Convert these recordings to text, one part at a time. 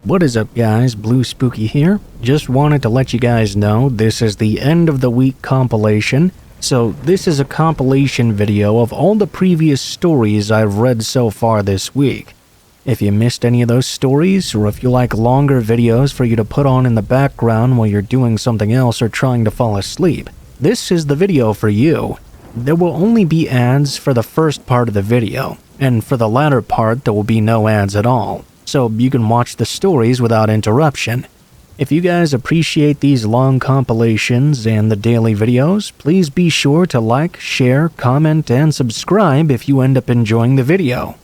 What is up guys, Blue Spooky here. Just wanted to let you guys know this is the end of the week compilation. So this is a compilation video of all the previous stories I've read so far this week. If you missed any of those stories, or if you like longer videos for you to put on in the background while you're doing something else or trying to fall asleep, this is the video for you. There will only be ads for the first part of the video, and for the latter part there will be no ads at all, so you can watch the stories without interruption. If you guys appreciate these long compilations and the daily videos, please be sure to like, share, comment, and subscribe if you end up enjoying the video.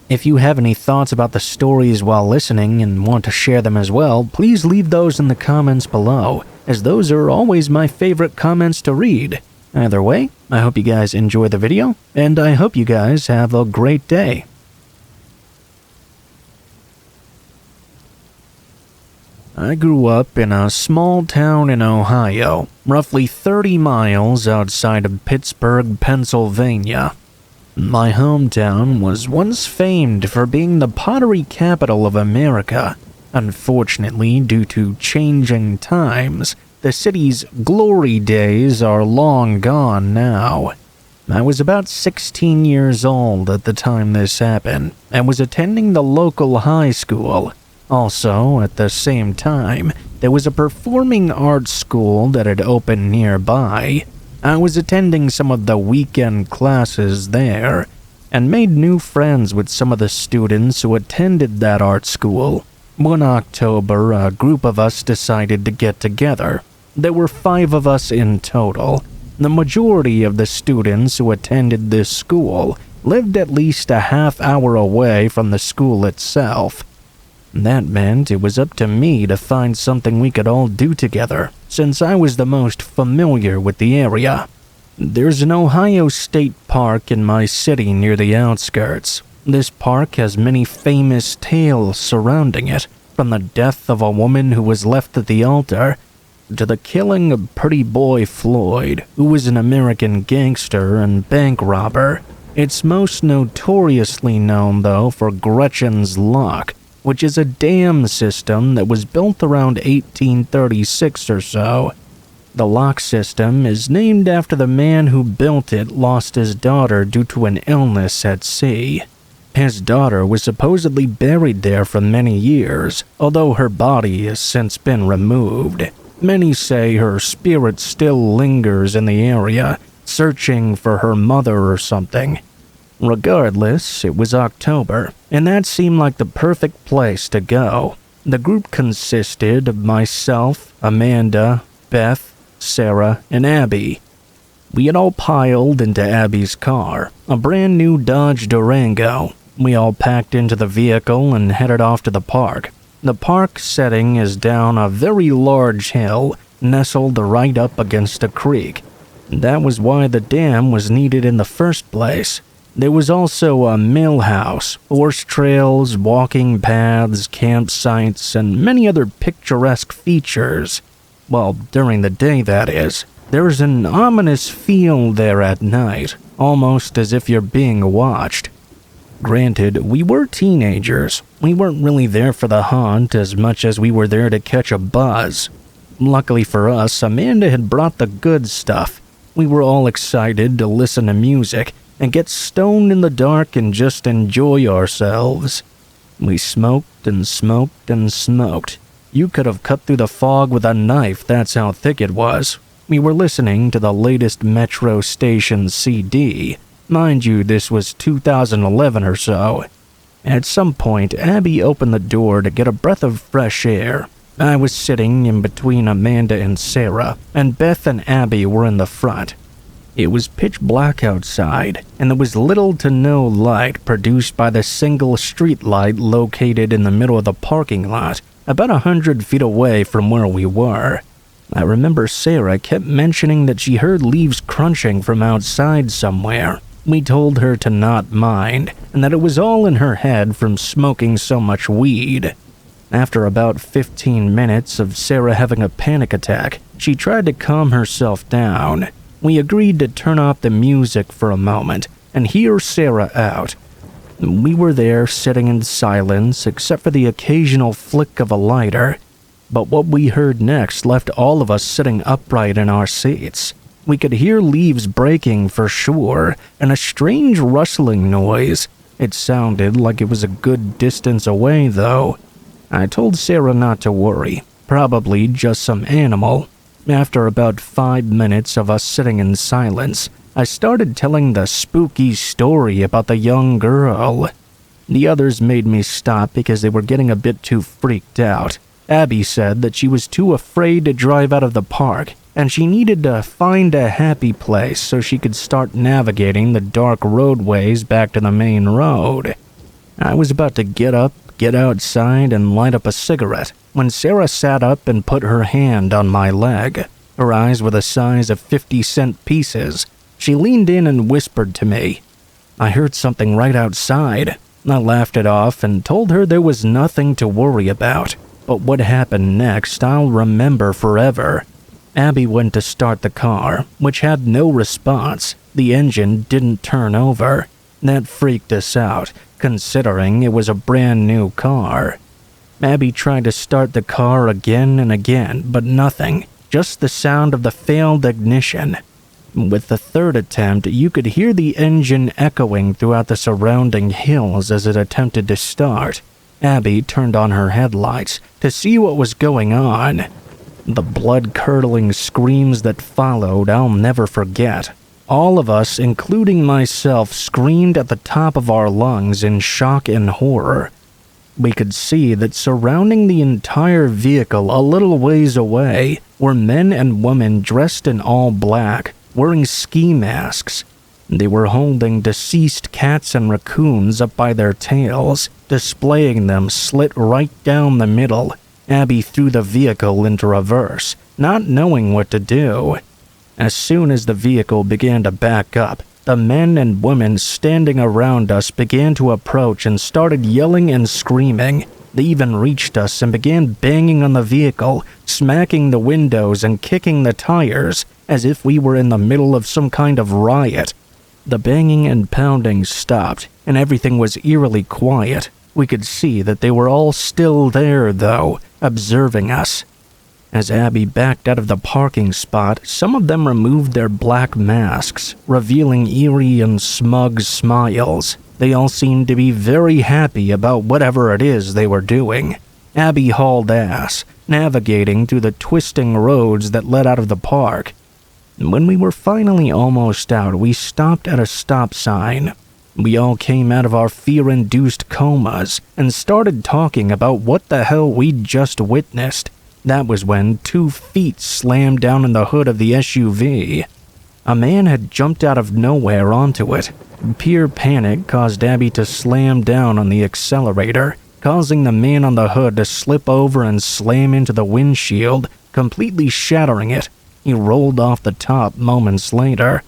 If you have any thoughts about the stories while listening and want to share them as well, please leave those in the comments below, as those are always my favorite comments to read. Either way, I hope you guys enjoy the video, and I hope you guys have a great day. I grew up in a small town in Ohio, roughly 30 miles outside of Pittsburgh, Pennsylvania. My hometown was once famed for being the pottery capital of America. Unfortunately, due to changing times, the city's glory days are long gone now. I was about 16 years old at the time this happened, and was attending the local high school. Also, at the same time, there was a performing arts school that had opened nearby. I was attending some of the weekend classes there, and made new friends with some of the students who attended that art school. One October, a group of us decided to get together. There were 5 of us in total. The majority of the students who attended this school lived at least a half hour away from the school itself. That meant it was up to me to find something we could all do together, since I was the most familiar with the area. There's an Ohio State Park in my city near the outskirts. This park has many famous tales surrounding it, from the death of a woman who was left at the altar, to the killing of Pretty Boy Floyd, who was an American gangster and bank robber. It's most notoriously known, though, for Gretchen's lock, which is a dam system that was built around 1836 or so. The lock system is named after the man who built it lost his daughter due to an illness at sea. His daughter was supposedly buried there for many years, although her body has since been removed. Many say her spirit still lingers in the area, searching for her mother or something. Regardless, it was October, and that seemed like the perfect place to go. The group consisted of myself, Amanda, Beth, Sarah, and Abby. We had all piled into Abby's car, a brand new Dodge Durango. We all packed into the vehicle and headed off to the park. The park setting is down a very large hill, nestled right up against a creek. That was why the dam was needed in the first place. There was also a mill house, horse trails, walking paths, campsites, and many other picturesque features. Well, during the day, that is. There's an ominous feel there at night, almost as if you're being watched. Granted, we were teenagers. We weren't really there for the hunt as much as we were there to catch a buzz. Luckily for us, Amanda had brought the good stuff. We were all excited to listen to music and get stoned in the dark and just enjoy ourselves. We smoked and smoked and smoked. You could have cut through the fog with a knife, that's how thick it was. We were listening to the latest Metro station CD. Mind you, this was 2011 or so. At some point, Abby opened the door to get a breath of fresh air. I was sitting in between Amanda and Sarah, and Beth and Abby were in the front. It was pitch black outside, and there was little to no light produced by the single street light located in the middle of the parking lot, about 100 feet away from where we were. I remember Sarah kept mentioning that she heard leaves crunching from outside somewhere. We told her to not mind, and that it was all in her head from smoking so much weed. After about 15 minutes of Sarah having a panic attack, she tried to calm herself down. We agreed to turn off the music for a moment and hear Sarah out. We were there sitting in silence except for the occasional flick of a lighter. But what we heard next left all of us sitting upright in our seats. We could hear leaves breaking for sure, and a strange rustling noise. It sounded like it was a good distance away, though. I told Sarah not to worry, probably just some animal. After about 5 minutes of us sitting in silence, I started telling the spooky story about the young girl. The others made me stop because they were getting a bit too freaked out. Abby said that she was too afraid to drive out of the park, and she needed to find a happy place so she could start navigating the dark roadways back to the main road. I was about to get up, get outside, and light up a cigarette when Sarah sat up and put her hand on my leg. Her eyes were the size of 50-cent pieces. She leaned in and whispered to me, "I heard something right outside." I laughed it off and told her there was nothing to worry about. But what happened next, I'll remember forever. Abby went to start the car, which had no response. The engine didn't turn over. That freaked us out, considering it was a brand new car. Abby tried to start the car again and again, but nothing, just the sound of the failed ignition. With the third attempt, you could hear the engine echoing throughout the surrounding hills as it attempted to start. Abby turned on her headlights to see what was going on. The blood-curdling screams that followed I'll never forget. All of us, including myself, screamed at the top of our lungs in shock and horror. We could see that surrounding the entire vehicle a little ways away were men and women dressed in all black, wearing ski masks. They were holding deceased cats and raccoons up by their tails, displaying them slit right down the middle. Abby threw the vehicle into reverse, not knowing what to do. As soon as the vehicle began to back up, the men and women standing around us began to approach and started yelling and screaming. They even reached us and began banging on the vehicle, smacking the windows and kicking the tires, as if we were in the middle of some kind of riot. The banging and pounding stopped, and everything was eerily quiet. We could see that they were all still there, though, observing us. As Abby backed out of the parking spot, some of them removed their black masks, revealing eerie and smug smiles. They all seemed to be very happy about whatever it is they were doing. Abby hauled ass, navigating through the twisting roads that led out of the park. When we were finally almost out, we stopped at a stop sign. We all came out of our fear-induced comas and started talking about what the hell we'd just witnessed. That was when 2 feet slammed down in the hood of the SUV. A man had jumped out of nowhere onto it. Pure panic caused Abby to slam down on the accelerator, causing the man on the hood to slip over and slam into the windshield, completely shattering it. He rolled off the top moments later.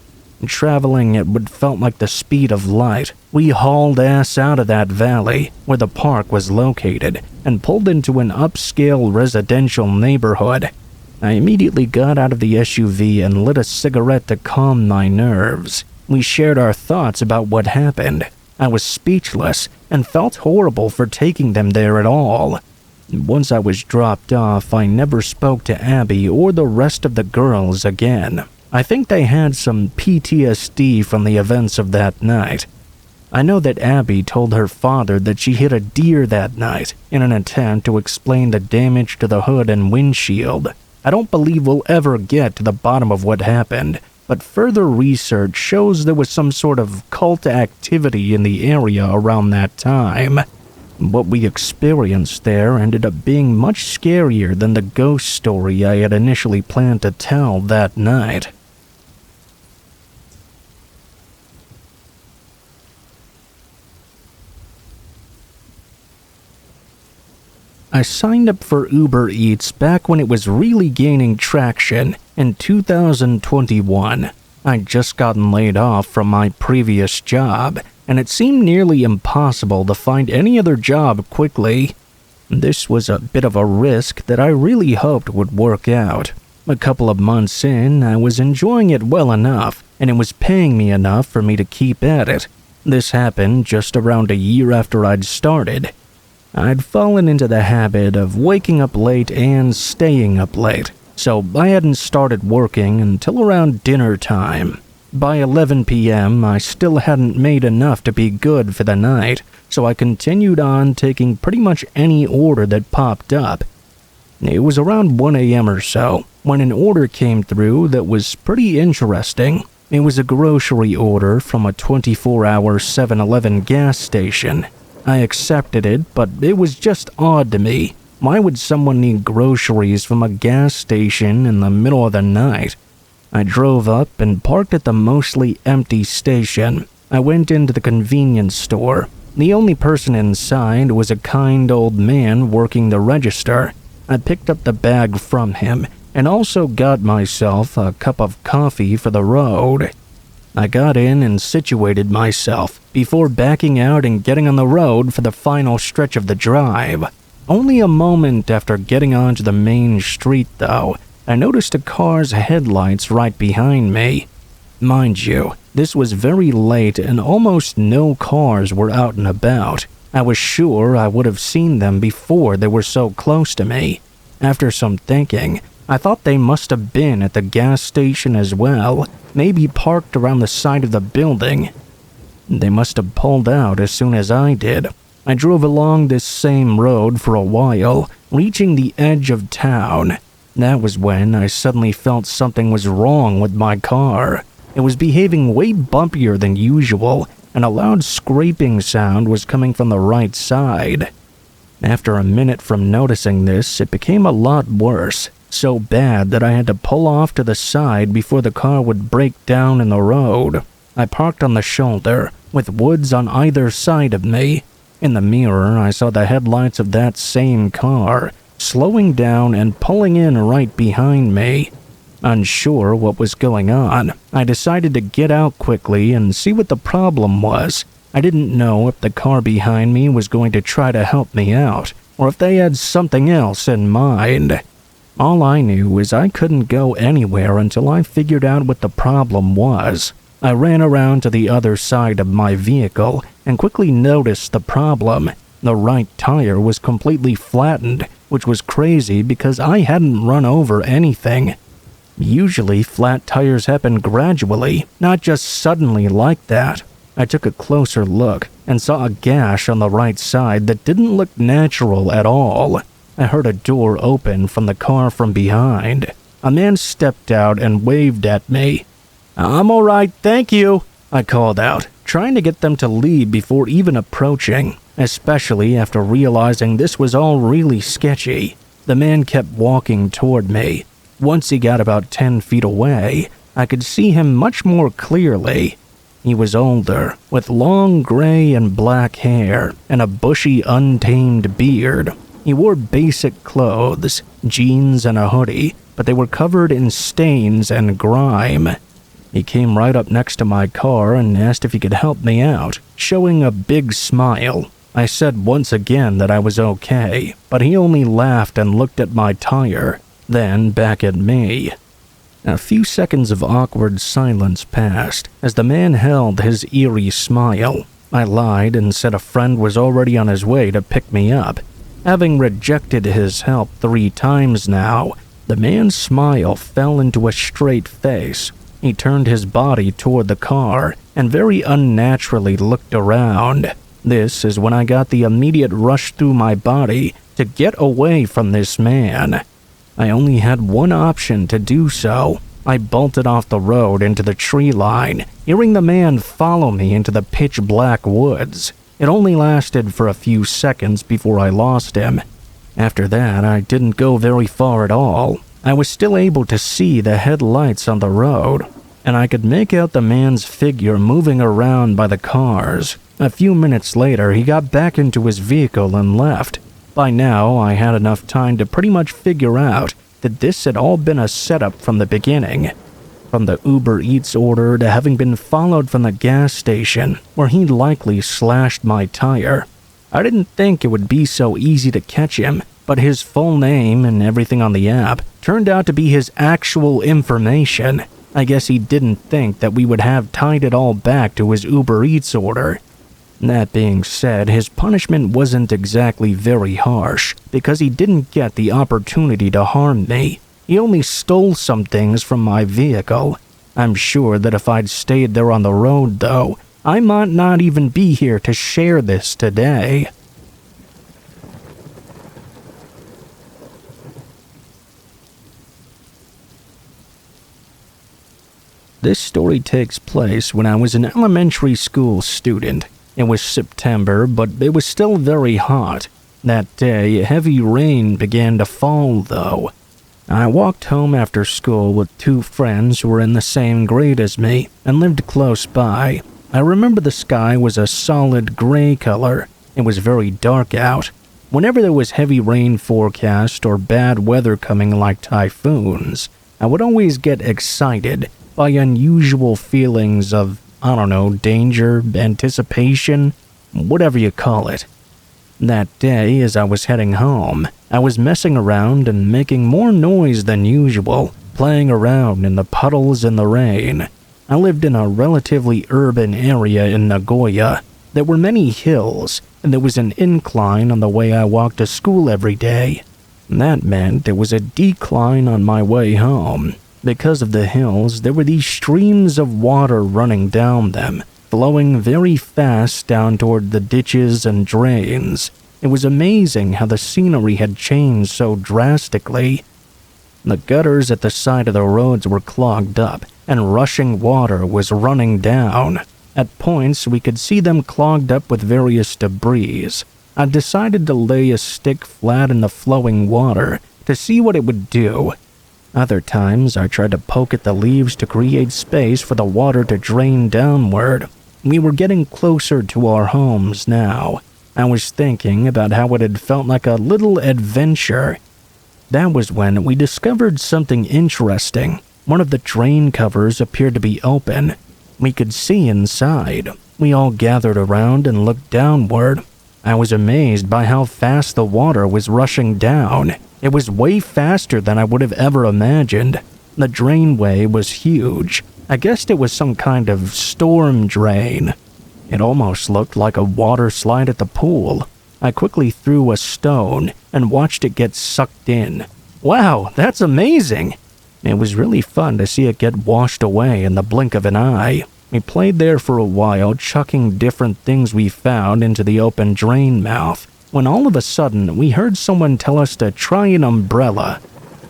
Traveling at what felt like the speed of light, we hauled ass out of that valley where the park was located and pulled into an upscale residential neighborhood. I immediately got out of the SUV and lit a cigarette to calm my nerves. We shared our thoughts about what happened. I was speechless and felt horrible for taking them there at all. Once I was dropped off, I never spoke to Abby or the rest of the girls again. I think they had some PTSD from the events of that night. I know that Abby told her father that she hit a deer that night in an attempt to explain the damage to the hood and windshield. I don't believe we'll ever get to the bottom of what happened, but further research shows there was some sort of cult activity in the area around that time. What we experienced there ended up being much scarier than the ghost story I had initially planned to tell that night. I signed up for Uber Eats back when it was really gaining traction in 2021. I'd just gotten laid off from my previous job, and it seemed nearly impossible to find any other job quickly. This was a bit of a risk that I really hoped would work out. A couple of months in, I was enjoying it well enough, and it was paying me enough for me to keep at it. This happened just around a year after I'd started. I'd fallen into the habit of waking up late and staying up late, so I hadn't started working until around dinner time. By 11 p.m., I still hadn't made enough to be good for the night, so I continued on taking pretty much any order that popped up. It was around 1 a.m. or so when an order came through that was pretty interesting. It was a grocery order from a 24-hour 7-Eleven gas station. I accepted it, but it was just odd to me. Why would someone need groceries from a gas station in the middle of the night? I drove up and parked at the mostly empty station. I went into the convenience store. The only person inside was a kind old man working the register. I picked up the bag from him and also got myself a cup of coffee for the road. I got in and situated myself before backing out and getting on the road for the final stretch of the drive. Only a moment after getting onto the main street, though, I noticed a car's headlights right behind me. Mind you, this was very late and almost no cars were out and about. I was sure I would have seen them before they were so close to me. After some thinking, I thought they must have been at the gas station as well, maybe parked around the side of the building. They must have pulled out as soon as I did. I drove along this same road for a while, reaching the edge of town. That was when I suddenly felt something was wrong with my car. It was behaving way bumpier than usual, and a loud scraping sound was coming from the right side. After a minute from noticing this, it became a lot worse. So bad that I had to pull off to the side before the car would break down in the road. I parked on the shoulder, with woods on either side of me. In the mirror, I saw the headlights of that same car, slowing down and pulling in right behind me. Unsure what was going on, I decided to get out quickly and see what the problem was. I didn't know if the car behind me was going to try to help me out, or if they had something else in mind. All I knew is I couldn't go anywhere until I figured out what the problem was. I ran around to the other side of my vehicle and quickly noticed the problem. The right tire was completely flattened, which was crazy because I hadn't run over anything. Usually, flat tires happen gradually, not just suddenly like that. I took a closer look and saw a gash on the right side that didn't look natural at all. I heard a door open from the car from behind. A man stepped out and waved at me. "I'm all right, thank you," I called out, trying to get them to leave before even approaching, especially after realizing this was all really sketchy. The man kept walking toward me. Once he got about 10 feet away, I could see him much more clearly. He was older, with long gray and black hair and a bushy, untamed beard. He wore basic clothes, jeans and a hoodie, but they were covered in stains and grime. He came right up next to my car and asked if he could help me out, showing a big smile. I said once again that I was okay, but he only laughed and looked at my tire, then back at me. A few seconds of awkward silence passed as the man held his eerie smile. I lied and said a friend was already on his way to pick me up. Having rejected his help 3 times now, the man's smile fell into a straight face. He turned his body toward the car and very unnaturally looked around. This is when I got the immediate rush through my body to get away from this man. I only had one option to do so. I bolted off the road into the tree line, hearing the man follow me into the pitch-black woods. It only lasted for a few seconds before I lost him. After that, I didn't go very far at all. I was still able to see the headlights on the road, and I could make out the man's figure moving around by the cars. A few minutes later, he got back into his vehicle and left. By now, I had enough time to pretty much figure out that this had all been a setup from the beginning. From the Uber Eats order to having been followed from the gas station, where he likely slashed my tire. I didn't think it would be so easy to catch him, but his full name and everything on the app turned out to be his actual information. I guess he didn't think that we would have tied it all back to his Uber Eats order. That being said, his punishment wasn't exactly very harsh, because he didn't get the opportunity to harm me. He only stole some things from my vehicle. I'm sure that if I'd stayed there on the road, though, I might not even be here to share this today. This story takes place when I was an elementary school student. It was September, but it was still very hot. That day, heavy rain began to fall, though. I walked home after school with two friends who were in the same grade as me and lived close by. I remember the sky was a solid gray color. It was very dark out. Whenever there was heavy rain forecast or bad weather coming like typhoons, I would always get excited by unusual feelings of, danger, anticipation, whatever you call it. That day, as I was heading home, I was messing around and making more noise than usual, playing around in the puddles in the rain. I lived in a relatively urban area in Nagoya. There were many hills, and there was an incline on the way I walked to school every day. That meant there was a decline on my way home. Because of the hills, there were these streams of water running down them, flowing very fast down toward the ditches and drains. It was amazing how the scenery had changed so drastically. The gutters at the side of the roads were clogged up, and rushing water was running down. At points, we could see them clogged up with various debris. I decided to lay a stick flat in the flowing water to see what it would do. Other times, I tried to poke at the leaves to create space for the water to drain downward. We were getting closer to our homes now. I was thinking about how it had felt like a little adventure. That was when we discovered something interesting. One of the drain covers appeared to be open. We could see inside. We all gathered around and looked downward. I was amazed by how fast the water was rushing down. It was way faster than I would have ever imagined. The drainway was huge. I guessed it was some kind of storm drain. It almost looked like a water slide at the pool. I quickly threw a stone and watched it get sucked in. Wow, that's amazing! It was really fun to see it get washed away in the blink of an eye. We played there for a while, chucking different things we found into the open drain mouth, when all of a sudden we heard someone tell us to try an umbrella.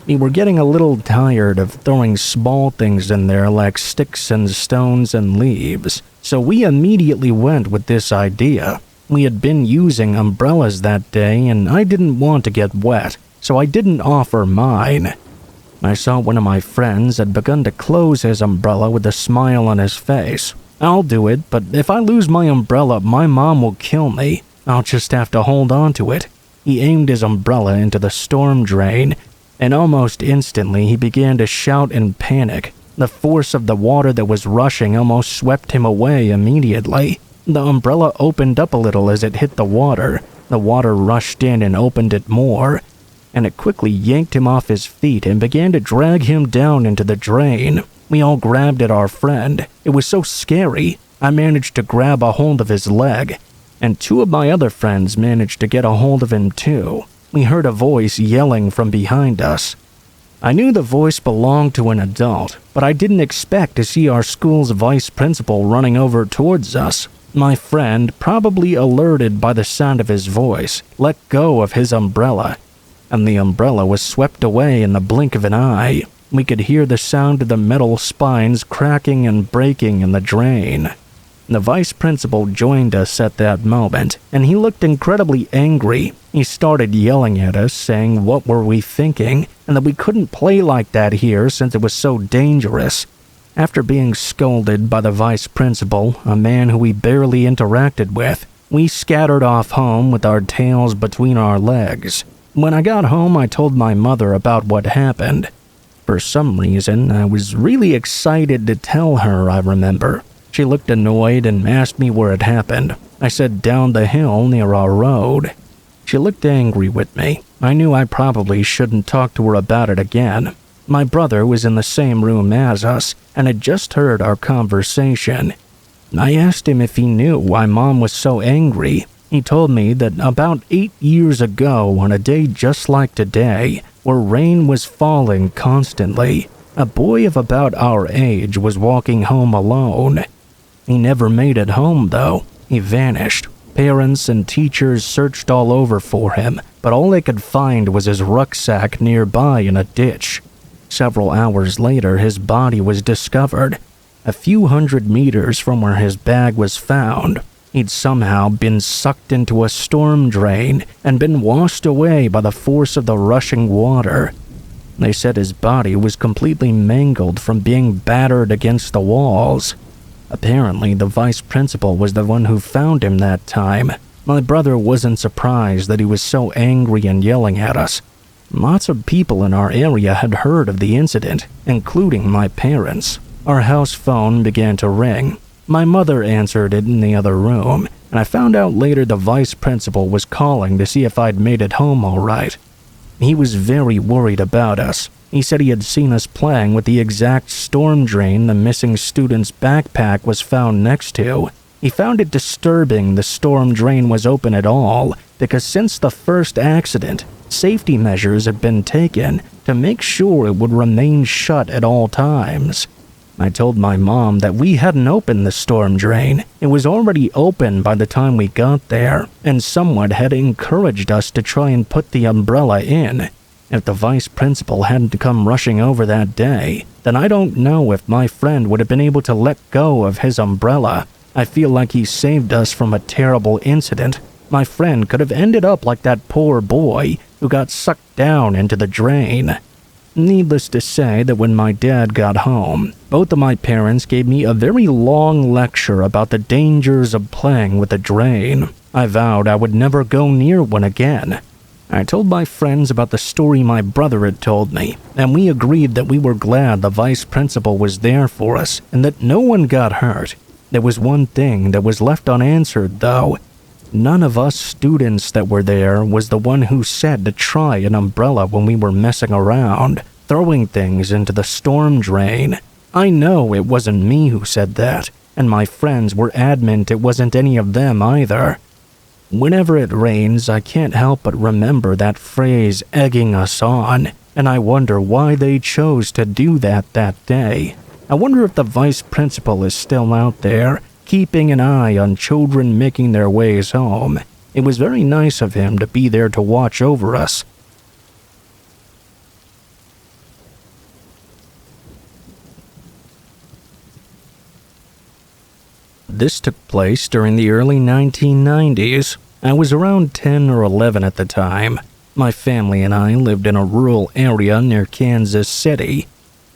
We were getting a little tired of throwing small things in there like sticks and stones and leaves, so we immediately went with this idea. We had been using umbrellas that day and I didn't want to get wet, so I didn't offer mine. I saw one of my friends had begun to close his umbrella with a smile on his face. I'll do it, but if I lose my umbrella, my mom will kill me. I'll just have to hold on to it. He aimed his umbrella into the storm drain, and almost instantly he began to shout in panic. The force of the water that was rushing almost swept him away immediately. The umbrella opened up a little as it hit the water. The water rushed in and opened it more, and it quickly yanked him off his feet and began to drag him down into the drain. We all grabbed at our friend. It was so scary. I managed to grab a hold of his leg, and two of my other friends managed to get a hold of him too. We heard a voice yelling from behind us. I knew the voice belonged to an adult, but I didn't expect to see our school's vice principal running over towards us. My friend, probably alerted by the sound of his voice, let go of his umbrella, and the umbrella was swept away in the blink of an eye. We could hear the sound of the metal spines cracking and breaking in the drain. The vice principal joined us at that moment, and he looked incredibly angry. He started yelling at us, saying what were we thinking, and that we couldn't play like that here since it was so dangerous. After being scolded by the vice principal, a man who we barely interacted with, we scattered off home with our tails between our legs. When I got home, I told my mother about what happened. For some reason, I was really excited to tell her, I remember. She looked annoyed and asked me where it happened. I said down the hill near our road. She looked angry with me. I knew I probably shouldn't talk to her about it again. My brother was in the same room as us and had just heard our conversation. I asked him if he knew why Mom was so angry. He told me that about 8 years ago, on a day just like today, where rain was falling constantly, a boy of about our age was walking home alone. He never made it home, though. He vanished. Parents and teachers searched all over for him, but all they could find was his rucksack nearby in a ditch. Several hours later, his body was discovered, a few hundred meters from where his bag was found. He'd somehow been sucked into a storm drain and been washed away by the force of the rushing water. They said his body was completely mangled from being battered against the walls. Apparently, the vice principal was the one who found him that time. My brother wasn't surprised that he was so angry and yelling at us. Lots of people in our area had heard of the incident, including my parents. Our house phone began to ring. My mother answered it in the other room, and I found out later the vice principal was calling to see if I'd made it home all right. He was very worried about us. He said he had seen us playing with the exact storm drain the missing student's backpack was found next to. He found it disturbing the storm drain was open at all, because since the first accident, safety measures had been taken to make sure it would remain shut at all times. I told my mom that we hadn't opened the storm drain. It was already open by the time we got there, and someone had encouraged us to try and put the umbrella in. If the vice principal hadn't come rushing over that day, then I don't know if my friend would have been able to let go of his umbrella. I feel like he saved us from a terrible incident. My friend could have ended up like that poor boy who got sucked down into the drain. Needless to say that when my dad got home, both of my parents gave me a very long lecture about the dangers of playing with a drain. I vowed I would never go near one again. I told my friends about the story my brother had told me, and we agreed that we were glad the vice principal was there for us and that no one got hurt. There was one thing that was left unanswered, though. None of us students that were there was the one who said to try an umbrella when we were messing around, throwing things into the storm drain. I know it wasn't me who said that, and my friends were adamant it wasn't any of them either. Whenever it rains, I can't help but remember that phrase egging us on, and I wonder why they chose to do that day. I wonder if the vice principal is still out there, keeping an eye on children making their ways home. It was very nice of him to be there to watch over us. This took place during the early 1990s. I was around 10 or 11 at the time. My family and I lived in a rural area near Kansas City.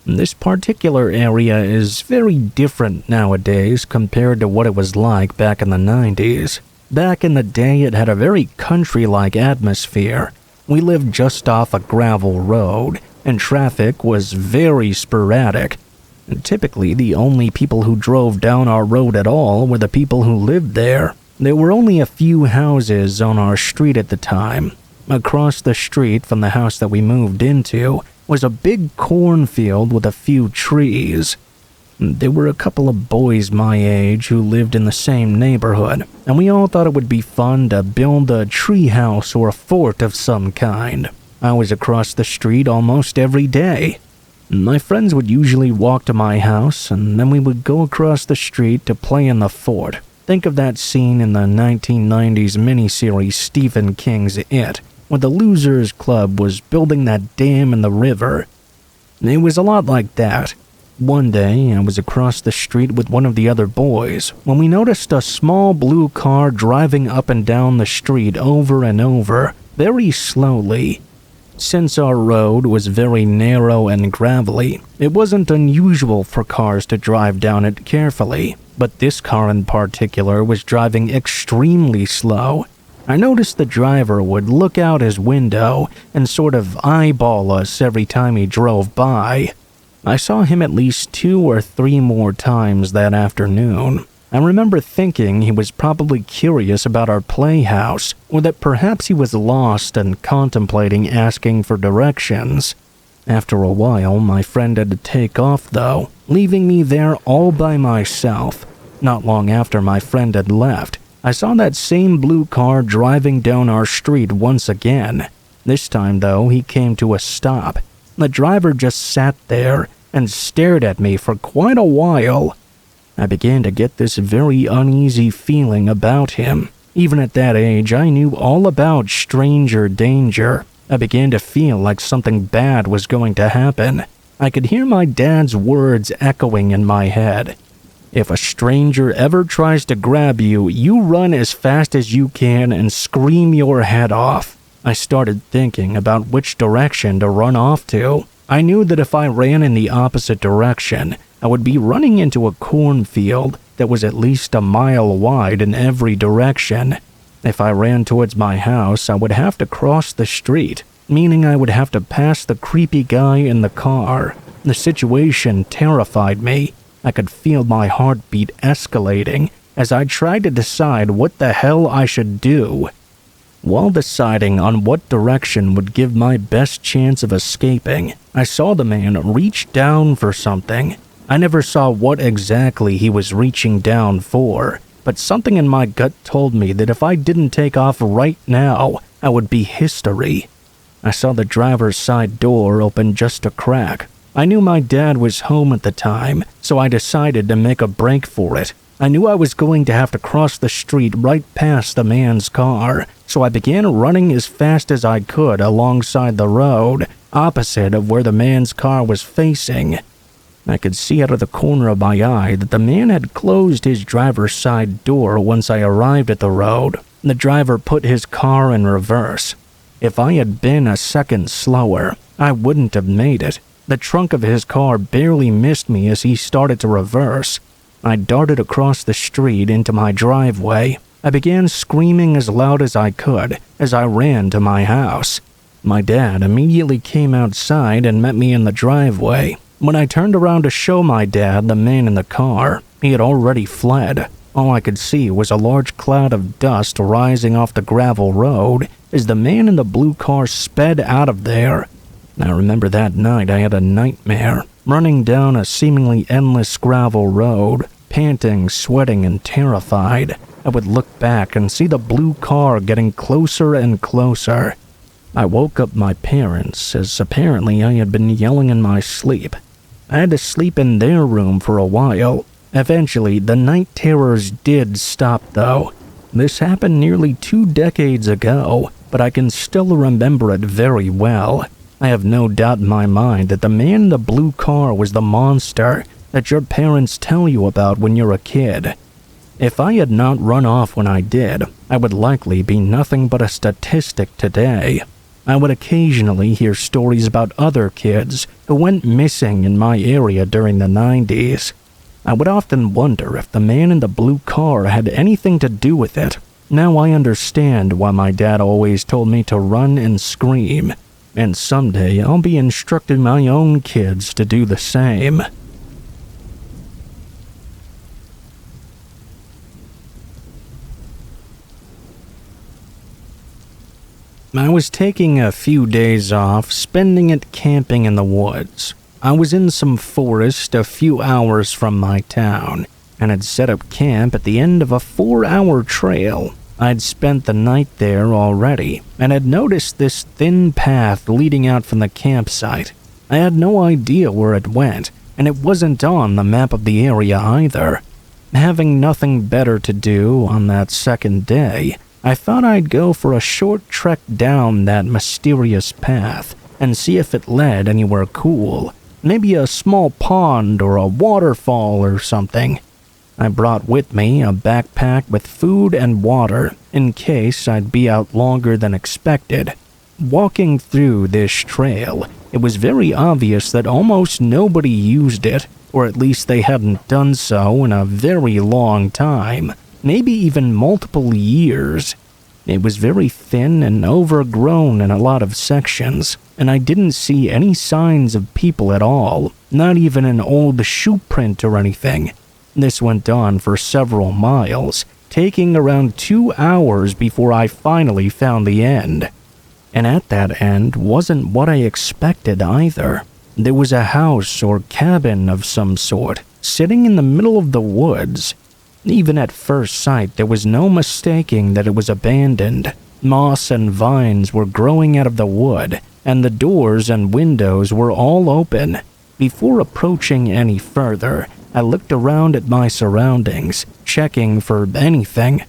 This particular area is very different nowadays compared to what it was like back in the 90s. Back in the day, it had a very country-like atmosphere. We lived just off a gravel road, and traffic was very sporadic. And typically, the only people who drove down our road at all were the people who lived there. There were only a few houses on our street at the time. Across the street from the house that we moved into was a big cornfield with a few trees. There were a couple of boys my age who lived in the same neighborhood, and we all thought it would be fun to build a tree house or a fort of some kind. I was across the street almost every day. My friends would usually walk to my house, and then we would go across the street to play in the fort. Think of that scene in the 1990s miniseries Stephen King's It, where the Losers Club was building that dam in the river. It was a lot like that. One day, I was across the street with one of the other boys when we noticed a small blue car driving up and down the street over and over, very slowly. Since our road was very narrow and gravelly, it wasn't unusual for cars to drive down it carefully, but this car in particular was driving extremely slow. I noticed the driver would look out his window and sort of eyeball us every time he drove by. I saw him at least 2 or 3 more times that afternoon. I remember thinking he was probably curious about our playhouse, or that perhaps he was lost and contemplating asking for directions. After a while, my friend had to take off though, leaving me there all by myself. Not long after my friend had left, I saw that same blue car driving down our street once again. This time though, he came to a stop. The driver just sat there and stared at me for quite a while. I began to get this very uneasy feeling about him. Even at that age, I knew all about stranger danger. I began to feel like something bad was going to happen. I could hear my dad's words echoing in my head. If a stranger ever tries to grab you, you run as fast as you can and scream your head off. I started thinking about which direction to run off to. I knew that if I ran in the opposite direction, I would be running into a cornfield that was at least a mile wide in every direction. If I ran towards my house, I would have to cross the street, meaning I would have to pass the creepy guy in the car. The situation terrified me. I could feel my heartbeat escalating as I tried to decide what the hell I should do. While deciding on what direction would give my best chance of escaping, I saw the man reach down for something. I never saw what exactly he was reaching down for, but something in my gut told me that if I didn't take off right now, I would be history. I saw the driver's side door open just a crack. I knew my dad was home at the time, so I decided to make a break for it. I knew I was going to have to cross the street right past the man's car, so I began running as fast as I could alongside the road, opposite of where the man's car was facing. I could see out of the corner of my eye that the man had closed his driver's side door once I arrived at the road. The driver put his car in reverse. If I had been a second slower, I wouldn't have made it. The trunk of his car barely missed me as he started to reverse. I darted across the street into my driveway. I began screaming as loud as I could as I ran to my house. My dad immediately came outside and met me in the driveway. When I turned around to show my dad the man in the car, he had already fled. All I could see was a large cloud of dust rising off the gravel road as the man in the blue car sped out of there. I remember that night I had a nightmare, running down a seemingly endless gravel road, panting, sweating, and terrified. I would look back and see the blue car getting closer and closer. I woke up my parents, as apparently I had been yelling in my sleep. I had to sleep in their room for a while. Eventually, the night terrors did stop though. This happened nearly 2 decades ago, but I can still remember it very well. I have no doubt in my mind that the man in the blue car was the monster that your parents tell you about when you're a kid. If I had not run off when I did, I would likely be nothing but a statistic today. I would occasionally hear stories about other kids who went missing in my area during the 90s. I would often wonder if the man in the blue car had anything to do with it. Now I understand why my dad always told me to run and scream. And someday I'll be instructing my own kids to do the same. I was taking a few days off, spending it camping in the woods. I was in some forest a few hours from my town, and had set up camp at the end of a 4-hour trail. I'd spent the night there already, and had noticed this thin path leading out from the campsite. I had no idea where it went, and it wasn't on the map of the area either. Having nothing better to do on that second day, I thought I'd go for a short trek down that mysterious path and see if it led anywhere cool. Maybe a small pond or a waterfall or something. I brought with me a backpack with food and water in case I'd be out longer than expected. Walking through this trail, it was very obvious that almost nobody used it, or at least they hadn't done so in a very long time, maybe even multiple years. It was very thin and overgrown in a lot of sections, and I didn't see any signs of people at all, not even an old shoe print or anything. This went on for several miles, taking around 2 hours before I finally found the end. And at that end wasn't what I expected either. There was a house or cabin of some sort, sitting in the middle of the woods. Even at first sight, there was no mistaking that it was abandoned. Moss and vines were growing out of the wood, and the doors and windows were all open. Before approaching any further, I looked around at my surroundings, checking for anything.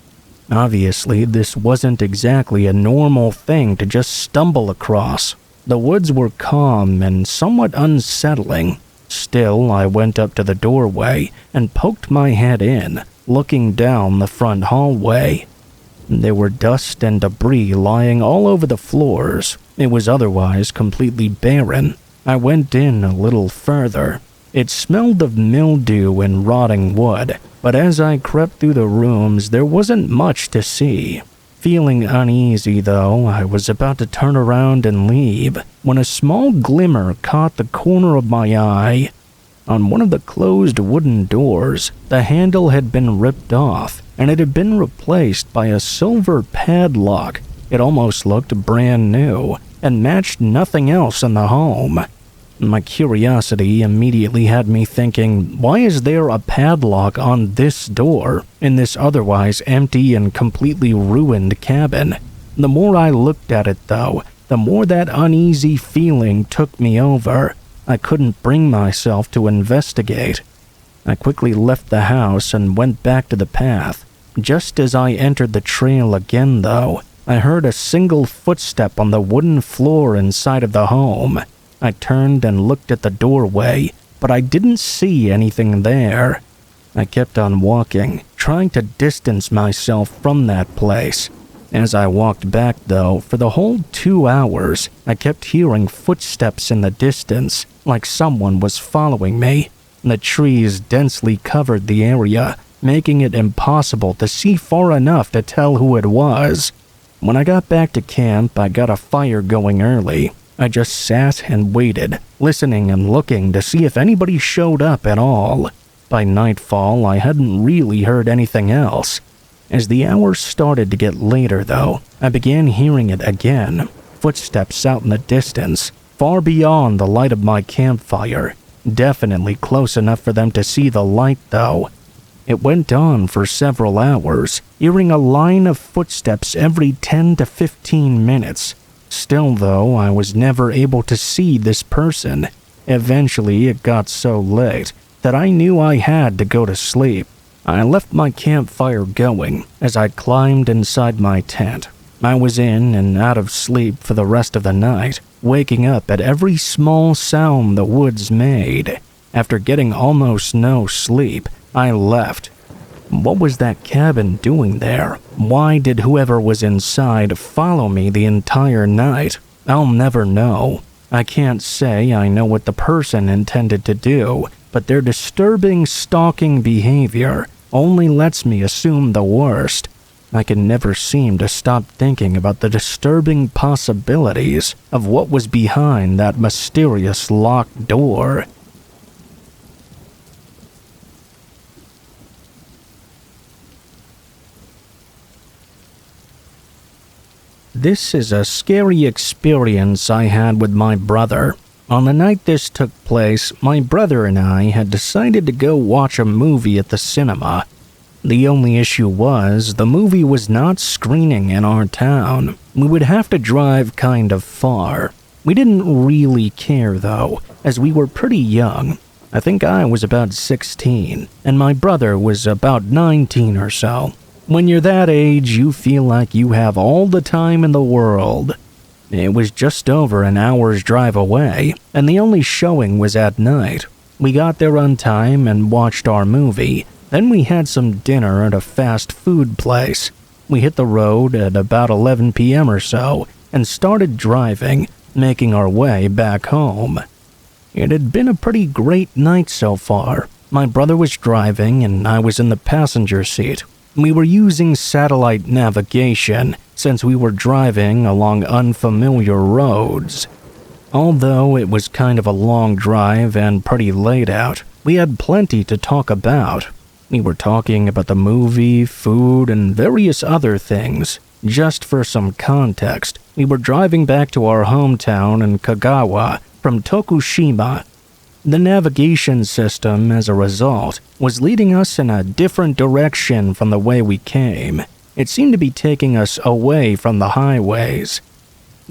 Obviously, this wasn't exactly a normal thing to just stumble across. The woods were calm and somewhat unsettling. Still, I went up to the doorway and poked my head in, looking down the front hallway. There were dust and debris lying all over the floors. It was otherwise completely barren. I went in a little further. It smelled of mildew and rotting wood, but as I crept through the rooms, there wasn't much to see. Feeling uneasy, though, I was about to turn around and leave when a small glimmer caught the corner of my eye. On one of the closed wooden doors, the handle had been ripped off, and it had been replaced by a silver padlock. It almost looked brand new and matched nothing else in the home. My curiosity immediately had me thinking, why is there a padlock on this door in this otherwise empty and completely ruined cabin? The more I looked at it, though, the more that uneasy feeling took me over. I couldn't bring myself to investigate. I quickly left the house and went back to the path. Just as I entered the trail again, though, I heard a single footstep on the wooden floor inside of the home. I turned and looked at the doorway, but I didn't see anything there. I kept on walking, trying to distance myself from that place. As I walked back, though, for the whole 2 hours, I kept hearing footsteps in the distance, like someone was following me. The trees densely covered the area, making it impossible to see far enough to tell who it was. When I got back to camp, I got a fire going early. I just sat and waited, listening and looking to see if anybody showed up at all. By nightfall, I hadn't really heard anything else. As the hours started to get later, though, I began hearing it again. Footsteps out in the distance, far beyond the light of my campfire. Definitely close enough for them to see the light, though. It went on for several hours, hearing a line of footsteps every 10 to 15 minutes. Still, though, I was never able to see this person. Eventually, it got so late that I knew I had to go to sleep. I left my campfire going as I climbed inside my tent. I was in and out of sleep for the rest of the night, waking up at every small sound the woods made. After getting almost no sleep, I left. What was that cabin doing there? Why did whoever was inside follow me the entire night? I'll never know. I can't say I know what the person intended to do, but their disturbing stalking behavior only lets me assume the worst. I can never seem to stop thinking about the disturbing possibilities of what was behind that mysterious locked door. This is a scary experience I had with my brother. On the night this took place, my brother and I had decided to go watch a movie at the cinema. The only issue was, the movie was not screening in our town. We would have to drive kind of far. We didn't really care, though, as we were pretty young. I think I was about 16, and my brother was about 19 or so. When you're that age, you feel like you have all the time in the world. It was just over an hour's drive away, and the only showing was at night. We got there on time and watched our movie. Then we had some dinner at a fast food place. We hit the road at about 11 p.m. or so and started driving, making our way back home. It had been a pretty great night so far. My brother was driving and I was in the passenger seat. We were using satellite navigation since we were driving along unfamiliar roads. Although it was kind of a long drive and pretty late out, we had plenty to talk about. We were talking about the movie, food, and various other things. Just for some context, we were driving back to our hometown in Kagawa from Tokushima. The navigation system, as a result, was leading us in a different direction from the way we came. It seemed to be taking us away from the highways.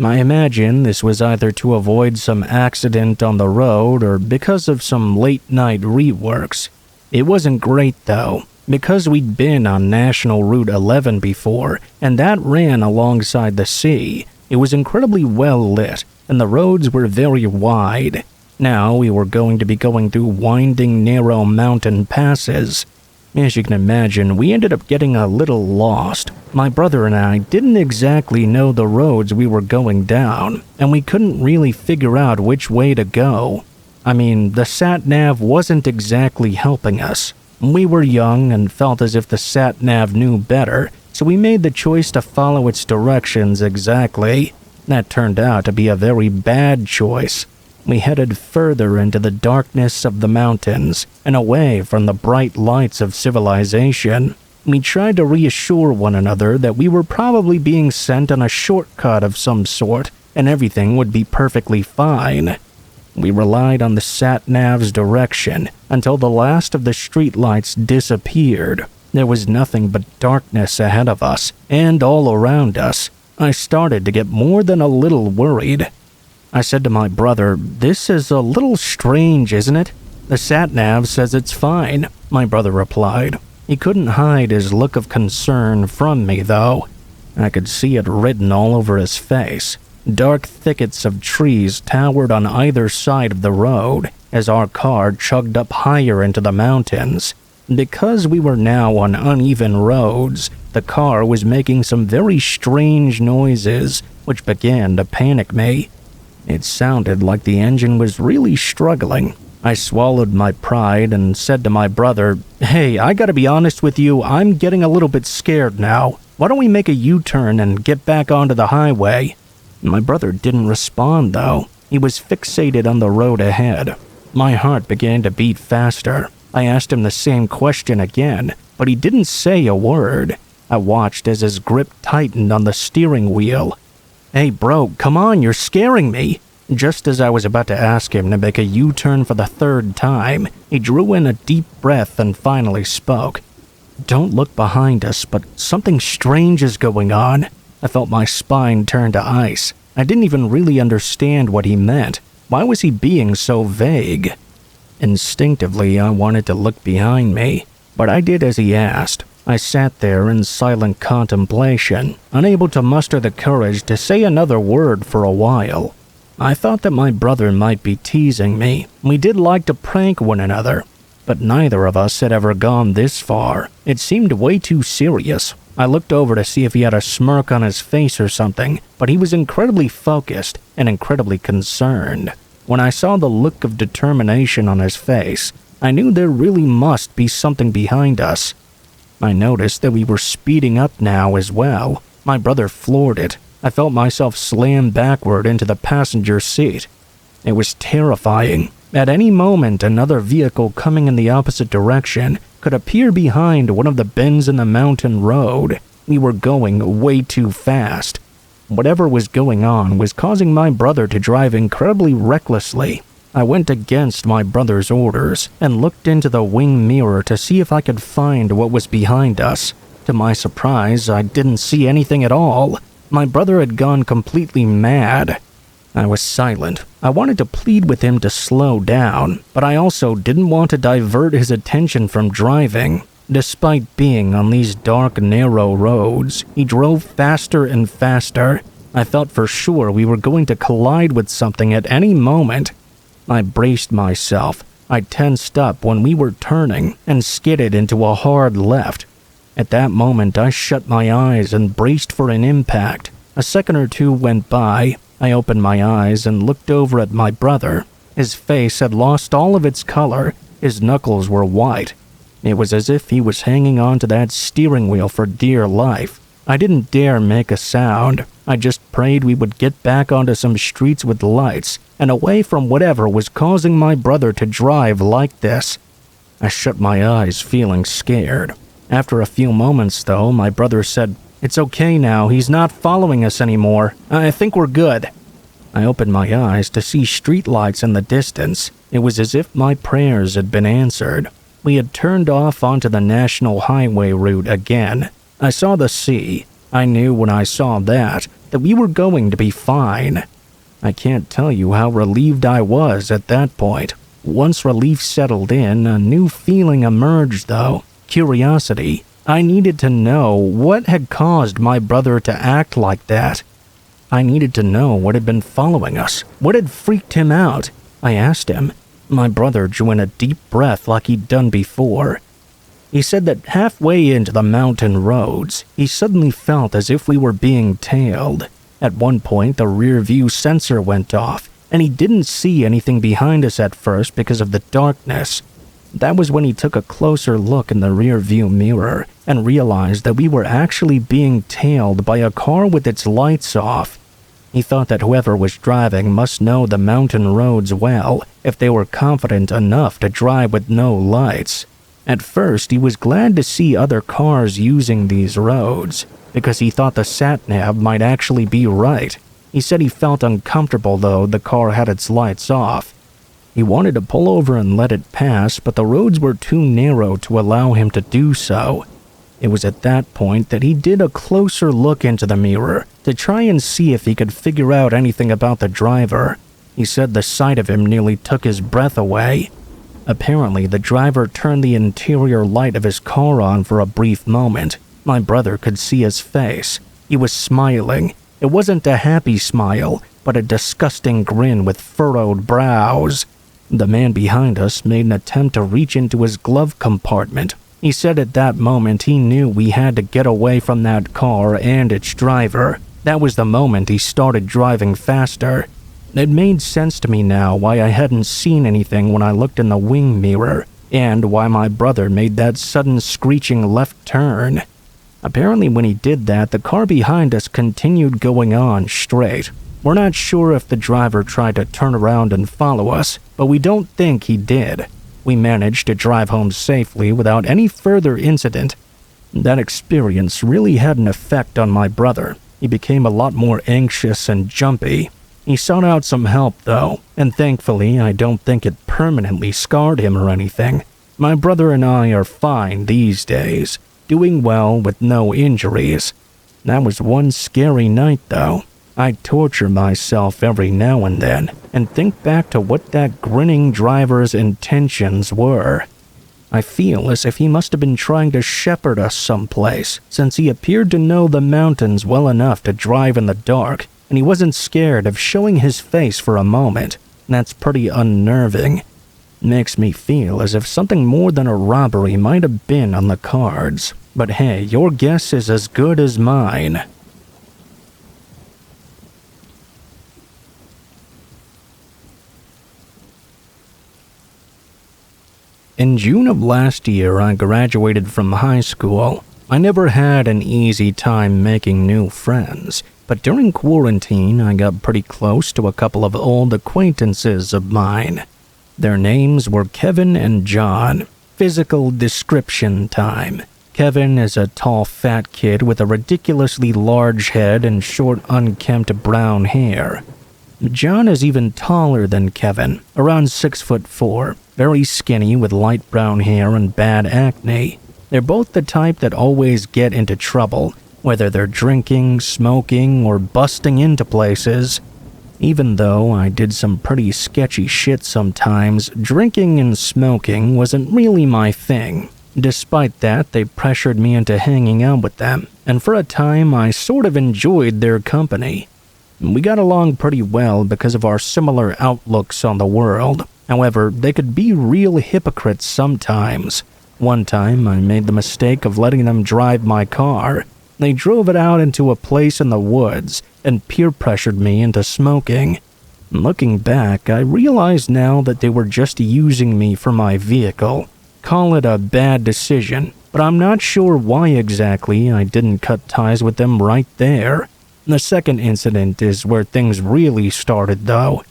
I imagine this was either to avoid some accident on the road or because of some late-night reworks. It wasn't great, though, because we'd been on National Route 11 before, and that ran alongside the sea. It was incredibly well lit, and the roads were very wide. Now we were going to be going through winding, narrow mountain passes. As you can imagine, we ended up getting a little lost. My brother and I didn't exactly know the roads we were going down, and we couldn't really figure out which way to go. I mean, the sat-nav wasn't exactly helping us. We were young and felt as if the sat-nav knew better, so we made the choice to follow its directions exactly. That turned out to be a very bad choice. We headed further into the darkness of the mountains and away from the bright lights of civilization. We tried to reassure one another that we were probably being sent on a shortcut of some sort and everything would be perfectly fine. We relied on the sat-nav's direction until the last of the streetlights disappeared. There was nothing but darkness ahead of us and all around us. I started to get more than a little worried. I said to my brother, "This is a little strange, isn't it?" "The sat-nav says it's fine," my brother replied. He couldn't hide his look of concern from me, though. I could see it written all over his face. Dark thickets of trees towered on either side of the road as our car chugged up higher into the mountains. Because we were now on uneven roads, the car was making some very strange noises, which began to panic me. It sounded like the engine was really struggling. I swallowed my pride and said to my brother, "Hey, I gotta be honest with you, I'm getting a little bit scared now. Why don't we make a U-turn and get back onto the highway?" My brother didn't respond, though. He was fixated on the road ahead. My heart began to beat faster. I asked him the same question again, but he didn't say a word. I watched as his grip tightened on the steering wheel. "Hey bro, come on, you're scaring me." Just as I was about to ask him to make a U-turn for the third time, he drew in a deep breath and finally spoke. "Don't look behind us, but something strange is going on." I felt my spine turn to ice. I didn't even really understand what he meant. Why was he being so vague? Instinctively, I wanted to look behind me, but I did as he asked. I sat there in silent contemplation, unable to muster the courage to say another word for a while. I thought that my brother might be teasing me. We did like to prank one another, but neither of us had ever gone this far. It seemed way too serious. I looked over to see if he had a smirk on his face or something, but he was incredibly focused and incredibly concerned. When I saw the look of determination on his face, I knew there really must be something behind us. I noticed that we were speeding up now as well. My brother floored it. I felt myself slam backward into the passenger seat. It was terrifying. At any moment, another vehicle coming in the opposite direction could appear behind one of the bends in the mountain road. We were going way too fast. Whatever was going on was causing my brother to drive incredibly recklessly. I went against my brother's orders and looked into the wing mirror to see if I could find what was behind us. To my surprise, I didn't see anything at all. My brother had gone completely mad. I was silent. I wanted to plead with him to slow down, but I also didn't want to divert his attention from driving. Despite being on these dark, narrow roads, he drove faster and faster. I felt for sure we were going to collide with something at any moment. I braced myself. I tensed up when we were turning and skidded into a hard left. At that moment, I shut my eyes and braced for an impact. A second or two went by. I opened my eyes and looked over at my brother. His face had lost all of its color. His knuckles were white. It was as if he was hanging onto that steering wheel for dear life. I didn't dare make a sound. I just prayed we would get back onto some streets with lights and away from whatever was causing my brother to drive like this. I shut my eyes, feeling scared. After a few moments, though, my brother said, It's okay now, he's not following us anymore. I think we're good." I opened my eyes to see streetlights in the distance. It was as if my prayers had been answered. We had turned off onto the national highway route again. I saw the sea. I knew when I saw that we were going to be fine. I can't tell you how relieved I was at that point. Once relief settled in, a new feeling emerged though. Curiosity. I needed to know what had caused my brother to act like that. I needed to know what had been following us, what had freaked him out. I asked him. My brother drew in a deep breath like he'd done before. He said that halfway into the mountain roads, he suddenly felt as if we were being tailed. At one point, the rear view sensor went off, and he didn't see anything behind us at first because of the darkness. That was when he took a closer look in the rear view mirror and realized that we were actually being tailed by a car with its lights off. He thought that whoever was driving must know the mountain roads well if they were confident enough to drive with no lights. At first, he was glad to see other cars using these roads, because he thought the sat-nav might actually be right. He said he felt uncomfortable though the car had its lights off. He wanted to pull over and let it pass, but the roads were too narrow to allow him to do so. It was at that point that he did a closer look into the mirror to try and see if he could figure out anything about the driver. He said the sight of him nearly took his breath away. Apparently, the driver turned the interior light of his car on for a brief moment. My brother could see his face. He was smiling. It wasn't a happy smile, but a disgusting grin with furrowed brows. The man behind us made an attempt to reach into his glove compartment. He said at that moment he knew we had to get away from that car and its driver. That was the moment he started driving faster. It made sense to me now why I hadn't seen anything when I looked in the wing mirror, and why my brother made that sudden screeching left turn. Apparently when he did that, the car behind us continued going on straight. We're not sure if the driver tried to turn around and follow us, but we don't think he did. We managed to drive home safely without any further incident. That experience really had an effect on my brother. He became a lot more anxious and jumpy. He sought out some help though, and thankfully I don't think it permanently scarred him or anything. My brother and I are fine these days, doing well with no injuries. That was one scary night though. I torture myself every now and then and think back to what that grinning driver's intentions were. I feel as if he must have been trying to shepherd us someplace, since he appeared to know the mountains well enough to drive in the dark, and he wasn't scared of showing his face for a moment. That's pretty unnerving. Makes me feel as if something more than a robbery might have been on the cards. But hey, your guess is as good as mine. In June of last year, I graduated from high school. I never had an easy time making new friends, but during quarantine, I got pretty close to a couple of old acquaintances of mine. Their names were Kevin and John. Physical description time. Kevin is a tall, fat kid with a ridiculously large head and short, unkempt brown hair. John is even taller than Kevin, around 6'4", very skinny with light brown hair and bad acne. They're both the type that always get into trouble, whether they're drinking, smoking, or busting into places. Even though I did some pretty sketchy shit sometimes, drinking and smoking wasn't really my thing. Despite that, they pressured me into hanging out with them, and for a time I sort of enjoyed their company. We got along pretty well because of our similar outlooks on the world. However, they could be real hypocrites sometimes. One time, I made the mistake of letting them drive my car. They drove it out into a place in the woods and peer pressured me into smoking. Looking back, I realize now that they were just using me for my vehicle. Call it a bad decision, but I'm not sure why exactly I didn't cut ties with them right there. The second incident is where things really started though.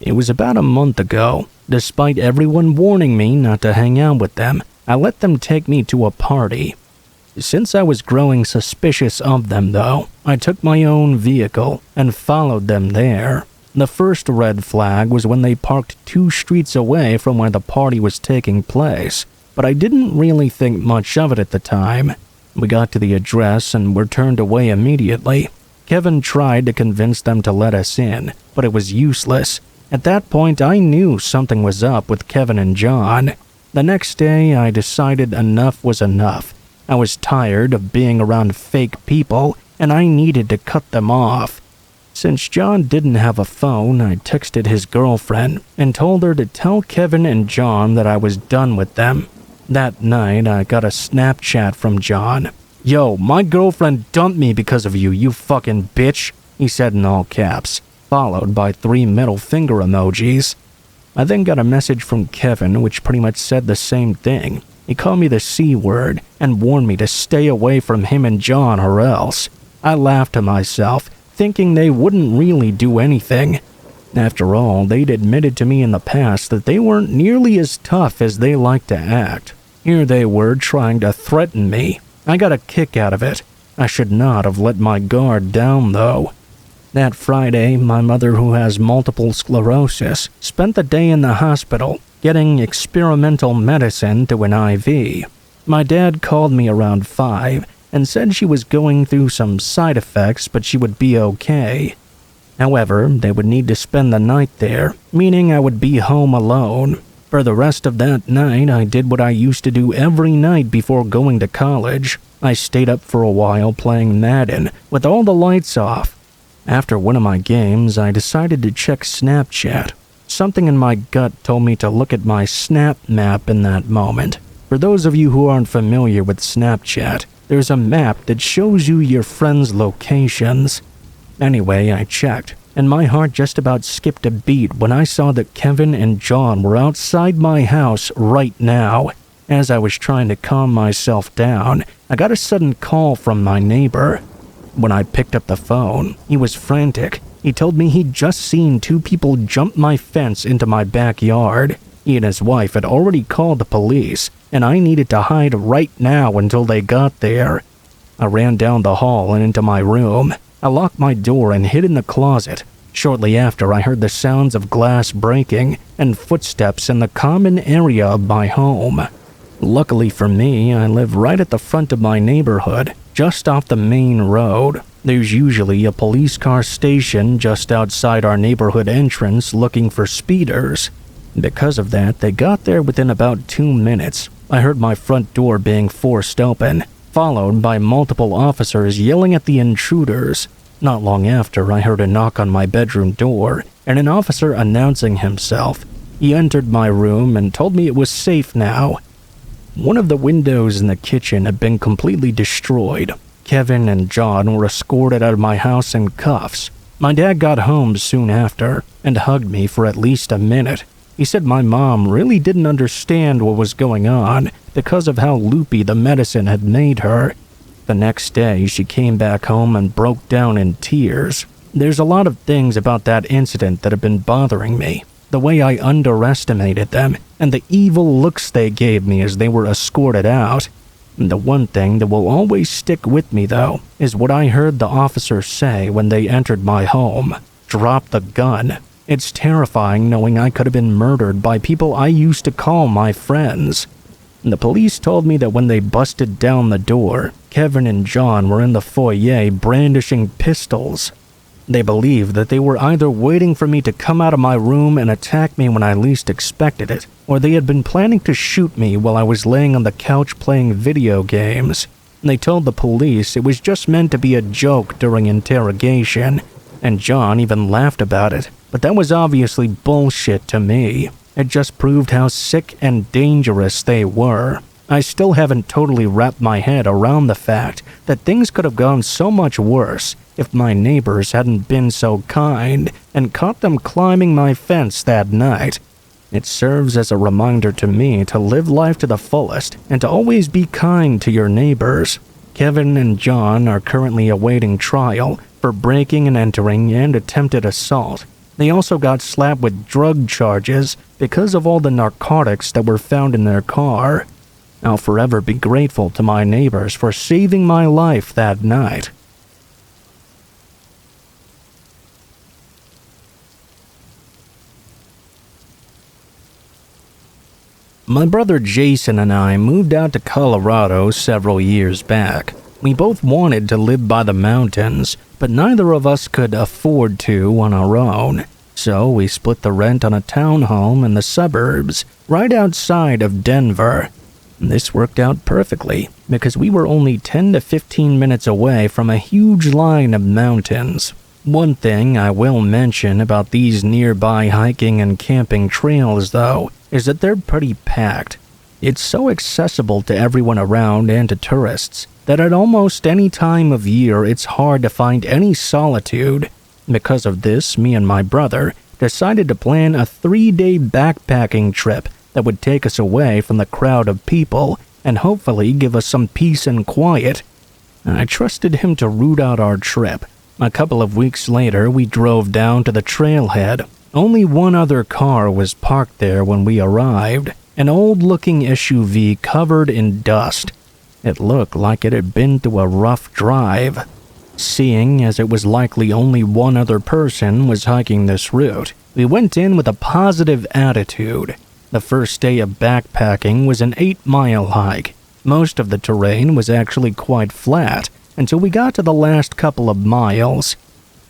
It was about a month ago. Despite everyone warning me not to hang out with them, I let them take me to a party. Since I was growing suspicious of them though, I took my own vehicle and followed them there. The first red flag was when they parked 2 streets away from where the party was taking place, but I didn't really think much of it at the time. We got to the address and were turned away immediately. Kevin tried to convince them to let us in, but it was useless. At that point, I knew something was up with Kevin and John. The next day, I decided enough was enough. I was tired of being around fake people, and I needed to cut them off. Since John didn't have a phone, I texted his girlfriend and told her to tell Kevin and John that I was done with them. That night, I got a Snapchat from John. "Yo, my girlfriend dumped me because of you, you fucking bitch," he said in all caps, followed by 3 middle finger emojis. I then got a message from Kevin which pretty much said the same thing. He called me the C word and warned me to stay away from him and John or else. I laughed to myself, thinking they wouldn't really do anything. After all, they'd admitted to me in the past that they weren't nearly as tough as they like to act. Here they were trying to threaten me. I got a kick out of it. I should not have let my guard down though. That Friday, my mother, who has multiple sclerosis, spent the day in the hospital getting experimental medicine to an IV. My dad called me around 5 and said she was going through some side effects but she would be okay. However, they would need to spend the night there, meaning I would be home alone. For the rest of that night, I did what I used to do every night before going to college. I stayed up for a while playing Madden with all the lights off. After one of my games, I decided to check Snapchat. Something in my gut told me to look at my Snap map in that moment. For those of you who aren't familiar with Snapchat, there's a map that shows you your friends' locations. Anyway, I checked, and my heart just about skipped a beat when I saw that Kevin and John were outside my house right now. As I was trying to calm myself down, I got a sudden call from my neighbor. When I picked up the phone, he was frantic. He told me he'd just seen 2 people jump my fence into my backyard. He and his wife had already called the police, and I needed to hide right now until they got there. I ran down the hall and into my room. I locked my door and hid in the closet. Shortly after, I heard the sounds of glass breaking and footsteps in the common area of my home. Luckily for me, I live right at the front of my neighborhood, just off the main road. There's usually a police car station just outside our neighborhood entrance looking for speeders. Because of that, they got there within about 2 minutes. I heard my front door being forced open, followed by multiple officers yelling at the intruders. Not long after, I heard a knock on my bedroom door and an officer announcing himself. He entered my room and told me it was safe now. One of the windows in the kitchen had been completely destroyed. Kevin and John were escorted out of my house in cuffs. My dad got home soon after and hugged me for at least a minute. He said my mom really didn't understand what was going on because of how loopy the medicine had made her. The next day, she came back home and broke down in tears. There's a lot of things about that incident that have been bothering me. The way I underestimated them, and the evil looks they gave me as they were escorted out. The one thing that will always stick with me, though, is what I heard the officers say when they entered my home. Drop the gun. It's terrifying knowing I could have been murdered by people I used to call my friends. The police told me that when they busted down the door, Kevin and John were in the foyer brandishing pistols. They believed that they were either waiting for me to come out of my room and attack me when I least expected it, or they had been planning to shoot me while I was laying on the couch playing video games. They told the police it was just meant to be a joke during interrogation, and John even laughed about it, but that was obviously bullshit to me. It just proved how sick and dangerous they were. I still haven't totally wrapped my head around the fact that things could have gone so much worse if my neighbors hadn't been so kind and caught them climbing my fence that night. It serves as a reminder to me to live life to the fullest and to always be kind to your neighbors. Kevin and John are currently awaiting trial for breaking and entering and attempted assault. They also got slapped with drug charges because of all the narcotics that were found in their car. I'll forever be grateful to my neighbors for saving my life that night. My brother Jason and I moved out to Colorado several years back. We both wanted to live by the mountains, but neither of us could afford to on our own. So we split the rent on a townhome in the suburbs, right outside of Denver. This worked out perfectly, because we were only 10 to 15 minutes away from a huge line of mountains. One thing I will mention about these nearby hiking and camping trails, though, is that they're pretty packed. It's so accessible to everyone around and to tourists that at almost any time of year it's hard to find any solitude. Because of this, me and my brother decided to plan a 3-day backpacking trip that would take us away from the crowd of people and hopefully give us some peace and quiet. I trusted him to route out our trip. A couple of weeks later, we drove down to the trailhead. Only one other car was parked there when we arrived, an old-looking SUV covered in dust. It looked like it had been through a rough drive. Seeing as it was likely only one other person was hiking this route, we went in with a positive attitude. The first day of backpacking was an 8-mile hike. Most of the terrain was actually quite flat until we got to the last couple of miles.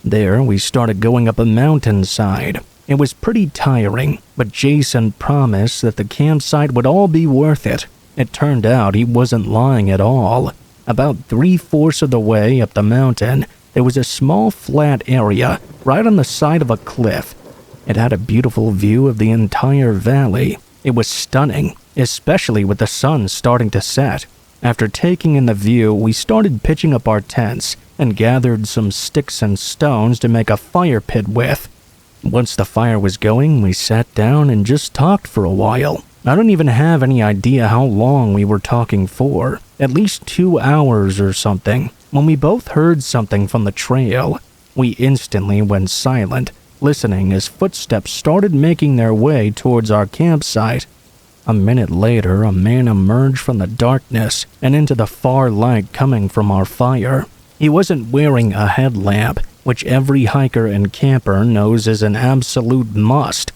There, we started going up a mountainside. It was pretty tiring, but Jason promised that the campsite would all be worth it. It turned out he wasn't lying at all. About 3/4 of the way up the mountain, there was a small flat area right on the side of a cliff. It had a beautiful view of the entire valley. It was stunning, especially with the sun starting to set. After taking in the view, we started pitching up our tents and gathered some sticks and stones to make a fire pit with. Once the fire was going, we sat down and just talked for a while. I don't even have any idea how long we were talking for, at least 2 hours or something, when we both heard something from the trail. We instantly went silent, listening as footsteps started making their way towards our campsite. A minute later, a man emerged from the darkness and into the far light coming from our fire. He wasn't wearing a headlamp, which every hiker and camper knows is an absolute must.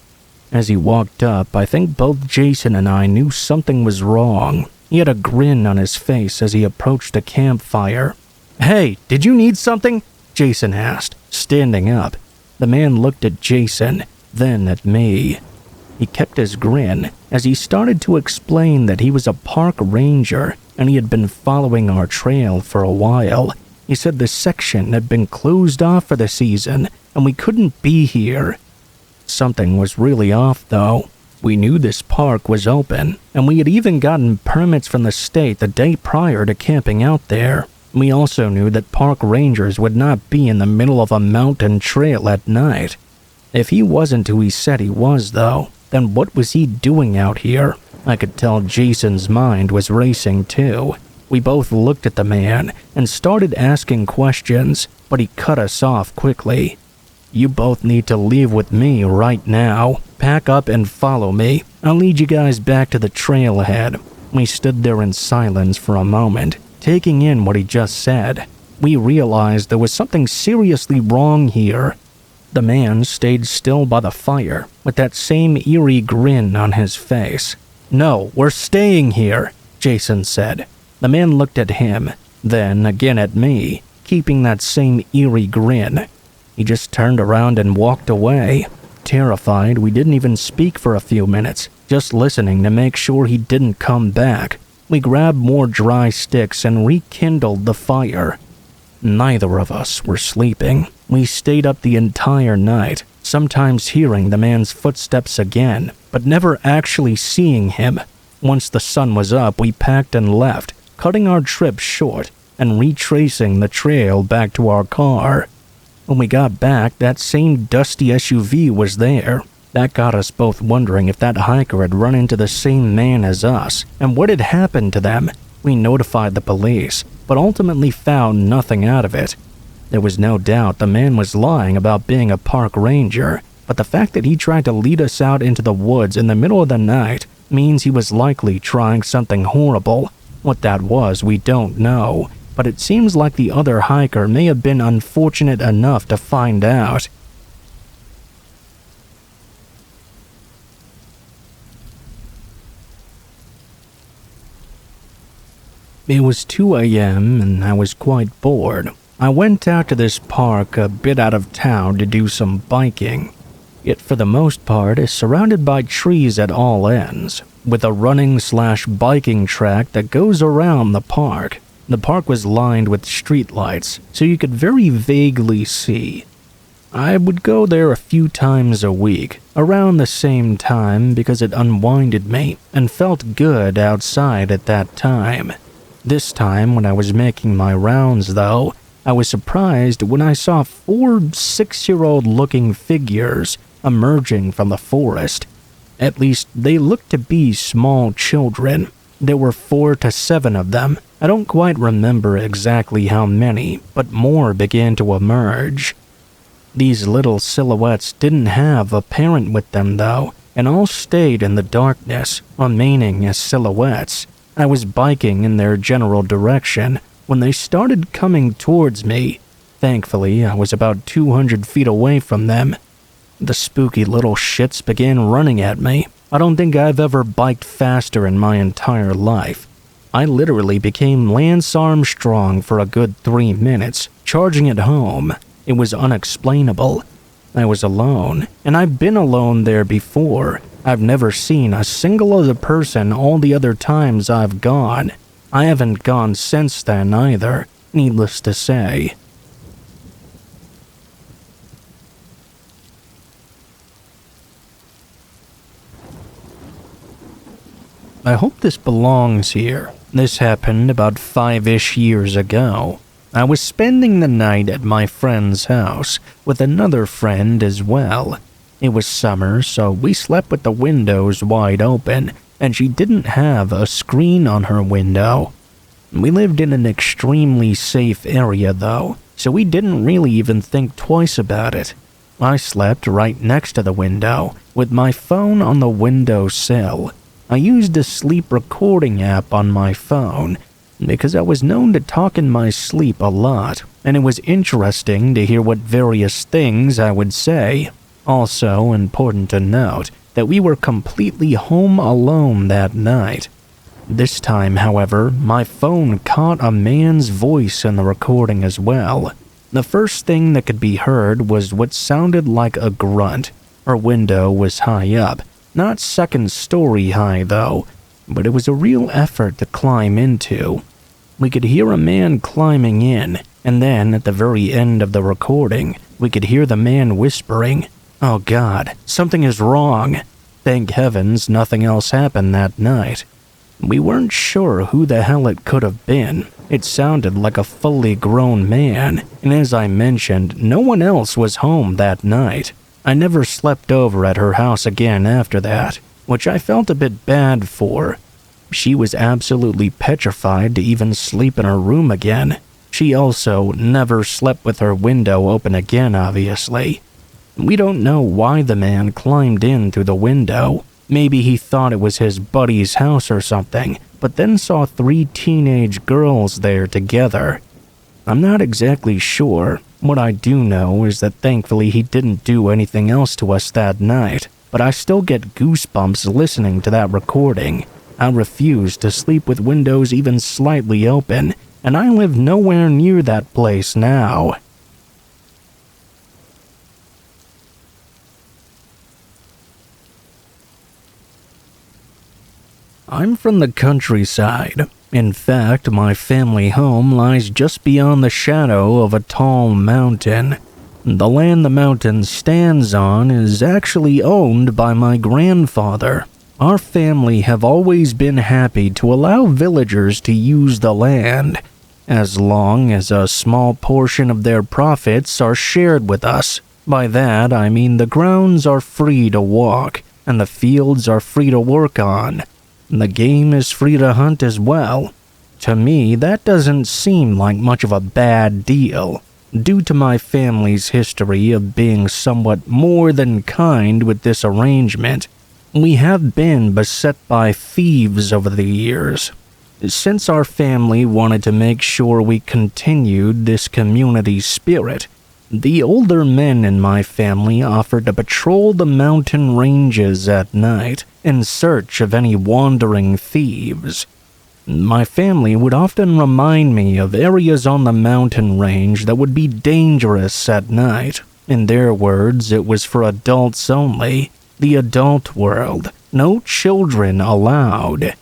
As he walked up, I think both Jason and I knew something was wrong. He had a grin on his face as he approached the campfire. "Hey, did you need something?" Jason asked, standing up. The man looked at Jason, then at me. He kept his grin as he started to explain that he was a park ranger and he had been following our trail for a while. He said the section had been closed off for the season and we couldn't be here. Something was really off, though. We knew this park was open, and we had even gotten permits from the state the day prior to camping out there. We also knew that park rangers would not be in the middle of a mountain trail at night. If he wasn't who he said he was, though, then what was he doing out here? I could tell Jason's mind was racing too. We both looked at the man and started asking questions, but he cut us off quickly. "You both need to leave with me right now. Pack up and follow me. I'll lead you guys back to the trailhead." We stood there in silence for a moment, taking in what he just said. We realized there was something seriously wrong here. The man stayed still by the fire, with that same eerie grin on his face. "No, we're staying here," Jason said. The man looked at him, then again at me, keeping that same eerie grin. He just turned around and walked away. Terrified, we didn't even speak for a few minutes, just listening to make sure he didn't come back. We grabbed more dry sticks and rekindled the fire. Neither of us were sleeping. We stayed up the entire night, sometimes hearing the man's footsteps again, but never actually seeing him. Once the sun was up, we packed and left, cutting our trip short and retracing the trail back to our car. When we got back, that same dusty SUV was there. That got us both wondering if that hiker had run into the same man as us, and what had happened to them. We notified the police, but ultimately found nothing out of it. There was no doubt the man was lying about being a park ranger, but the fact that he tried to lead us out into the woods in the middle of the night means he was likely trying something horrible. What that was, we don't know, but it seems like the other hiker may have been unfortunate enough to find out. It was 2 a.m. and I was quite bored. I went out to this park a bit out of town to do some biking. It, for the most part, is surrounded by trees at all ends, with a running/biking track that goes around the park. The park was lined with streetlights, so you could very vaguely see. I would go there a few times a week, around the same time, because it unwinded me and felt good outside at that time. This time, when I was making my rounds, though, I was surprised when I saw 4 6-year-old looking figures emerging from the forest. At least, they looked to be small children. There were 4 to 7 of them. I don't quite remember exactly how many, but more began to emerge. These little silhouettes didn't have a parent with them, though, and all stayed in the darkness, remaining as silhouettes. I was biking in their general direction when they started coming towards me. Thankfully, I was about 200 feet away from them. The spooky little shits began running at me. I don't think I've ever biked faster in my entire life. I literally became Lance Armstrong for a good 3 minutes, charging it home. It was unexplainable. I was alone, and I've been alone there before. I've never seen a single other person all the other times I've gone. I haven't gone since then either, needless to say. I hope this belongs here. This happened about 5-ish years ago. I was spending the night at my friend's house with another friend as well. It was summer, so we slept with the windows wide open, and she didn't have a screen on her window. We lived in an extremely safe area though, so we didn't really even think twice about it. I slept right next to the window, with my phone on the windowsill. I used a sleep recording app on my phone, because I was known to talk in my sleep a lot, and it was interesting to hear what various things I would say. Also important to note that we were completely home alone that night. This time, however, my phone caught a man's voice in the recording as well. The first thing that could be heard was what sounded like a grunt. Our window was high up, not second story high though, but it was a real effort to climb into. We could hear a man climbing in, and then at the very end of the recording, we could hear the man whispering, "Oh God, something is wrong." Thank heavens nothing else happened that night. We weren't sure who the hell it could have been. It sounded like a fully grown man, and as I mentioned, no one else was home that night. I never slept over at her house again after that, which I felt a bit bad for. She was absolutely petrified to even sleep in her room again. She also never slept with her window open again, obviously. We don't know why the man climbed in through the window. Maybe he thought it was his buddy's house or something, but then saw 3 teenage girls there together. I'm not exactly sure. What I do know is that thankfully he didn't do anything else to us that night, but I still get goosebumps listening to that recording. I refuse to sleep with windows even slightly open, and I live nowhere near that place now. I'm from the countryside. In fact, my family home lies just beyond the shadow of a tall mountain. The land the mountain stands on is actually owned by my grandfather. Our family have always been happy to allow villagers to use the land, as long as a small portion of their profits are shared with us. By that, I mean the grounds are free to walk, and the fields are free to work on. The game is free to hunt as well. To me, that doesn't seem like much of a bad deal, due to my family's history of being somewhat more than kind with this arrangement. We have been beset by thieves over the years. Since our family wanted to make sure we continued this community spirit, the older men in my family offered to patrol the mountain ranges at night in search of any wandering thieves. My family would often remind me of areas on the mountain range that would be dangerous at night. In their words, it was for adults only, the adult world, no children allowed.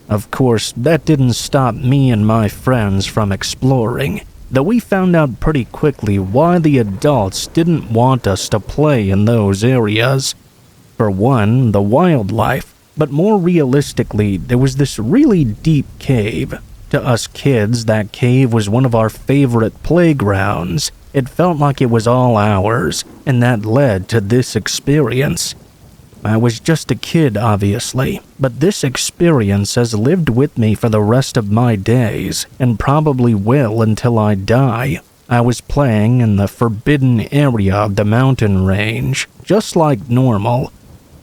Of course, that didn't stop me and my friends from exploring, though we found out pretty quickly why the adults didn't want us to play in those areas. For one, the wildlife, but more realistically, there was this really deep cave. To us kids, that cave was one of our favorite playgrounds. It felt like it was all ours, and that led to this experience. I was just a kid, obviously, but this experience has lived with me for the rest of my days, and probably will until I die. I was playing in the forbidden area of the mountain range, just like normal.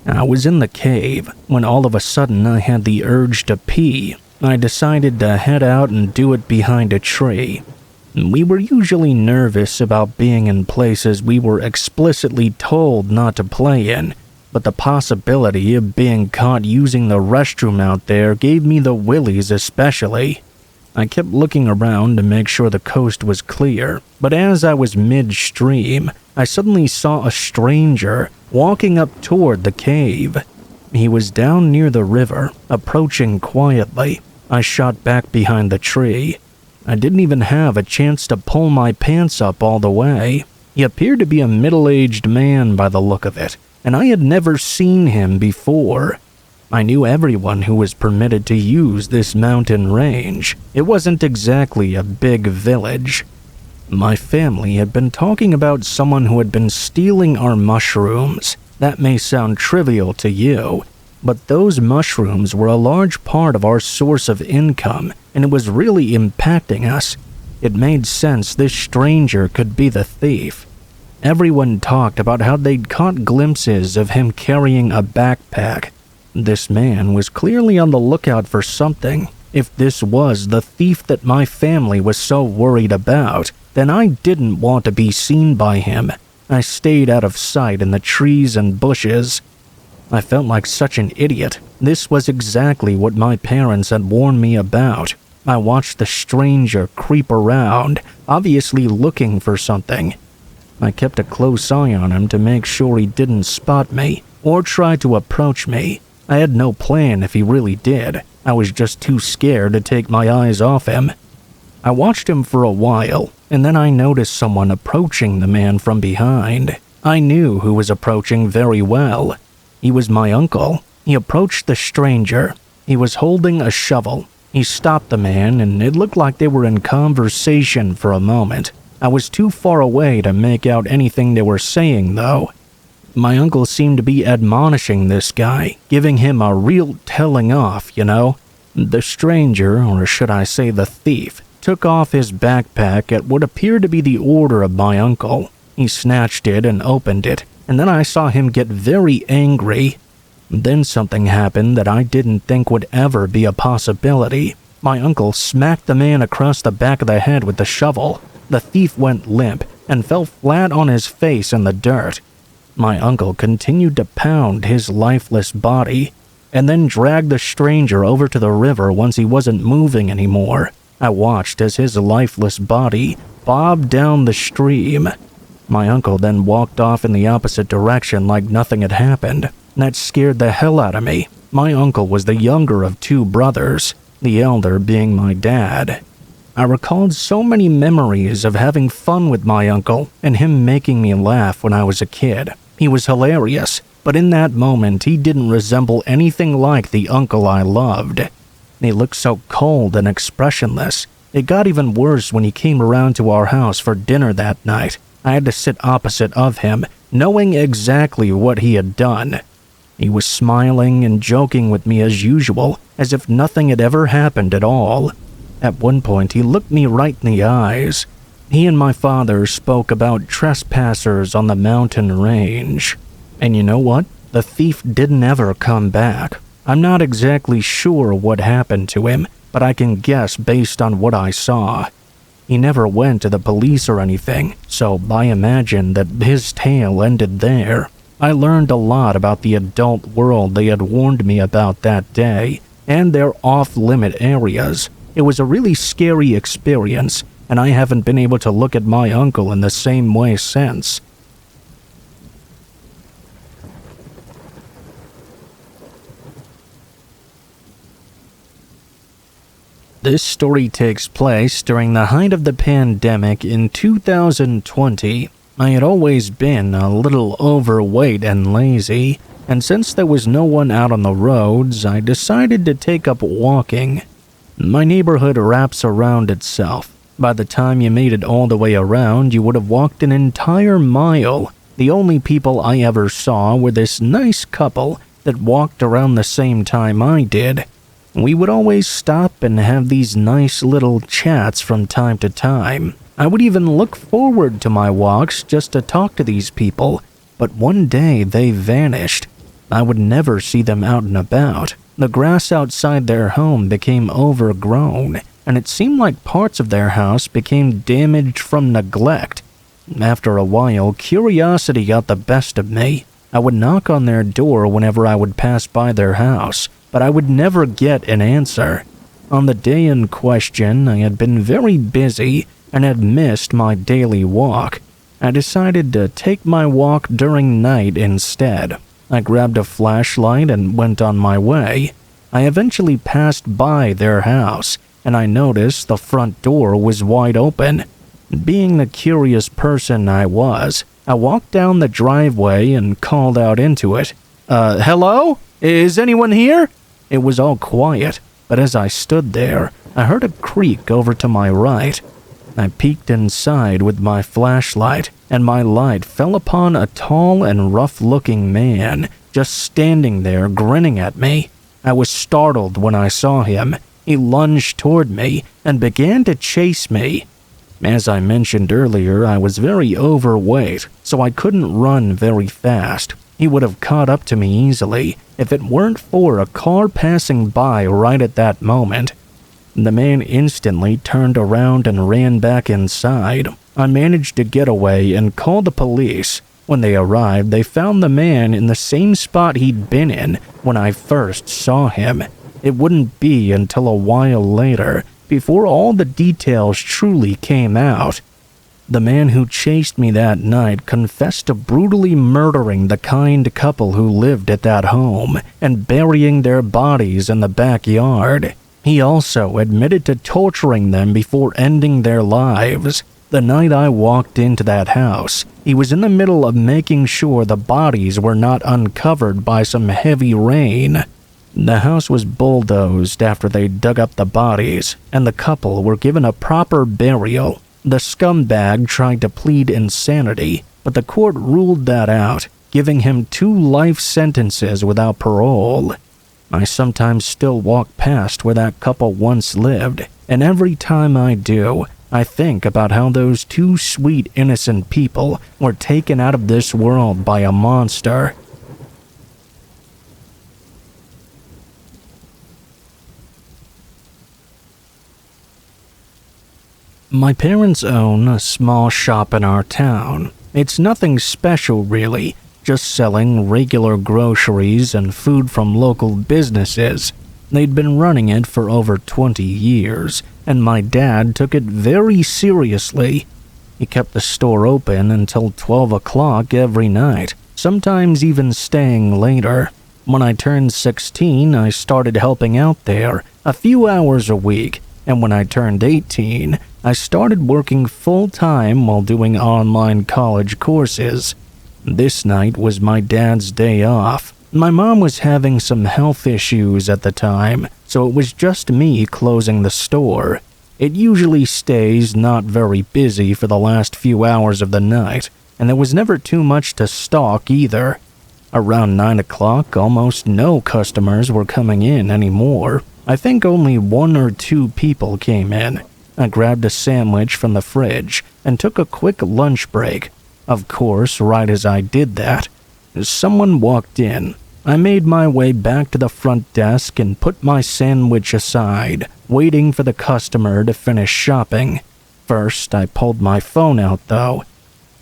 I was in the cave when all of a sudden I had the urge to pee. I decided to head out and do it behind a tree. We were usually nervous about being in places we were explicitly told not to play in, but the possibility of being caught using the restroom out there gave me the willies especially. I kept looking around to make sure the coast was clear, but as I was midstream, I suddenly saw a stranger walking up toward the cave. He was down near the river, approaching quietly. I shot back behind the tree. I didn't even have a chance to pull my pants up all the way. He appeared to be a middle-aged man by the look of it, and I had never seen him before. I knew everyone who was permitted to use this mountain range. It wasn't exactly a big village. My family had been talking about someone who had been stealing our mushrooms. That may sound trivial to you, but those mushrooms were a large part of our source of income, and it was really impacting us. It made sense this stranger could be the thief. Everyone talked about how they'd caught glimpses of him carrying a backpack. This man was clearly on the lookout for something. If this was the thief that my family was so worried about, then I didn't want to be seen by him. I stayed out of sight in the trees and bushes. I felt like such an idiot. This was exactly what my parents had warned me about. I watched the stranger creep around, obviously looking for something. I kept a close eye on him to make sure he didn't spot me or try to approach me. I had no plan if he really did. I was just too scared to take my eyes off him. I watched him for a while, and then I noticed someone approaching the man from behind. I knew who was approaching very well. He was my uncle. He approached the stranger. He was holding a shovel. He stopped the man, and it looked like they were in conversation for a moment. I was too far away to make out anything they were saying, though. My uncle seemed to be admonishing this guy, giving him a real telling off, you know. The stranger, or should I say the thief, took off his backpack at what appeared to be the order of my uncle. He snatched it and opened it, and then I saw him get very angry. Then something happened that I didn't think would ever be a possibility. My uncle smacked the man across the back of the head with the shovel. The thief went limp and fell flat on his face in the dirt. My uncle continued to pound his lifeless body, and then dragged the stranger over to the river once he wasn't moving anymore. I watched as his lifeless body bobbed down the stream. My uncle then walked off in the opposite direction like nothing had happened. That scared the hell out of me. My uncle was the younger of two brothers, the elder being my dad. I recalled so many memories of having fun with my uncle and him making me laugh when I was a kid. He was hilarious, but in that moment he didn't resemble anything like the uncle I loved. He looked so cold and expressionless. It got even worse when he came around to our house for dinner that night. I had to sit opposite of him, knowing exactly what he had done. He was smiling and joking with me as usual, as if nothing had ever happened at all. At one point, he looked me right in the eyes. He and my father spoke about trespassers on the mountain range. And you know what? The thief didn't ever come back. I'm not exactly sure what happened to him, but I can guess based on what I saw. He never went to the police or anything, so I imagine that his tale ended there. I learned a lot about the adult world they had warned me about that day, and their off-limit areas. It was a really scary experience, and I haven't been able to look at my uncle in the same way since. This story takes place during the height of the pandemic in 2020. I had always been a little overweight and lazy, and since there was no one out on the roads, I decided to take up walking. My neighborhood wraps around itself. By the time you made it all the way around, you would have walked an entire mile. The only people I ever saw were this nice couple that walked around the same time I did. We would always stop and have these nice little chats from time to time. I would even look forward to my walks just to talk to these people, but one day they vanished. I would never see them out and about. The grass outside their home became overgrown, and it seemed like parts of their house became damaged from neglect. After a while, curiosity got the best of me. I would knock on their door whenever I would pass by their house, but I would never get an answer. On the day in question, I had been very busy and had missed my daily walk. I decided to take my walk during night instead. I grabbed a flashlight and went on my way. I eventually passed by their house, and I noticed the front door was wide open. Being the curious person I was, I walked down the driveway and called out into it. Hello? Is anyone here?" It was all quiet, but as I stood there, I heard a creak over to my right. I peeked inside with my flashlight, and my light fell upon a tall and rough-looking man just standing there grinning at me. I was startled when I saw him. He lunged toward me and began to chase me. As I mentioned earlier, I was very overweight, so I couldn't run very fast. He would have caught up to me easily if it weren't for a car passing by right at that moment. The man instantly turned around and ran back inside. I managed to get away and call the police. When they arrived, they found the man in the same spot he'd been in when I first saw him. It wouldn't be until a while later before all the details truly came out. The man who chased me that night confessed to brutally murdering the kind couple who lived at that home and burying their bodies in the backyard. He also admitted to torturing them before ending their lives. The night I walked into that house, he was in the middle of making sure the bodies were not uncovered by some heavy rain. The house was bulldozed after they dug up the bodies, and the couple were given a proper burial. The scumbag tried to plead insanity, but the court ruled that out, giving him 2 life sentences without parole. I sometimes still walk past where that couple once lived, and every time I do, I think about how those 2 sweet, innocent people were taken out of this world by a monster. My parents own a small shop in our town. It's nothing special really, just selling regular groceries and food from local businesses. They'd been running it for over 20 years, and my dad took it very seriously. He kept the store open until 12 o'clock every night, sometimes even staying later. When I turned 16, I started helping out there a few hours a week, and when I turned 18, I started working full-time while doing online college courses. This night was my dad's day off. My mom was having some health issues at the time, so it was just me closing the store. It usually stays not very busy for the last few hours of the night, and there was never too much to stock either. Around 9 o'clock, almost no customers were coming in anymore. I think only 1 or 2 people came in. I grabbed a sandwich from the fridge and took a quick lunch break. Of course, right as I did that, Someone walked in. I made my way back to the front desk and put my sandwich aside, waiting for the customer to finish shopping. First, I pulled my phone out though.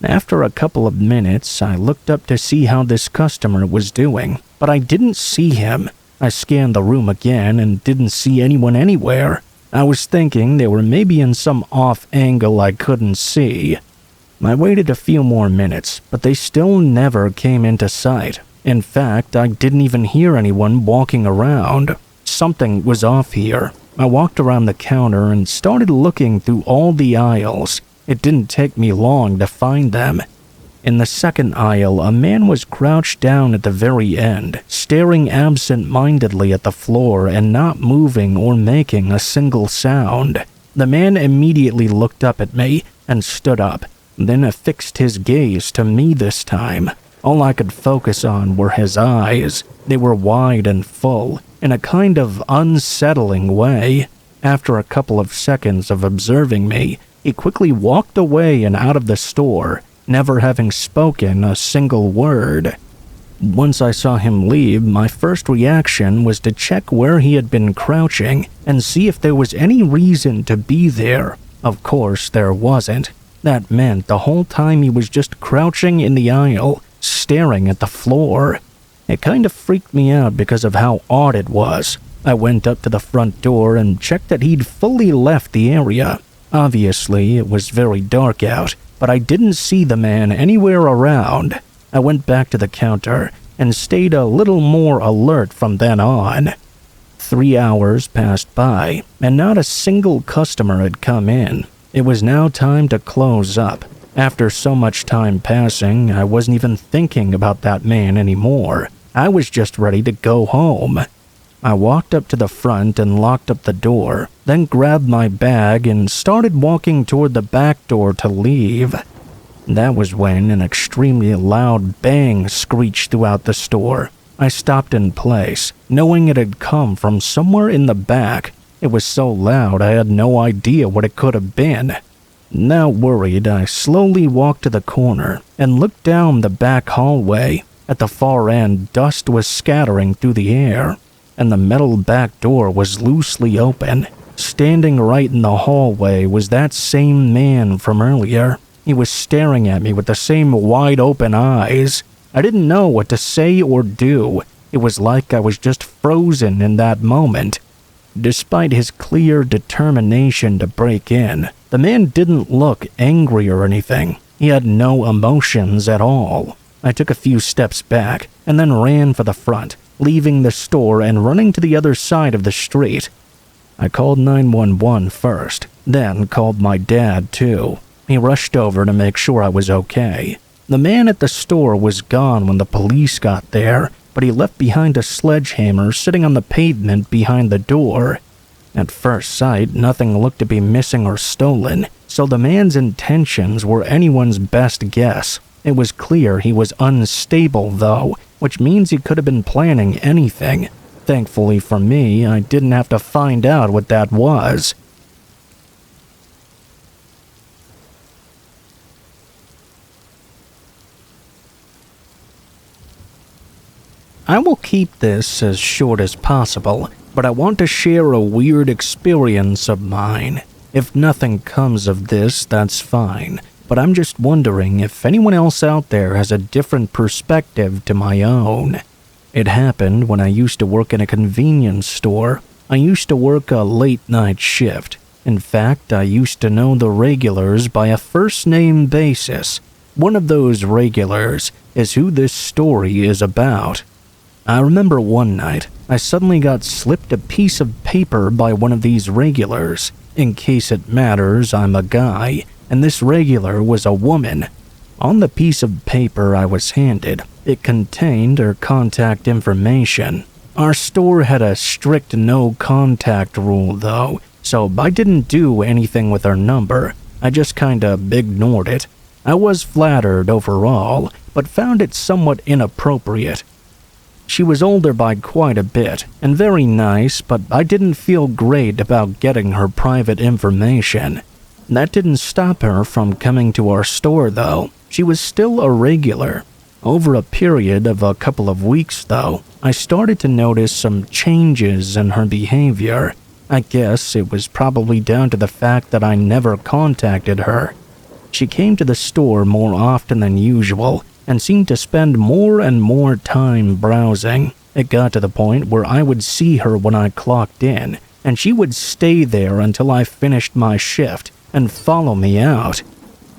After a couple of minutes, I looked up to see how this customer was doing, but I didn't see him. I scanned the room again and didn't see anyone anywhere. I was thinking they were maybe in some off angle I couldn't see. I waited a few more minutes, but they still never came into sight. In fact, I didn't even hear anyone walking around. Something was off here. I walked around the counter and started looking through all the aisles. It didn't take me long to find them. In the second aisle, a man was crouched down at the very end, staring absent-mindedly at the floor and not moving or making a single sound. The man immediately looked up at me and stood up, then affixed his gaze to me this time. All I could focus on were his eyes. They were wide and full, in a kind of unsettling way. After a couple of seconds of observing me, he quickly walked away and out of the store, never having spoken a single word. Once I saw him leave, my first reaction was to check where he had been crouching and see if there was any reason to be there. Of course, there wasn't. That meant the whole time he was just crouching in the aisle, staring at the floor. It kind of freaked me out because of how odd it was. I went up to the front door and checked that he'd fully left the area. Obviously, it was very dark out, but I didn't see the man anywhere around. I went back to the counter and stayed a little more alert from then on. 3 hours passed by, and not a single customer had come in. It was now time to close up. After so much time passing, I wasn't even thinking about that man anymore. I was just ready to go home. I walked up to the front and locked up the door, then grabbed my bag and started walking toward the back door to leave. That was when an extremely loud bang screeched throughout the store. I stopped in place, knowing it had come from somewhere in the back. It was so loud I had no idea what it could have been. Now worried, I slowly walked to the corner and looked down the back hallway. At the far end, dust was scattering through the air, and the metal back door was loosely open. Standing right in the hallway was that same man from earlier. He was staring at me with the same wide-open eyes. I didn't know what to say or do. It was like I was just frozen in that moment. Despite his clear determination to break in, the man didn't look angry or anything. He had no emotions at all. I took a few steps back and then ran for the front, leaving the store and running to the other side of the street. I called 911 first, then called my dad too. He rushed over to make sure I was okay. The man at the store was gone when the police got there, but he left behind a sledgehammer sitting on the pavement behind the door. At first sight, nothing looked to be missing or stolen, so the man's intentions were anyone's best guess. It was clear he was unstable though, which means he could have been planning anything. Thankfully for me, I didn't have to find out what that was. I will keep this as short as possible, but I want to share a weird experience of mine. If nothing comes of this, that's fine, but I'm just wondering if anyone else out there has a different perspective to my own. It happened when I used to work in a convenience store. I used to work a late-night shift. In fact, I used to know the regulars by a first-name basis. One of those regulars is who this story is about. I remember one night, I suddenly got slipped a piece of paper by one of these regulars. In case it matters, I'm a guy, and this regular was a woman. On the piece of paper I was handed, it contained her contact information. Our store had a strict no-contact rule though, so I didn't do anything with her number. I just kinda ignored it. I was flattered overall, but found it somewhat inappropriate. She was older by quite a bit, and very nice, but I didn't feel great about getting her private information. That didn't stop her from coming to our store though. She was still a regular. Over a period of a couple of weeks, though, I started to notice some changes in her behavior. I guess it was probably down to the fact that I never contacted her. She came to the store more often than usual and seemed to spend more and more time browsing. It got to the point where I would see her when I clocked in, and she would stay there until I finished my shift and follow me out.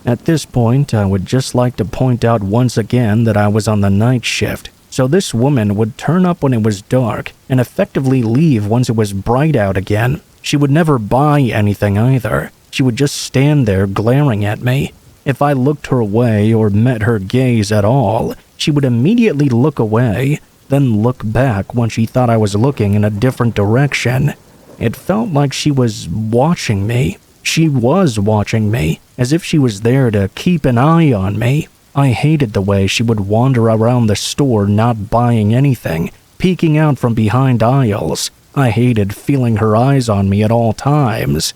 At this point, I would just like to point out once again that I was on the night shift, so this woman would turn up when it was dark and effectively leave once it was bright out again. She would never buy anything either. She would just stand there glaring at me. If I looked her way or met her gaze at all, she would immediately look away, then look back when she thought I was looking in a different direction. It felt like she was watching me. She was watching me, as if she was there to keep an eye on me. I hated the way she would wander around the store not buying anything, peeking out from behind aisles. I hated feeling her eyes on me at all times.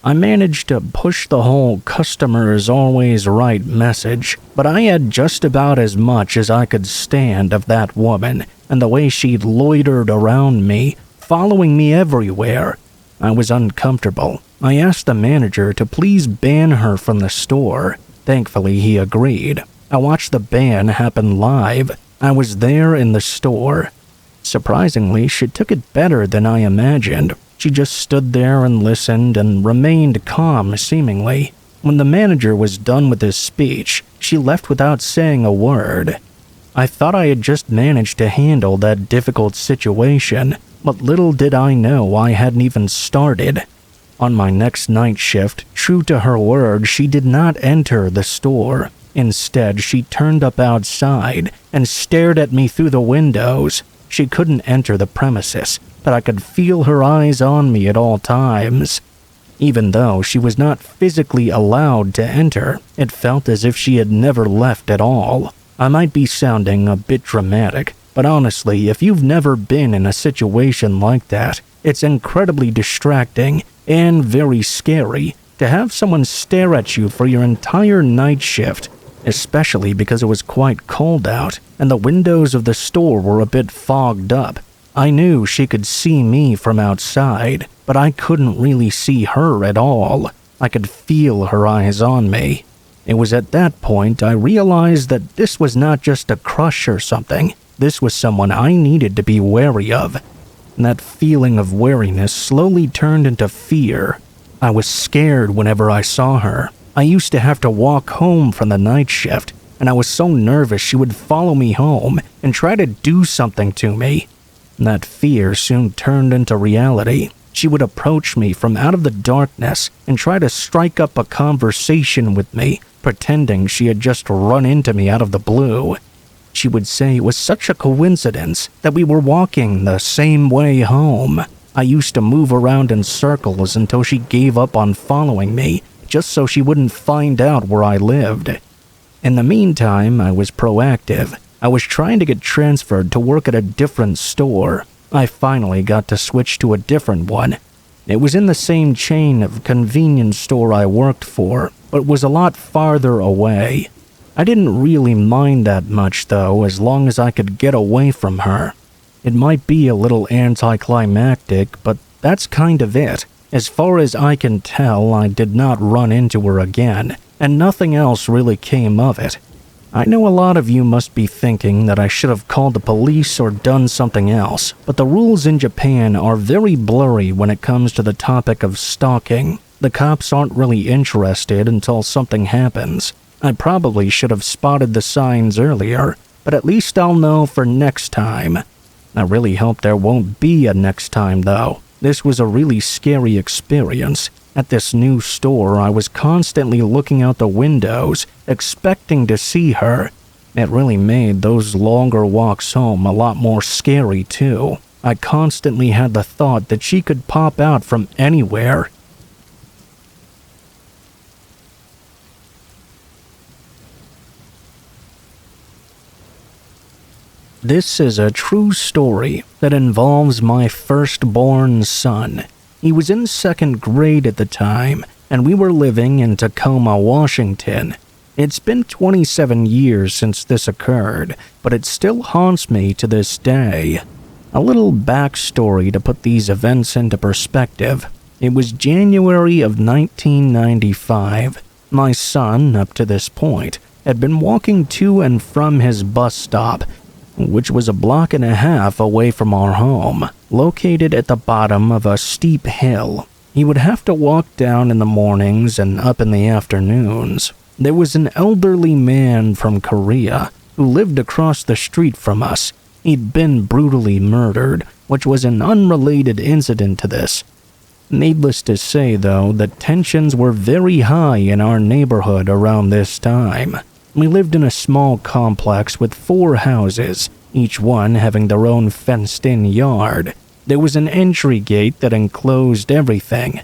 I managed to push the whole customer is always right message, but I had just about as much as I could stand of that woman and the way she loitered around me, following me everywhere. I was uncomfortable. I asked the manager to please ban her from the store. Thankfully, he agreed. I watched the ban happen live. I was there in the store. Surprisingly, she took it better than I imagined. She just stood there and listened and remained calm, seemingly. When the manager was done with his speech, she left without saying a word. I thought I had just managed to handle that difficult situation, but little did I know I hadn't even started. On my next night shift, true to her word, she did not enter the store. Instead, she turned up outside and stared at me through the windows. She couldn't enter the premises, but I could feel her eyes on me at all times. Even though she was not physically allowed to enter, it felt as if she had never left at all. I might be sounding a bit dramatic, but honestly, if you've never been in a situation like that, it's incredibly distracting and very scary to have someone stare at you for your entire night shift, especially because it was quite cold out and the windows of the store were a bit fogged up. I knew she could see me from outside, but I couldn't really see her at all. I could feel her eyes on me. It was at that point I realized that this was not just a crush or something. This was someone I needed to be wary of. And that feeling of wariness slowly turned into fear. I was scared whenever I saw her. I used to have to walk home from the night shift, and I was so nervous she would follow me home and try to do something to me. That fear soon turned into reality. She would approach me from out of the darkness and try to strike up a conversation with me, pretending she had just run into me out of the blue. She would say it was such a coincidence that we were walking the same way home. I used to move around in circles until she gave up on following me, just so she wouldn't find out where I lived. In the meantime, I was proactive. I was trying to get transferred to work at a different store. I finally got to switch to a different one. It was in the same chain of convenience store I worked for, but was a lot farther away. I didn't really mind that much, though, as long as I could get away from her. It might be a little anticlimactic, but that's kind of it. As far as I can tell, I did not run into her again, and nothing else really came of it. I know a lot of you must be thinking that I should have called the police or done something else, but the rules in Japan are very blurry when it comes to the topic of stalking. The cops aren't really interested until something happens. I probably should have spotted the signs earlier, but at least I'll know for next time. I really hope there won't be a next time, though. This was a really scary experience. At this new store, I was constantly looking out the windows, expecting to see her. It really made those longer walks home a lot more scary, too. I constantly had the thought that she could pop out from anywhere. This is a true story that involves my firstborn son. He was in second grade at the time, and we were living in Tacoma, Washington. It's been 27 years since this occurred, but it still haunts me to this day. A little backstory to put these events into perspective. It was January of 1995. My son, up to this point, had been walking to and from his bus stop, which was a block and a half away from our home, located at the bottom of a steep hill. He would have to walk down in the mornings and up in the afternoons. There was an elderly man from Korea who lived across the street from us. He'd been brutally murdered, which was an unrelated incident to this. Needless to say, though, the tensions were very high in our neighborhood around this time. We lived in a small complex with 4 houses, each one having their own fenced-in yard. There was an entry gate that enclosed everything.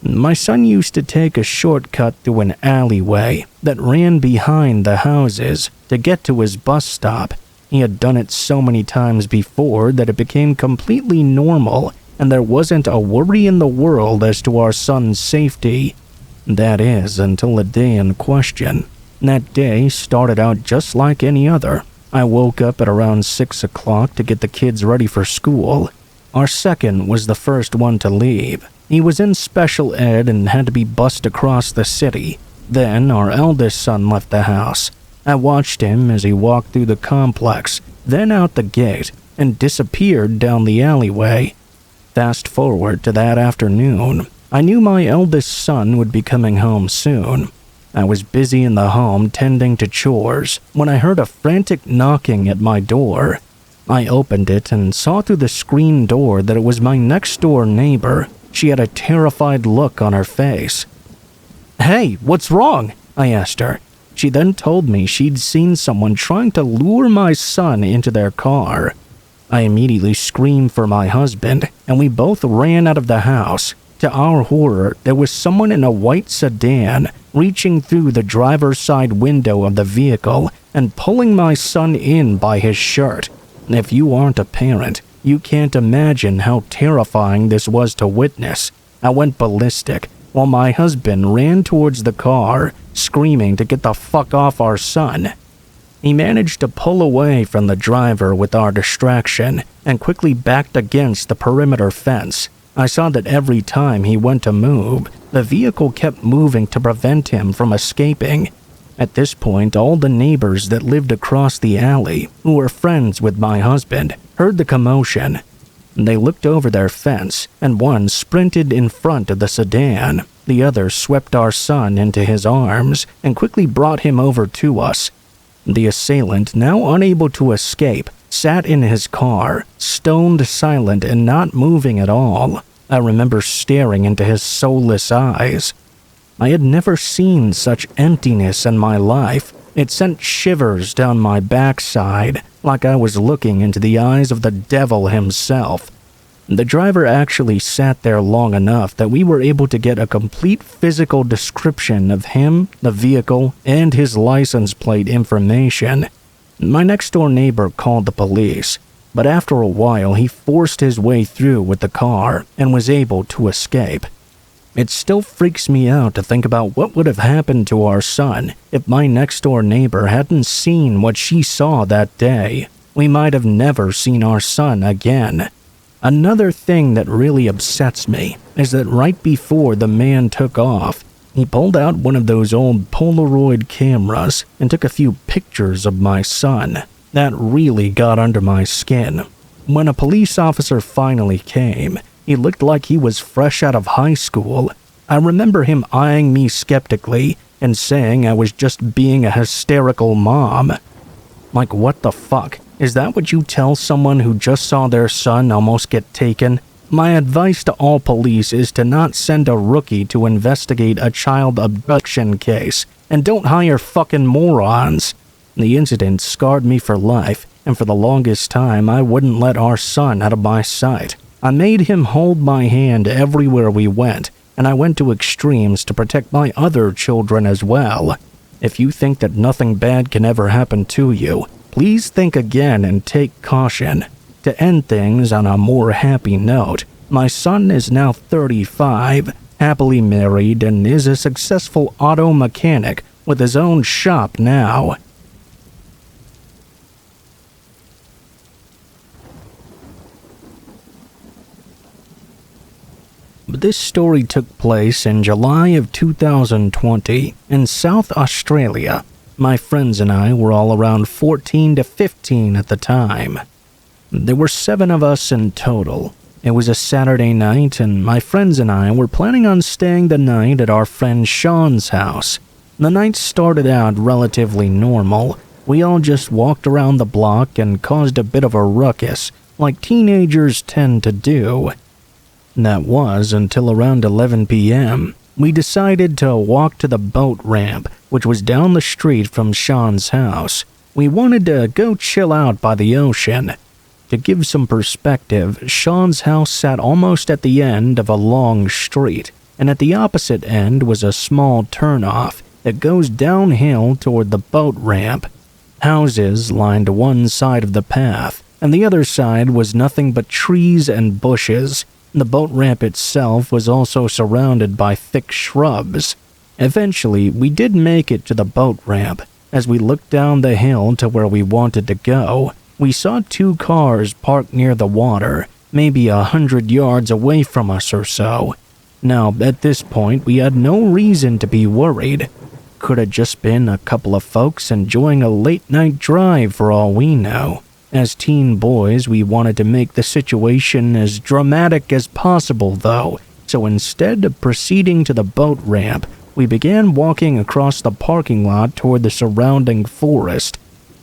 My son used to take a shortcut through an alleyway that ran behind the houses to get to his bus stop. He had done it so many times before that it became completely normal, and there wasn't a worry in the world as to our son's safety. That is, until the day in question. That day started out just like any other. I woke up at around 6 o'clock to get the kids ready for school. Our second was the first one to leave. He was in special ed and had to be bused across the city. Then our eldest son left the house. I watched him as he walked through the complex, then out the gate, and disappeared down the alleyway. Fast forward to that afternoon. I knew my eldest son would be coming home soon. I was busy in the home tending to chores when I heard a frantic knocking at my door. I opened it and saw through the screen door that it was my next-door neighbor. She had a terrified look on her face. "Hey, what's wrong?" I asked her. She then told me she'd seen someone trying to lure my son into their car. I immediately screamed for my husband, and we both ran out of the house. To our horror, there was someone in a white sedan reaching through the driver's side window of the vehicle and pulling my son in by his shirt. If you aren't a parent, you can't imagine how terrifying this was to witness. I went ballistic, while my husband ran towards the car, screaming to get the fuck off our son. He managed to pull away from the driver with our distraction and quickly backed against the perimeter fence. I saw that every time he went to move, the vehicle kept moving to prevent him from escaping. At this point, all the neighbors that lived across the alley, who were friends with my husband, heard the commotion. They looked over their fence, and one sprinted in front of the sedan. The other swept our son into his arms and quickly brought him over to us. The assailant, now unable to escape, sat in his car, stoned silent and not moving at all. I remember staring into his soulless eyes. I had never seen such emptiness in my life. It sent shivers down my backside, like I was looking into the eyes of the devil himself. The driver actually sat there long enough that we were able to get a complete physical description of him, the vehicle, and his license plate information. My next-door neighbor called the police, but after a while he forced his way through with the car and was able to escape. It still freaks me out to think about what would have happened to our son if my next-door neighbor hadn't seen what she saw that day. We might have never seen our son again. Another thing that really upsets me is that right before the man took off, he pulled out one of those old Polaroid cameras and took a few pictures of my son. That really got under my skin. When a police officer finally came, he looked like he was fresh out of high school. I remember him eyeing me skeptically and saying I was just being a hysterical mom. Like, what the fuck? Is that what you tell someone who just saw their son almost get taken? My advice to all police is to not send a rookie to investigate a child abduction case, and don't hire fucking morons. The incident scarred me for life, and for the longest time I wouldn't let our son out of my sight. I made him hold my hand everywhere we went, and I went to extremes to protect my other children as well. If you think that nothing bad can ever happen to you, please think again and take caution. To end things on a more happy note, my son is now 35, happily married, and is a successful auto mechanic with his own shop now. But this story took place in July of 2020 in South Australia. My friends and I were all around 14 to 15 at the time. There were 7 of us in total. It was a Saturday night, and my friends and I were planning on staying the night at our friend Sean's house. The night started out relatively normal. We all just walked around the block and caused a bit of a ruckus, like teenagers tend to do. That was until around 11 p.m. We decided to walk to the boat ramp, which was down the street from Sean's house. We wanted to go chill out by the ocean. To give some perspective, Sean's house sat almost at the end of a long street, and at the opposite end was a small turnoff that goes downhill toward the boat ramp. Houses lined one side of the path, and the other side was nothing but trees and bushes. The boat ramp itself was also surrounded by thick shrubs. Eventually, we did make it to the boat ramp. As we looked down the hill to where we wanted to go, we saw 2 cars parked near the water, maybe 100 yards away from us or so. Now, at this point, we had no reason to be worried. Could have just been a couple of folks enjoying a late-night drive for all we know. As teen boys, we wanted to make the situation as dramatic as possible, though, so instead of proceeding to the boat ramp, we began walking across the parking lot toward the surrounding forest.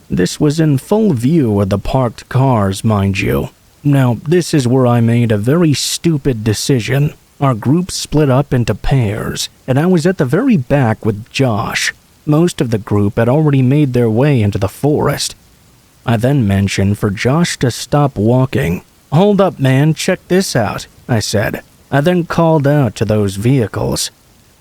This was in full view of the parked cars, mind you. Now, this is where I made a very stupid decision. Our group split up into pairs, and I was at the very back with Josh. Most of the group had already made their way into the forest. I then mentioned for Josh to stop walking. "Hold up, man, check this out," I said. I then called out to those vehicles.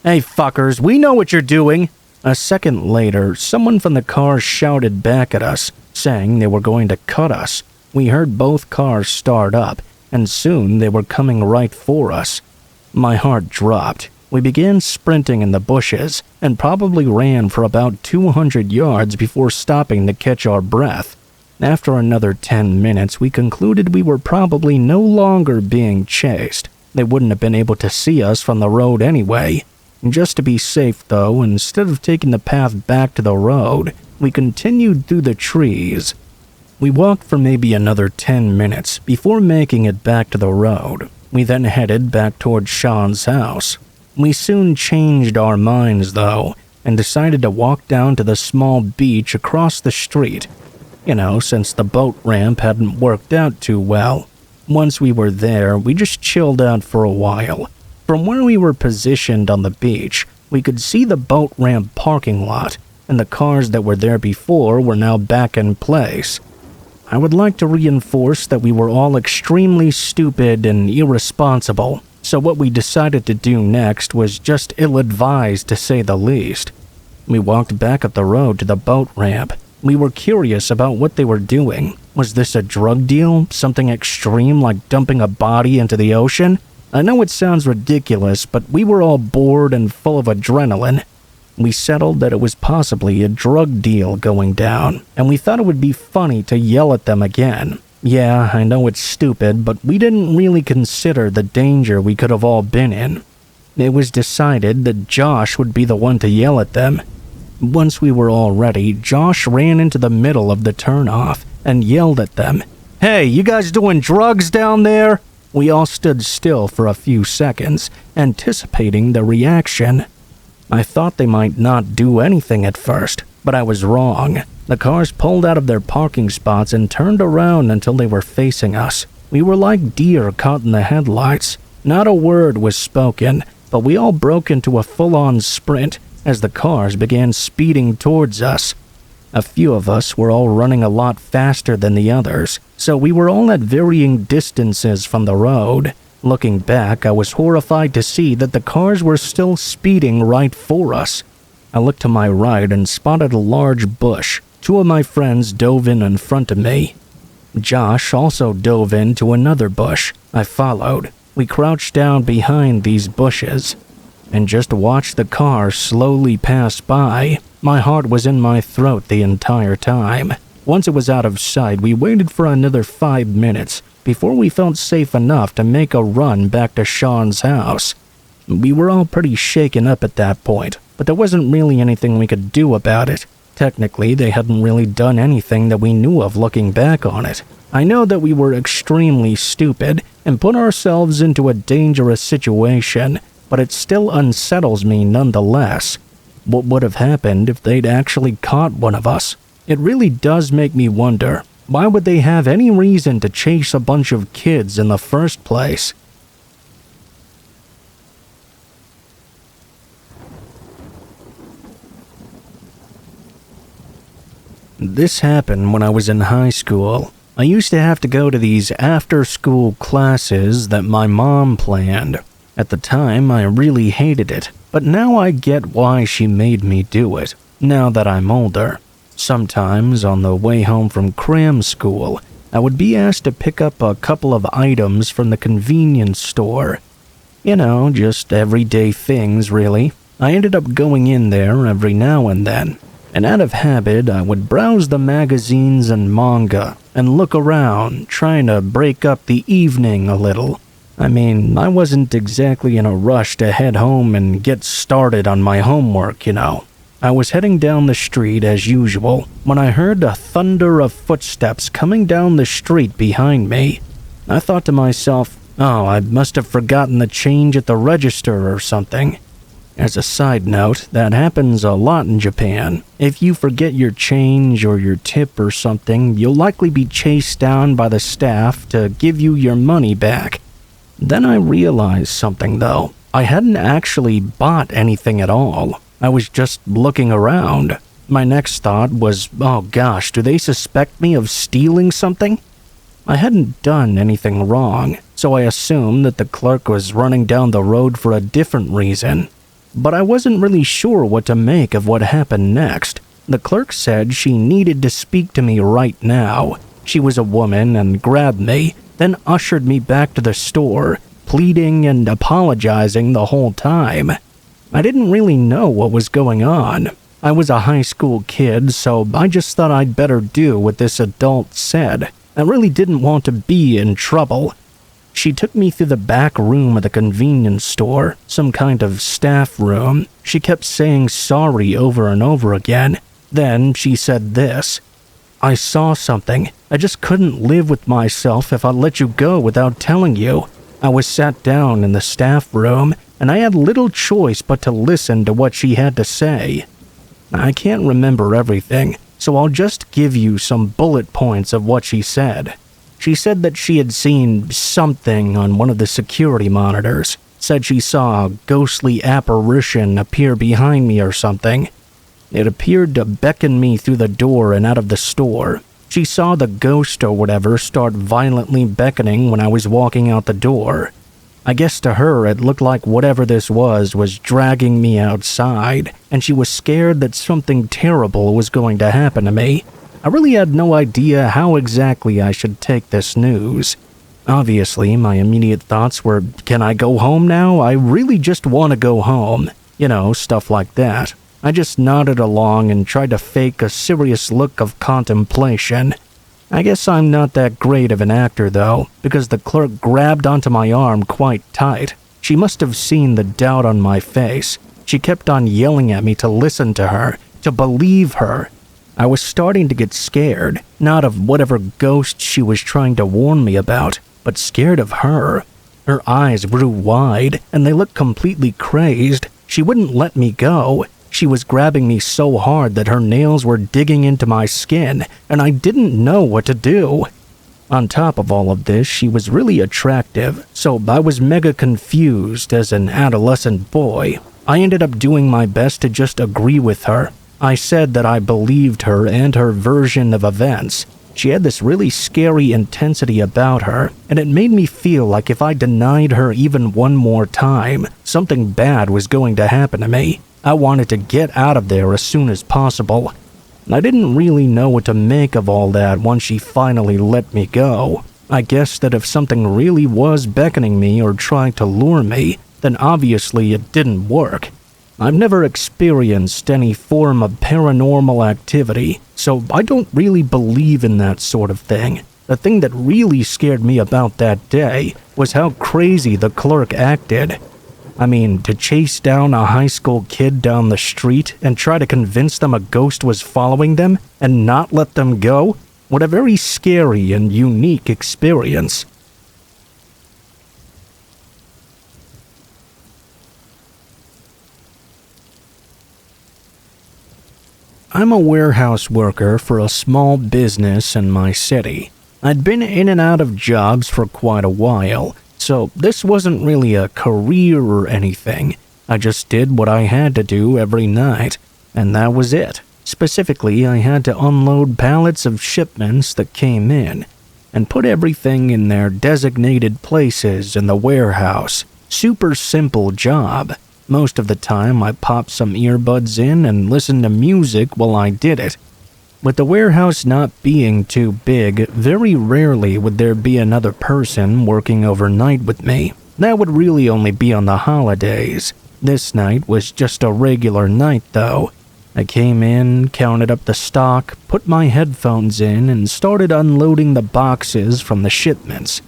"Hey fuckers, we know what you're doing!" A second later, someone from the car shouted back at us, saying they were going to cut us. We heard both cars start up, and soon they were coming right for us. My heart dropped. We began sprinting in the bushes, and probably ran for about 200 yards before stopping to catch our breath. After another 10 minutes, we concluded we were probably no longer being chased. They wouldn't have been able to see us from the road anyway. Just to be safe, though, instead of taking the path back to the road, we continued through the trees. We walked for maybe another 10 minutes before making it back to the road. We then headed back toward Sean's house. We soon changed our minds, though, and decided to walk down to the small beach across the street. Since the boat ramp hadn't worked out too well. Once we were there, we just chilled out for a while. From where we were positioned on the beach, we could see the boat ramp parking lot, and the cars that were there before were now back in place. I would like to reinforce that we were all extremely stupid and irresponsible, so what we decided to do next was just ill-advised to say the least. We walked back up the road to the boat ramp. We were curious about what they were doing. Was this a drug deal? Something extreme like dumping a body into the ocean? I know it sounds ridiculous, but we were all bored and full of adrenaline. We settled that it was possibly a drug deal going down, and we thought it would be funny to yell at them again. Yeah, I know it's stupid, but we didn't really consider the danger we could have all been in. It was decided that Josh would be the one to yell at them. Once we were all ready, Josh ran into the middle of the turnoff and yelled at them. "Hey, you guys doing drugs down there?" We all stood still for a few seconds, anticipating the reaction. I thought they might not do anything at first, but I was wrong. The cars pulled out of their parking spots and turned around until they were facing us. We were like deer caught in the headlights. Not a word was spoken, but we all broke into a full-on sprint as the cars began speeding towards us. A few of us were all running a lot faster than the others, so we were all at varying distances from the road. Looking back, I was horrified to see that the cars were still speeding right for us. I looked to my right and spotted a large bush. 2 of my friends dove in front of me. Josh also dove into another bush. I followed. We crouched down behind these bushes and just watched the car slowly pass by. My heart was in my throat the entire time. Once it was out of sight, we waited for another 5 minutes before we felt safe enough to make a run back to Sean's house. We were all pretty shaken up at that point, but there wasn't really anything we could do about it. Technically, they hadn't really done anything that we knew of looking back on it. I know that we were extremely stupid and put ourselves into a dangerous situation, but it still unsettles me nonetheless. What would have happened if they'd actually caught one of us? It really does make me wonder, why would they have any reason to chase a bunch of kids in the first place? This happened when I was in high school. I used to have to go to these after-school classes that my mom planned. At the time, I really hated it, but now I get why she made me do it, now that I'm older. Sometimes, on the way home from cram school, I would be asked to pick up a couple of items from the convenience store. You know, just everyday things, really. I ended up going in there every now and then, and out of habit, I would browse the magazines and manga and look around, trying to break up the evening a little. I mean, I wasn't exactly in a rush to head home and get started on my homework, you know. I was heading down the street as usual when I heard a thunder of footsteps coming down the street behind me. I thought to myself, oh, I must have forgotten the change at the register or something. As a side note, that happens a lot in Japan. If you forget your change or your tip or something, you'll likely be chased down by the staff to give you your money back. Then I realized something though. I hadn't actually bought anything at all. I was just looking around. My next thought was, oh gosh, do they suspect me of stealing something? I hadn't done anything wrong, so I assumed that the clerk was running down the road for a different reason. But I wasn't really sure what to make of what happened next. The clerk said she needed to speak to me right now. She was a woman and grabbed me, then ushered me back to the store, pleading and apologizing the whole time. I didn't really know what was going on. I was a high school kid, so I just thought I'd better do what this adult said. I really didn't want to be in trouble. She took me through the back room of the convenience store, some kind of staff room. She kept saying sorry over and over again. Then she said this, "I saw something. I just couldn't live with myself if I let you go without telling you." I was sat down in the staff room, and I had little choice but to listen to what she had to say. I can't remember everything, so I'll just give you some bullet points of what she said. She said that she had seen something on one of the security monitors, said she saw a ghostly apparition appear behind me or something. It appeared to beckon me through the door and out of the store. She saw the ghost or whatever start violently beckoning when I was walking out the door. I guess to her it looked like whatever this was dragging me outside, and she was scared that something terrible was going to happen to me. I really had no idea how exactly I should take this news. Obviously, my immediate thoughts were, can I go home now? I really just want to go home. You know, stuff like that. I just nodded along and tried to fake a serious look of contemplation. I guess I'm not that great of an actor though, because the clerk grabbed onto my arm quite tight. She must have seen the doubt on my face. She kept on yelling at me to listen to her, to believe her. I was starting to get scared, not of whatever ghost she was trying to warn me about, but scared of her. Her eyes grew wide, and they looked completely crazed. She wouldn't let me go. She was grabbing me so hard that her nails were digging into my skin, and I didn't know what to do. On top of all of this, she was really attractive, so I was mega confused as an adolescent boy. I ended up doing my best to just agree with her. I said that I believed her and her version of events. She had this really scary intensity about her, and it made me feel like if I denied her even one more time, something bad was going to happen to me. I wanted to get out of there as soon as possible. I didn't really know what to make of all that once she finally let me go. I guessed that if something really was beckoning me or trying to lure me, then obviously it didn't work. I've never experienced any form of paranormal activity, so I don't really believe in that sort of thing. The thing that really scared me about that day was how crazy the clerk acted. I mean, to chase down a high school kid down the street and try to convince them a ghost was following them and not let them go? What a very scary and unique experience. I'm a warehouse worker for a small business in my city. I'd been in and out of jobs for quite a while, so this wasn't really a career or anything. I just did what I had to do every night, and that was it. Specifically, I had to unload pallets of shipments that came in, and put everything in their designated places in the warehouse. Super simple job. Most of the time, I popped some earbuds in and listened to music while I did it. With the warehouse not being too big, very rarely would there be another person working overnight with me. That would really only be on the holidays. This night was just a regular night, though. I came in, counted up the stock, put my headphones in, and started unloading the boxes from the shipments.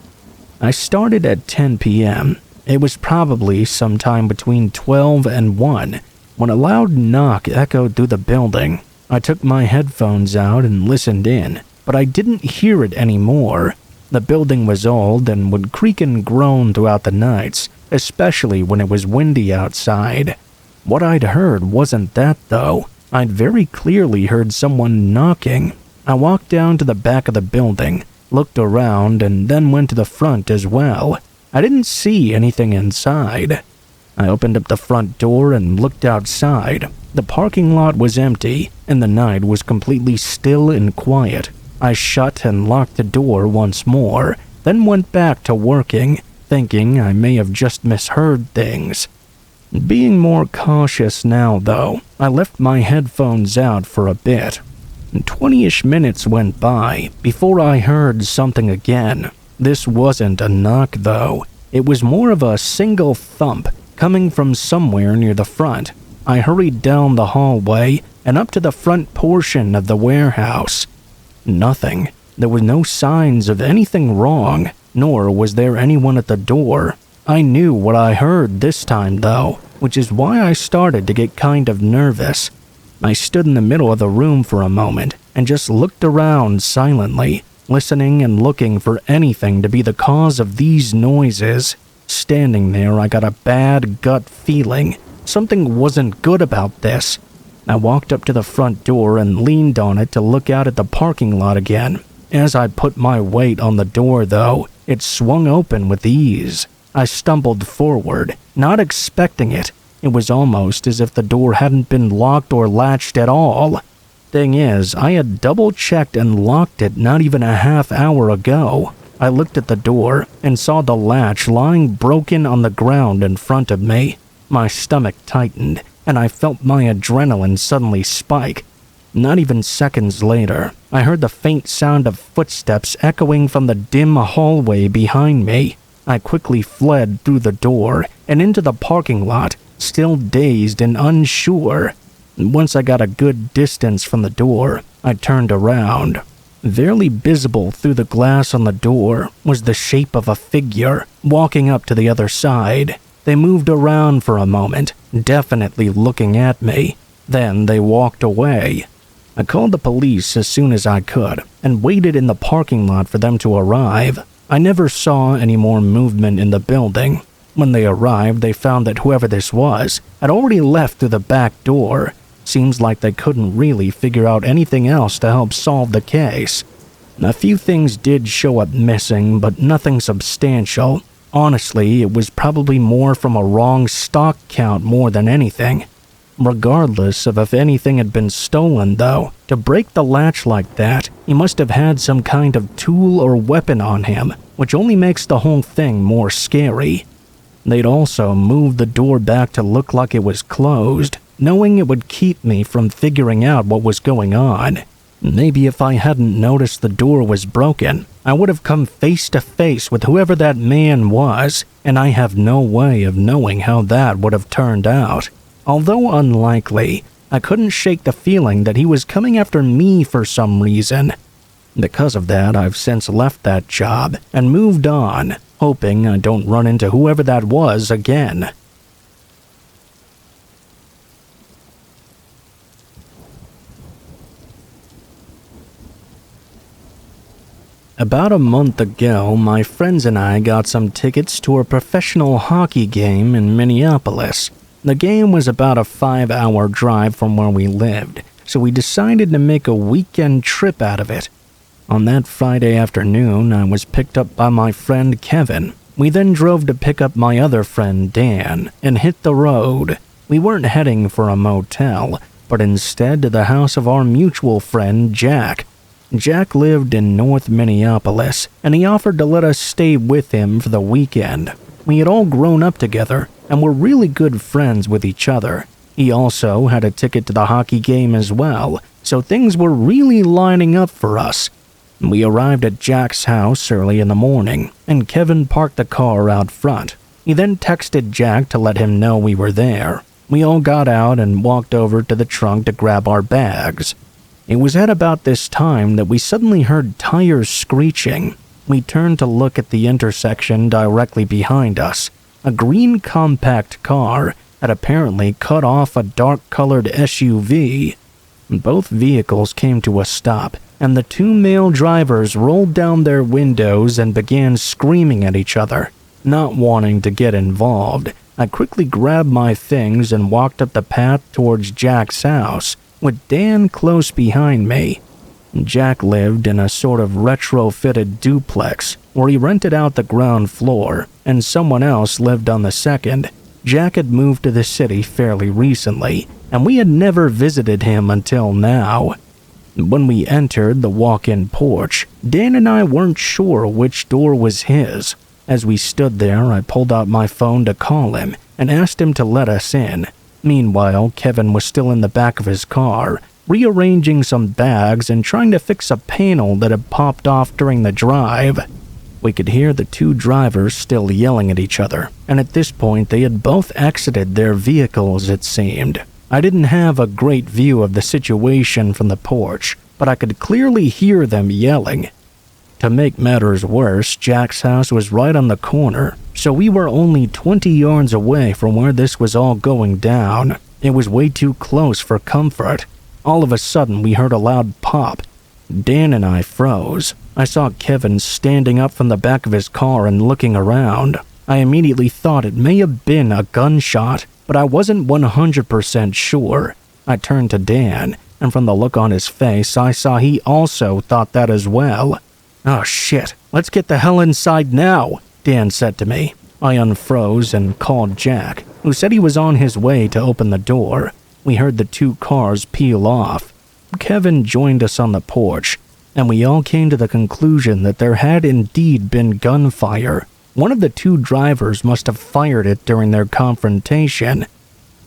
I started at 10 p.m. It was probably sometime between 12 and 1 when a loud knock echoed through the building. I took my headphones out and listened in, but I didn't hear it anymore. The building was old and would creak and groan throughout the nights, especially when it was windy outside. What I'd heard wasn't that, though. I'd very clearly heard someone knocking. I walked down to the back of the building, looked around, and then went to the front as well. I didn't see anything inside. I opened up the front door and looked outside. The parking lot was empty, and the night was completely still and quiet. I shut and locked the door once more, then went back to working, thinking I may have just misheard things. Being more cautious now, though, I left my headphones out for a bit. 20-ish minutes went by before I heard something again. This wasn't a knock, though. It was more of a single thump coming from somewhere near the front. I hurried down the hallway and up to the front portion of the warehouse. Nothing. There were no signs of anything wrong, nor was there anyone at the door. I knew what I heard this time, though, which is why I started to get kind of nervous. I stood in the middle of the room for a moment and just looked around silently, listening and looking for anything to be the cause of these noises. Standing there, I got a bad gut feeling. Something wasn't good about this. I walked up to the front door and leaned on it to look out at the parking lot again. As I put my weight on the door, though, it swung open with ease. I stumbled forward, not expecting it. It was almost as if the door hadn't been locked or latched at all. Thing is, I had double-checked and locked it not even a half hour ago. I looked at the door and saw the latch lying broken on the ground in front of me. My stomach tightened, and I felt my adrenaline suddenly spike. Not even seconds later, I heard the faint sound of footsteps echoing from the dim hallway behind me. I quickly fled through the door and into the parking lot, still dazed and unsure. Once I got a good distance from the door, I turned around. Barely visible through the glass on the door was the shape of a figure walking up to the other side. They moved around for a moment, definitely looking at me. Then they walked away. I called the police as soon as I could and waited in the parking lot for them to arrive. I never saw any more movement in the building. When they arrived, they found that whoever this was had already left through the back door. Seems like they couldn't really figure out anything else to help solve the case. A few things did show up missing, but nothing substantial. Honestly, it was probably more from a wrong stock count more than anything. Regardless of if anything had been stolen, though, to break the latch like that, he must have had some kind of tool or weapon on him, which only makes the whole thing more scary. They'd also moved the door back to look like it was closed, knowing it would keep me from figuring out what was going on. Maybe if I hadn't noticed the door was broken, I would have come face to face with whoever that man was, and I have no way of knowing how that would have turned out. Although unlikely, I couldn't shake the feeling that he was coming after me for some reason. Because of that, I've since left that job and moved on, hoping I don't run into whoever that was again. About a month ago, my friends and I got some tickets to a professional hockey game in Minneapolis. The game was about a 5-hour drive from where we lived, so we decided to make a weekend trip out of it. On that Friday afternoon, I was picked up by my friend Kevin. We then drove to pick up my other friend Dan and hit the road. We weren't heading for a motel, but instead to the house of our mutual friend Jack. Jack lived in North Minneapolis, and he offered to let us stay with him for the weekend. We had all grown up together and were really good friends with each other. He also had a ticket to the hockey game as well, so things were really lining up for us. We arrived at Jack's house early in the morning, and Kevin parked the car out front. He then texted Jack to let him know we were there. We all got out and walked over to the trunk to grab our bags. It was at about this time that we suddenly heard tires screeching. We turned to look at the intersection directly behind us. A green compact car had apparently cut off a dark-colored SUV. Both vehicles came to a stop, and the two male drivers rolled down their windows and began screaming at each other. Not wanting to get involved, I quickly grabbed my things and walked up the path towards Jack's house, with Dan close behind me. Jack lived in a sort of retrofitted duplex where he rented out the ground floor, and someone else lived on the second. Jack had moved to the city fairly recently, and we had never visited him until now. When we entered the walk-in porch, Dan and I weren't sure which door was his. As we stood there, I pulled out my phone to call him and asked him to let us in. Meanwhile, Kevin was still in the back of his car, rearranging some bags and trying to fix a panel that had popped off during the drive. We could hear the two drivers still yelling at each other, and at this point they had both exited their vehicles, it seemed. I didn't have a great view of the situation from the porch, but I could clearly hear them yelling. To make matters worse, Jack's house was right on the corner, so we were only 20 yards away from where this was all going down. It was way too close for comfort. All of a sudden, we heard a loud pop. Dan and I froze. I saw Kevin standing up from the back of his car and looking around. I immediately thought it may have been a gunshot, but I wasn't 100% sure. I turned to Dan, and from the look on his face, I saw he also thought that as well. "Oh shit, let's get the hell inside now," Dan said to me. I unfroze and called Jack, who said he was on his way to open the door. We heard the two cars peel off. Kevin joined us on the porch, and we all came to the conclusion that there had indeed been gunfire. One of the two drivers must have fired it during their confrontation.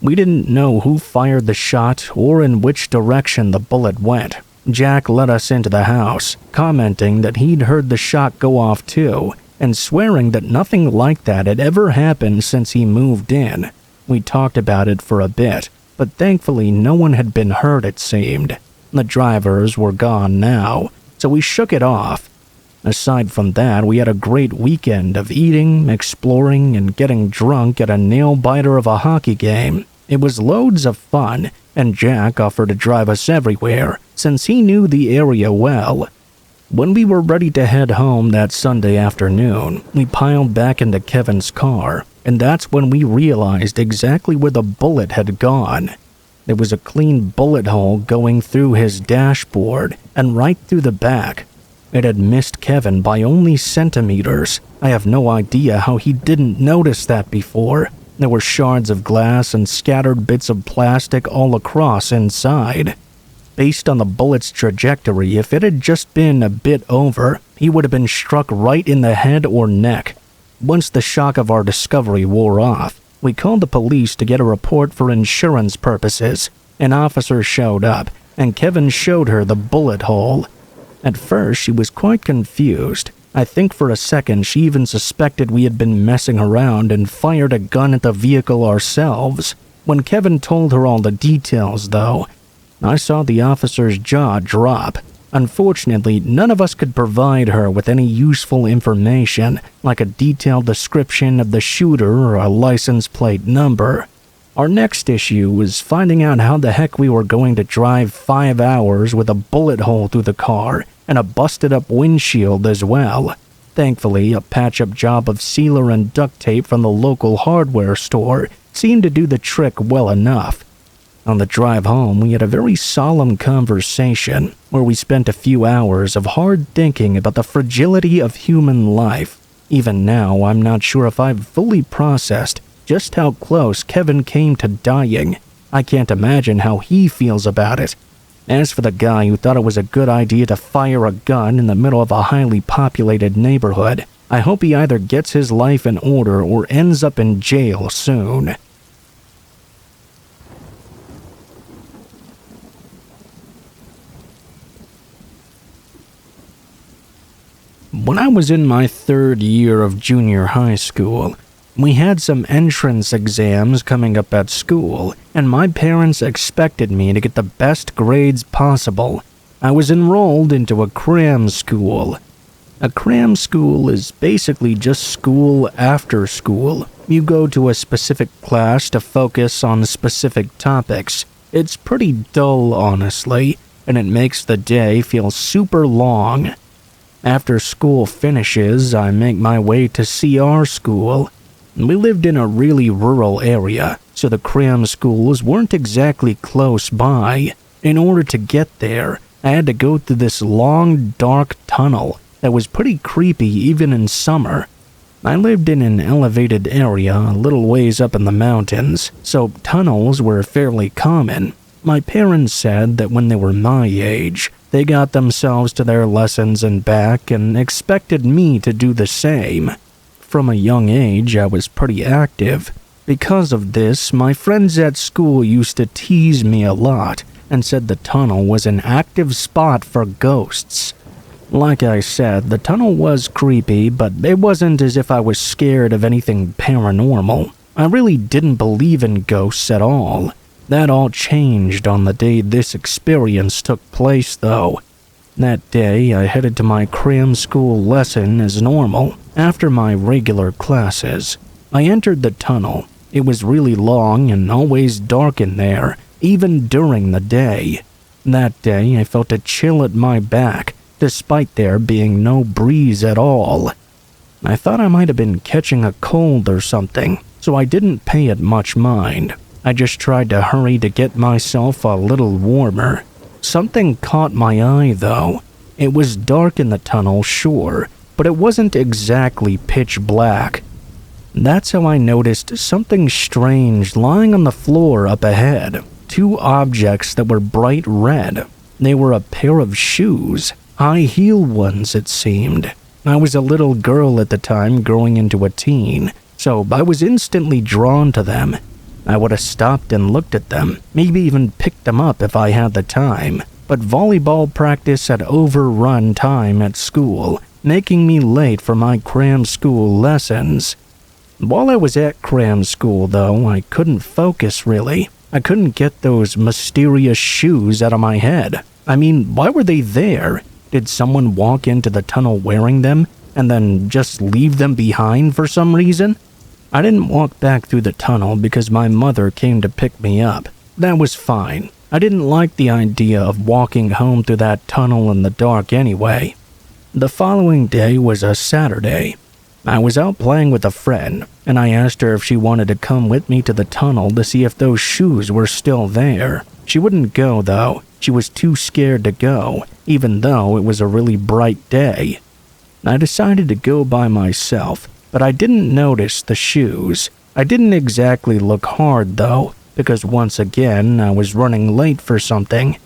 We didn't know who fired the shot or in which direction the bullet went. Jack let us into the house, commenting that he'd heard the shot go off too, and swearing that nothing like that had ever happened since he moved in. We talked about it for a bit, but thankfully no one had been hurt, it seemed. The drivers were gone now, so we shook it off. Aside from that, we had a great weekend of eating, exploring, and getting drunk at a nail-biter of a hockey game. It was loads of fun, and Jack offered to drive us everywhere, since he knew the area well. When we were ready to head home that Sunday afternoon, we piled back into Kevin's car, and that's when we realized exactly where the bullet had gone. There was a clean bullet hole going through his dashboard and right through the back. It had missed Kevin by only centimeters. I have no idea how he didn't notice that before. There were shards of glass and scattered bits of plastic all across inside. Based on the bullet's trajectory, if it had just been a bit over, he would have been struck right in the head or neck. Once the shock of our discovery wore off, we called the police to get a report for insurance purposes. An officer showed up, and Kevin showed her the bullet hole. At first, she was quite confused. I think for a second she even suspected we had been messing around and fired a gun at the vehicle ourselves. When Kevin told her all the details, though, I saw the officer's jaw drop. Unfortunately, none of us could provide her with any useful information, like a detailed description of the shooter or a license plate number. Our next issue was finding out how the heck we were going to drive 5 hours with a bullet hole through the car and a busted-up windshield as well. Thankfully, a patch-up job of sealer and duct tape from the local hardware store seemed to do the trick well enough. On the drive home, we had a very solemn conversation where we spent a few hours of hard thinking about the fragility of human life. Even now, I'm not sure if I've fully processed just how close Kevin came to dying. I can't imagine how he feels about it. As for the guy who thought it was a good idea to fire a gun in the middle of a highly populated neighborhood, I hope he either gets his life in order or ends up in jail soon. When I was in my 3rd year of junior high school, we had some entrance exams coming up at school, and my parents expected me to get the best grades possible. I was enrolled into a cram school. A cram school is basically just school after school. You go to a specific class to focus on specific topics. It's pretty dull, honestly, and it makes the day feel super long. After school finishes, I make my way to CR school. We lived in a really rural area, so the cram schools weren't exactly close by. In order to get there, I had to go through this long, dark tunnel that was pretty creepy even in summer. I lived in an elevated area a little ways up in the mountains, so tunnels were fairly common. My parents said that when they were my age, they got themselves to their lessons and back and expected me to do the same. From a young age, I was pretty active. Because of this, my friends at school used to tease me a lot and said the tunnel was an active spot for ghosts. Like I said, the tunnel was creepy, but it wasn't as if I was scared of anything paranormal. I really didn't believe in ghosts at all. That all changed on the day this experience took place, though. That day, I headed to my cram school lesson as normal. After my regular classes, I entered the tunnel. It was really long and always dark in there, even during the day. That day, I felt a chill at my back, despite there being no breeze at all. I thought I might have been catching a cold or something, so I didn't pay it much mind. I just tried to hurry to get myself a little warmer. Something caught my eye, though. It was dark in the tunnel, sure, but it wasn't exactly pitch black. That's how I noticed something strange lying on the floor up ahead. 2 objects that were bright red. They were a pair of shoes, high-heel ones it seemed. I was a little girl at the time growing into a teen, so I was instantly drawn to them. I would have stopped and looked at them, maybe even picked them up if I had the time, but volleyball practice had overrun time at school, making me late for my cram school lessons. While I was at cram school, though, I couldn't focus really. I couldn't get those mysterious shoes out of my head. I mean, why were they there? Did someone walk into the tunnel wearing them and then just leave them behind for some reason? I didn't walk back through the tunnel because my mother came to pick me up. That was fine. I didn't like the idea of walking home through that tunnel in the dark anyway. The following day was a Saturday. I was out playing with a friend, and I asked her if she wanted to come with me to the tunnel to see if those shoes were still there. She wouldn't go, though. She was too scared to go, even though it was a really bright day. I decided to go by myself, but I didn't notice the shoes. I didn't exactly look hard, though, because once again, I was running late for something.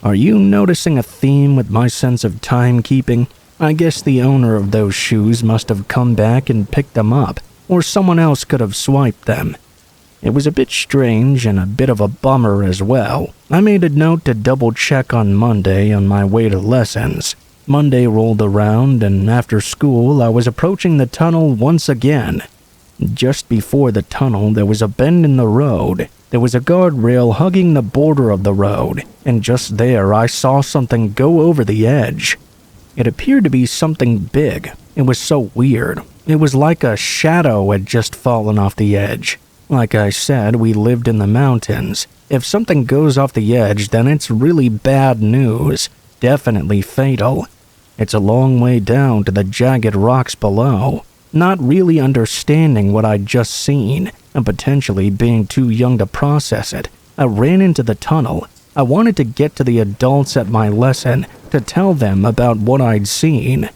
Are you noticing a theme with my sense of timekeeping? I guess the owner of those shoes must have come back and picked them up, or someone else could have swiped them. It was a bit strange and a bit of a bummer as well. I made a note to double check on Monday on my way to lessons. Monday rolled around, and after school, I was approaching the tunnel once again. Just before the tunnel, there was a bend in the road. There was a guardrail hugging the border of the road, and just there I saw something go over the edge. It appeared to be something big. It was so weird. It was like a shadow had just fallen off the edge. Like I said, we lived in the mountains. If something goes off the edge, then it's really bad news. Definitely fatal. It's a long way down to the jagged rocks below. Not really understanding what I'd just seen, and potentially being too young to process it, I ran into the tunnel. I wanted to get to the adults at my lesson to tell them about what I'd seen.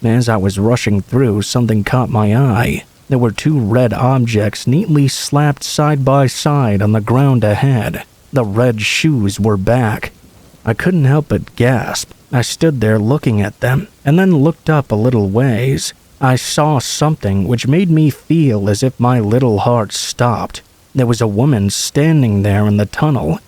As I was rushing through, something caught my eye. There were two red objects neatly slapped side by side on the ground ahead. The red shoes were back. I couldn't help but gasp. I stood there looking at them, and then looked up a little ways. I saw something which made me feel as if my little heart stopped. There was a woman standing there in the tunnel.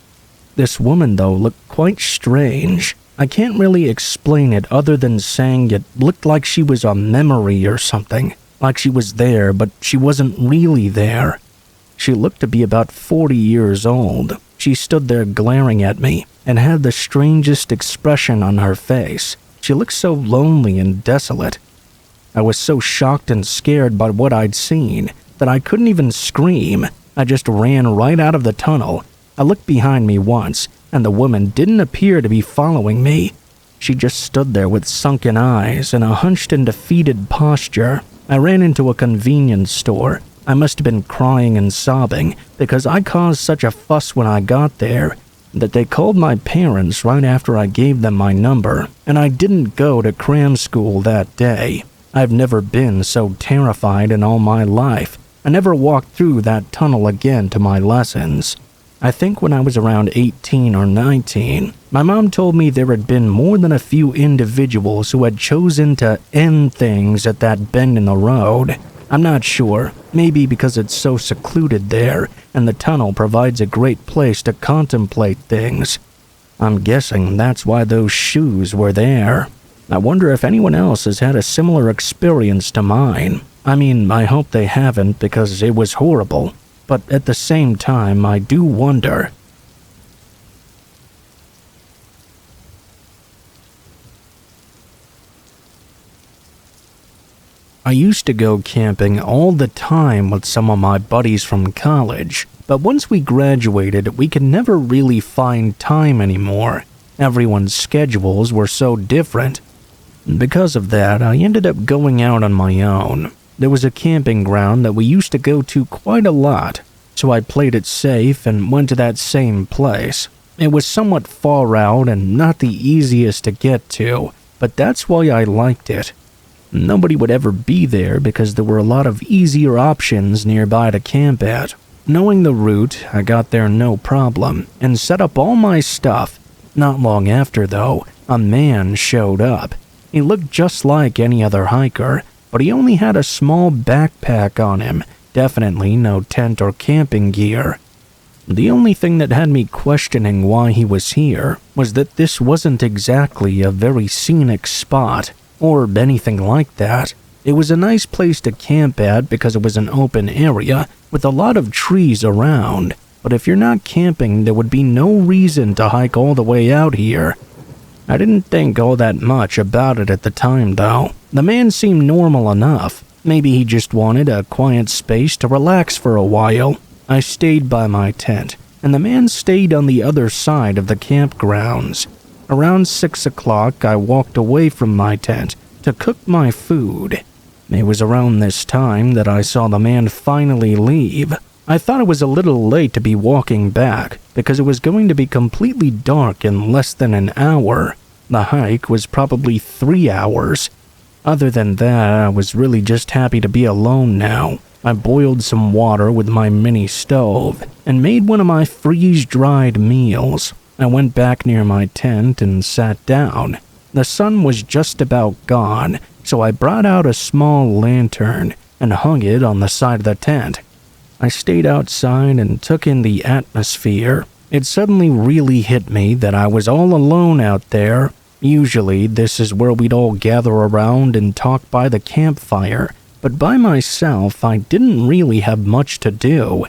This woman, though, looked quite strange. I can't really explain it other than saying it looked like she was a memory or something. Like she was there, but she wasn't really there. She looked to be about 40 years old. She stood there glaring at me and had the strangest expression on her face. She looked so lonely and desolate. I was so shocked and scared by what I'd seen that I couldn't even scream. I just ran right out of the tunnel. I looked behind me once, and the woman didn't appear to be following me. She just stood there with sunken eyes and a hunched and defeated posture. I ran into a convenience store. I must have been crying and sobbing because I caused such a fuss when I got there that they called my parents right after I gave them my number, and I didn't go to cram school that day. I've never been so terrified in all my life. I never walked through that tunnel again to my lessons. I think when I was around 18 or 19, my mom told me there had been more than a few individuals who had chosen to end things at that bend in the road. I'm not sure, maybe because it's so secluded there, and the tunnel provides a great place to contemplate things. I'm guessing that's why those shoes were there. I wonder if anyone else has had a similar experience to mine. I mean, I hope they haven't because it was horrible. But at the same time, I do wonder. I used to go camping all the time with some of my buddies from college, but once we graduated, we could never really find time anymore. Everyone's schedules were so different. Because of that, I ended up going out on my own. There was a camping ground that we used to go to quite a lot, so I played it safe and went to that same place. It was somewhat far out and not the easiest to get to, but that's why I liked it. Nobody would ever be there because there were a lot of easier options nearby to camp at. Knowing the route, I got there no problem and set up all my stuff. Not long after, though, a man showed up. He looked just like any other hiker, but he only had a small backpack on him, definitely no tent or camping gear. The only thing that had me questioning why he was here was that this wasn't exactly a very scenic spot, or anything like that. It was a nice place to camp at because it was an open area with a lot of trees around, but if you're not camping, there would be no reason to hike all the way out here. I didn't think all that much about it at the time, though. The man seemed normal enough. Maybe he just wanted a quiet space to relax for a while. I stayed by my tent, and the man stayed on the other side of the campgrounds. Around 6 o'clock, I walked away from my tent to cook my food. It was around this time that I saw the man finally leave. I thought it was a little late to be walking back because it was going to be completely dark in less than an hour. The hike was probably 3 hours. Other than that, I was really just happy to be alone now. I boiled some water with my mini stove and made one of my freeze-dried meals. I went back near my tent and sat down. The sun was just about gone, so I brought out a small lantern and hung it on the side of the tent. I stayed outside and took in the atmosphere. It suddenly really hit me that I was all alone out there. Usually, this is where we'd all gather around and talk by the campfire, but by myself, I didn't really have much to do.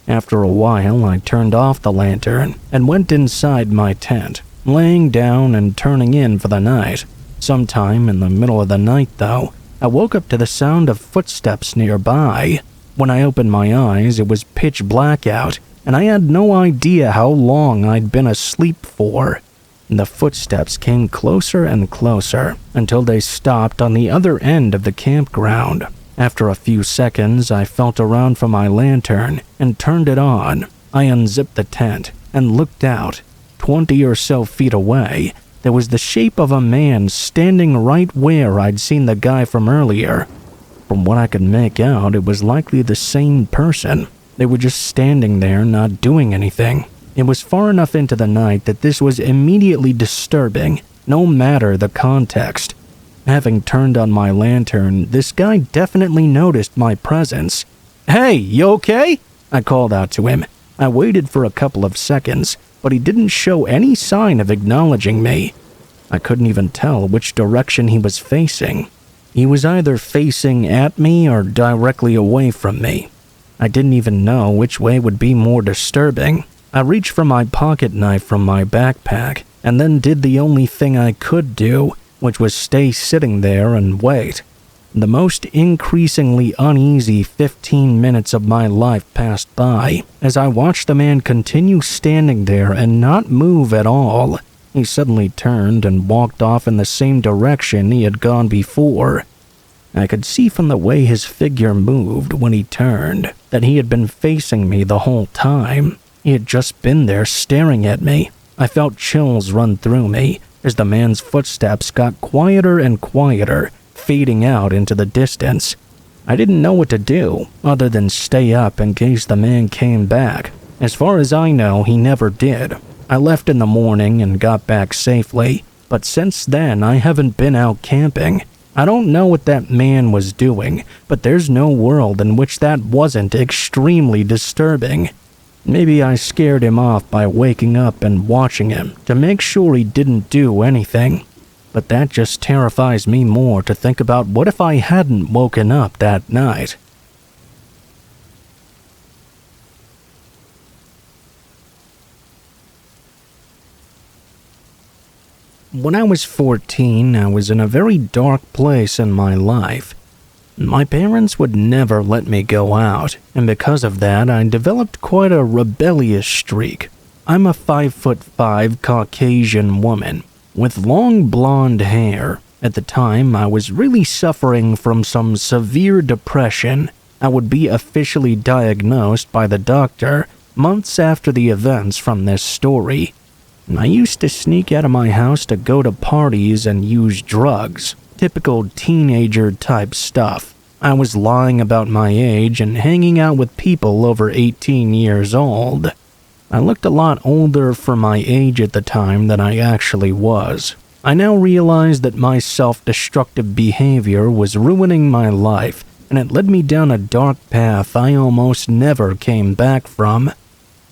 After a while, I turned off the lantern and went inside my tent, laying down and turning in for the night. Sometime in the middle of the night, though, I woke up to the sound of footsteps nearby. When I opened my eyes, it was pitch black out, and I had no idea how long I'd been asleep for. The footsteps came closer and closer until they stopped on the other end of the campground. After a few seconds, I felt around for my lantern and turned it on. I unzipped the tent and looked out. 20 or so feet away, there was the shape of a man standing right where I'd seen the guy from earlier. From what I could make out, it was likely the same person. They were just standing there, not doing anything. It was far enough into the night that this was immediately disturbing, no matter the context. Having turned on my lantern, this guy definitely noticed my presence. "Hey, you okay?" I called out to him. I waited for a couple of seconds, but he didn't show any sign of acknowledging me. I couldn't even tell which direction he was facing. He was either facing at me or directly away from me. I didn't even know which way would be more disturbing. I reached for my pocket knife from my backpack and then did the only thing I could do, which was stay sitting there and wait. The most increasingly uneasy 15 minutes of my life passed by as I watched the man continue standing there and not move at all. He suddenly turned and walked off in the same direction he had gone before. I could see from the way his figure moved when he turned that he had been facing me the whole time. He had just been there staring at me. I felt chills run through me as the man's footsteps got quieter and quieter, fading out into the distance. I didn't know what to do other than stay up in case the man came back. As far as I know, he never did. I left in the morning and got back safely, but since then I haven't been out camping. I don't know what that man was doing, but there's no world in which that wasn't extremely disturbing. Maybe I scared him off by waking up and watching him to make sure he didn't do anything. But that just terrifies me more to think about what if I hadn't woken up that night. When I was 14, I was in a very dark place in my life. My parents would never let me go out, and because of that, I developed quite a rebellious streak. I'm a 5'5" Caucasian woman with long blonde hair. At the time, I was really suffering from some severe depression. I would be officially diagnosed by the doctor months after the events from this story. I used to sneak out of my house to go to parties and use drugs. Typical teenager-type stuff. I was lying about my age and hanging out with people over 18 years old. I looked a lot older for my age at the time than I actually was. I now realize that my self-destructive behavior was ruining my life, and it led me down a dark path I almost never came back from.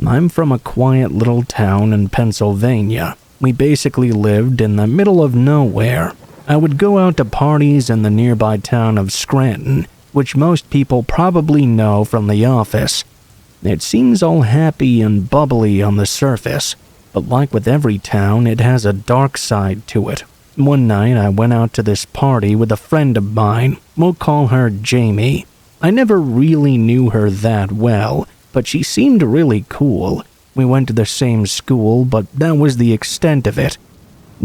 I'm from a quiet little town in Pennsylvania. We basically lived in the middle of nowhere. I would go out to parties in the nearby town of Scranton, which most people probably know from The Office. It seems all happy and bubbly on the surface, but like with every town, it has a dark side to it. One night, I went out to this party with a friend of mine. We'll call her Jamie. I never really knew her that well, but she seemed really cool. We went to the same school, but that was the extent of it.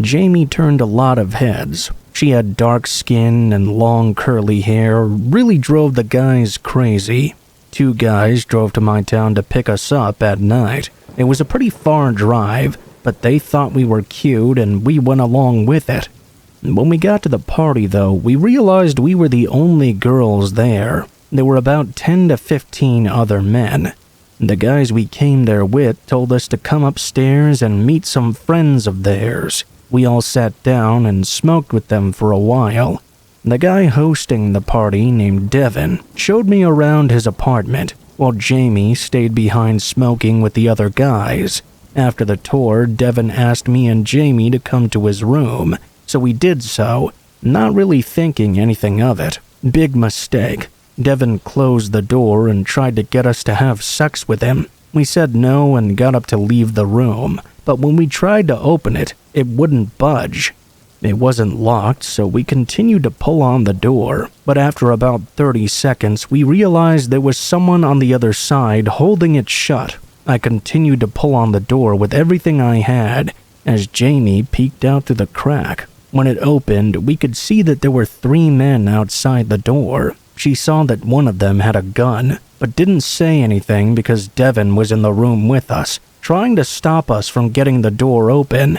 Jamie turned a lot of heads. She had dark skin and long curly hair, really drove the guys crazy. 2 guys drove to my town to pick us up at night. It was a pretty far drive, but they thought we were cute and we went along with it. When we got to the party, though, we realized we were the only girls there. There were about 10 to 15 other men. The guys we came there with told us to come upstairs and meet some friends of theirs. We all sat down and smoked with them for a while. The guy hosting the party, named Devin, showed me around his apartment, while Jamie stayed behind smoking with the other guys. After the tour, Devin asked me and Jamie to come to his room, so we did so, not really thinking anything of it. Big mistake. Devin closed the door and tried to get us to have sex with him. We said no and got up to leave the room, but when we tried to open it, it wouldn't budge. It wasn't locked, so we continued to pull on the door, but after about 30 seconds, we realized there was someone on the other side holding it shut. I continued to pull on the door with everything I had, as Jamie peeked out through the crack. When it opened, we could see that there were 3 men outside the door. She saw that one of them had a gun, but didn't say anything because Devin was in the room with us, trying to stop us from getting the door open.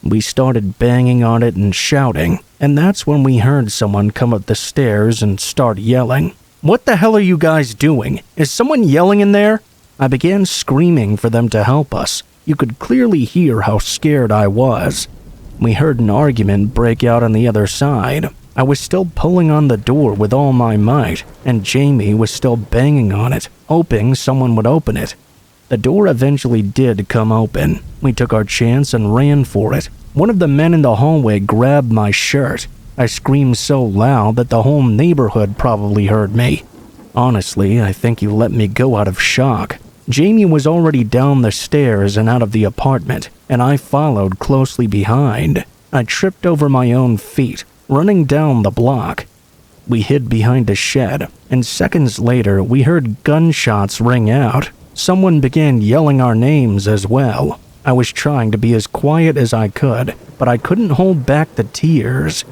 We started banging on it and shouting, and that's when we heard someone come up the stairs and start yelling. "What the hell are you guys doing? Is someone yelling in there?" I began screaming for them to help us. You could clearly hear how scared I was. We heard an argument break out on the other side. I was still pulling on the door with all my might, and Jamie was still banging on it, hoping someone would open it. The door eventually did come open. We took our chance and ran for it. One of the men in the hallway grabbed my shirt. I screamed so loud that the whole neighborhood probably heard me. Honestly, I think he let me go out of shock. Jamie was already down the stairs and out of the apartment, and I followed closely behind. I tripped over my own feet, running down the block. We hid behind a shed, and seconds later we heard gunshots ring out. Someone began yelling our names as well. I was trying to be as quiet as I could, but I couldn't hold back the tears.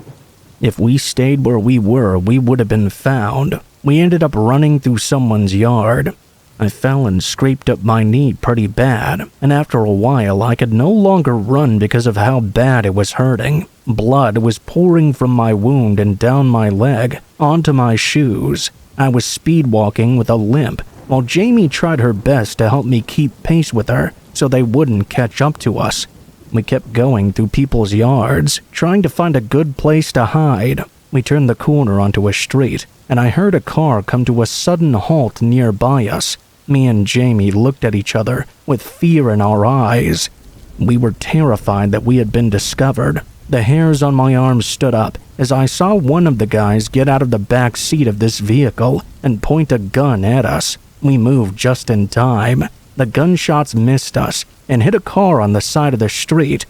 If we stayed where we were, we would have been found. We ended up running through someone's yard. I fell and scraped up my knee pretty bad, and after a while I could no longer run because of how bad it was hurting. Blood was pouring from my wound and down my leg, onto my shoes. I was speed walking with a limp, while Jamie tried her best to help me keep pace with her so they wouldn't catch up to us. We kept going through people's yards, trying to find a good place to hide. We turned the corner onto a street, and I heard a car come to a sudden halt nearby us. Me and Jamie looked at each other with fear in our eyes. We were terrified that we had been discovered. The hairs on my arms stood up as I saw one of the guys get out of the back seat of this vehicle and point a gun at us. We moved just in time. The gunshots missed us and hit a car on the side of the street.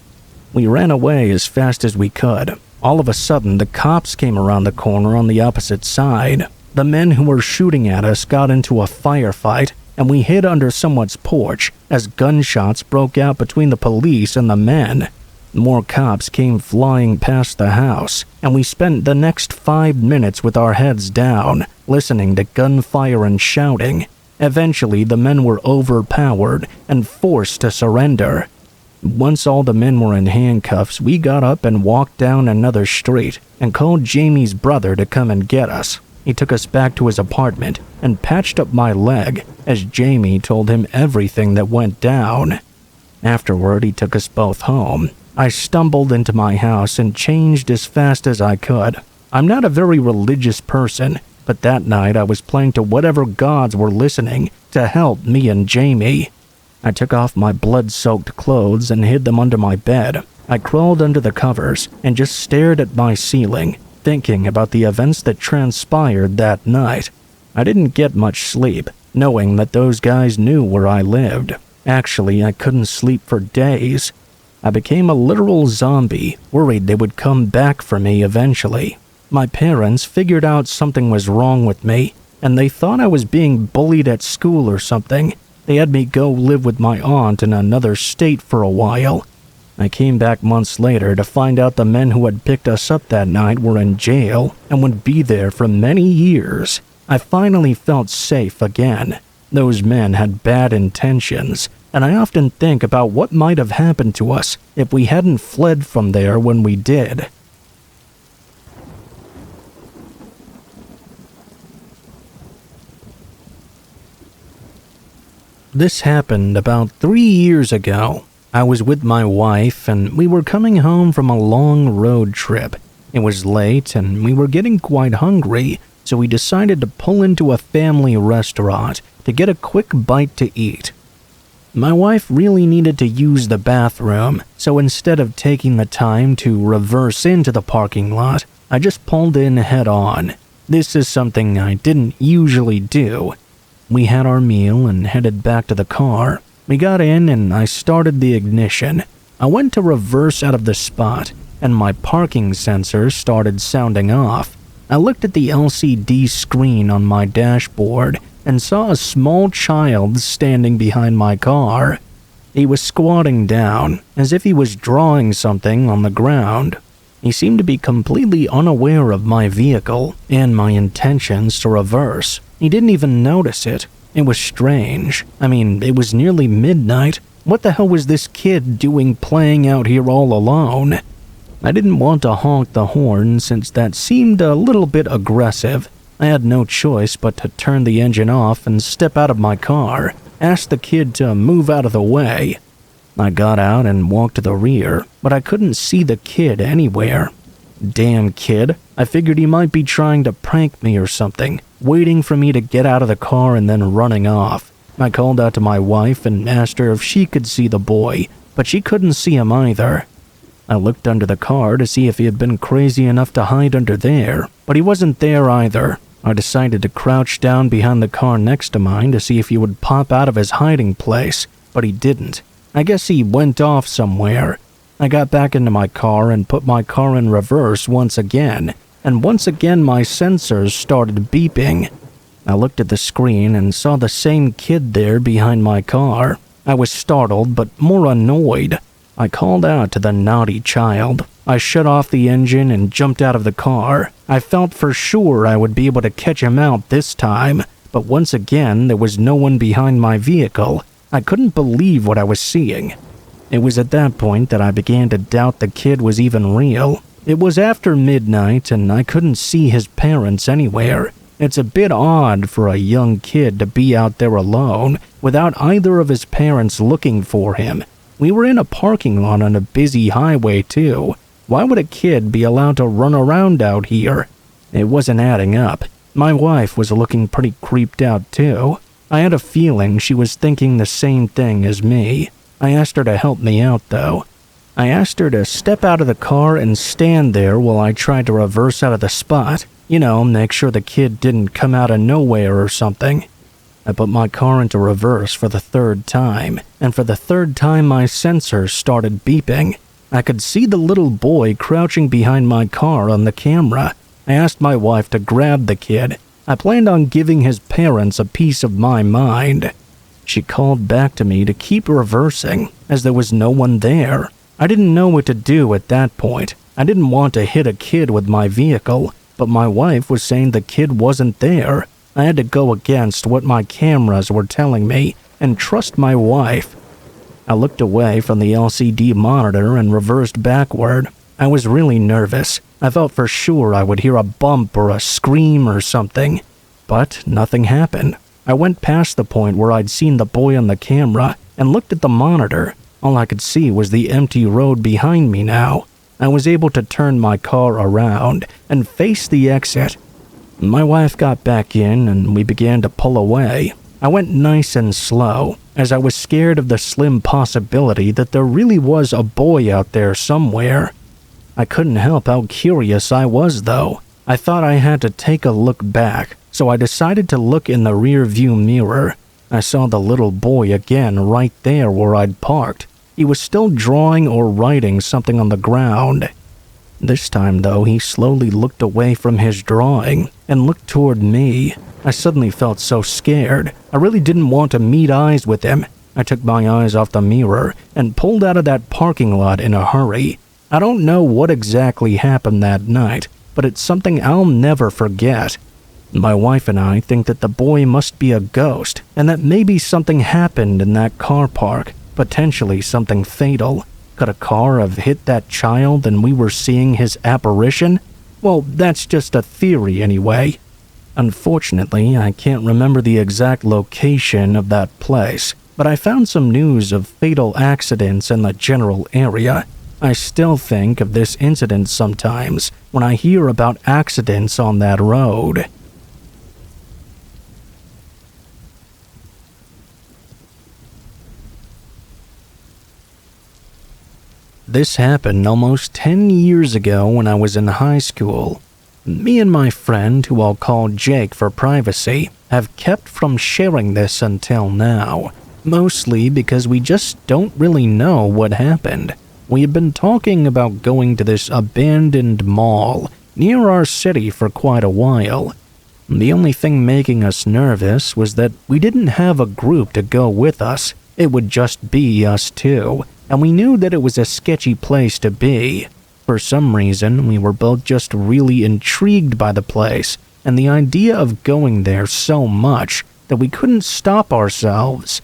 We ran away as fast as we could. All of a sudden, the cops came around the corner on the opposite side. The men who were shooting at us got into a firefight, and we hid under someone's porch as gunshots broke out between the police and the men. More cops came flying past the house, and we spent the next 5 minutes with our heads down, listening to gunfire and shouting. Eventually, the men were overpowered and forced to surrender. Once all the men were in handcuffs, we got up and walked down another street and called Jamie's brother to come and get us. He took us back to his apartment and patched up my leg as Jamie told him everything that went down. Afterward, he took us both home. I stumbled into my house and changed as fast as I could. I'm not a very religious person, but that night I was praying to whatever gods were listening to help me and Jamie. I took off my blood-soaked clothes and hid them under my bed. I crawled under the covers and just stared at my ceiling, thinking about the events that transpired that night. I didn't get much sleep, knowing that those guys knew where I lived. Actually, I couldn't sleep for days. I became a literal zombie, worried they would come back for me eventually. My parents figured out something was wrong with me, and they thought I was being bullied at school or something. They had me go live with my aunt in another state for a while. I came back months later to find out the men who had picked us up that night were in jail and would be there for many years. I finally felt safe again. Those men had bad intentions, and I often think about what might have happened to us if we hadn't fled from there when we did. This happened about 3 years ago. I was with my wife and we were coming home from a long road trip. It was late and we were getting quite hungry, so we decided to pull into a family restaurant to get a quick bite to eat. My wife really needed to use the bathroom, so instead of taking the time to reverse into the parking lot, I just pulled in head on. This is something I didn't usually do. We had our meal and headed back to the car. We got in and I started the ignition. I went to reverse out of the spot, and my parking sensor started sounding off. I looked at the LCD screen on my dashboard and saw a small child standing behind my car. He was squatting down, as if he was drawing something on the ground. He seemed to be completely unaware of my vehicle and my intentions to reverse. He didn't even notice it. It was strange. I mean, it was nearly midnight. What the hell was this kid doing playing out here all alone? I didn't want to honk the horn since that seemed a little bit aggressive. I had no choice but to turn the engine off and step out of my car, ask the kid to move out of the way. I got out and walked to the rear, but I couldn't see the kid anywhere. Damn kid, I figured he might be trying to prank me or something, waiting for me to get out of the car and then running off. I called out to my wife and asked her if she could see the boy, but she couldn't see him either. I looked under the car to see if he had been crazy enough to hide under there, but he wasn't there either. I decided to crouch down behind the car next to mine to see if he would pop out of his hiding place, but he didn't. I guess he went off somewhere. I got back into my car and put my car in reverse once again, and once again my sensors started beeping. I looked at the screen and saw the same kid there behind my car. I was startled but more annoyed. I called out to the naughty child. I shut off the engine and jumped out of the car. I felt for sure I would be able to catch him out this time, but once again there was no one behind my vehicle. I couldn't believe what I was seeing. It was at that point that I began to doubt the kid was even real. It was after midnight and I couldn't see his parents anywhere. It's a bit odd for a young kid to be out there alone without either of his parents looking for him. We were in a parking lot on a busy highway too. Why would a kid be allowed to run around out here? It wasn't adding up. My wife was looking pretty creeped out too. I had a feeling she was thinking the same thing as me. I asked her to help me out though. I asked her to step out of the car and stand there while I tried to reverse out of the spot. Make sure the kid didn't come out of nowhere or something. I put my car into reverse for the third time, and for the third time my sensors started beeping. I could see the little boy crouching behind my car on the camera. I asked my wife to grab the kid. I planned on giving his parents a piece of my mind. She called back to me to keep reversing, as there was no one there. I didn't know what to do at that point. I didn't want to hit a kid with my vehicle, but my wife was saying the kid wasn't there. I had to go against what my cameras were telling me and trust my wife. I looked away from the LCD monitor and reversed backward. I was really nervous. I felt for sure I would hear a bump or a scream or something, but nothing happened. I went past the point where I'd seen the boy on the camera and looked at the monitor. All I could see was the empty road behind me now. I was able to turn my car around and face the exit. My wife got back in and we began to pull away. I went nice and slow, as I was scared of the slim possibility that there really was a boy out there somewhere. I couldn't help how curious I was though. I thought I had to take a look back, so I decided to look in the rear view mirror. I saw the little boy again right there where I'd parked. He was still drawing or writing something on the ground. This time, though, he slowly looked away from his drawing and looked toward me. I suddenly felt so scared. I really didn't want to meet eyes with him. I took my eyes off the mirror and pulled out of that parking lot in a hurry. I don't know what exactly happened that night, but it's something I'll never forget. My wife and I think that the boy must be a ghost and that maybe something happened in that car park, potentially something fatal. Could a car have hit that child and we were seeing his apparition? Well, that's just a theory anyway. Unfortunately, I can't remember the exact location of that place, but I found some news of fatal accidents in the general area. I still think of this incident sometimes when I hear about accidents on that road. This happened almost 10 years ago when I was in high school. Me and my friend, who I'll call Jake for privacy, have kept from sharing this until now, mostly because we just don't really know what happened. We have been talking about going to this abandoned mall near our city for quite a while. The only thing making us nervous was that we didn't have a group to go with us. It would just be us two, and we knew that it was a sketchy place to be. For some reason, we were both just really intrigued by the place and the idea of going there so much that we couldn't stop ourselves.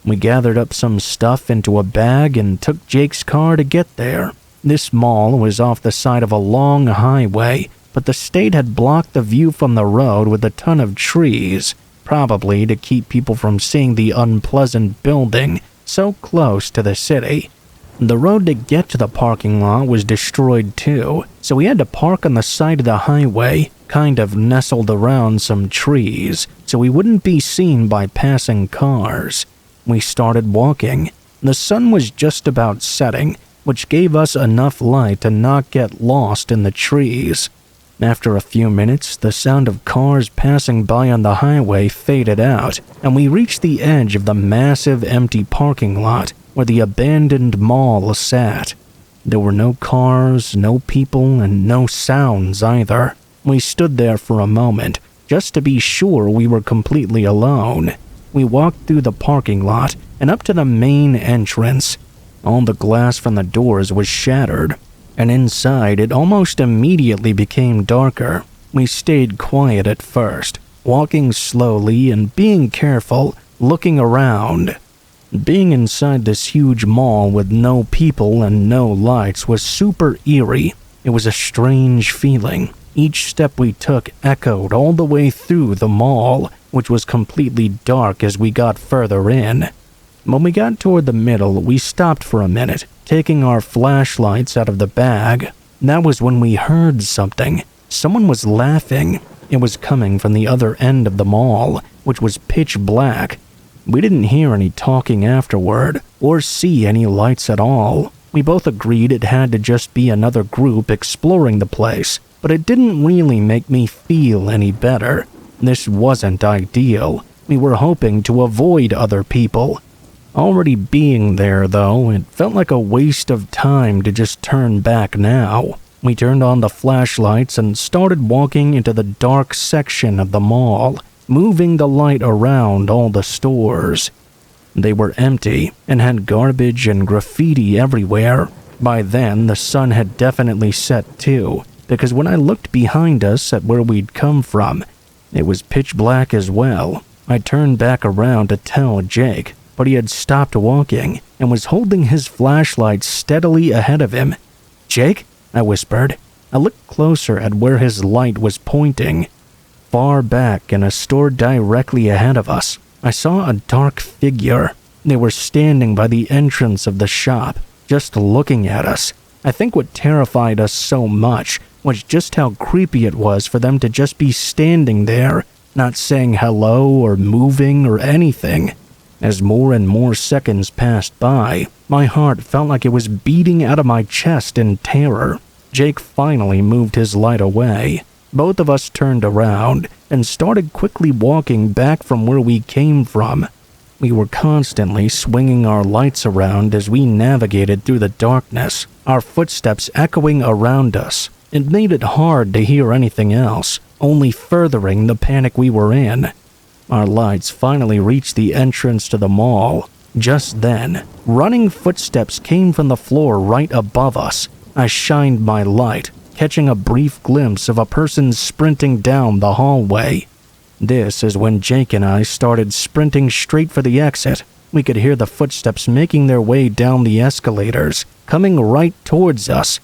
We gathered up some stuff into a bag and took Jake's car to get there. This mall was off the side of a long highway, but the state had blocked the view from the road with a ton of trees, probably to keep people from seeing the unpleasant building so close to the city. The road to get to the parking lot was destroyed too, so we had to park on the side of the highway, kind of nestled around some trees, so we wouldn't be seen by passing cars. We started walking. The sun was just about setting, which gave us enough light to not get lost in the trees. After a few minutes, the sound of cars passing by on the highway faded out, and we reached the edge of the massive empty parking lot where the abandoned mall sat. There were no cars, no people, and no sounds either. We stood there for a moment, just to be sure we were completely alone. We walked through the parking lot and up to the main entrance. All the glass from the doors was shattered, and inside it almost immediately became darker. We stayed quiet at first, walking slowly and being careful, looking around. Being inside this huge mall with no people and no lights was super eerie. It was a strange feeling. Each step we took echoed all the way through the mall, which was completely dark as we got further in. When we got toward the middle, we stopped for a minute, taking our flashlights out of the bag. That was when we heard something. Someone was laughing. It was coming from the other end of the mall, which was pitch black. We didn't hear any talking afterward, or see any lights at all. We both agreed it had to just be another group exploring the place, but it didn't really make me feel any better. This wasn't ideal. We were hoping to avoid other people. Already being there, though, it felt like a waste of time to just turn back now. We turned on the flashlights and started walking into the dark section of the mall, moving the light around all the stores. They were empty and had garbage and graffiti everywhere. By then, the sun had definitely set too, because when I looked behind us at where we'd come from, it was pitch black as well. I turned back around to tell Jake, but he had stopped walking and was holding his flashlight steadily ahead of him. "Jake?" I whispered. I looked closer at where his light was pointing. Far back in a store directly ahead of us, I saw a dark figure. They were standing by the entrance of the shop, just looking at us. I think what terrified us so much was just how creepy it was for them to just be standing there, not saying hello or moving or anything. As more and more seconds passed by, my heart felt like it was beating out of my chest in terror. Jake finally moved his light away. Both of us turned around and started quickly walking back from where we came from. We were constantly swinging our lights around as we navigated through the darkness, our footsteps echoing around us. It made it hard to hear anything else, only furthering the panic we were in. Our lights finally reached the entrance to the mall. Just then, running footsteps came from the floor right above us. I shined my light, catching a brief glimpse of a person sprinting down the hallway. This is when Jake and I started sprinting straight for the exit. We could hear the footsteps making their way down the escalators, coming right towards us.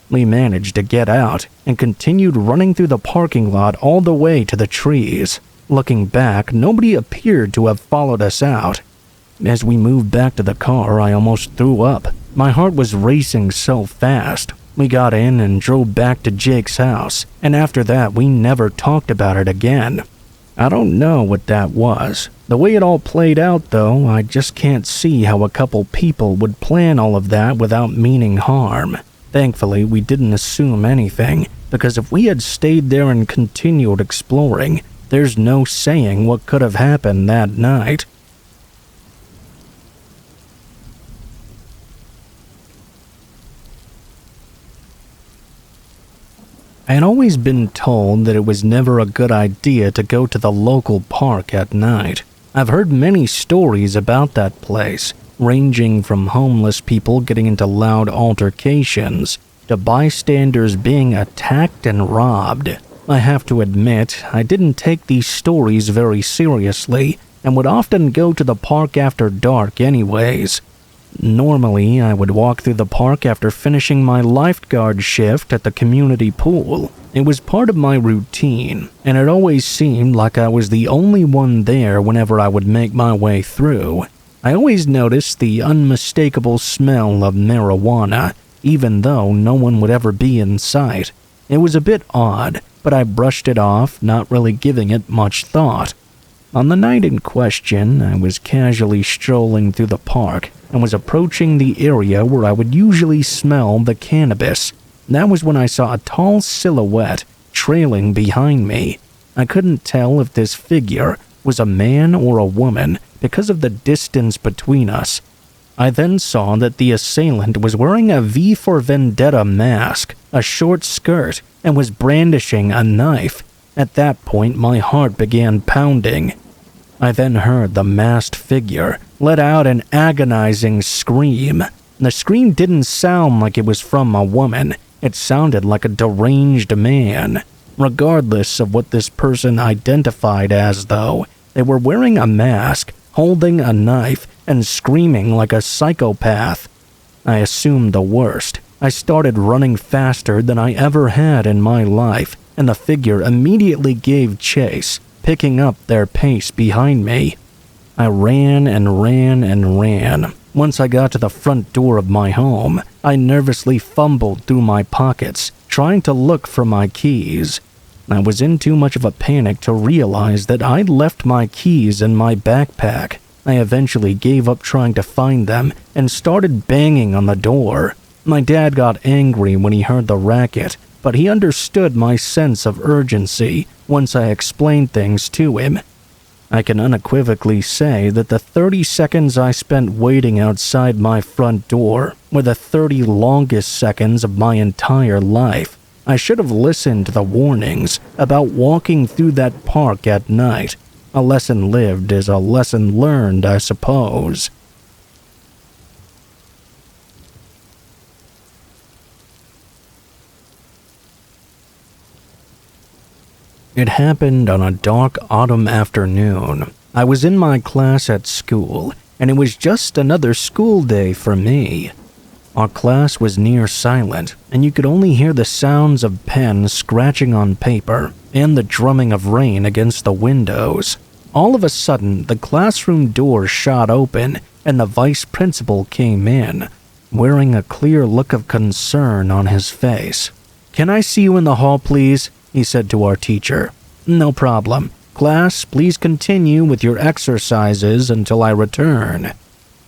We managed to get out and continued running through the parking lot all the way to the trees. Looking back, nobody appeared to have followed us out. As we moved back to the car, I almost threw up. My heart was racing so fast. We got in and drove back to Jake's house, and after that we never talked about it again. I don't know what that was. The way it all played out, though, I just can't see how a couple people would plan all of that without meaning harm. Thankfully, we didn't assume anything, because if we had stayed there and continued exploring, there's no saying what could have happened that night. I had always been told that it was never a good idea to go to the local park at night. I've heard many stories about that place, ranging from homeless people getting into loud altercations to bystanders being attacked and robbed. I have to admit, I didn't take these stories very seriously and would often go to the park after dark anyways. Normally, I would walk through the park after finishing my lifeguard shift at the community pool. It was part of my routine, and it always seemed like I was the only one there whenever I would make my way through. I always noticed the unmistakable smell of marijuana, even though no one would ever be in sight. It was a bit odd, but I brushed it off, not really giving it much thought. On the night in question, I was casually strolling through the park and was approaching the area where I would usually smell the cannabis. That was when I saw a tall silhouette trailing behind me. I couldn't tell if this figure was a man or a woman because of the distance between us. I then saw that the assailant was wearing a V for Vendetta mask, a short skirt, and was brandishing a knife. At that point, my heart began pounding. I then heard the masked figure let out an agonizing scream. The scream didn't sound like it was from a woman. It sounded like a deranged man. Regardless of what this person identified as, though, they were wearing a mask, holding a knife, and screaming like a psychopath. I assumed the worst. I started running faster than I ever had in my life, and the figure immediately gave chase, picking up their pace behind me. I ran and ran and ran. Once I got to the front door of my home, I nervously fumbled through my pockets, trying to look for my keys. I was in too much of a panic to realize that I'd left my keys in my backpack. I eventually gave up trying to find them and started banging on the door. My dad got angry when he heard the racket, but he understood my sense of urgency once I explained things to him. I can unequivocally say that the 30 seconds I spent waiting outside my front door were the 30 longest seconds of my entire life. I should have listened to the warnings about walking through that park at night. A lesson lived is a lesson learned, I suppose. It happened on a dark autumn afternoon. I was in my class at school, and it was just another school day for me. Our class was near silent, and you could only hear the sounds of pens scratching on paper and the drumming of rain against the windows. All of a sudden, the classroom door shot open, and the vice principal came in, wearing a clear look of concern on his face. "Can I see you in the hall, please?" he said to our teacher. "No problem. Class, please continue with your exercises until I return."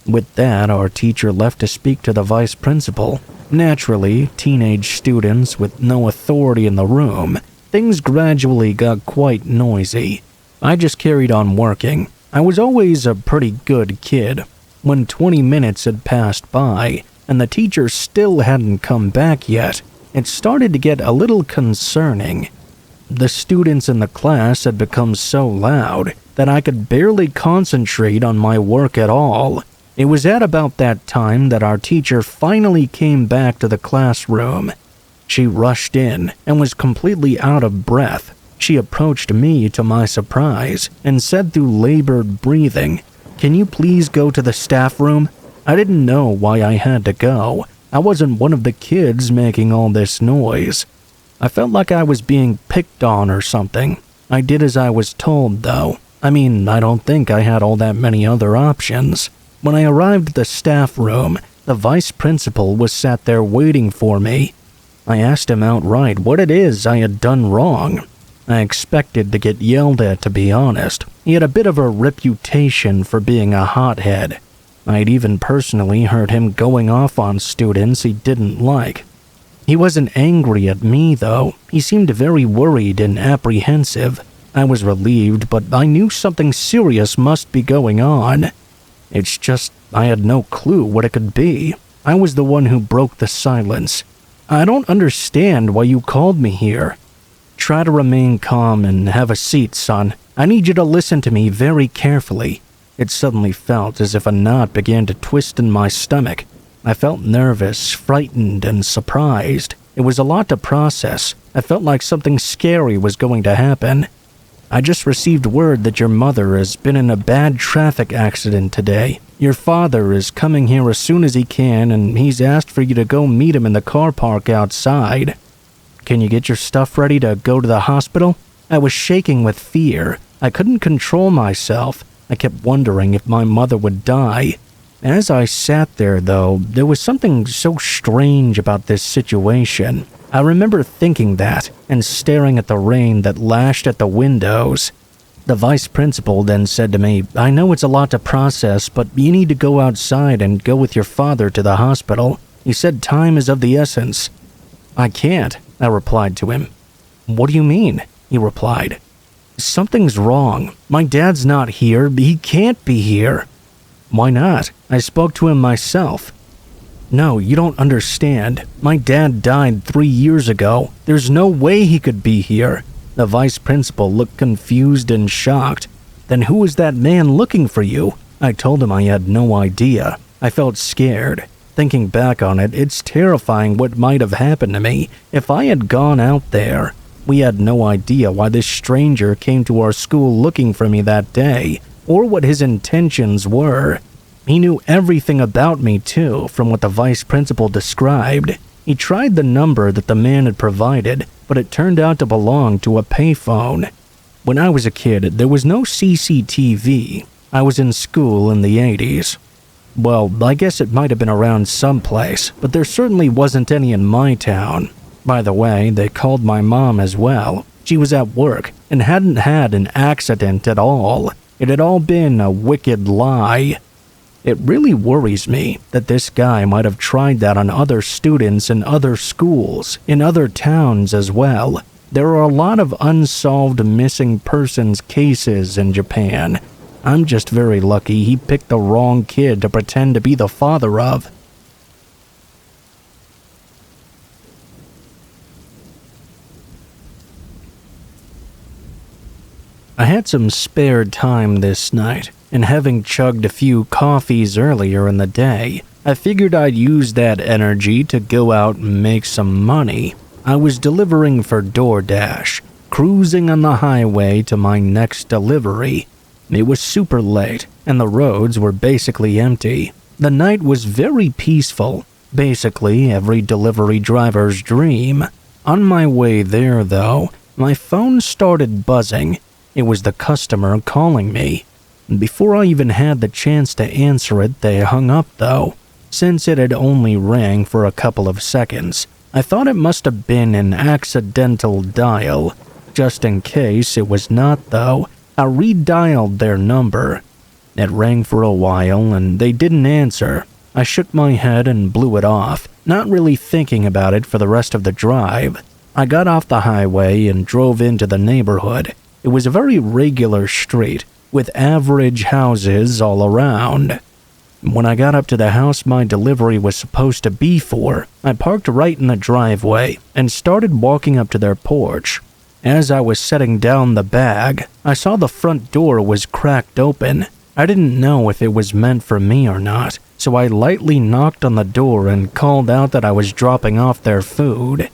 With that, our teacher left to speak to the vice principal. Naturally, teenage students with no authority in the room, things gradually got quite noisy. I just carried on working. I was always a pretty good kid. When 20 minutes had passed by, and the teacher still hadn't come back yet, it started to get a little concerning. The students in the class had become so loud that I could barely concentrate on my work at all. It was at about that time that our teacher finally came back to the classroom. She rushed in and was completely out of breath. She approached me to my surprise and said through labored breathing, "Can you please go to the staff room?" I didn't know why I had to go. I wasn't one of the kids making all this noise. I felt like I was being picked on or something. I did as I was told, though. I don't think I had all that many other options. When I arrived at the staff room, the vice principal was sat there waiting for me. I asked him outright what it is I had done wrong. I expected to get yelled at, to be honest. He had a bit of a reputation for being a hothead. I'd even personally heard him going off on students he didn't like. He wasn't angry at me, though. He seemed very worried and apprehensive. I was relieved, but I knew something serious must be going on. It's just I had no clue what it could be. I was the one who broke the silence. I don't understand why you called me here. Try to remain calm and have a seat, son. I need you to listen to me very carefully. It suddenly felt as if a knot began to twist in my stomach. I felt nervous, frightened, and surprised. It was a lot to process. I felt like something scary was going to happen. I just received word that your mother has been in a bad traffic accident today. Your father is coming here as soon as he can, and he's asked for you to go meet him in the car park outside. Can you get your stuff ready to go to the hospital? I was shaking with fear. I couldn't control myself. I kept wondering if my mother would die. As I sat there, though, there was something so strange about this situation. I remember thinking that and staring at the rain that lashed at the windows. The vice principal then said to me, I know it's a lot to process, but you need to go outside and go with your father to the hospital. He said time is of the essence. I can't, I replied to him. What do you mean? He replied. Something's wrong. My dad's not here. He can't be here. Why not? I spoke to him myself. No, you don't understand. My dad died 3 years ago. There's no way he could be here. The vice principal looked confused and shocked. Then who is that man looking for you? I told him I had no idea. I felt scared. Thinking back on it, it's terrifying what might have happened to me if I had gone out there. We had no idea why this stranger came to our school looking for me that day, or what his intentions were. He knew everything about me too, from what the vice principal described. He tried the number that the man had provided, but it turned out to belong to a payphone. When I was a kid, there was no CCTV. I was in school in the 80s. Well, I guess it might have been around someplace, but there certainly wasn't any in my town. By the way, they called my mom as well. She was at work and hadn't had an accident at all. It had all been a wicked lie. It really worries me that this guy might have tried that on other students in other schools, in other towns as well. There are a lot of unsolved missing persons cases in Japan. I'm just very lucky he picked the wrong kid to pretend to be the father of. I had some spare time this night, and having chugged a few coffees earlier in the day, I figured I'd use that energy to go out and make some money. I was delivering for DoorDash, cruising on the highway to my next delivery. It was super late, and the roads were basically empty. The night was very peaceful, basically every delivery driver's dream. On my way there, though, my phone started buzzing. It was the customer calling me. Before I even had the chance to answer it, they hung up though. Since it had only rang for a couple of seconds, I thought it must have been an accidental dial. Just in case it was not though, I redialed their number. It rang for a while and they didn't answer. I shook my head and blew it off, not really thinking about it for the rest of the drive. I got off the highway and drove into the neighborhood. It was a very regular street, with average houses all around. When I got up to the house my delivery was supposed to be for, I parked right in the driveway and started walking up to their porch. As I was setting down the bag, I saw the front door was cracked open. I didn't know if it was meant for me or not, so I lightly knocked on the door and called out that I was dropping off their food.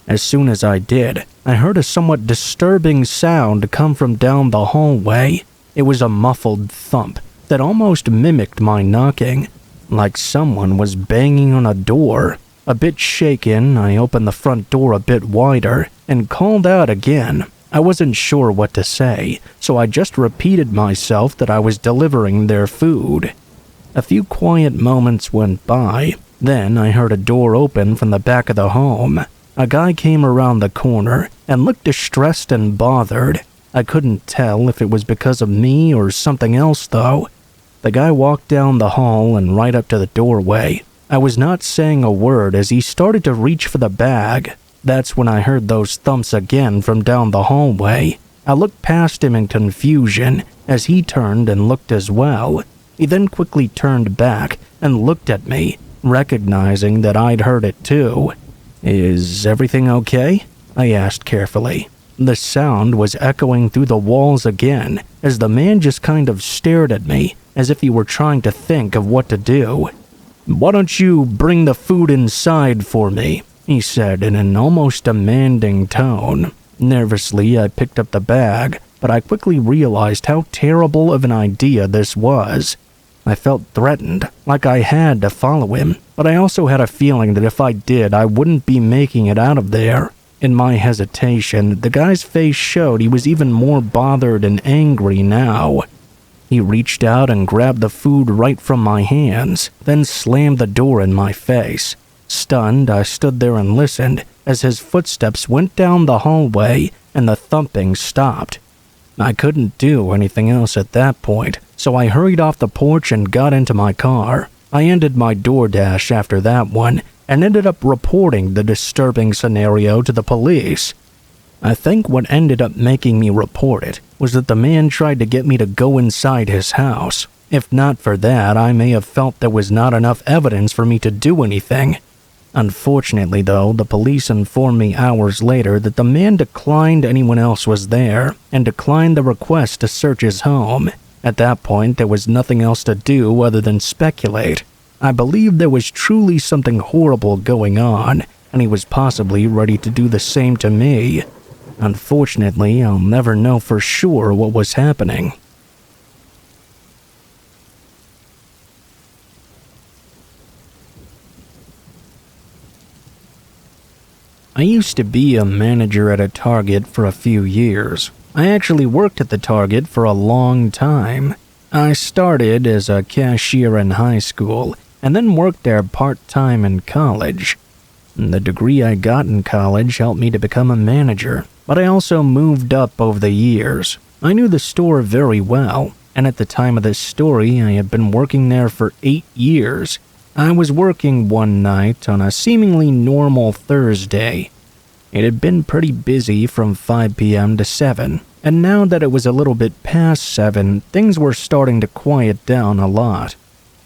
As soon as I did, I heard a somewhat disturbing sound come from down the hallway. It was a muffled thump that almost mimicked my knocking, like someone was banging on a door. A bit shaken, I opened the front door a bit wider and called out again. I wasn't sure what to say, so I just repeated myself that I was delivering their food. A few quiet moments went by. Then I heard a door open from the back of the home. A guy came around the corner and looked distressed and bothered. I couldn't tell if it was because of me or something else, though. The guy walked down the hall and right up to the doorway. I was not saying a word as he started to reach for the bag. That's when I heard those thumps again from down the hallway. I looked past him in confusion as he turned and looked as well. He then quickly turned back and looked at me, recognizing that I'd heard it too. "Is everything okay?" I asked carefully. The sound was echoing through the walls again as the man just kind of stared at me as if he were trying to think of what to do. "Why don't you bring the food inside for me?" he said in an almost demanding tone. Nervously, I picked up the bag, but I quickly realized how terrible of an idea this was. I felt threatened, like I had to follow him, but I also had a feeling that if I did, I wouldn't be making it out of there. In my hesitation, the guy's face showed he was even more bothered and angry now. He reached out and grabbed the food right from my hands, then slammed the door in my face. Stunned, I stood there and listened as his footsteps went down the hallway and the thumping stopped. I couldn't do anything else at that point, so I hurried off the porch and got into my car. I ended my DoorDash after that one and ended up reporting the disturbing scenario to the police. I think what ended up making me report it was that the man tried to get me to go inside his house. If not for that, I may have felt there was not enough evidence for me to do anything. Unfortunately, though, the police informed me hours later that the man declined anyone else was there and declined the request to search his home. At that point, there was nothing else to do other than speculate. I believed there was truly something horrible going on, and he was possibly ready to do the same to me. Unfortunately, I'll never know for sure what was happening. I used to be a manager at a Target for a few years. I actually worked at the Target for a long time. I started as a cashier in high school and then worked there part-time in college. The degree I got in college helped me to become a manager, but I also moved up over the years. I knew the store very well, and at the time of this story, I had been working there for 8 years. I was working one night on a seemingly normal Thursday. It had been pretty busy from 5 p.m. to 7, and now that it was a little bit past 7, things were starting to quiet down a lot.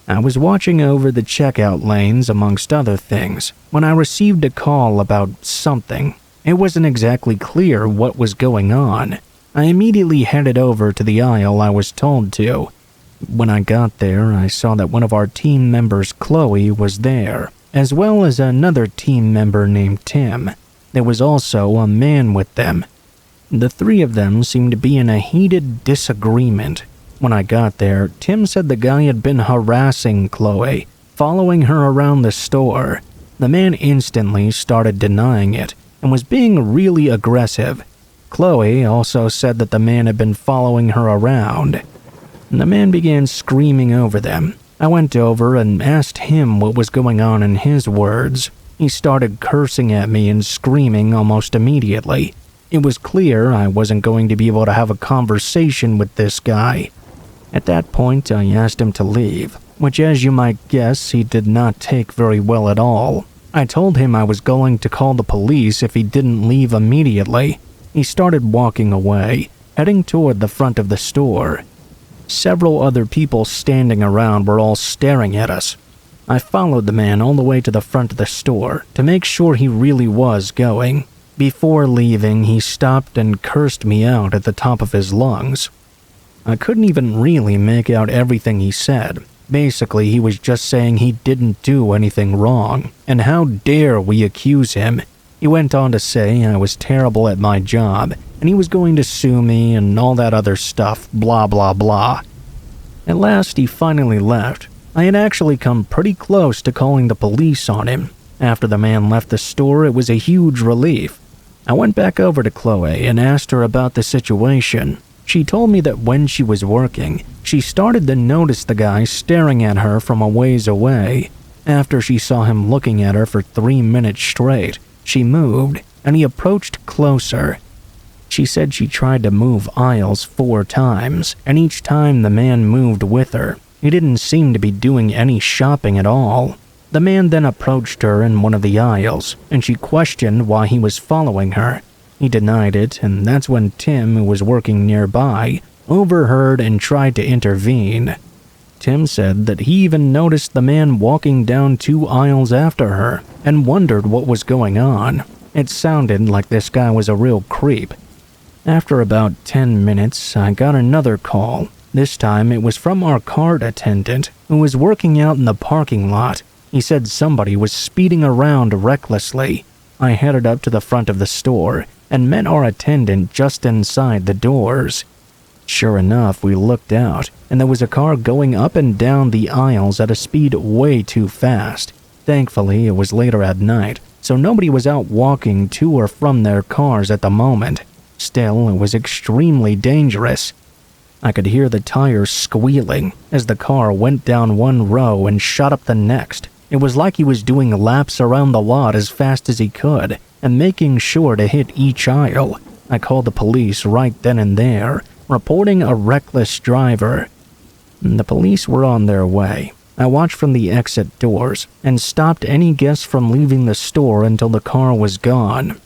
I was watching over the checkout lanes amongst other things when I received a call about something. It wasn't exactly clear what was going on. I immediately headed over to the aisle I was told to. When I got there, I saw that one of our team members, Chloe, was there, as well as another team member named Tim. There was also a man with them. The three of them seemed to be in a heated disagreement. When I got there, Tim said the guy had been harassing Chloe, following her around the store. The man instantly started denying it and was being really aggressive. Chloe also said that the man had been following her around. The man began screaming over them. I went over and asked him what was going on in his words. He started cursing at me and screaming almost immediately. It was clear I wasn't going to be able to have a conversation with this guy. At that point, I asked him to leave, which, as you might guess, he did not take very well at all. I told him I was going to call the police if he didn't leave immediately. He started walking away, heading toward the front of the store. Several other people standing around were all staring at us. I followed the man all the way to the front of the store to make sure he really was going. Before leaving, he stopped and cursed me out at the top of his lungs. I couldn't even really make out everything he said. Basically, he was just saying he didn't do anything wrong, and how dare we accuse him. He went on to say I was terrible at my job, and he was going to sue me and all that other stuff, blah blah blah. At last, he finally left. I had actually come pretty close to calling the police on him. After the man left the store, it was a huge relief. I went back over to Chloe and asked her about the situation. She told me that when she was working, she started to notice the guy staring at her from a ways away. After she saw him looking at her for 3 minutes straight, she moved, and he approached closer. She said she tried to move aisles 4 times, and each time the man moved with her. He didn't seem to be doing any shopping at all. The man then approached her in one of the aisles, and she questioned why he was following her. He denied it, and that's when Tim, who was working nearby, overheard and tried to intervene. Tim said that he even noticed the man walking down 2 aisles after her and wondered what was going on. It sounded like this guy was a real creep. After about 10 minutes, I got another call. This time it was from our cart attendant, who was working out in the parking lot. He said somebody was speeding around recklessly. I headed up to the front of the store and met our attendant just inside the doors. Sure enough, we looked out, and there was a car going up and down the aisles at a speed way too fast. Thankfully, it was later at night, so nobody was out walking to or from their cars at the moment. Still, it was extremely dangerous. I could hear the tires squealing as the car went down one row and shot up the next. It was like he was doing laps around the lot as fast as he could and making sure to hit each aisle. I called the police right then and there, reporting a reckless driver. The police were on their way. I watched from the exit doors and stopped any guests from leaving the store until the car was gone.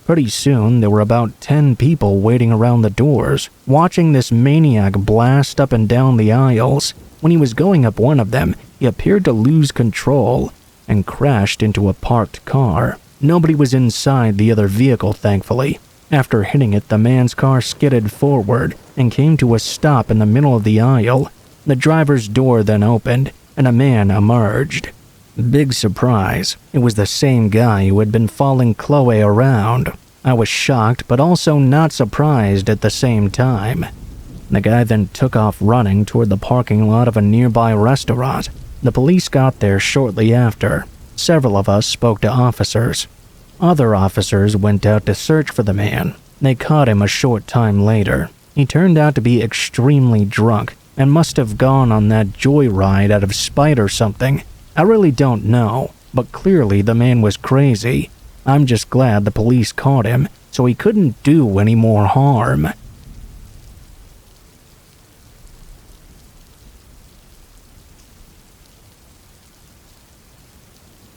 Pretty soon, there were about 10 people waiting around the doors, watching this maniac blast up and down the aisles. When he was going up one of them, he appeared to lose control and crashed into a parked car. Nobody was inside the other vehicle, thankfully. After hitting it, the man's car skidded forward and came to a stop in the middle of the aisle. The driver's door then opened, and a man emerged. Big surprise, it was the same guy who had been following Chloe around. I was shocked, but also not surprised at the same time. The guy then took off running toward the parking lot of a nearby restaurant. The police got there shortly after. Several of us spoke to officers. Other officers went out to search for the man. They caught him a short time later. He turned out to be extremely drunk and must have gone on that joyride out of spite or something. I really don't know, but clearly the man was crazy. I'm just glad the police caught him, so he couldn't do any more harm.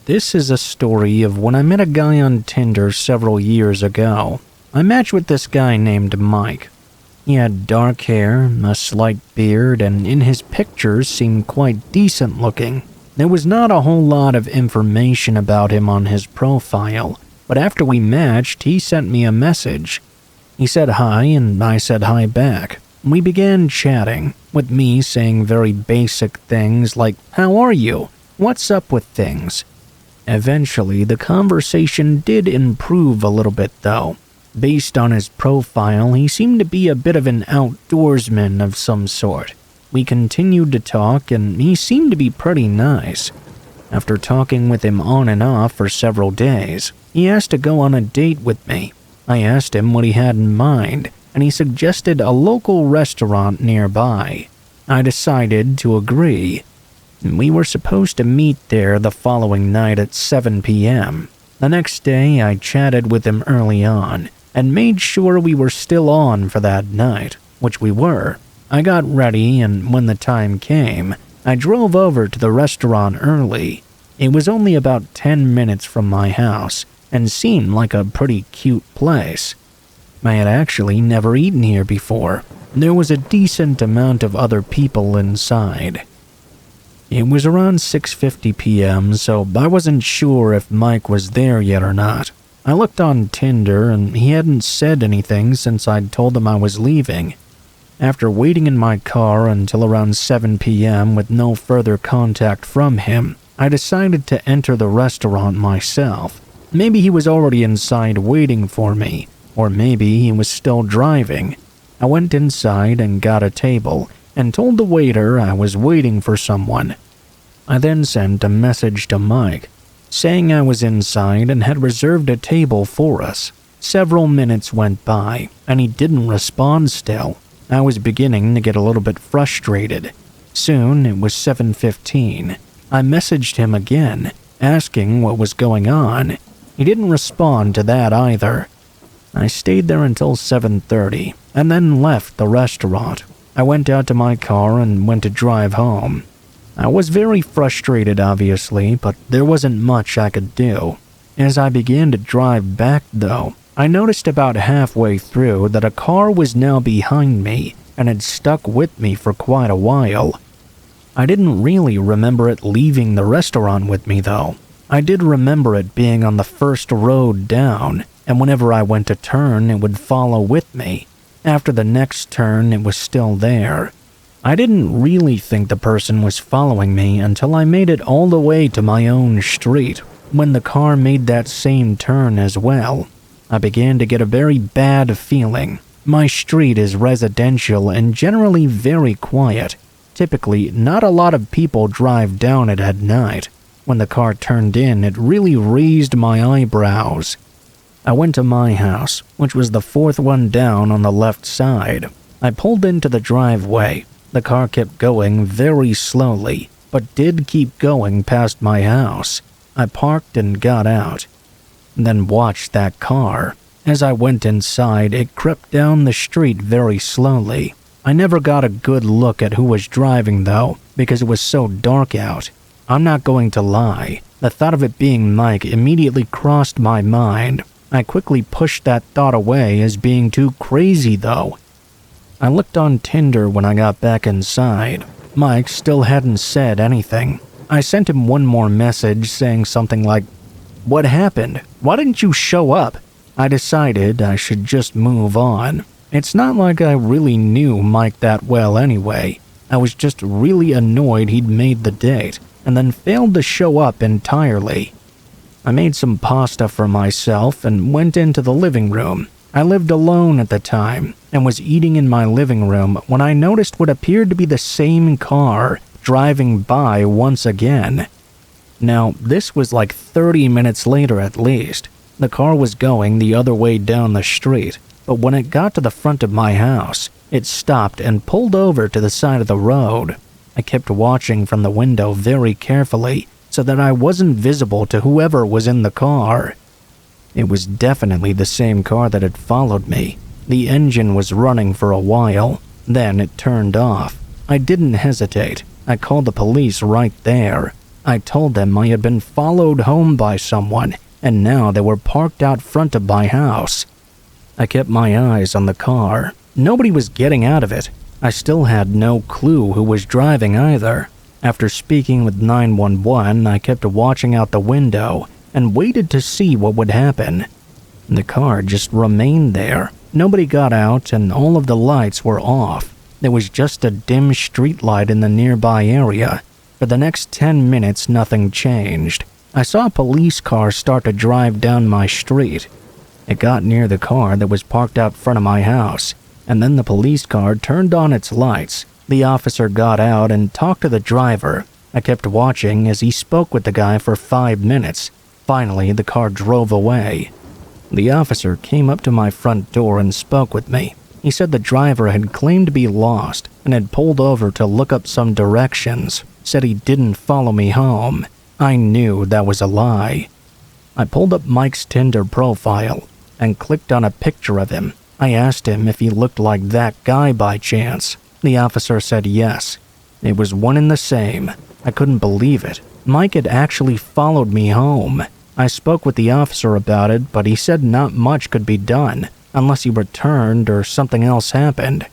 This is a story of when I met a guy on Tinder several years ago. I matched with this guy named Mike. He had dark hair, a slight beard, and in his pictures seemed quite decent looking. There was not a whole lot of information about him on his profile, but after we matched, he sent me a message. He said hi, and I said hi back. We began chatting, with me saying very basic things like, "How are you? What's up with things?" Eventually, the conversation did improve a little bit though. Based on his profile, he seemed to be a bit of an outdoorsman of some sort. We continued to talk, and he seemed to be pretty nice. After talking with him on and off for several days, he asked to go on a date with me. I asked him what he had in mind, and he suggested a local restaurant nearby. I decided to agree. We were supposed to meet there the following night at 7 p.m. The next day, I chatted with him early on and made sure we were still on for that night, which we were. I got ready, and when the time came, I drove over to the restaurant early. It was only about 10 minutes from my house and seemed like a pretty cute place. I had actually never eaten here before. There was a decent amount of other people inside. It was around 6:50 p.m., so I wasn't sure if Mike was there yet or not. I looked on Tinder, and he hadn't said anything since I'd told him I was leaving. After waiting in my car until around 7 p.m. with no further contact from him, I decided to enter the restaurant myself. Maybe he was already inside waiting for me, or maybe he was still driving. I went inside and got a table and told the waiter I was waiting for someone. I then sent a message to Mike, saying I was inside and had reserved a table for us. Several minutes went by, and he didn't respond still. I was beginning to get a little bit frustrated. Soon, it was 7:15. I messaged him again, asking what was going on. He didn't respond to that either. I stayed there until 7:30, and then left the restaurant. I went out to my car and went to drive home. I was very frustrated, obviously, but there wasn't much I could do. As I began to drive back, though, I noticed about halfway through that a car was now behind me and had stuck with me for quite a while. I didn't really remember it leaving the restaurant with me, though. I did remember it being on the first road down, and whenever I went to turn, it would follow with me. After the next turn, it was still there. I didn't really think the person was following me until I made it all the way to my own street, when the car made that same turn as well. I began to get a very bad feeling. My street is residential and generally very quiet. Typically, not a lot of people drive down it at night. When the car turned in, it really raised my eyebrows. I went to my house, which was the fourth one down on the left side. I pulled into the driveway. The car kept going very slowly, but did keep going past my house. I parked and got out, then watched that car. As I went inside, it crept down the street very slowly. I never got a good look at who was driving, though, because it was so dark out. I'm not going to lie. The thought of it being Mike immediately crossed my mind. I quickly pushed that thought away as being too crazy, though. I looked on Tinder when I got back inside. Mike still hadn't said anything. I sent him one more message saying something like, "What happened? Why didn't you show up?" I decided I should just move on. It's not like I really knew Mike that well anyway. I was just really annoyed he'd made the date and then failed to show up entirely. I made some pasta for myself and went into the living room. I lived alone at the time and was eating in my living room when I noticed what appeared to be the same car driving by once again. Now, this was like 30 minutes later at least. The car was going the other way down the street, but when it got to the front of my house, it stopped and pulled over to the side of the road. I kept watching from the window very carefully so that I wasn't visible to whoever was in the car. It was definitely the same car that had followed me. The engine was running for a while, then it turned off. I didn't hesitate. I called the police right there. I told them I had been followed home by someone, and now they were parked out front of my house. I kept my eyes on the car. Nobody was getting out of it. I still had no clue who was driving either. After speaking with 911, I kept watching out the window and waited to see what would happen. The car just remained there. Nobody got out and all of the lights were off. There was just a dim streetlight in the nearby area. For the next 10 minutes, nothing changed. I saw a police car start to drive down my street. It got near the car that was parked out front of my house, and then the police car turned on its lights. The officer got out and talked to the driver. I kept watching as he spoke with the guy for 5 minutes. Finally, the car drove away. The officer came up to my front door and spoke with me. He said the driver had claimed to be lost and had pulled over to look up some directions. Said he didn't follow me home. I knew that was a lie. I pulled up Mike's Tinder profile and clicked on a picture of him. I asked him if he looked like that guy by chance. The officer said yes. It was one and the same. I couldn't believe it. Mike had actually followed me home. I spoke with the officer about it, but he said not much could be done unless he returned or something else happened.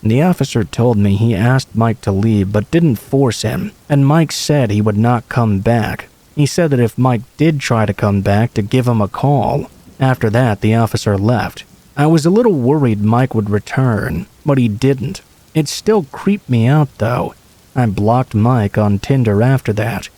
The officer told me he asked Mike to leave but didn't force him, and Mike said he would not come back. He said that if Mike did try to come back, to give him a call. After that, the officer left. I was a little worried Mike would return, but he didn't. It still creeped me out, though. I blocked Mike on Tinder after that.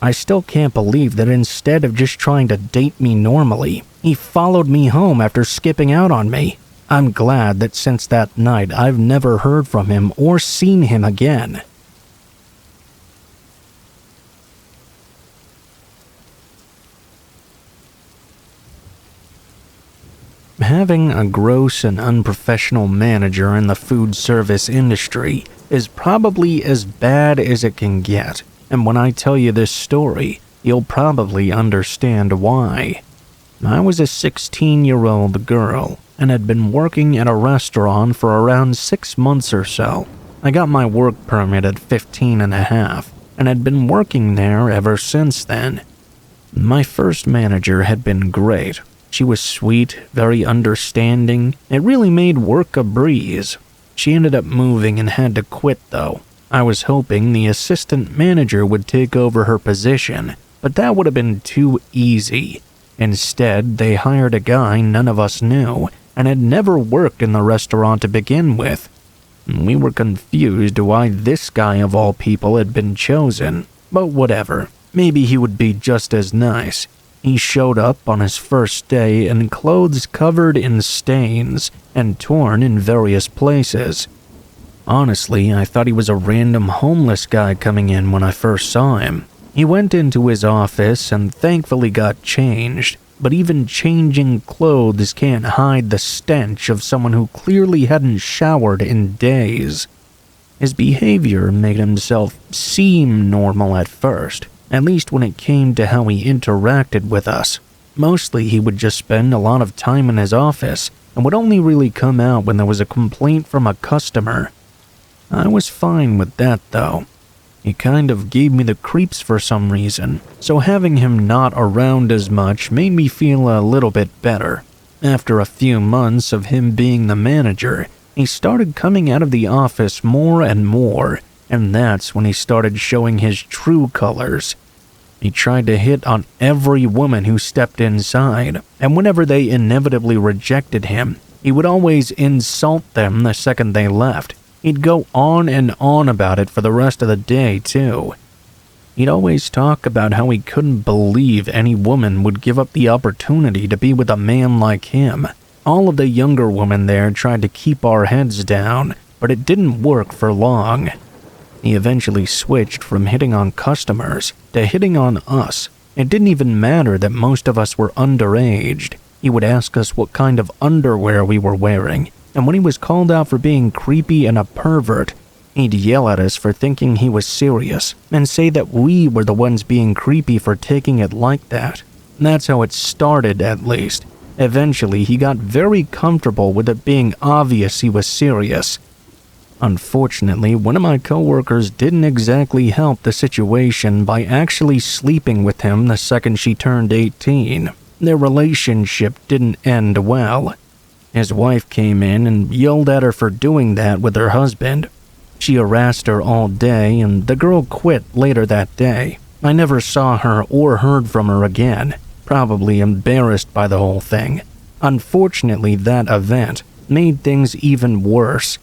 I still can't believe that instead of just trying to date me normally, he followed me home after skipping out on me. I'm glad that since that night I've never heard from him or seen him again. Having a gross and unprofessional manager in the food service industry is probably as bad as it can get, and when I tell you this story, you'll probably understand why. I was a 16-year-old girl and had been working at a restaurant for around 6 months or so. I got my work permit at 15 and a half, and had been working there ever since then. My first manager had been great. She was sweet, very understanding. It really made work a breeze. She ended up moving and had to quit though. I was hoping the assistant manager would take over her position, but that would have been too easy. Instead, they hired a guy none of us knew and had never worked in the restaurant to begin with. We were confused why this guy of all people had been chosen, but whatever. Maybe he would be just as nice. He showed up on his first day in clothes covered in stains and torn in various places. Honestly, I thought he was a random homeless guy coming in when I first saw him. He went into his office and thankfully got changed, but even changing clothes can't hide the stench of someone who clearly hadn't showered in days. His behavior made himself seem normal at first, at least when it came to how he interacted with us. Mostly he would just spend a lot of time in his office and would only really come out when there was a complaint from a customer. I was fine with that though. He kind of gave me the creeps for some reason, so having him not around as much made me feel a little bit better. After a few months of him being the manager, he started coming out of the office more and more, and that's when he started showing his true colors. He tried to hit on every woman who stepped inside, and whenever they inevitably rejected him, he would always insult them the second they left. He'd go on and on about it for the rest of the day, too. He'd always talk about how he couldn't believe any woman would give up the opportunity to be with a man like him. All of the younger women there tried to keep our heads down, but it didn't work for long. He eventually switched from hitting on customers to hitting on us. It didn't even matter that most of us were underaged. He would ask us what kind of underwear we were wearing, and when he was called out for being creepy and a pervert, he'd yell at us for thinking he was serious and say that we were the ones being creepy for taking it like that. That's how it started, at least. Eventually, he got very comfortable with it being obvious he was serious. Unfortunately, one of my coworkers didn't exactly help the situation by actually sleeping with him the second she turned 18. Their relationship didn't end well. His wife came in and yelled at her for doing that with her husband. She harassed her all day, and the girl quit later that day. I never saw her or heard from her again, probably embarrassed by the whole thing. Unfortunately, that event made things even worse.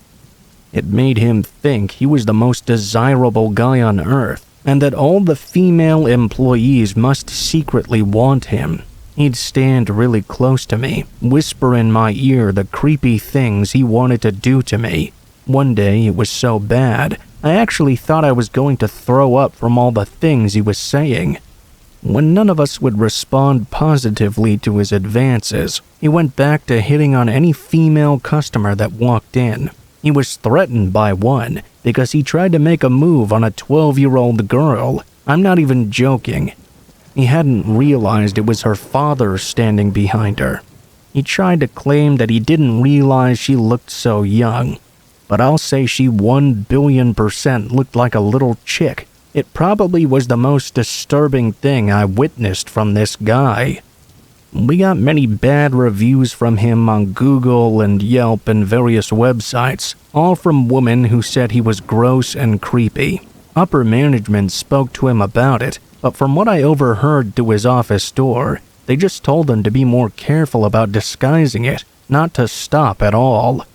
It made him think he was the most desirable guy on earth, and that all the female employees must secretly want him. He'd stand really close to me, whisper in my ear the creepy things he wanted to do to me. One day, it was so bad, I actually thought I was going to throw up from all the things he was saying. When none of us would respond positively to his advances, he went back to hitting on any female customer that walked in. He was threatened by one because he tried to make a move on a 12-year-old girl. I'm not even joking. He hadn't realized it was her father standing behind her. He tried to claim that he didn't realize she looked so young, but I'll say she 1,000,000,000% looked like a little chick. It probably was the most disturbing thing I witnessed from this guy. We got many bad reviews from him on Google and Yelp and various websites, all from women who said he was gross and creepy. Upper management spoke to him about it, but from what I overheard through his office door, they just told him to be more careful about disguising it, not to stop at all.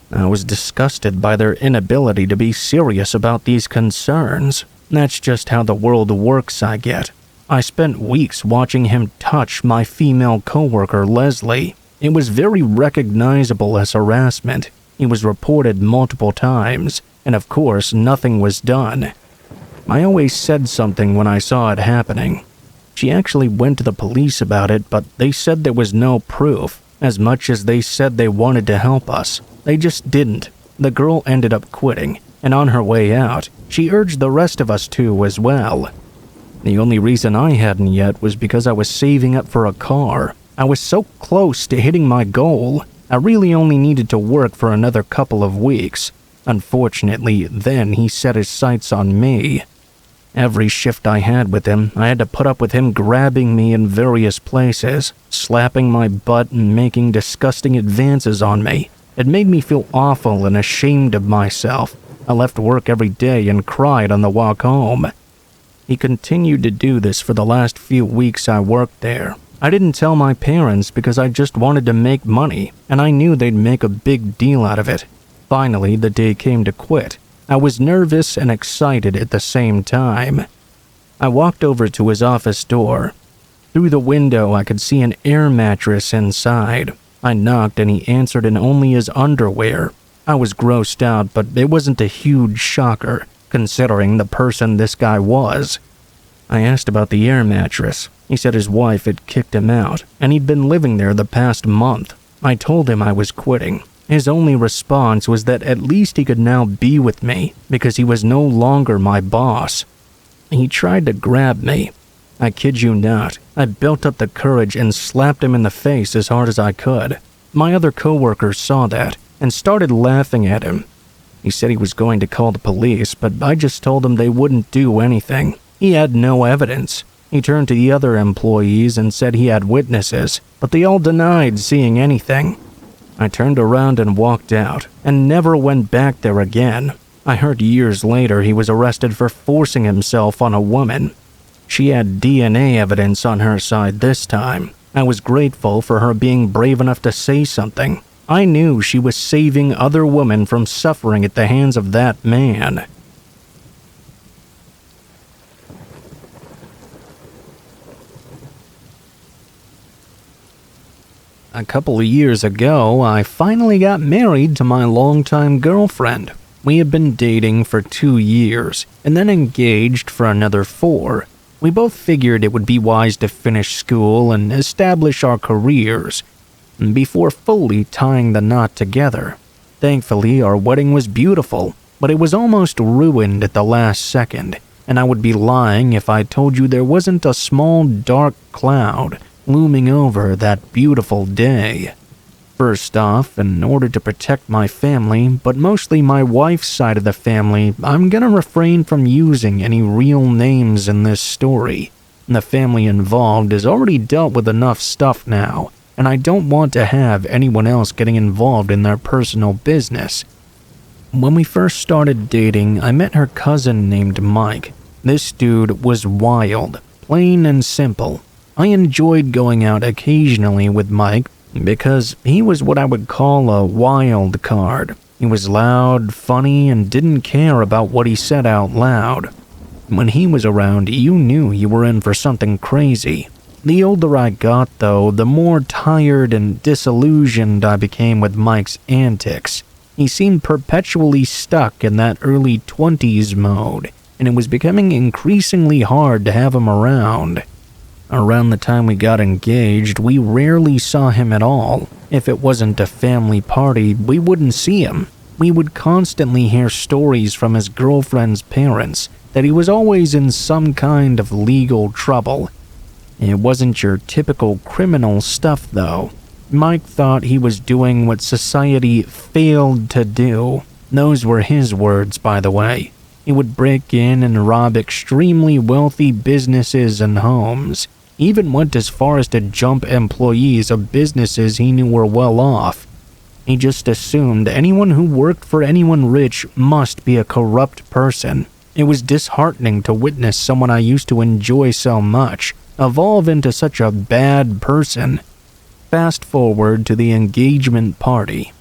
I was disgusted by their inability to be serious about these concerns. That's just how the world works, I get. I spent weeks watching him touch my female coworker, Leslie. It was very recognizable as harassment. He was reported multiple times, and of course, nothing was done. I always said something when I saw it happening. She actually went to the police about it, but they said there was no proof. As much as they said they wanted to help us, they just didn't. The girl ended up quitting, and on her way out, she urged the rest of us to as well. The only reason I hadn't yet was because I was saving up for a car. I was so close to hitting my goal. I really only needed to work for another couple of weeks. Unfortunately, then he set his sights on me. Every shift I had with him, I had to put up with him grabbing me in various places, slapping my butt and making disgusting advances on me. It made me feel awful and ashamed of myself. I left work every day and cried on the walk home. He continued to do this for the last few weeks I worked there. I didn't tell my parents because I just wanted to make money, and I knew they'd make a big deal out of it. Finally, the day came to quit. I was nervous and excited at the same time. I walked over to his office door. Through the window, I could see an air mattress inside. I knocked and he answered in only his underwear. I was grossed out, but it wasn't a huge shocker, considering the person this guy was. I asked about the air mattress. He said his wife had kicked him out, and he'd been living there the past month. I told him I was quitting. His only response was that at least he could now be with me, because he was no longer my boss. He tried to grab me. I kid you not, I built up the courage and slapped him in the face as hard as I could. My other coworkers saw that, and started laughing at him. He said he was going to call the police, but I just told him they wouldn't do anything. He had no evidence. He turned to the other employees and said he had witnesses, but they all denied seeing anything. I turned around and walked out, and never went back there again. I heard years later he was arrested for forcing himself on a woman. She had DNA evidence on her side this time. I was grateful for her being brave enough to say something. I knew she was saving other women from suffering at the hands of that man. A couple of years ago, I finally got married to my longtime girlfriend. We had been dating for 2 years, and then engaged for another 4. We both figured it would be wise to finish school and establish our careers before fully tying the knot together. Thankfully, our wedding was beautiful, but it was almost ruined at the last second, and I would be lying if I told you there wasn't a small dark cloud looming over that beautiful day. First off, in order to protect my family, but mostly my wife's side of the family, I'm gonna refrain from using any real names in this story. The family involved has already dealt with enough stuff now, and I don't want to have anyone else getting involved in their personal business. When we first started dating, I met her cousin named Mike. This dude was wild, plain and simple. I enjoyed going out occasionally with Mike because he was what I would call a wild card. He was loud, funny, and didn't care about what he said out loud. When he was around, you knew you were in for something crazy. The older I got, though, the more tired and disillusioned I became with Mike's antics. He seemed perpetually stuck in that early 20s mode, and it was becoming increasingly hard to have him around. Around the time we got engaged, we rarely saw him at all. If it wasn't a family party, we wouldn't see him. We would constantly hear stories from his girlfriend's parents that he was always in some kind of legal trouble. It wasn't your typical criminal stuff, though. Mike thought he was doing what society failed to do. Those were his words, by the way. He would break in and rob extremely wealthy businesses and homes. He even went as far as to jump employees of businesses he knew were well off. He just assumed anyone who worked for anyone rich must be a corrupt person. It was disheartening to witness someone I used to enjoy so much evolve into such a bad person. Fast forward to the engagement party.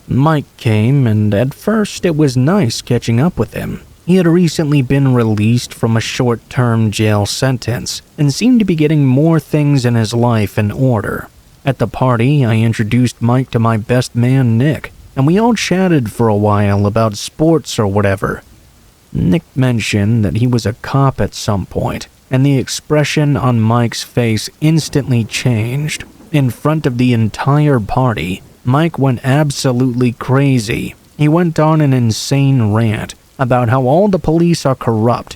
Mike came, and at first it was nice catching up with him. He had recently been released from a short-term jail sentence and seemed to be getting more things in his life in order. At the party, I introduced Mike to my best man, Nick, and we all chatted for a while about sports or whatever. Nick mentioned that he was a cop at some point, and the expression on Mike's face instantly changed. In front of the entire party, Mike went absolutely crazy. He went on an insane rant about how all the police are corrupt,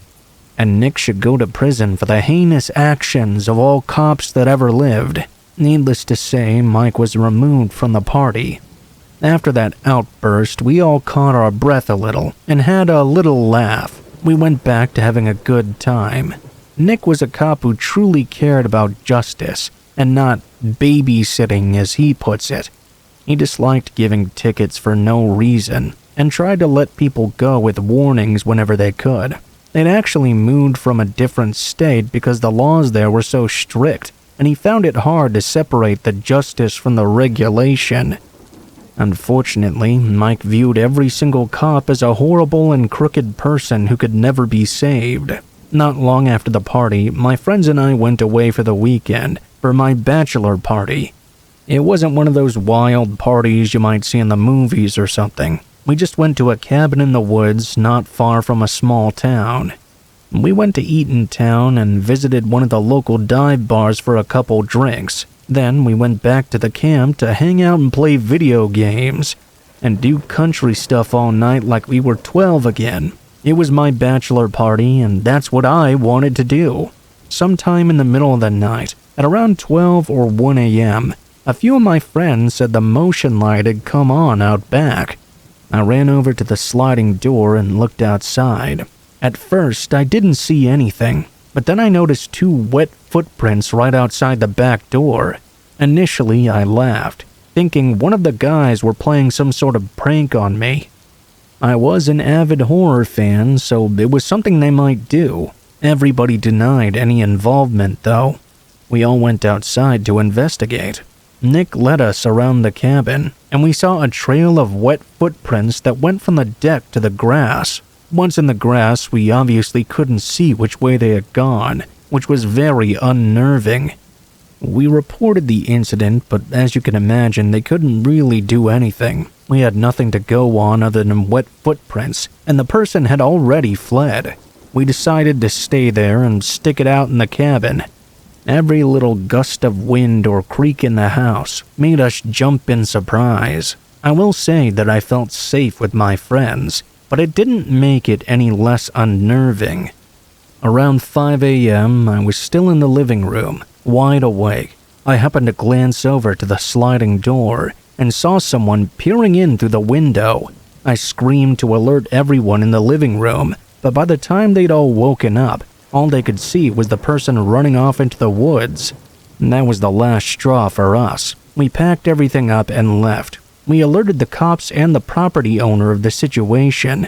and Nick should go to prison for the heinous actions of all cops that ever lived. Needless to say, Mike was removed from the party. After that outburst, we all caught our breath a little and had a little laugh. We went back to having a good time. Nick was a cop who truly cared about justice and not babysitting, as he puts it. He disliked giving tickets for no reason and tried to let people go with warnings whenever they could. They'd actually moved from a different state because the laws there were so strict, and he found it hard to separate the justice from the regulation. Unfortunately, Mike viewed every single cop as a horrible and crooked person who could never be saved. Not long after the party, my friends and I went away for the weekend for my bachelor party. It wasn't one of those wild parties you might see in the movies or something. We just went to a cabin in the woods not far from a small town. We went to eat in town and visited one of the local dive bars for a couple drinks. Then we went back to the camp to hang out and play video games and do country stuff all night like we were 12 again. It was my bachelor party, and that's what I wanted to do. Sometime in the middle of the night, at around 12 or 1 a.m., a few of my friends said the motion light had come on out back. I ran over to the sliding door and looked outside. At first, I didn't see anything, but then I noticed 2 wet footprints right outside the back door. Initially, I laughed, thinking one of the guys were playing some sort of prank on me. I was an avid horror fan, so it was something they might do. Everybody denied any involvement, though. We all went outside to investigate. Nick led us around the cabin, and we saw a trail of wet footprints that went from the deck to the grass. Once in the grass, we obviously couldn't see which way they had gone, which was very unnerving. We reported the incident, but as you can imagine, they couldn't really do anything. We had nothing to go on other than wet footprints, and the person had already fled. We decided to stay there and stick it out in the cabin. Every little gust of wind or creak in the house made us jump in surprise. I will say that I felt safe with my friends, but it didn't make it any less unnerving. Around 5 a.m., I was still in the living room, wide awake. I happened to glance over to the sliding door and saw someone peering in through the window. I screamed to alert everyone in the living room, but by the time they'd all woken up, all they could see was the person running off into the woods. And that was the last straw for us. We packed everything up and left. We alerted the cops and the property owner of the situation.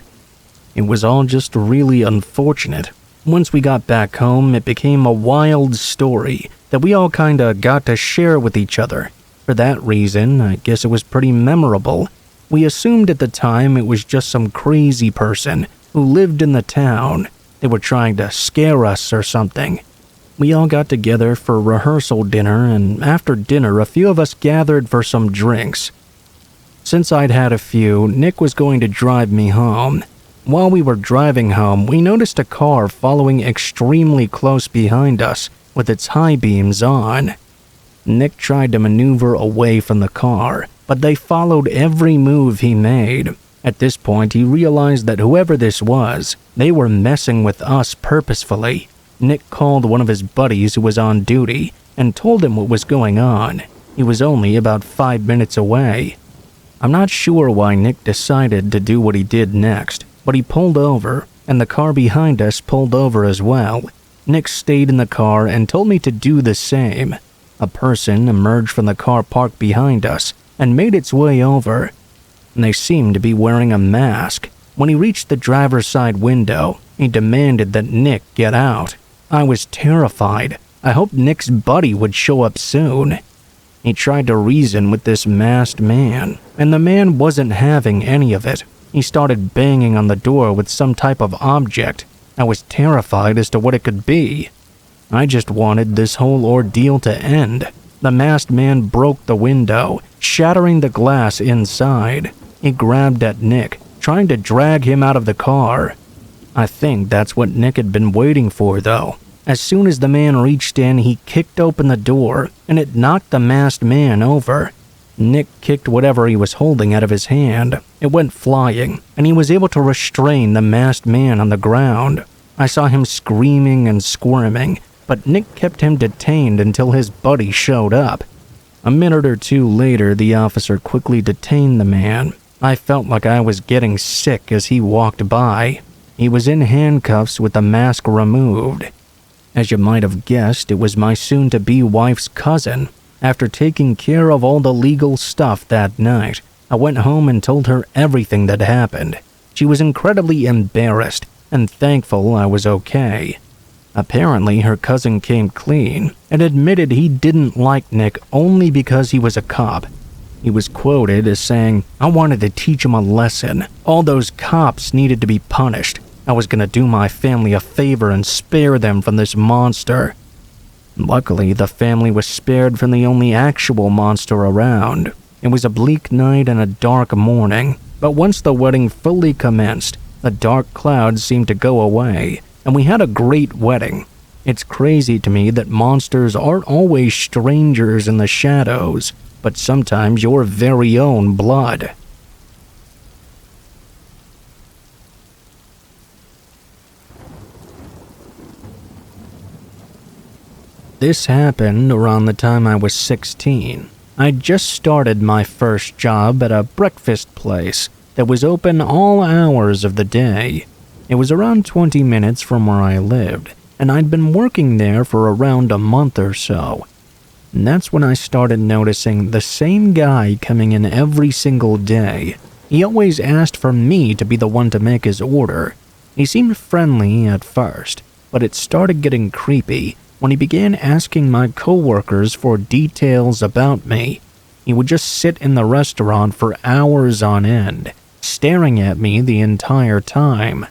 It was all just really unfortunate. Once we got back home, it became a wild story that we all kinda got to share with each other. For that reason, I guess it was pretty memorable. We assumed at the time it was just some crazy person who lived in the town. They were trying to scare us or something. We all got together for rehearsal dinner, and after dinner, a few of us gathered for some drinks. Since I'd had a few, Nick was going to drive me home. While we were driving home, we noticed a car following extremely close behind us with its high beams on. Nick tried to maneuver away from the car, but they followed every move he made. At this point, he realized that whoever this was, they were messing with us purposefully. Nick called one of his buddies who was on duty and told him what was going on. He was only about 5 minutes away. I'm not sure why Nick decided to do what he did next, but he pulled over, and the car behind us pulled over as well. Nick stayed in the car and told me to do the same. A person emerged from the car parked behind us and made its way over. They seemed to be wearing a mask. When he reached the driver's side window, he demanded that Nick get out. I was terrified. I hoped Nick's buddy would show up soon. He tried to reason with this masked man, and the man wasn't having any of it. He started banging on the door with some type of object. I was terrified as to what it could be. I just wanted this whole ordeal to end. The masked man broke the window, shattering the glass inside. He grabbed at Nick, trying to drag him out of the car. I think that's what Nick had been waiting for, though. As soon as the man reached in, he kicked open the door, and it knocked the masked man over. Nick kicked whatever he was holding out of his hand. It went flying, and he was able to restrain the masked man on the ground. I saw him screaming and squirming, but Nick kept him detained until his buddy showed up. A minute or two later, the officer quickly detained the man. I felt like I was getting sick as he walked by. He was in handcuffs with the mask removed. As you might have guessed, it was my soon-to-be wife's cousin. After taking care of all the legal stuff that night, I went home and told her everything that happened. She was incredibly embarrassed and thankful I was okay. Apparently, her cousin came clean and admitted he didn't like Nick only because he was a cop. He was quoted as saying, "I wanted to teach him a lesson. All those cops needed to be punished. I was going to do my family a favor and spare them from this monster." Luckily, the family was spared from the only actual monster around. It was a bleak night and a dark morning, but once the wedding fully commenced, the dark clouds seemed to go away, and we had a great wedding. It's crazy to me that monsters aren't always strangers in the shadows, but sometimes your very own blood. This happened around the time I was 16. I'd just started my first job at a breakfast place that was open all hours of the day. It was around 20 minutes from where I lived, and I'd been working there for around a month or so. And that's when I started noticing the same guy coming in every single day. He always asked for me to be the one to make his order. He seemed friendly at first, but it started getting creepy when he began asking my coworkers for details about me. He would just sit in the restaurant for hours on end, staring at me the entire time.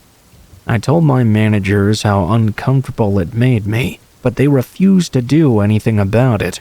I told my managers how uncomfortable it made me, but they refused to do anything about it.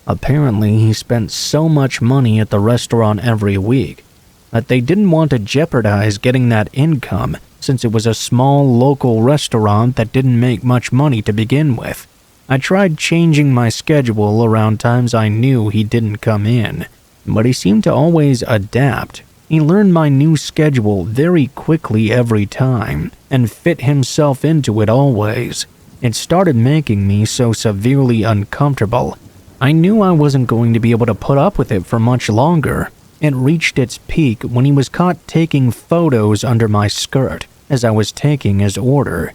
Apparently, he spent so much money at the restaurant every week that they didn't want to jeopardize getting that income since it was a small local restaurant that didn't make much money to begin with. I tried changing my schedule around times I knew he didn't come in, but he seemed to always adapt. He learned my new schedule very quickly every time and fit himself into it always. It started making me so severely uncomfortable. I knew I wasn't going to be able to put up with it for much longer. It reached its peak when he was caught taking photos under my skirt as I was taking his order.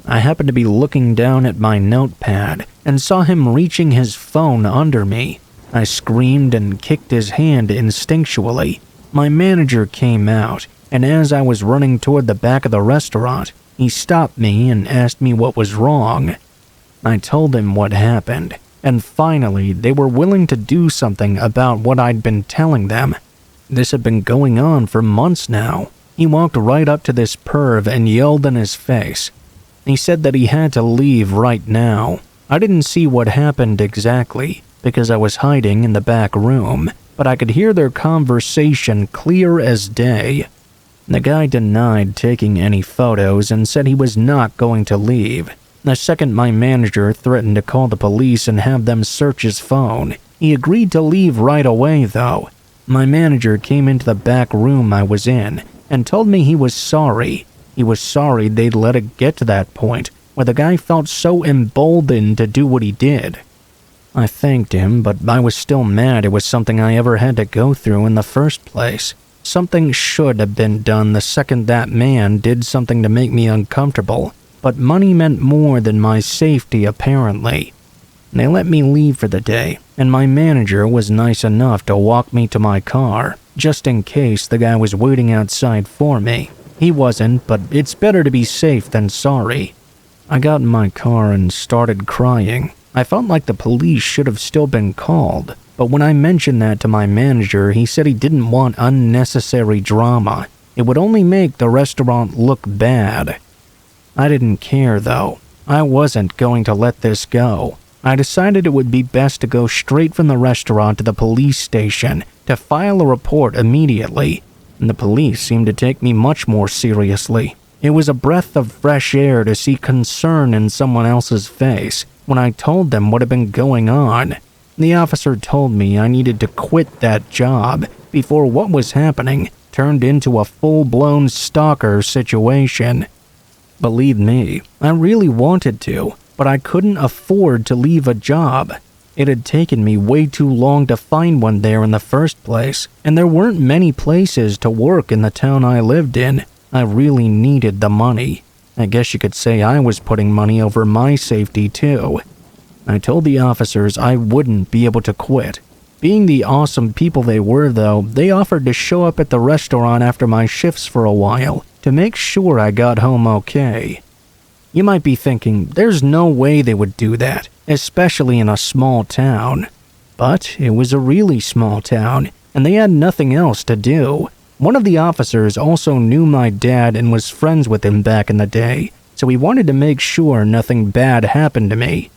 I happened to be looking down at my notepad and saw him reaching his phone under me. I screamed and kicked his hand instinctually. My manager came out, and as I was running toward the back of the restaurant, he stopped me and asked me what was wrong. I told him what happened, and finally they were willing to do something about what I'd been telling them. This had been going on for months now. He walked right up to this perv and yelled in his face. He said that he had to leave right now. I didn't see what happened exactly because I was hiding in the back room, but I could hear their conversation clear as day. The guy denied taking any photos and said he was not going to leave. The second my manager threatened to call the police and have them search his phone, he agreed to leave right away though. My manager came into the back room I was in and told me he was sorry. He was sorry they'd let it get to that point where the guy felt so emboldened to do what he did. I thanked him, but I was still mad it was something I ever had to go through in the first place. Something should have been done the second that man did something to make me uncomfortable, but money meant more than my safety apparently. They let me leave for the day, and my manager was nice enough to walk me to my car, just in case the guy was waiting outside for me. He wasn't, but it's better to be safe than sorry. I got in my car and started crying. I felt like the police should have still been called, but when I mentioned that to my manager, he said he didn't want unnecessary drama. It would only make the restaurant look bad. I didn't care though. I wasn't going to let this go. I decided it would be best to go straight from the restaurant to the police station to file a report immediately. And the police seemed to take me much more seriously. It was a breath of fresh air to see concern in someone else's face when I told them what had been going on. The officer told me I needed to quit that job before what was happening turned into a full-blown stalker situation. Believe me, I really wanted to, but I couldn't afford to leave a job. It had taken me way too long to find one there in the first place, and there weren't many places to work in the town I lived in. I really needed the money. I guess you could say I was putting money over my safety too. I told the officers I wouldn't be able to quit. Being the awesome people they were though, they offered to show up at the restaurant after my shifts for a while to make sure I got home okay. You might be thinking, there's no way they would do that, especially in a small town. But it was a really small town, and they had nothing else to do. One of the officers also knew my dad and was friends with him back in the day, so he wanted to make sure nothing bad happened to me.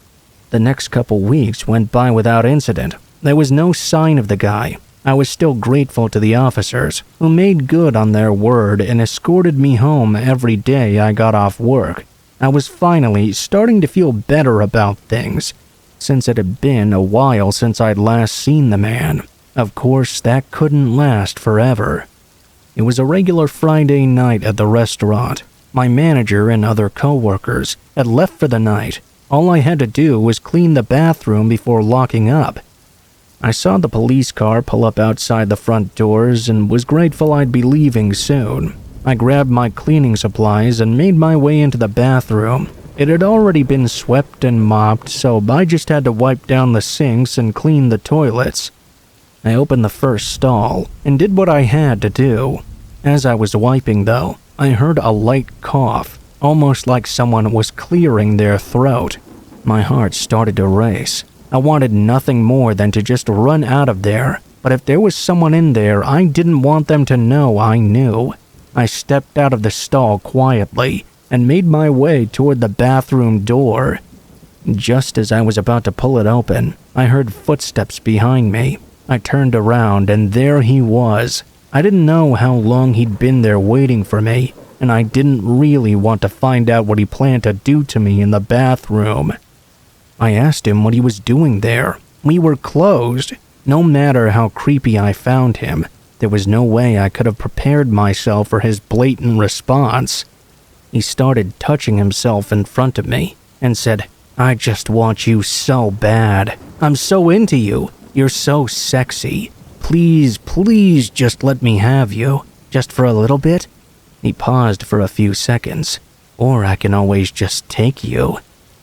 The next couple weeks went by without incident. There was no sign of the guy. I was still grateful to the officers, who made good on their word and escorted me home every day I got off work. I was finally starting to feel better about things, since it had been a while since I'd last seen the man. Of course, that couldn't last forever. It was a regular Friday night at the restaurant. My manager and other co-workers had left for the night. All I had to do was clean the bathroom before locking up. I saw the police car pull up outside the front doors and was grateful I'd be leaving soon. I grabbed my cleaning supplies and made my way into the bathroom. It had already been swept and mopped, so I just had to wipe down the sinks and clean the toilets. I opened the first stall and did what I had to do. As I was wiping though, I heard a light cough, almost like someone was clearing their throat. My heart started to race. I wanted nothing more than to just run out of there, but if there was someone in there, I didn't want them to know I knew. I stepped out of the stall quietly and made my way toward the bathroom door. Just as I was about to pull it open, I heard footsteps behind me. I turned around and there he was. I didn't know how long he'd been there waiting for me, and I didn't really want to find out what he planned to do to me in the bathroom. I asked him what he was doing there. We were closed. No matter how creepy I found him, there was no way I could have prepared myself for his blatant response. He started touching himself in front of me and said, "I just want you so bad. I'm so into you. You're so sexy. Please, please just let me have you. Just for a little bit." He paused for a few seconds. "Or I can always just take you."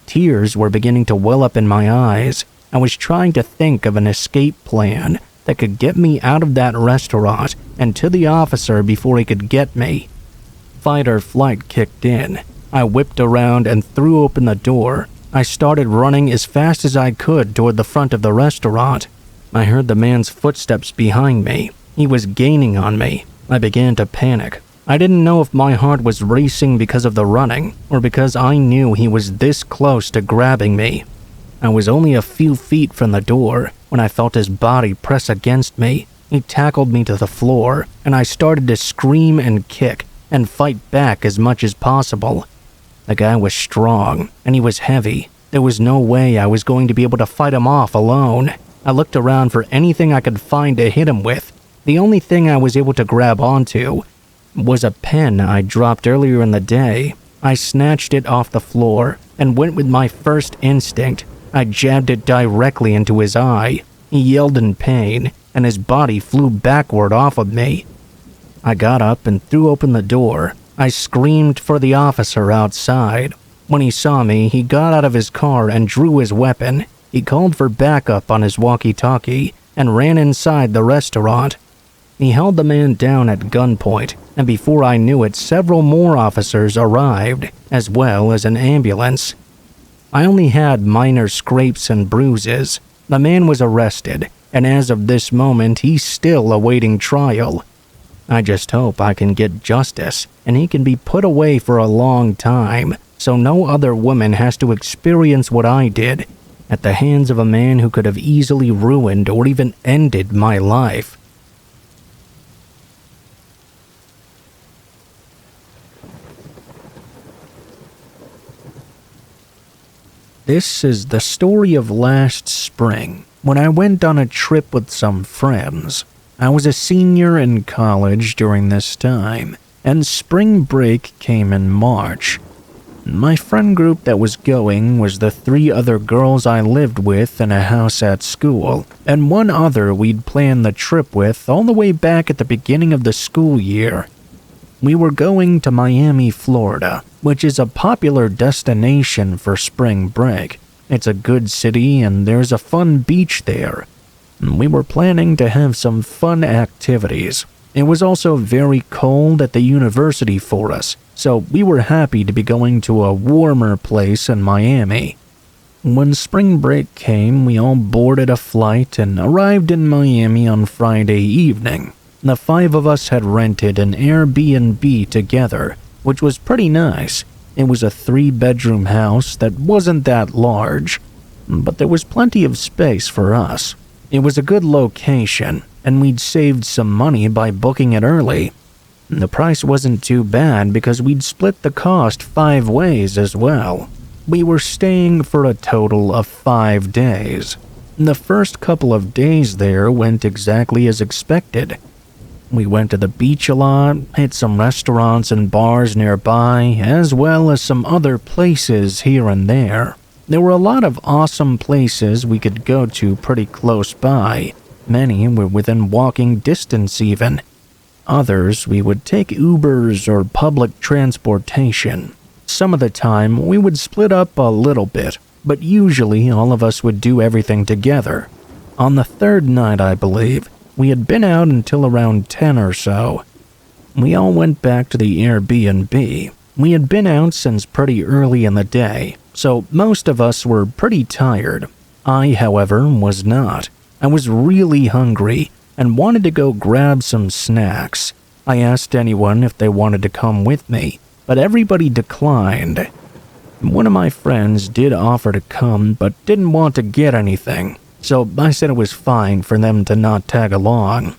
Tears were beginning to well up in my eyes. I was trying to think of an escape plan that could get me out of that restaurant and to the officer before he could get me. Fight or flight kicked in. I whipped around and threw open the door. I started running as fast as I could toward the front of the restaurant. I heard the man's footsteps behind me. He was gaining on me. I began to panic. I didn't know if my heart was racing because of the running or because I knew he was this close to grabbing me. I was only a few feet from the door when I felt his body press against me. He tackled me to the floor, and I started to scream and kick and fight back as much as possible. The guy was strong, and he was heavy. There was no way I was going to be able to fight him off alone. I looked around for anything I could find to hit him with. The only thing I was able to grab onto was a pen I dropped earlier in the day. I snatched it off the floor and went with my first instinct. I jabbed it directly into his eye. He yelled in pain, and his body flew backward off of me. I got up and threw open the door. I screamed for the officer outside. When he saw me, he got out of his car and drew his weapon. He called for backup on his walkie-talkie and ran inside the restaurant. He held the man down at gunpoint, and before I knew it, several more officers arrived, as well as an ambulance. I only had minor scrapes and bruises. The man was arrested, and as of this moment, he's still awaiting trial. I just hope I can get justice, and he can be put away for a long time, so no other woman has to experience what I did at the hands of a man who could have easily ruined or even ended my life. This is the story of last spring, when I went on a trip with some friends. I was a senior in college during this time, and spring break came in March. My friend group that was going was the 3 other girls I lived with in a house at school, and one other we'd planned the trip with all the way back at the beginning of the school year. We were going to Miami, Florida, which is a popular destination for spring break. It's a good city and there's a fun beach there. We were planning to have some fun activities. It was also very cold at the university for us, so we were happy to be going to a warmer place in Miami. When spring break came, we all boarded a flight and arrived in Miami on Friday evening. The 5 of us had rented an Airbnb together, which was pretty nice. It was a 3-bedroom house that wasn't that large, but there was plenty of space for us. It was a good location, and we'd saved some money by booking it early. The price wasn't too bad because we'd split the cost 5 ways as well. We were staying for a total of 5 days. The first couple of days there went exactly as expected. We went to the beach a lot, hit some restaurants and bars nearby, as well as some other places here and there. There were a lot of awesome places we could go to pretty close by. Many were within walking distance even. Others we would take Ubers or public transportation. Some of the time we would split up a little bit, but usually all of us would do everything together. On the 3rd night, I believe, we had been out until around 10 or so. We all went back to the Airbnb. We had been out since pretty early in the day, so most of us were pretty tired. I, however, was not. I was really hungry and wanted to go grab some snacks. I asked anyone if they wanted to come with me, but everybody declined. One of my friends did offer to come, but didn't want to get anything, so I said it was fine for them to not tag along.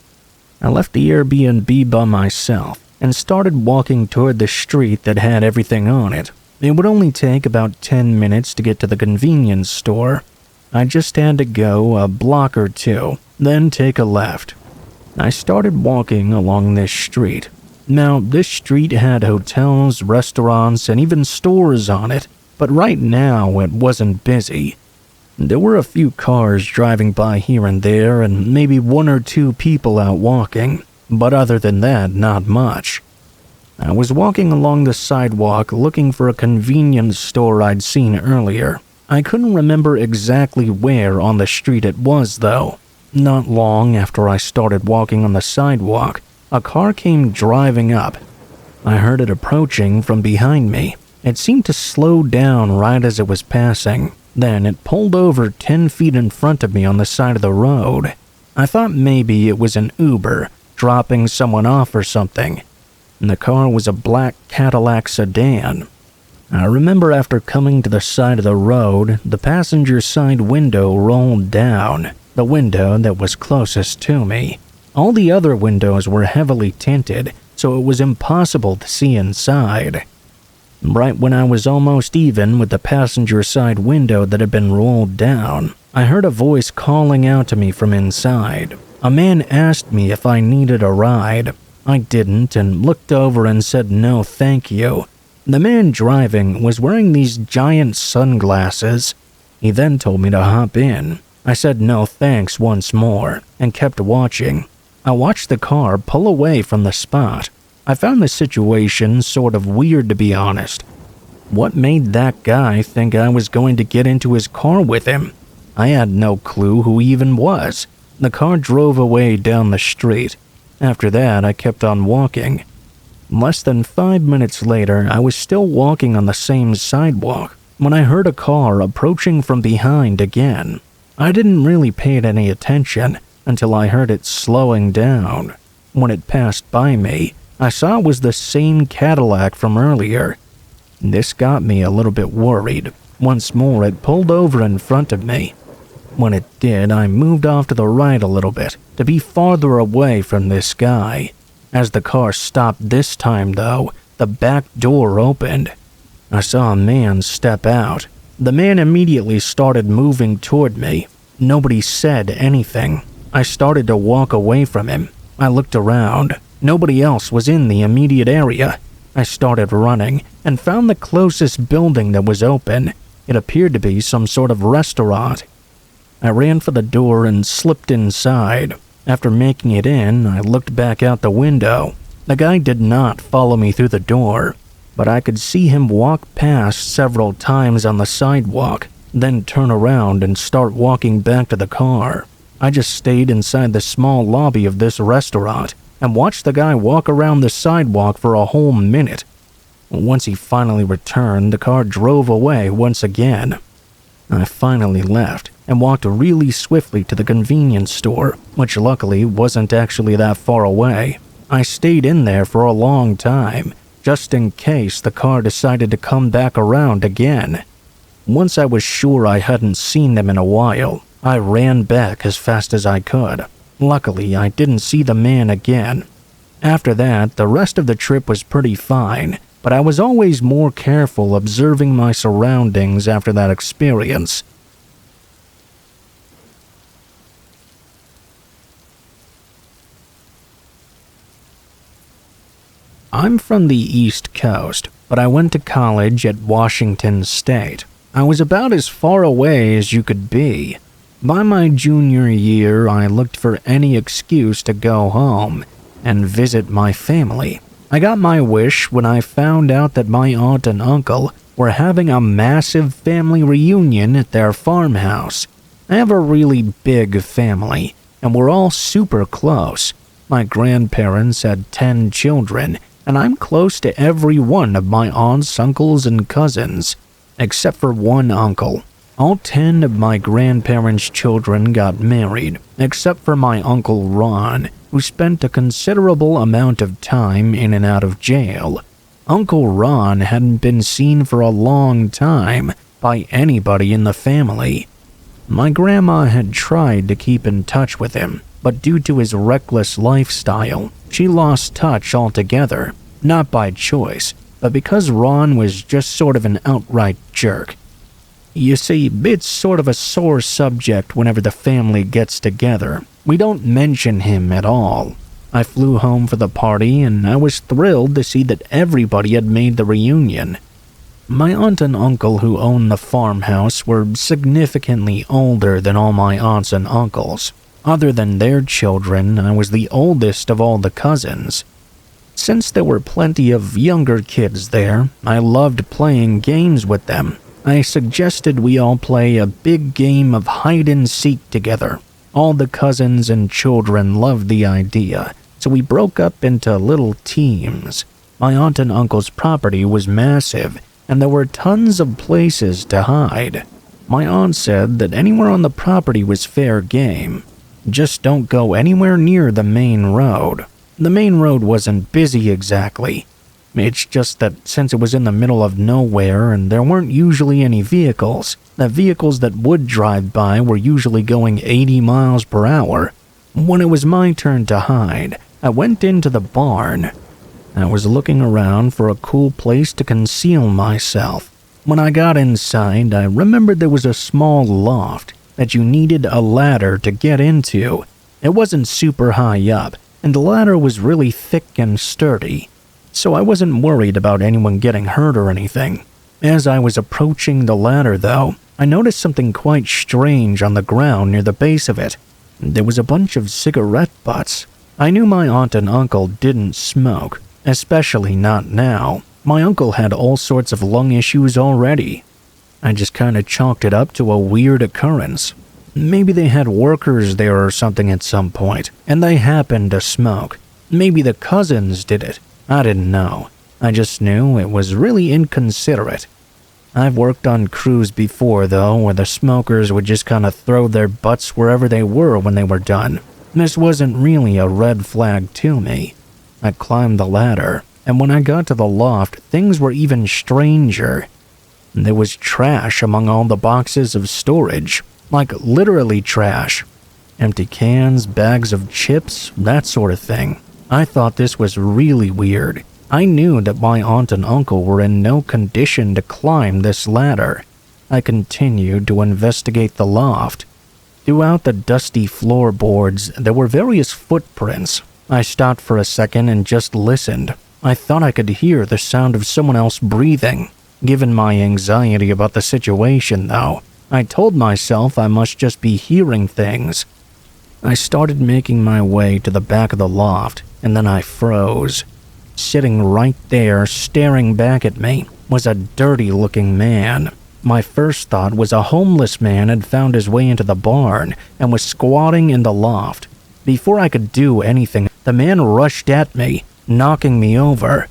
I left the Airbnb by myself and started walking toward the street that had everything on it. It would only take about 10 minutes to get to the convenience store. I just had to go a block or 2, then take a left. I started walking along this street. Now, this street had hotels, restaurants, and even stores on it, but right now it wasn't busy. There were a few cars driving by here and there, and maybe 1 or 2 people out walking, but other than that, not much. I was walking along the sidewalk looking for a convenience store I'd seen earlier. I couldn't remember exactly where on the street it was, though. Not long after I started walking on the sidewalk, a car came driving up. I heard it approaching from behind me. It seemed to slow down right as it was passing. Then it pulled over 10 feet in front of me on the side of the road. I thought maybe it was an Uber, dropping someone off or something. The car was a black Cadillac sedan. I remember after coming to the side of the road, the passenger side window rolled down, the window that was closest to me. All the other windows were heavily tinted, so it was impossible to see inside. Right when I was almost even with the passenger side window that had been rolled down, I heard a voice calling out to me from inside. A man asked me if I needed a ride. I didn't and looked over and said no thank you. The man driving was wearing these giant sunglasses. He then told me to hop in. I said no thanks once more and kept watching. I watched the car pull away from the spot. I found the situation sort of weird, to be honest. What made that guy think I was going to get into his car with him? I had no clue who he even was. The car drove away down the street. After that, I kept on walking. Less than 5 minutes later, I was still walking on the same sidewalk when I heard a car approaching from behind again. I didn't really pay it any attention until I heard it slowing down. When it passed by me, I saw it was the same Cadillac from earlier. This got me a little bit worried. Once more, it pulled over in front of me. When it did, I moved off to the right a little bit to be farther away from this guy. As the car stopped this time, though, the back door opened. I saw a man step out. The man immediately started moving toward me. Nobody said anything. I started to walk away from him. I looked around. Nobody else was in the immediate area. I started running and found the closest building that was open. It appeared to be some sort of restaurant. I ran for the door and slipped inside. After making it in, I looked back out the window. The guy did not follow me through the door, but I could see him walk past several times on the sidewalk, then turn around and start walking back to the car. I just stayed inside the small lobby of this restaurant and watched the guy walk around the sidewalk for a whole minute. Once he finally returned, the car drove away once again. I finally left and walked really swiftly to the convenience store, which luckily wasn't actually that far away. I stayed in there for a long time, just in case the car decided to come back around again. Once I was sure I hadn't seen them in a while, I ran back as fast as I could. Luckily, I didn't see the man again. After that, the rest of the trip was pretty fine, but I was always more careful observing my surroundings after that experience. I'm from the East Coast, but I went to college at Washington State. I was about as far away as you could be. By my junior year, I looked for any excuse to go home and visit my family. I got my wish when I found out that my aunt and uncle were having a massive family reunion at their farmhouse. I have a really big family, and we're all super close. My grandparents had 10 children, and I'm close to every one of my aunts, uncles, and cousins, except for one uncle. All 10 of my grandparents' children got married, except for my Uncle Ron, who spent a considerable amount of time in and out of jail. Uncle Ron hadn't been seen for a long time by anybody in the family. My grandma had tried to keep in touch with him, but due to his reckless lifestyle, she lost touch altogether, not by choice, but because Ron was just sort of an outright jerk. You see, it's sort of a sore subject whenever the family gets together. We don't mention him at all. I flew home for the party, and I was thrilled to see that everybody had made the reunion. My aunt and uncle who owned the farmhouse were significantly older than all my aunts and uncles. Other than their children, I was the oldest of all the cousins. Since there were plenty of younger kids there, I loved playing games with them. I suggested we all play a big game of hide-and-seek together. All the cousins and children loved the idea, so we broke up into little teams. My aunt and uncle's property was massive, and there were tons of places to hide. My aunt said that anywhere on the property was fair game. Just don't go anywhere near the main road. The main road wasn't busy exactly. It's just that since it was in the middle of nowhere and there weren't usually any vehicles, the vehicles that would drive by were usually going 80 miles per hour. When it was my turn to hide, I went into the barn. I was looking around for a cool place to conceal myself. When I got inside, I remembered there was a small loft that you needed a ladder to get into. It wasn't super high up, and the ladder was really thick and sturdy, so I wasn't worried about anyone getting hurt or anything. As I was approaching the ladder, though, I noticed something quite strange on the ground near the base of it. There was a bunch of cigarette butts. I knew my aunt and uncle didn't smoke, especially not now. My uncle had all sorts of lung issues already. I just kinda chalked it up to a weird occurrence. Maybe they had workers there or something at some point, and they happened to smoke. Maybe the cousins did it. I didn't know. I just knew it was really inconsiderate. I've worked on crews before, though, where the smokers would just kind of throw their butts wherever they were when they were done. This wasn't really a red flag to me. I climbed the ladder, and when I got to the loft, things were even stranger. There was trash among all the boxes of storage, like literally trash. Empty cans, bags of chips, that sort of thing. I thought this was really weird. I knew that my aunt and uncle were in no condition to climb this ladder. I continued to investigate the loft. Throughout the dusty floorboards, there were various footprints. I stopped for a second and just listened. I thought I could hear the sound of someone else breathing. Given my anxiety about the situation, though, I told myself I must just be hearing things. I started making my way to the back of the loft, and then I froze. Sitting right there, staring back at me, was a dirty-looking man. My first thought was a homeless man had found his way into the barn and was squatting in the loft. Before I could do anything, the man rushed at me, knocking me over.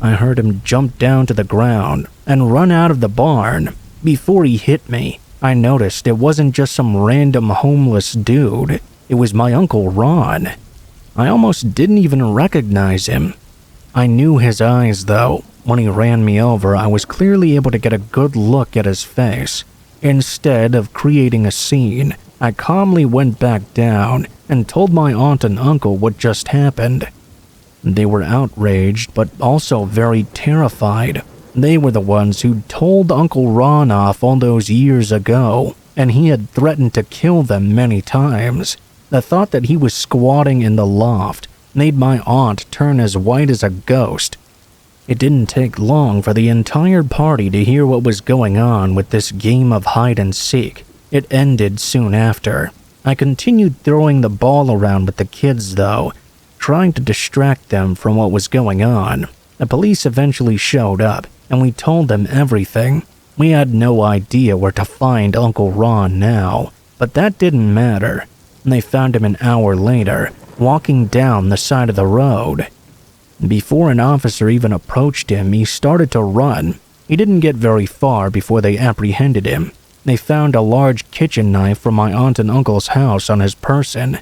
I heard him jump down to the ground and run out of the barn. Before he hit me, I noticed it wasn't just some random homeless dude. It was my Uncle Ron. I almost didn't even recognize him. I knew his eyes, though. When he ran me over, I was clearly able to get a good look at his face. Instead of creating a scene, I calmly went back down and told my aunt and uncle what just happened. They were outraged, but also very terrified. They were the ones who told Uncle Ron off all those years ago, and he had threatened to kill them many times. The thought that he was squatting in the loft made my aunt turn as white as a ghost. It didn't take long for the entire party to hear what was going on with this game of hide and seek. It ended soon after. I continued throwing the ball around with the kids, though, trying to distract them from what was going on. The police eventually showed up, and we told them everything. We had no idea where to find Uncle Ron now, but that didn't matter. They found him an hour later, walking down the side of the road. Before an officer even approached him, he started to run. He didn't get very far before they apprehended him. They found a large kitchen knife from my aunt and uncle's house on his person.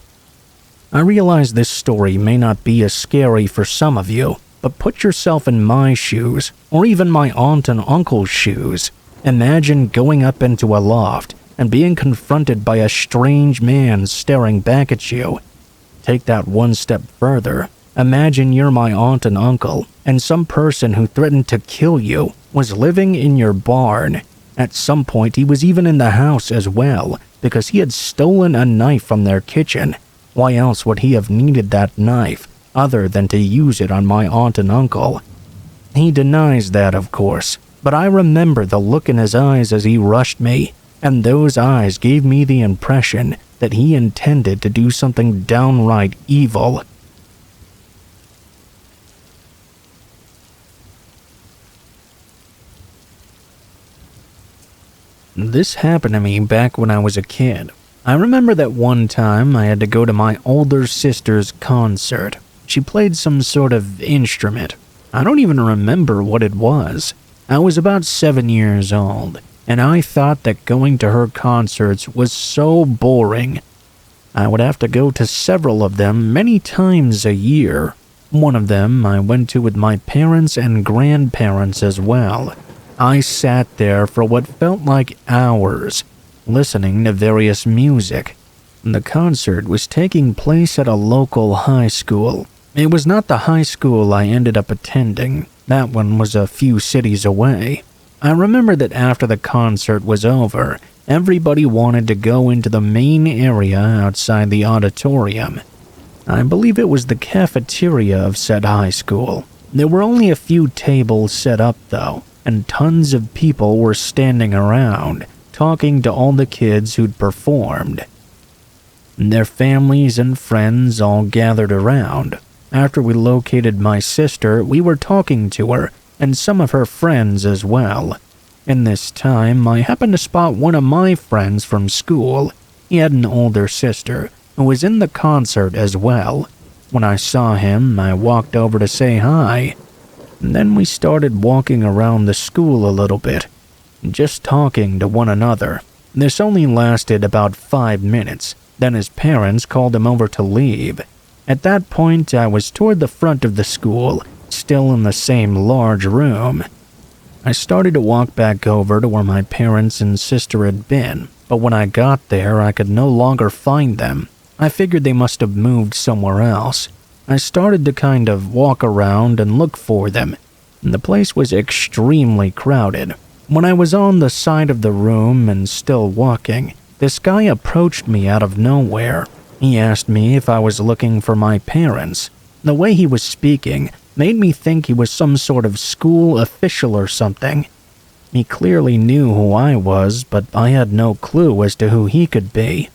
I realize this story may not be as scary for some of you, but put yourself in my shoes, or even my aunt and uncle's shoes. Imagine going up into a loft and being confronted by a strange man staring back at you. Take that one step further. Imagine you're my aunt and uncle, and some person who threatened to kill you was living in your barn. At some point, he was even in the house as well, because he had stolen a knife from their kitchen. Why else would he have needed that knife, other than to use it on my aunt and uncle? He denies that, of course, but I remember the look in his eyes as he rushed me, and those eyes gave me the impression that he intended to do something downright evil. This happened to me back when I was a kid. I remember that one time I had to go to my older sister's concert. She played some sort of instrument. I don't even remember what it was. I was about 7 years old, and I thought that going to her concerts was so boring. I would have to go to several of them many times a year. One of them I went to with my parents and grandparents as well. I sat there for what felt like hours, listening to various music. The concert was taking place at a local high school. It was not the high school I ended up attending. That one was a few cities away. I remember that after the concert was over, everybody wanted to go into the main area outside the auditorium. I believe it was the cafeteria of said high school. There were only a few tables set up, though, and tons of people were standing around, talking to all the kids who'd performed. Their families and friends all gathered around. After we located my sister, we were talking to her, and some of her friends as well. In this time, I happened to spot one of my friends from school. He had an older sister, who was in the concert as well. When I saw him, I walked over to say hi. Then we started walking around the school a little bit, just talking to one another. This only lasted about 5 minutes. Then his parents called him over to leave. At that point, I was toward the front of the school, still in the same large room. I started to walk back over to where my parents and sister had been, but when I got there, I could no longer find them. I figured they must have moved somewhere else. I started to kind of walk around and look for them. The place was extremely crowded. When I was on the side of the room and still walking, this guy approached me out of nowhere. He asked me if I was looking for my parents. The way he was speaking Made me think he was some sort of school official or something. He clearly knew who I was, but I had no clue as to who he could be.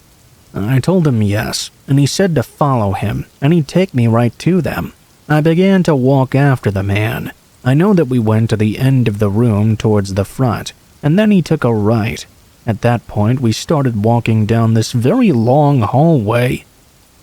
I told him yes, and he said to follow him, and he'd take me right to them. I began to walk after the man. I know that we went to the end of the room towards the front, and then he took a right. At that point, we started walking down this very long hallway.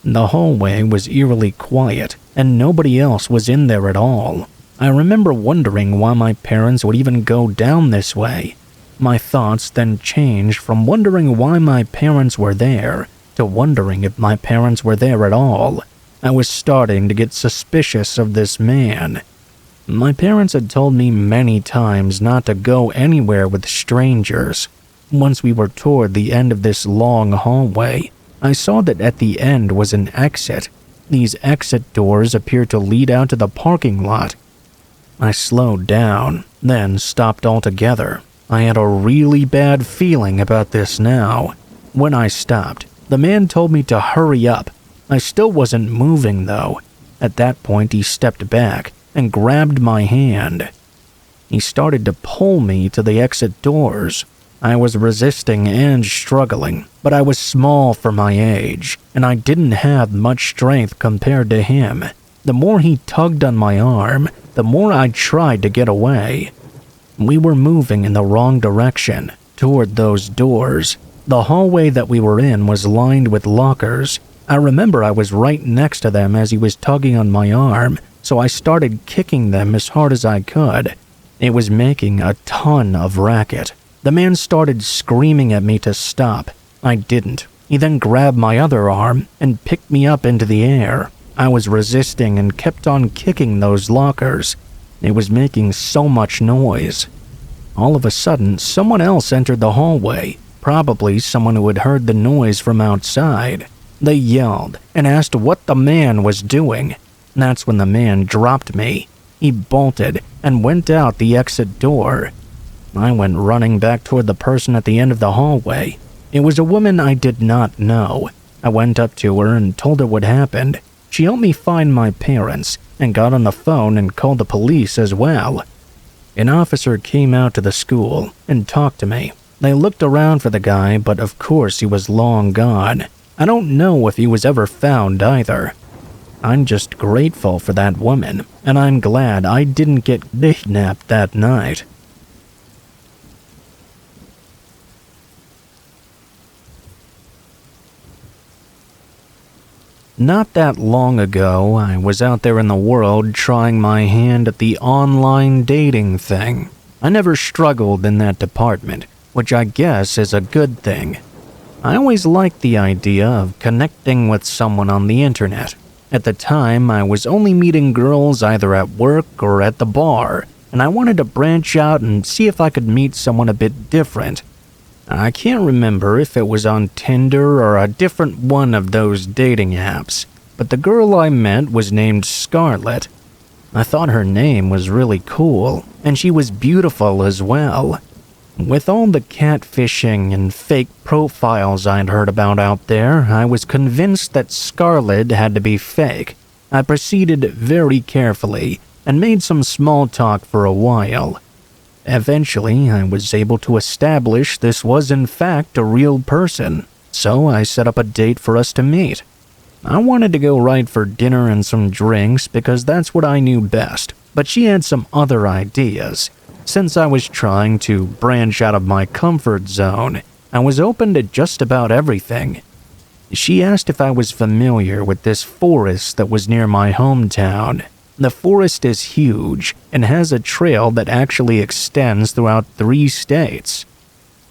The hallway was eerily quiet, and nobody else was in there at all. I remember wondering why my parents would even go down this way. My thoughts then changed from wondering why my parents were there to wondering if my parents were there at all. I was starting to get suspicious of this man. My parents had told me many times not to go anywhere with strangers. Once we were toward the end of this long hallway, I saw that at the end was an exit. These exit doors appeared to lead out to the parking lot. I slowed down, then stopped altogether. I had a really bad feeling about this now. When I stopped, the man told me to hurry up. I still wasn't moving though. At that point, he stepped back and grabbed my hand. He started to pull me to the exit doors. I was resisting and struggling, but I was small for my age, and I didn't have much strength compared to him. The more he tugged on my arm, the more I tried to get away. We were moving in the wrong direction, toward those doors. The hallway that we were in was lined with lockers. I remember I was right next to them as he was tugging on my arm, so I started kicking them as hard as I could. It was making a ton of racket. The man started screaming at me to stop. I didn't. He then grabbed my other arm and picked me up into the air. I was resisting and kept on kicking those lockers. It was making so much noise. All of a sudden, someone else entered the hallway, probably someone who had heard the noise from outside. They yelled and asked what the man was doing. That's when the man dropped me. He bolted and went out the exit door. I went running back toward the person at the end of the hallway. It was a woman I did not know. I went up to her and told her what happened. She helped me find my parents and got on the phone and called the police as well. An officer came out to the school and talked to me. They looked around for the guy, but of course he was long gone. I don't know if he was ever found either. I'm just grateful for that woman, and I'm glad I didn't get kidnapped that night. Not that long ago, I was out there in the world trying my hand at the online dating thing. I never struggled in that department, which I guess is a good thing. I always liked the idea of connecting with someone on the internet. At the time, I was only meeting girls either at work or at the bar, and I wanted to branch out and see if I could meet someone a bit different. I can't remember if it was on Tinder or a different one of those dating apps, but the girl I met was named Scarlett. I thought her name was really cool, and she was beautiful as well. With all the catfishing and fake profiles I'd heard about out there, I was convinced that Scarlett had to be fake. I proceeded very carefully and made some small talk for a while. Eventually, I was able to establish this was in fact a real person, so I set up a date for us to meet. I wanted to go right for dinner and some drinks because that's what I knew best, but she had some other ideas. Since I was trying to branch out of my comfort zone, I was open to just about everything. She asked if I was familiar with this forest that was near my hometown. The forest is huge and has a trail that actually extends throughout 3 states.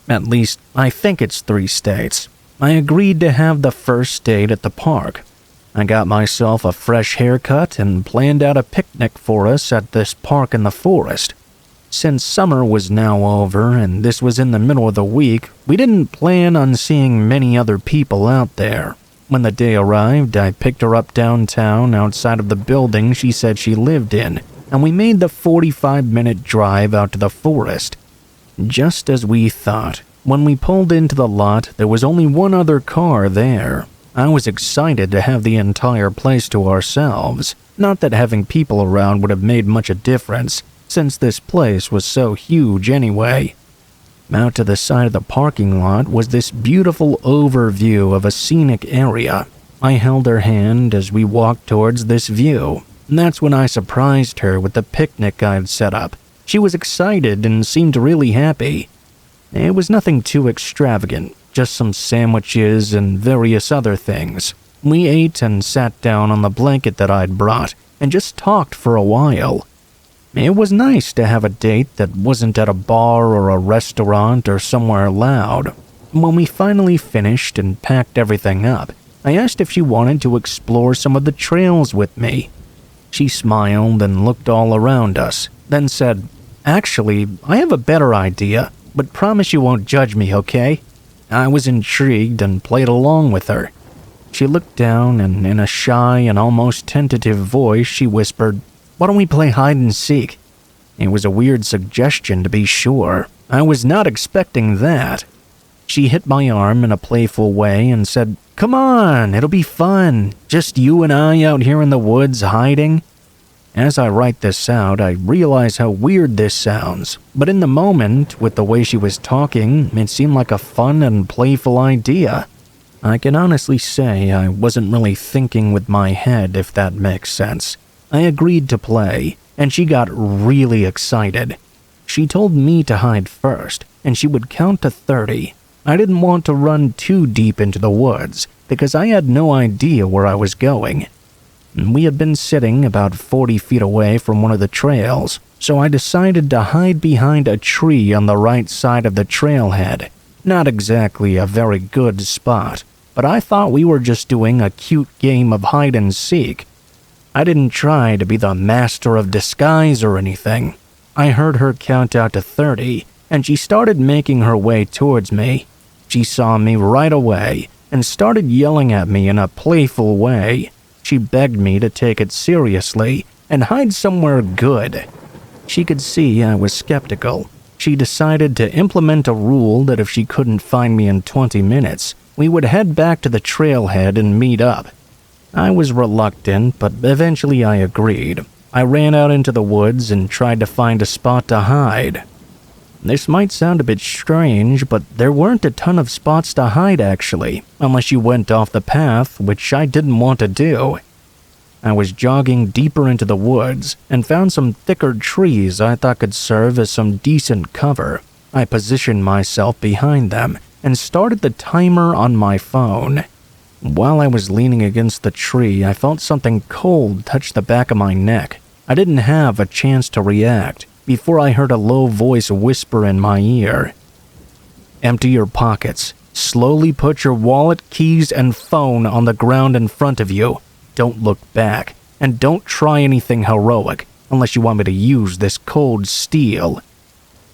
At least, I think it's 3 states. I agreed to have the first date at the park. I got myself a fresh haircut and planned out a picnic for us at this park in the forest. Since summer was now over and this was in the middle of the week, we didn't plan on seeing many other people out there. When the day arrived, I picked her up downtown outside of the building she said she lived in, and we made the 45-minute drive out to the forest. Just as we thought, when we pulled into the lot, there was only one other car there. I was excited to have the entire place to ourselves. Not that having people around would have made much a difference, since this place was so huge anyway. Out to the side of the parking lot was this beautiful overview of a scenic area. I held her hand as we walked towards this view. That's when I surprised her with the picnic I'd set up. She was excited and seemed really happy. It was nothing too extravagant, just some sandwiches and various other things. We ate and sat down on the blanket that I'd brought and just talked for a while. It was nice to have a date that wasn't at a bar or a restaurant or somewhere loud. When we finally finished and packed everything up, I asked if she wanted to explore some of the trails with me. She smiled and looked all around us, then said, "Actually, I have a better idea, but promise you won't judge me, okay?" I was intrigued and played along with her. She looked down and in a shy and almost tentative voice, she whispered, "Why don't we play hide and seek?" It was a weird suggestion to be sure. I was not expecting that. She hit my arm in a playful way and said, "Come on, it'll be fun. Just you and I out here in the woods hiding." As I write this out, I realize how weird this sounds, but in the moment, with the way she was talking, it seemed like a fun and playful idea. I can honestly say I wasn't really thinking with my head, if that makes sense. I agreed to play, and she got really excited. She told me to hide first, and she would count to 30. I didn't want to run too deep into the woods, because I had no idea where I was going. We had been sitting about 40 feet away from one of the trails, so I decided to hide behind a tree on the right side of the trailhead. Not exactly a very good spot, but I thought we were just doing a cute game of hide and seek. I didn't try to be the master of disguise or anything. I heard her count out to 30, and she started making her way towards me. She saw me right away and started yelling at me in a playful way. She begged me to take it seriously and hide somewhere good. She could see I was skeptical. She decided to implement a rule that if she couldn't find me in 20 minutes, we would head back to the trailhead and meet up. I was reluctant, but eventually I agreed. I ran out into the woods and tried to find a spot to hide. This might sound a bit strange, but there weren't a ton of spots to hide actually, unless you went off the path, which I didn't want to do. I was jogging deeper into the woods and found some thicker trees I thought could serve as some decent cover. I positioned myself behind them and started the timer on my phone. While I was leaning against the tree, I felt something cold touch the back of my neck. I didn't have a chance to react before I heard a low voice whisper in my ear. "Empty your pockets. Slowly put your wallet, keys, and phone on the ground in front of you. Don't look back, and don't try anything heroic unless you want me to use this cold steel."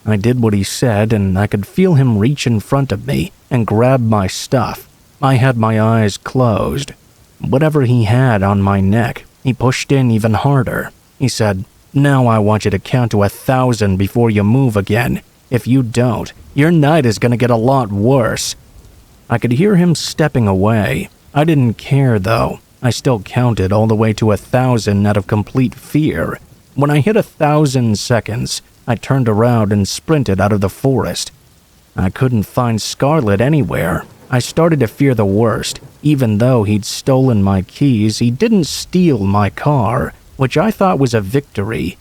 I did what he said, and I could feel him reach in front of me and grab my stuff. I had my eyes closed. Whatever he had on my neck, he pushed in even harder. He said, "Now I want you to count to 1,000 before you move again. If you don't, your night is going to get a lot worse." I could hear him stepping away. I didn't care though. I still counted all the way to 1,000 out of complete fear. When I hit 1,000 seconds, I turned around and sprinted out of the forest. I couldn't find Scarlett anywhere. I started to fear the worst. Even though he'd stolen my keys, he didn't steal my car, which I thought was a victory.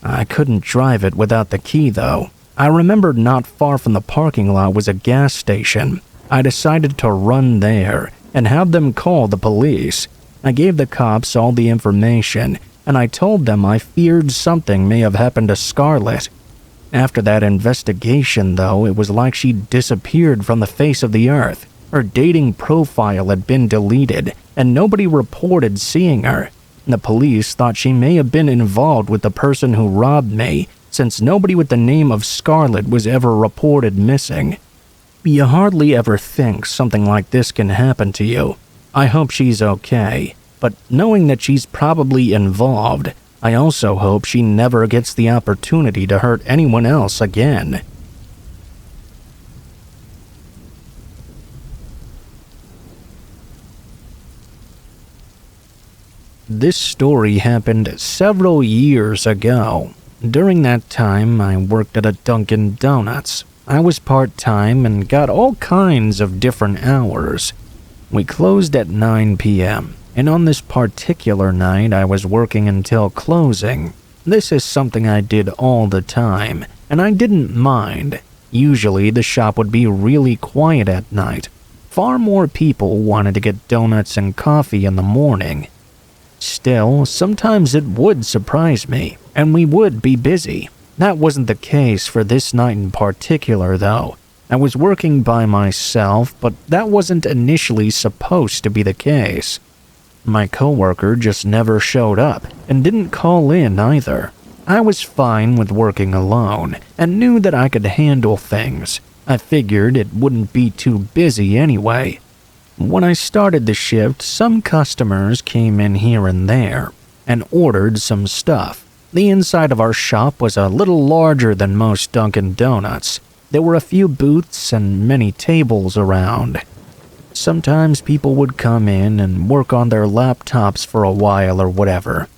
I couldn't drive it without the key, though. I remembered not far from the parking lot was a gas station. I decided to run there and have them call the police. I gave the cops all the information, and I told them I feared something may have happened to Scarlett. After that investigation, though, it was like she disappeared from the face of the earth. Her dating profile had been deleted, and nobody reported seeing her. The police thought she may have been involved with the person who robbed me, since nobody with the name of Scarlett was ever reported missing. You hardly ever think something like this can happen to you. I hope she's okay, but knowing that she's probably involved, I also hope she never gets the opportunity to hurt anyone else again. this story happened several years ago. During that time, I worked at a Dunkin' Donuts. I was part-time and got all kinds of different hours. We closed at 9 p.m., and on this particular night, I was working until closing. This is something I did all the time, and I didn't mind. Usually, the shop would be really quiet at night. Far more people wanted to get donuts and coffee in the morning. Still, sometimes it would surprise me, and we would be busy. That wasn't the case for this night in particular, though. I was working by myself, but that wasn't initially supposed to be the case. My coworker just never showed up and didn't call in either. I was fine with working alone and knew that I could handle things. I figured it wouldn't be too busy anyway. When I started the shift, some customers came in here and there and ordered some stuff. The inside of our shop was a little larger than most Dunkin' Donuts. There were a few booths and many tables around. Sometimes people would come in and work on their laptops for a while or whatever.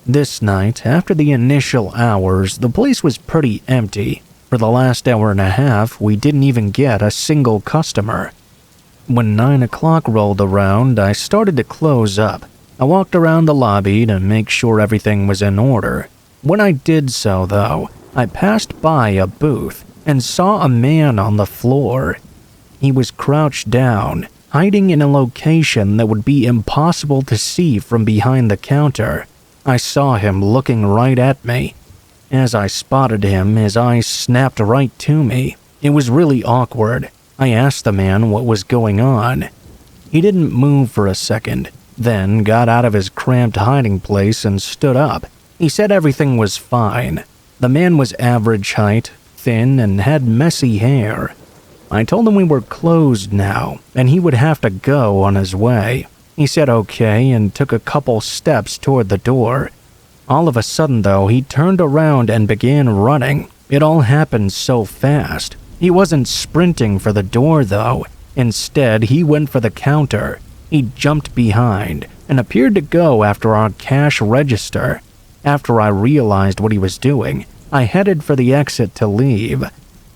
This night, after the initial hours, the place was pretty empty. For the last hour and a half, we didn't even get a single customer. When 9 o'clock rolled around, I started to close up. I walked around the lobby to make sure everything was in order. When I did so, though, I passed by a booth and saw a man on the floor. He was crouched down, hiding in a location that would be impossible to see from behind the counter. I saw him looking right at me. As I spotted him, his eyes snapped right to me. It was really awkward. I asked the man what was going on. He didn't move for a second, then got out of his cramped hiding place and stood up. He said everything was fine. The man was average height, thin, and had messy hair. I told him we were closed now, and he would have to go on his way. He said okay and took a couple steps toward the door. All of a sudden, though, he turned around and began running. It all happened so fast. He wasn't sprinting for the door, though. Instead, he went for the counter. He jumped behind and appeared to go after our cash register. After I realized what he was doing, I headed for the exit to leave.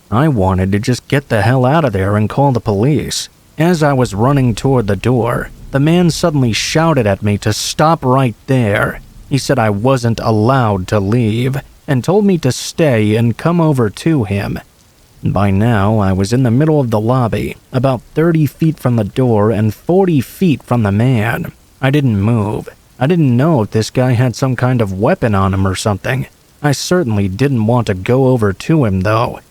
I wanted to just get the hell out of there and call the police. As I was running toward the door, the man suddenly shouted at me to stop right there. He said I wasn't allowed to leave and told me to stay and come over to him. By now, I was in the middle of the lobby, about 30 feet from the door and 40 feet from the man. I didn't move. I didn't know if this guy had some kind of weapon on him or something. I certainly didn't want to go over to him, though.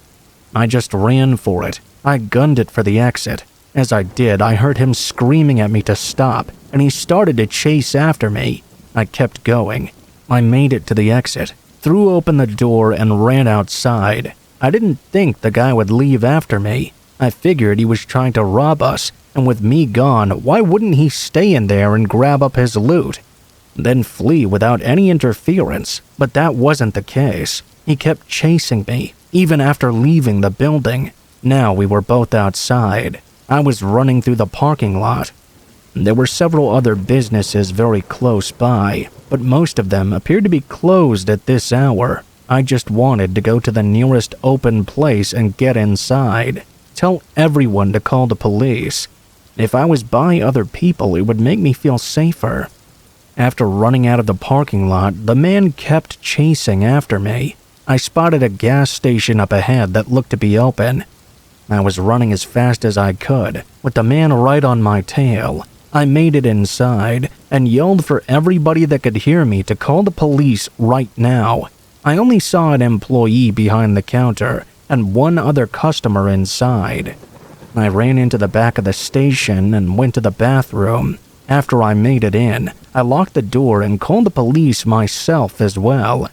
I just ran for it. I gunned it for the exit. As I did, I heard him screaming at me to stop, and he started to chase after me. I kept going. I made it to the exit, threw open the door, and ran outside. I didn't think the guy would leave after me. I figured he was trying to rob us, and with me gone, why wouldn't he stay in there and grab up his loot? Then flee without any interference, but that wasn't the case. He kept chasing me, even after leaving the building. Now we were both outside. I was running through the parking lot. There were several other businesses very close by, but most of them appeared to be closed at this hour. I just wanted to go to the nearest open place and get inside. Tell everyone to call the police. If I was by other people, it would make me feel safer. After running out of the parking lot, the man kept chasing after me. I spotted a gas station up ahead that looked to be open. I was running as fast as I could, with the man right on my tail. I made it inside and yelled for everybody that could hear me to call the police right now. I only saw an employee behind the counter and one other customer inside. I ran into the back of the station and went to the bathroom. After I made it in, I locked the door and called the police myself as well.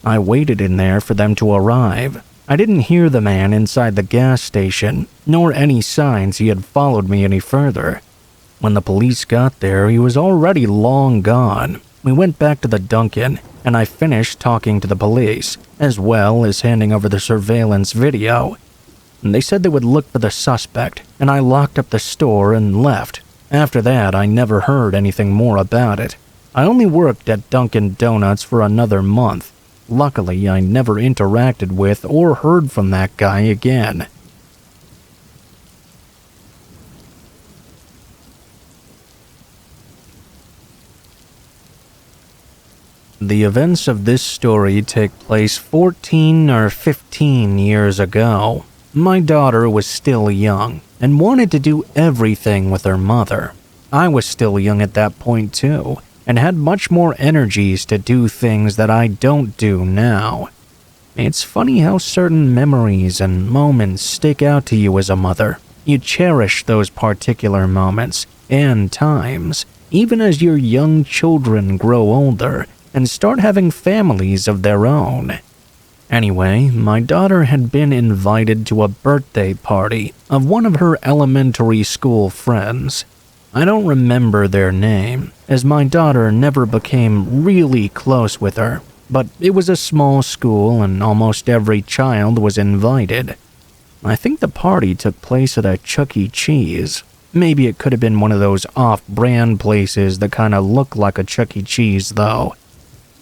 I waited in there for them to arrive. I didn't hear the man inside the gas station, nor any signs he had followed me any further. When the police got there, he was already long gone. We went back to the Dunkin', and I finished talking to the police, as well as handing over the surveillance video. They said they would look for the suspect, and I locked up the store and left. After that, I never heard anything more about it. I only worked at Dunkin' Donuts for another month. Luckily, I never interacted with or heard from that guy again. The events of this story take place 14 or 15 years ago. My daughter was still young and wanted to do everything with her mother. I was still young at that point too, and had much more energies to do things that I don't do now. It's funny how certain memories and moments stick out to you as a mother. You cherish those particular moments and times, even as your young children grow older and start having families of their own. Anyway, my daughter had been invited to a birthday party of one of her elementary school friends. I don't remember their name, as my daughter never became really close with her, but it was a small school and almost every child was invited. I think the party took place at a Chuck E. Cheese. Maybe it could have been one of those off-brand places that kind of look like a Chuck E. Cheese, though.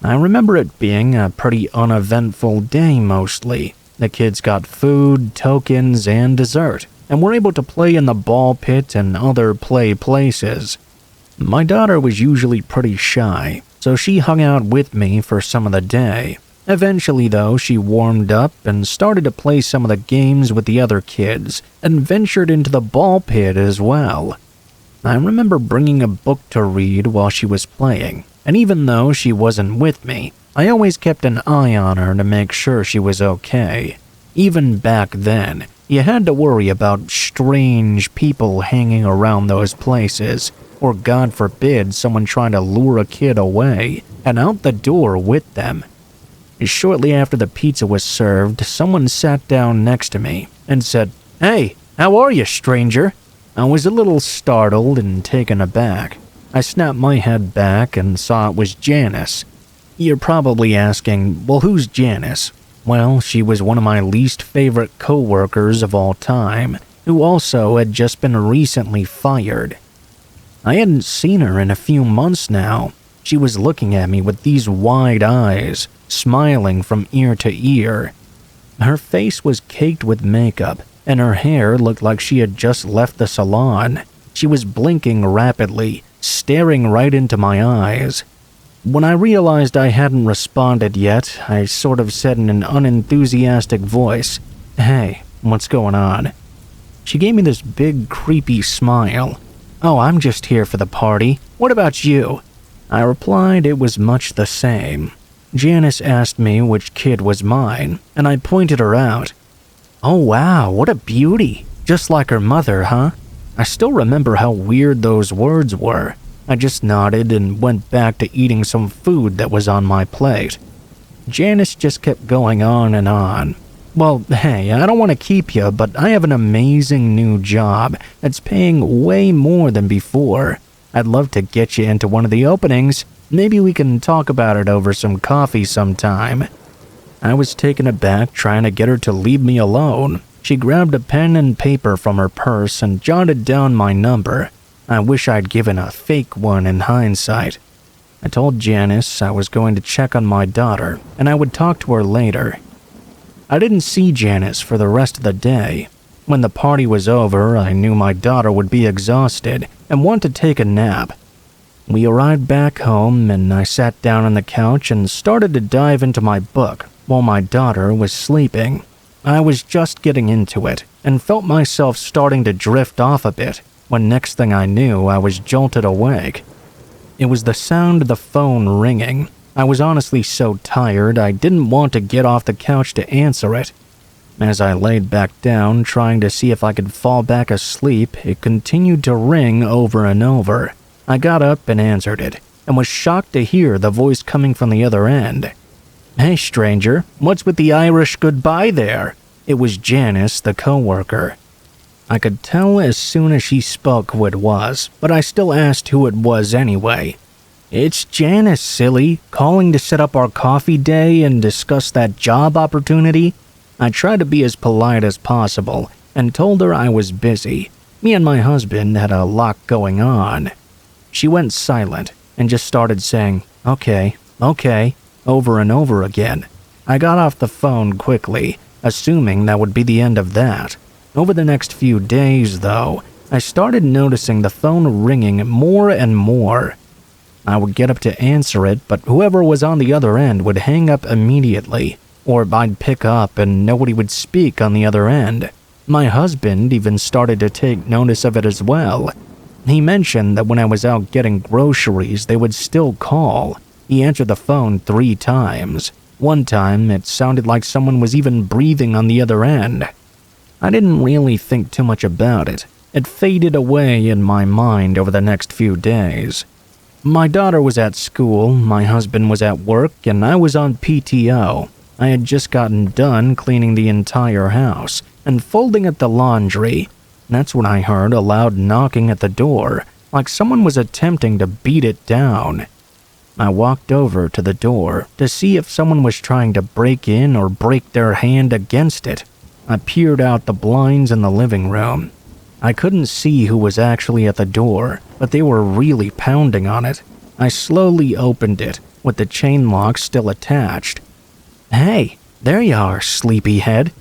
I remember it being a pretty uneventful day mostly. The kids got food, tokens, and dessert, and were able to play in the ball pit and other play places. My daughter was usually pretty shy, so she hung out with me for some of the day. Eventually, though, she warmed up and started to play some of the games with the other kids, and ventured into the ball pit as well. I remember bringing a book to read while she was playing, and even though she wasn't with me, I always kept an eye on her to make sure she was okay. Even back then, you had to worry about strange people hanging around those places, or God forbid someone trying to lure a kid away and out the door with them. Shortly after the pizza was served, someone sat down next to me and said, "Hey, how are you, stranger?" I was a little startled and taken aback. I snapped my head back and saw it was Janice. You're probably asking, well, who's Janice? Well, she was one of my least favorite co-workers of all time, who also had just been recently fired. I hadn't seen her in a few months now. She was looking at me with these wide eyes, smiling from ear to ear. Her face was caked with makeup, and her hair looked like she had just left the salon. She was blinking rapidly, staring right into my eyes. When I realized I hadn't responded yet, I sort of said in an unenthusiastic voice, "Hey, what's going on?" She gave me this big, creepy smile. "Oh, I'm just here for the party. What about you?" I replied it was much the same. Janice asked me which kid was mine, and I pointed her out. "Oh wow, what a beauty. Just like her mother, huh?" I still remember how weird those words were. I just nodded and went back to eating some food that was on my plate. Janice just kept going on and on. "Well, hey, I don't want to keep you, but I have an amazing new job that's paying way more than before. I'd love to get you into one of the openings. Maybe we can talk about it over some coffee sometime." I was taken aback trying to get her to leave me alone. She grabbed a pen and paper from her purse and jotted down my number. I wish I'd given a fake one in hindsight. I told Janice I was going to check on my daughter and I would talk to her later. I didn't see Janice for the rest of the day. When the party was over, I knew my daughter would be exhausted and want to take a nap. We arrived back home and I sat down on the couch and started to dive into my book while my daughter was sleeping. I was just getting into it and felt myself starting to drift off a bit when next thing I knew I was jolted awake. It was the sound of the phone ringing. I was honestly so tired I didn't want to get off the couch to answer it. As I laid back down trying to see if I could fall back asleep, it continued to ring over and over. I got up and answered it, and was shocked to hear the voice coming from the other end. "Hey stranger, what's with the Irish goodbye there?" It was Janice, the co-worker. I could tell as soon as she spoke who it was, but I still asked who it was anyway. "It's Janice, silly, calling to set up our coffee day and discuss that job opportunity." I tried to be as polite as possible and told her I was busy. Me and my husband had a lot going on. She went silent and just started saying, okay, okay, over and over again. I got off the phone quickly, assuming that would be the end of that. Over the next few days, though, I started noticing the phone ringing more and more. I would get up to answer it, but whoever was on the other end would hang up immediately, or I'd pick up and nobody would speak on the other end. My husband even started to take notice of it as well. He mentioned that when I was out getting groceries, they would still call. He answered the phone 3 times. One time, it sounded like someone was even breathing on the other end. I didn't really think too much about it. It faded away in my mind over the next few days. My daughter was at school, my husband was at work, and I was on PTO. I had just gotten done cleaning the entire house and folding up the laundry. That's when I heard a loud knocking at the door, like someone was attempting to beat it down. I walked over to the door to see if someone was trying to break in or break their hand against it. I peered out the blinds in the living room. I couldn't see who was actually at the door, but they were really pounding on it. I slowly opened it, with the chain lock still attached. Hey, there you are, sleepyhead.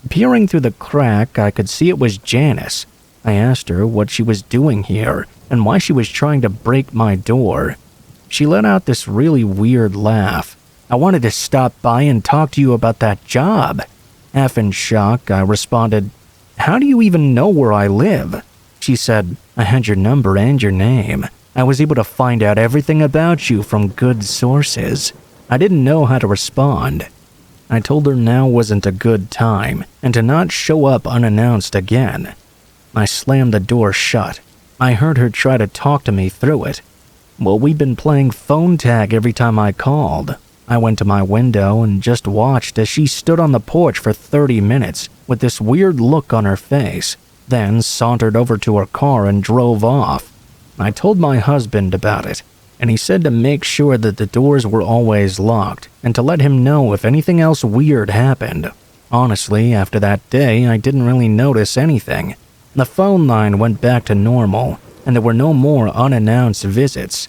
Peering through the crack, I could see it was Janice. I asked her what she was doing here and why she was trying to break my door. She let out this really weird laugh. I wanted to stop by and talk to you about that job. Half in shock, I responded, how do you even know where I live? She said, I had your number and your name. I was able to find out everything about you from good sources. I didn't know how to respond. I told her now wasn't a good time and to not show up unannounced again. I slammed the door shut. I heard her try to talk to me through it. Well, we'd been playing phone tag every time I called. I went to my window and just watched as she stood on the porch for 30 minutes with this weird look on her face, then sauntered over to her car and drove off. I told my husband about it, and he said to make sure that the doors were always locked and to let him know if anything else weird happened. Honestly, after that day, I didn't really notice anything. The phone line went back to normal, and there were no more unannounced visits.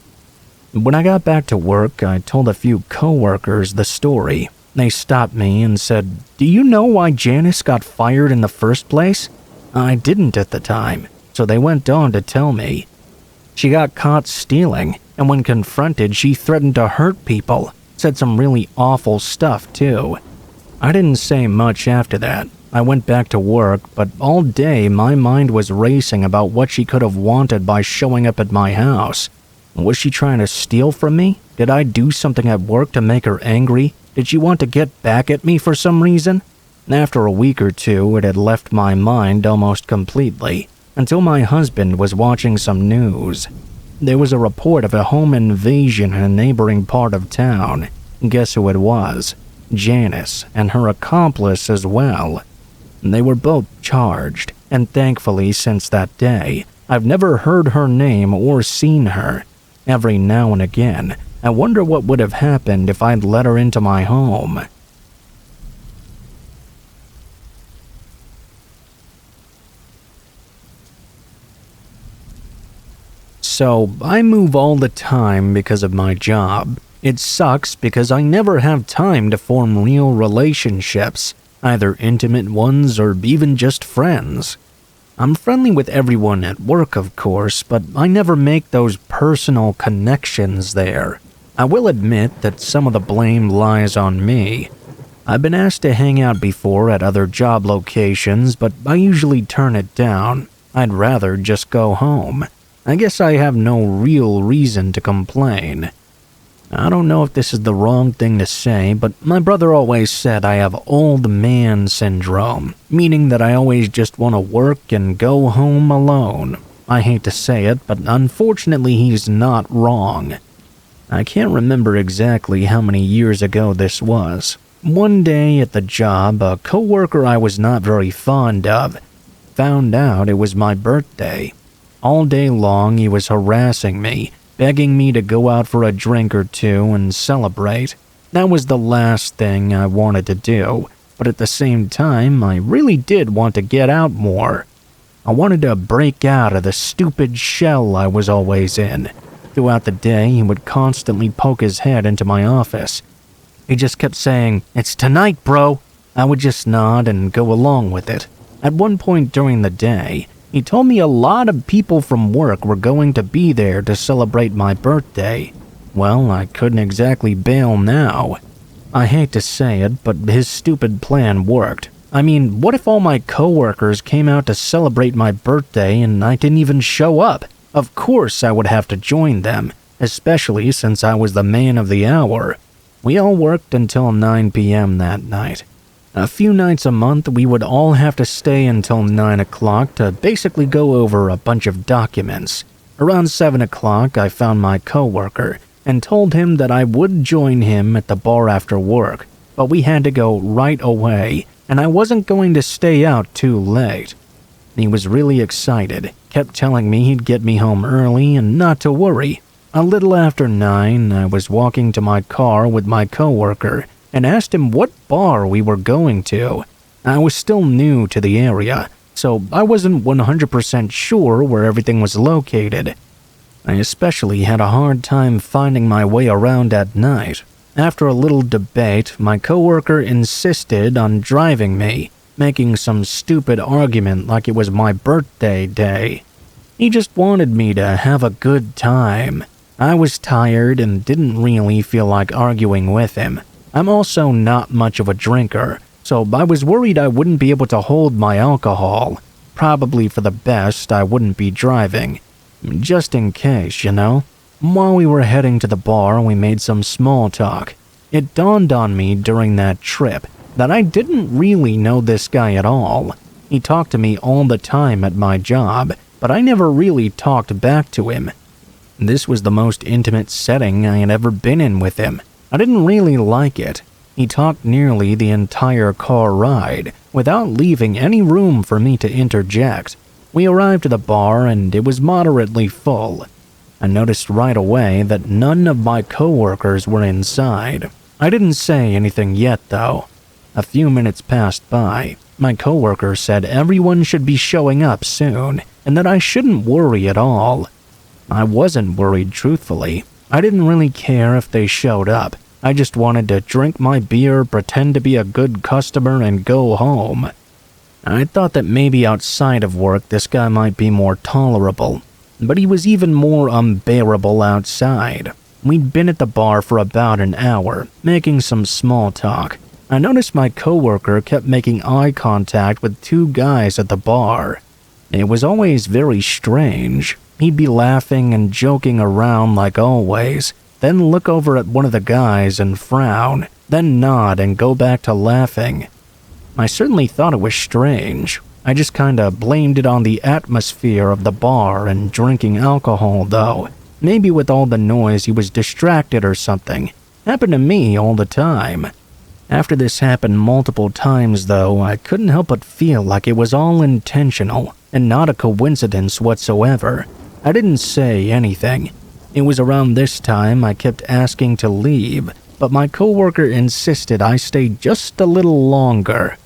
When I got back to work, I told a few coworkers the story. They stopped me and said, do you know why Janice got fired in the first place? I didn't at the time, so they went on to tell me. She got caught stealing, and when confronted, she threatened to hurt people, said some really awful stuff too. I didn't say much after that. I went back to work, but all day my mind was racing about what she could have wanted by showing up at my house. Was she trying to steal from me? Did I do something at work to make her angry? Did she want to get back at me for some reason? After a week or two, it had left my mind almost completely, until my husband was watching some news. There was a report of a home invasion in a neighboring part of town. Guess who it was? Janice, and her accomplice as well. They were both charged, and thankfully since that day, I've never heard her name or seen her. Every now and again, I wonder what would have happened if I'd let her into my home. So, I move all the time because of my job. It sucks because I never have time to form real relationships, either intimate ones or even just friends. I'm friendly with everyone at work, of course, but I never make those personal connections there. I will admit that some of the blame lies on me. I've been asked to hang out before at other job locations, but I usually turn it down. I'd rather just go home. I guess I have no real reason to complain. I don't know if this is the wrong thing to say, but my brother always said I have old man syndrome, meaning that I always just want to work and go home alone. I hate to say it, but unfortunately he's not wrong. I can't remember exactly how many years ago this was. One day at the job, a coworker I was not very fond of found out it was my birthday. All day long he was harassing me, begging me to go out for a drink or two and celebrate. That was the last thing I wanted to do, but at the same time, I really did want to get out more. I wanted to break out of the stupid shell I was always in. Throughout the day, he would constantly poke his head into my office. He just kept saying, "It's tonight, bro." I would just nod and go along with it. At one point during the day, he told me a lot of people from work were going to be there to celebrate my birthday. Well, I couldn't exactly bail now. I hate to say it, but his stupid plan worked. I mean, what if all my coworkers came out to celebrate my birthday and I didn't even show up? Of course I would have to join them, especially since I was the man of the hour. We all worked until 9 p.m. that night. A few nights a month, we would all have to stay until 9 o'clock to basically go over a bunch of documents. Around 7 o'clock, I found my coworker and told him that I would join him at the bar after work, but we had to go right away, and I wasn't going to stay out too late. He was really excited, kept telling me he'd get me home early and not to worry. A little after 9, I was walking to my car with my coworker and asked him what bar we were going to. I was still new to the area, so I wasn't 100% sure where everything was located. I especially had a hard time finding my way around at night. After a little debate, my coworker insisted on driving me, making some stupid argument like it was my birthday day. He just wanted me to have a good time. I was tired and didn't really feel like arguing with him. I'm also not much of a drinker, so I was worried I wouldn't be able to hold my alcohol. Probably for the best I wouldn't be driving. Just in case, you know? While we were heading to the bar, we made some small talk. It dawned on me during that trip that I didn't really know this guy at all. He talked to me all the time at my job, but I never really talked back to him. This was the most intimate setting I had ever been in with him. I didn't really like it. He talked nearly the entire car ride, without leaving any room for me to interject. We arrived at the bar and it was moderately full. I noticed right away that none of my coworkers were inside. I didn't say anything yet, though. A few minutes passed by. My coworker said everyone should be showing up soon, and that I shouldn't worry at all. I wasn't worried, truthfully. I didn't really care if they showed up. I just wanted to drink my beer, pretend to be a good customer, and go home. I thought that maybe outside of work this guy might be more tolerable, but he was even more unbearable outside. We'd been at the bar for about an hour, making some small talk. I noticed my coworker kept making eye contact with two guys at the bar. It was always very strange. He'd be laughing and joking around like always, then look over at one of the guys and frown, then nod and go back to laughing. I certainly thought it was strange. I just kinda blamed it on the atmosphere of the bar and drinking alcohol, though. Maybe with all the noise he was distracted or something. Happened to me all the time. After this happened multiple times, though, I couldn't help but feel like it was all intentional and not a coincidence whatsoever. I didn't say anything. It was around this time I kept asking to leave, but my coworker insisted I stay just a little longer.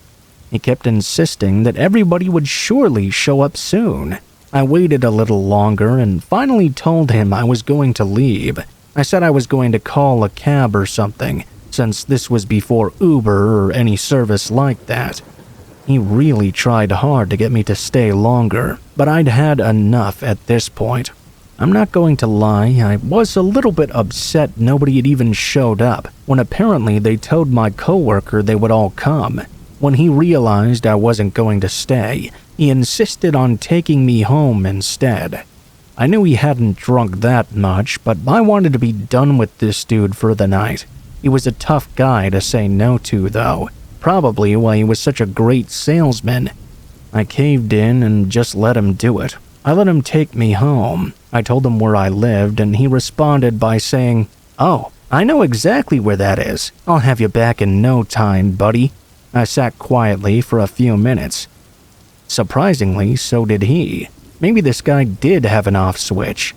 He kept insisting that everybody would surely show up soon. I waited a little longer and finally told him I was going to leave. I said I was going to call a cab or something, since this was before Uber or any service like that. He really tried hard to get me to stay longer, but I'd had enough at this point. I'm not going to lie, I was a little bit upset nobody had even showed up, when apparently they told my coworker they would all come. When he realized I wasn't going to stay, he insisted on taking me home instead. I knew he hadn't drunk that much, but I wanted to be done with this dude for the night. He was a tough guy to say no to, though, probably why he was such a great salesman. I caved in and just let him do it. I let him take me home. I told him where I lived, and he responded by saying, "Oh, I know exactly where that is. I'll have you back in no time, buddy." I sat quietly for a few minutes. Surprisingly, so did he. Maybe this guy did have an off switch.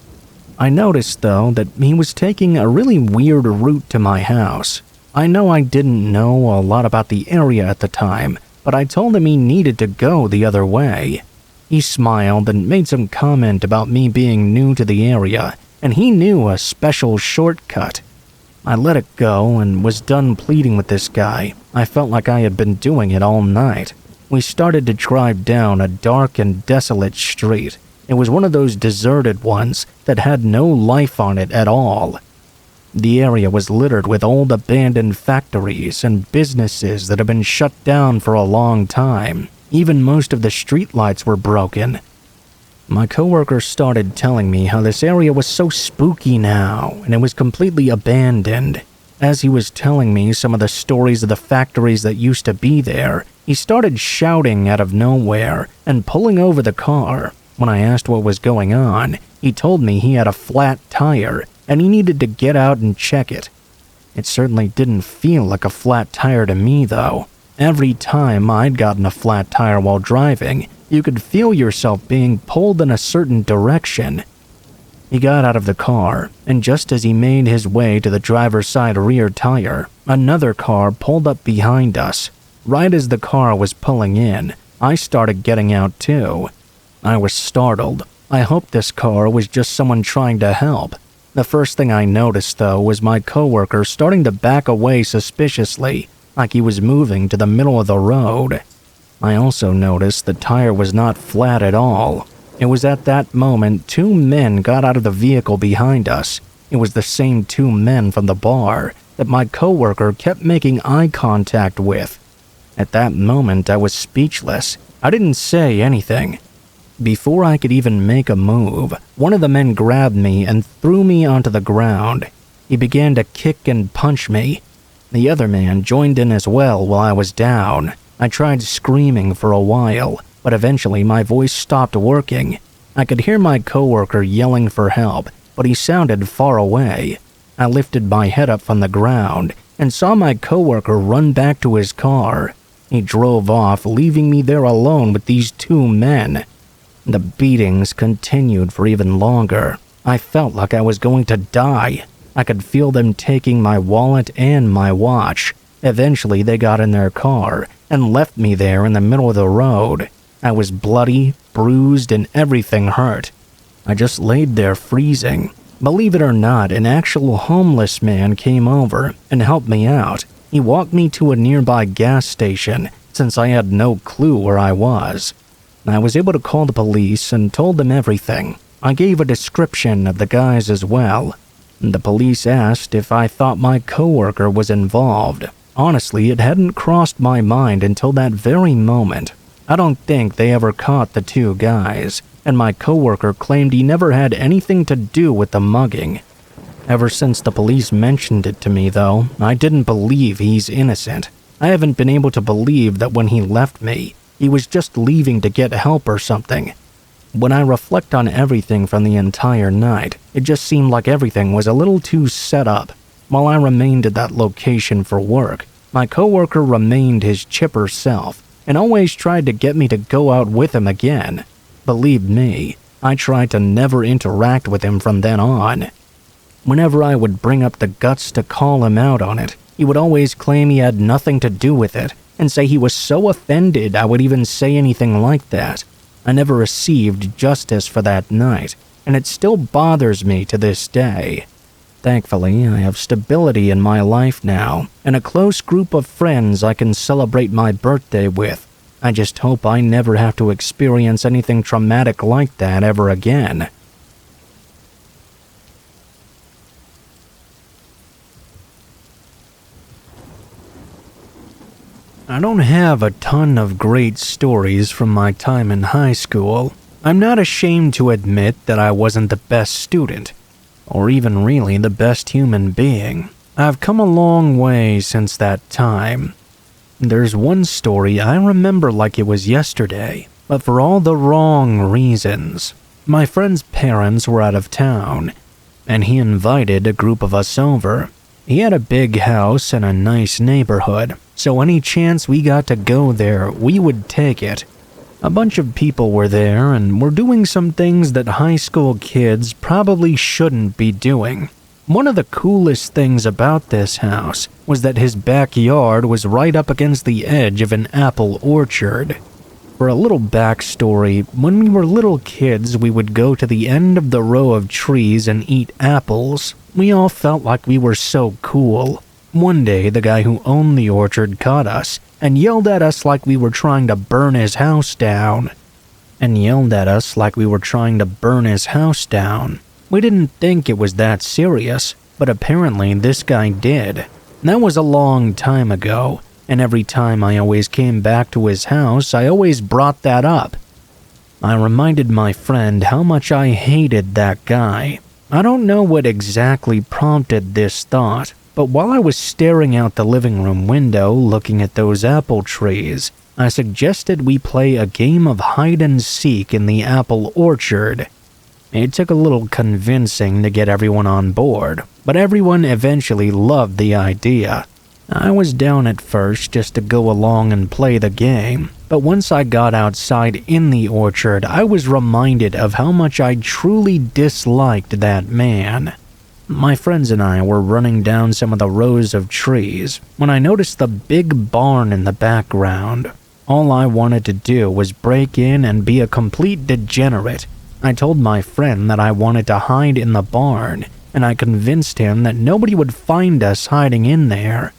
I noticed, though, that he was taking a really weird route to my house. I know I didn't know a lot about the area at the time, but I told him he needed to go the other way. He smiled and made some comment about me being new to the area, and he knew a special shortcut. I let it go and was done pleading with this guy. I felt like I had been doing it all night. We started to drive down a dark and desolate street. It was one of those deserted ones that had no life on it at all. The area was littered with old abandoned factories and businesses that had been shut down for a long time. Even most of the streetlights were broken. My coworker started telling me how this area was so spooky now, and it was completely abandoned. As he was telling me some of the stories of the factories that used to be there, he started shouting out of nowhere and pulling over the car. When I asked what was going on, he told me he had a flat tire and he needed to get out and check it. It certainly didn't feel like a flat tire to me, though. Every time I'd gotten a flat tire while driving, you could feel yourself being pulled in a certain direction. He got out of the car, and just as he made his way to the driver's side rear tire, another car pulled up behind us. Right as the car was pulling in, I started getting out too. I was startled. I hoped this car was just someone trying to help. The first thing I noticed, though, was my coworker starting to back away suspiciously, like he was moving to the middle of the road. I also noticed the tire was not flat at all. It was at that moment 2 men got out of the vehicle behind us. It was the same 2 men from the bar that my coworker kept making eye contact with. At that moment, I was speechless. I didn't say anything. Before I could even make a move, one of the men grabbed me and threw me onto the ground. He began to kick and punch me. The other man joined in as well while I was down. I tried screaming for a while, but eventually my voice stopped working. I could hear my coworker yelling for help, but he sounded far away. I lifted my head up from the ground and saw my coworker run back to his car. He drove off, leaving me there alone with these 2 men. The beatings continued for even longer. I felt like I was going to die. I could feel them taking my wallet and my watch. Eventually, they got in their car and left me there in the middle of the road. I was bloody, bruised, and everything hurt. I just laid there freezing. Believe it or not, an actual homeless man came over and helped me out. He walked me to a nearby gas station since I had no clue where I was. I was able to call the police and told them everything. I gave a description of the guys as well. The police asked if I thought my coworker was involved. Honestly, it hadn't crossed my mind until that very moment. I don't think they ever caught the 2 guys, and my coworker claimed he never had anything to do with the mugging. Ever since the police mentioned it to me, though, I didn't believe he's innocent. I haven't been able to believe that when he left me, he was just leaving to get help or something. When I reflect on everything from the entire night, it just seemed like everything was a little too set up. While I remained at that location for work, my coworker remained his chipper self and always tried to get me to go out with him again. Believe me, I tried to never interact with him from then on. Whenever I would bring up the guts to call him out on it, he would always claim he had nothing to do with it and say he was so offended I would even say anything like that. I never received justice for that night, and it still bothers me to this day. Thankfully, I have stability in my life now, and a close group of friends I can celebrate my birthday with. I just hope I never have to experience anything traumatic like that ever again. I don't have a ton of great stories from my time in high school. I'm not ashamed to admit that I wasn't the best student, or even really the best human being. I've come a long way since that time. There's one story I remember like it was yesterday, but for all the wrong reasons. My friend's parents were out of town, and he invited a group of us over. He had a big house in a nice neighborhood, so any chance we got to go there, we would take it. A bunch of people were there and were doing some things that high school kids probably shouldn't be doing. One of the coolest things about this house was that his backyard was right up against the edge of an apple orchard. For a little backstory, when we were little kids, we would go to the end of the row of trees and eat apples. We all felt like we were so cool. One day, the guy who owned the orchard caught us and yelled at us like we were trying to burn his house down. We didn't think it was that serious, but apparently this guy did. That was a long time ago, and every time I always came back to his house, I always brought that up. I reminded my friend how much I hated that guy. I don't know what exactly prompted this thought, but while I was staring out the living room window looking at those apple trees, I suggested we play a game of hide and seek in the apple orchard. It took a little convincing to get everyone on board, but everyone eventually loved the idea. I was down at first just to go along and play the game, but once I got outside in the orchard, I was reminded of how much I truly disliked that man. My friends and I were running down some of the rows of trees when I noticed the big barn in the background. All I wanted to do was break in and be a complete degenerate. I told my friend that I wanted to hide in the barn, and I convinced him that nobody would find us hiding in there.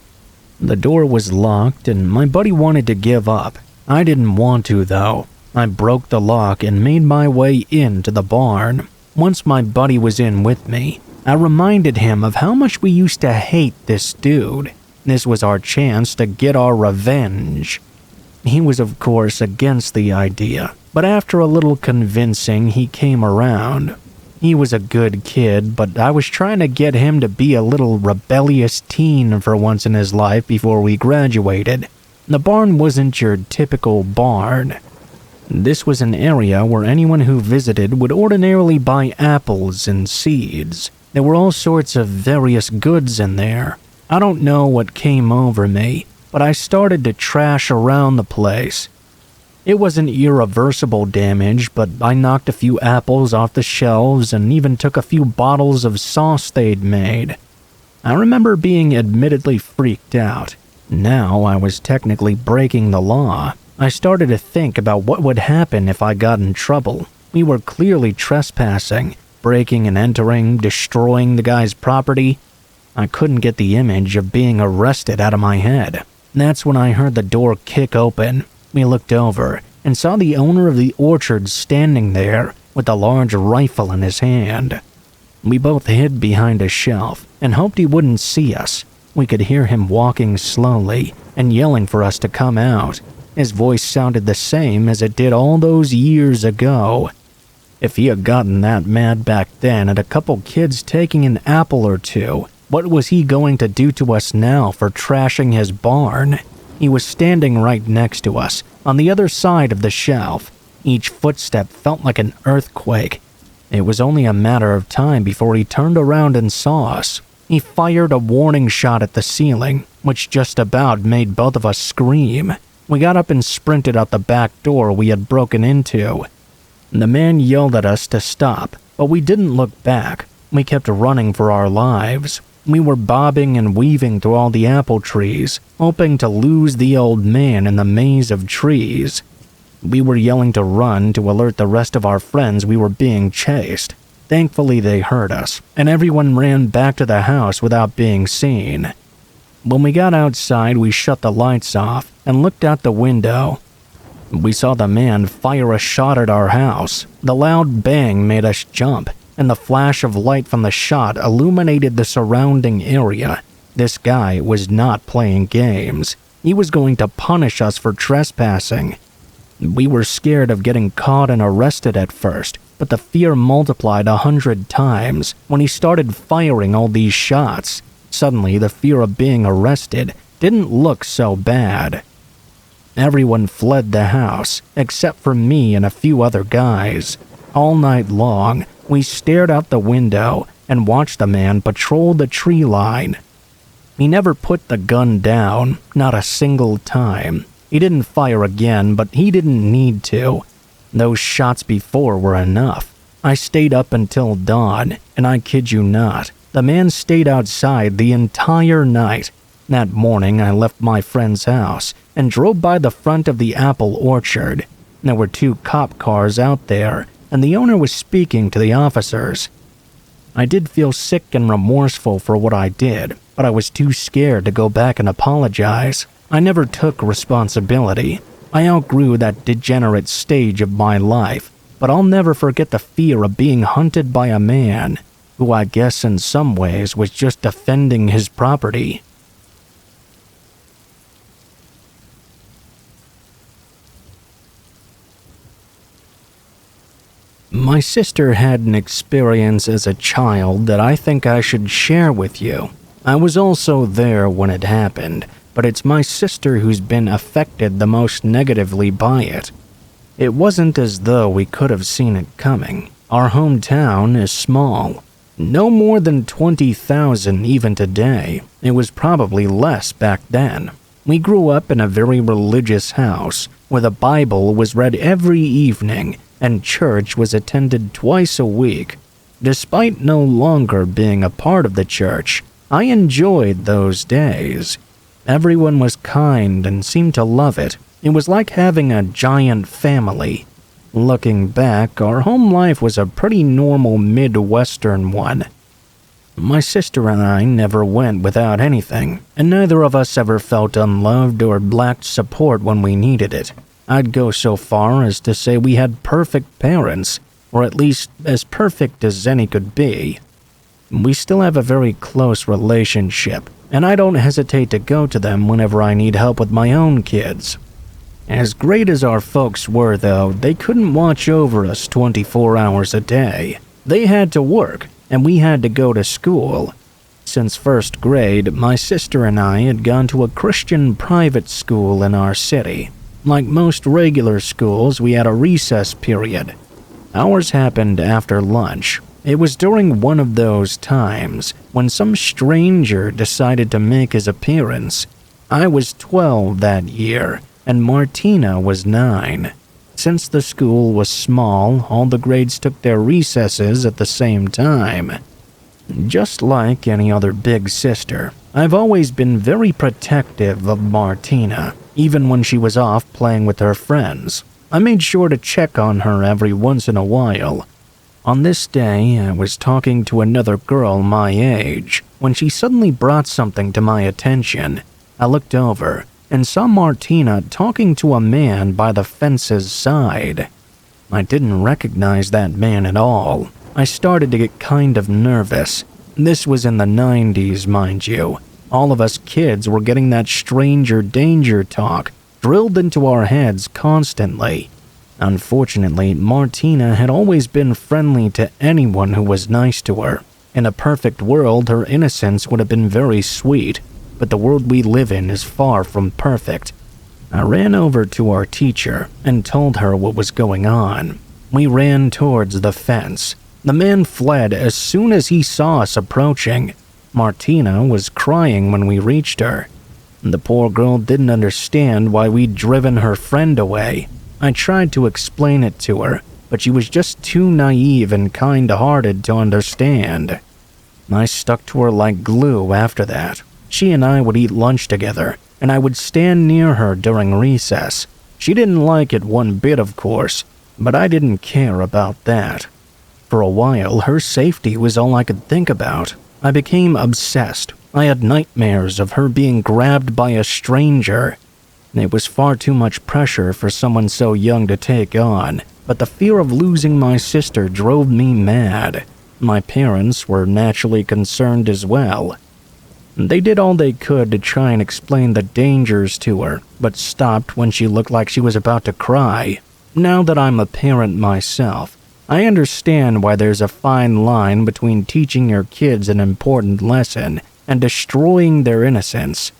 The door was locked, and my buddy wanted to give up. I didn't want to, though. I broke the lock and made my way into the barn. Once my buddy was in with me, I reminded him of how much we used to hate this dude. This was our chance to get our revenge. He was, of course, against the idea, but after a little convincing, he came around. He was a good kid, but I was trying to get him to be a little rebellious teen for once in his life before we graduated. The barn wasn't your typical barn. This was an area where anyone who visited would ordinarily buy apples and seeds. There were all sorts of various goods in there. I don't know what came over me, but I started to trash around the place. It wasn't irreversible damage, but I knocked a few apples off the shelves and even took a few bottles of sauce they'd made. I remember being admittedly freaked out. Now I was technically breaking the law. I started to think about what would happen if I got in trouble. We were clearly trespassing, breaking and entering, destroying the guy's property. I couldn't get the image of being arrested out of my head. That's when I heard the door kick open. We looked over and saw the owner of the orchard standing there with a large rifle in his hand. We both hid behind a shelf and hoped he wouldn't see us. We could hear him walking slowly and yelling for us to come out. His voice sounded the same as it did all those years ago. If he had gotten that mad back then at a couple kids taking an apple or two, what was he going to do to us now for trashing his barn? He was standing right next to us, on the other side of the shelf. Each footstep felt like an earthquake. It was only a matter of time before he turned around and saw us. He fired a warning shot at the ceiling, which just about made both of us scream. We got up and sprinted out the back door we had broken into. The man yelled at us to stop, but we didn't look back. We kept running for our lives. We were bobbing and weaving through all the apple trees, hoping to lose the old man in the maze of trees. We were yelling to run to alert the rest of our friends we were being chased. Thankfully, they heard us, and everyone ran back to the house without being seen. When we got outside, we shut the lights off and looked out the window. We saw the man fire a shot at our house. The loud bang made us jump, and the flash of light from the shot illuminated the surrounding area. This guy was not playing games. He was going to punish us for trespassing. We were scared of getting caught and arrested at first, but the fear multiplied 100 times when he started firing all these shots. Suddenly, the fear of being arrested didn't look so bad. Everyone fled the house, except for me and a few other guys. All night long, we stared out the window and watched the man patrol the tree line. He never put the gun down, not a single time. He didn't fire again, but he didn't need to. Those shots before were enough. I stayed up until dawn, and I kid you not, the man stayed outside the entire night. That morning, I left my friend's house and drove by the front of the apple orchard. There were 2 cop cars out there, and the owner was speaking to the officers. I did feel sick and remorseful for what I did, but I was too scared to go back and apologize. I never took responsibility. I outgrew that degenerate stage of my life, but I'll never forget the fear of being hunted by a man who I guess in some ways was just defending his property. My sister had an experience as a child that I think I should share with you. I was also there when it happened, but it's my sister who's been affected the most negatively by it. It wasn't as though we could have seen it coming. Our hometown is small. No more than 20,000 even today. It was probably less back then. We grew up in a very religious house where the Bible was read every evening and church was attended twice a week. Despite no longer being a part of the church, I enjoyed those days. Everyone was kind and seemed to love it. It was like having a giant family. Looking back, our home life was a pretty normal Midwestern one. My sister and I never went without anything, and neither of us ever felt unloved or lacked support when we needed it. I'd go so far as to say we had perfect parents, or at least as perfect as any could be. We still have a very close relationship, and I don't hesitate to go to them whenever I need help with my own kids. As great as our folks were, though, they couldn't watch over us 24 hours a day. They had to work, and we had to go to school. Since first grade, my sister and I had gone to a Christian private school in our city. Like most regular schools, we had a recess period. Ours happened after lunch. It was during one of those times when some stranger decided to make his appearance. I was 12 that year, and Martina was 9. Since the school was small, all the grades took their recesses at the same time. Just like any other big sister, I've always been very protective of Martina, even when she was off playing with her friends. I made sure to check on her every once in a while. On this day, I was talking to another girl my age when she suddenly brought something to my attention. I looked over and saw Martina talking to a man by the fence's side. I didn't recognize that man at all. I started to get kind of nervous. This was in the 90s, mind you. All of us kids were getting that stranger danger talk drilled into our heads constantly. Unfortunately, Martina had always been friendly to anyone who was nice to her. In a perfect world, her innocence would have been very sweet, but the world we live in is far from perfect. I ran over to our teacher and told her what was going on. We ran towards the fence. The man fled as soon as he saw us approaching. Martina was crying when we reached her. The poor girl didn't understand why we'd driven her friend away. I tried to explain it to her, but she was just too naive and kind-hearted to understand. I stuck to her like glue after that. She and I would eat lunch together, and I would stand near her during recess. She didn't like it one bit, of course, but I didn't care about that. For a while, her safety was all I could think about. I became obsessed. I had nightmares of her being grabbed by a stranger. It was far too much pressure for someone so young to take on, but the fear of losing my sister drove me mad. My parents were naturally concerned as well. They did all they could to try and explain the dangers to her, but stopped when she looked like she was about to cry. Now that I'm a parent myself, I understand why there's a fine line between teaching your kids an important lesson and destroying their innocence.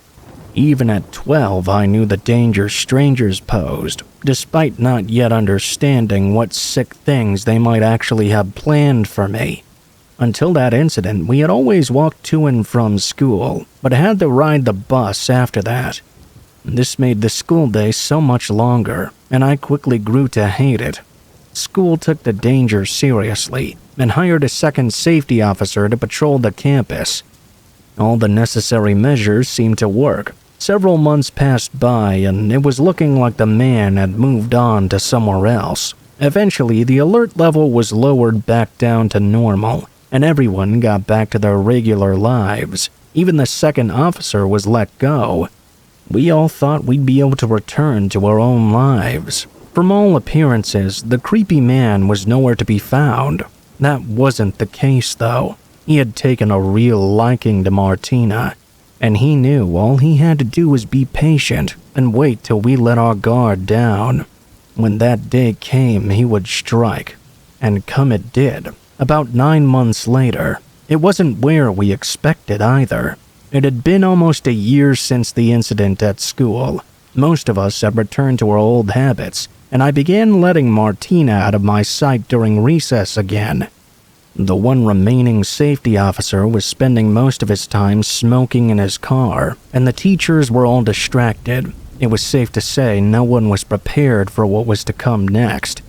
Even at 12, I knew the danger strangers posed, despite not yet understanding what sick things they might actually have planned for me. Until that incident, we had always walked to and from school, but had to ride the bus after that. This made the school day so much longer, and I quickly grew to hate it. School took the danger seriously and hired a second safety officer to patrol the campus. All the necessary measures seemed to work. Several months passed by, and it was looking like the man had moved on to somewhere else. Eventually, the alert level was lowered back down to normal, and everyone got back to their regular lives. Even the second officer was let go. We all thought we'd be able to return to our own lives. From all appearances, the creepy man was nowhere to be found. That wasn't the case, though. He had taken a real liking to Martina, and he knew all he had to do was be patient and wait till we let our guard down. When that day came, he would strike, and come it did. About 9 months later, it wasn't where we expected either. It had been almost a year since the incident at school. Most of us had returned to our old habits, and I began letting Martina out of my sight during recess again. The one remaining safety officer was spending most of his time smoking in his car, and the teachers were all distracted. It was safe to say no one was prepared for what was to come next.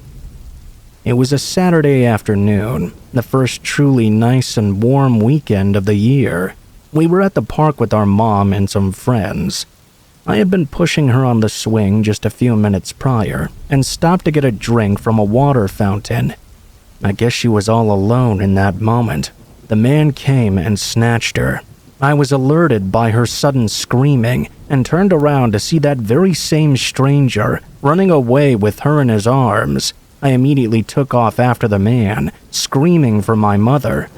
It was a Saturday afternoon, the first truly nice and warm weekend of the year. We were at the park with our mom and some friends. I had been pushing her on the swing just a few minutes prior and stopped to get a drink from a water fountain. I guess she was all alone in that moment. The man came and snatched her. I was alerted by her sudden screaming and turned around to see that very same stranger running away with her in his arms. I immediately took off after the man, screaming for my mother.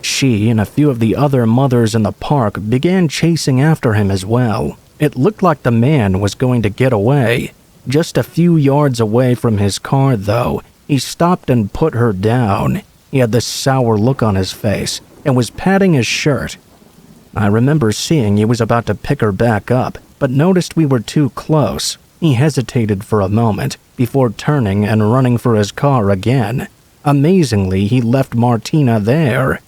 She and a few of the other mothers in the park began chasing after him as well. It looked like the man was going to get away. Just a few yards away from his car, though, he stopped and put her down. He had this sour look on his face and was patting his shirt. I remember seeing he was about to pick her back up, but noticed we were too close. He hesitated for a moment before turning and running for his car again. Amazingly, he left Martina there.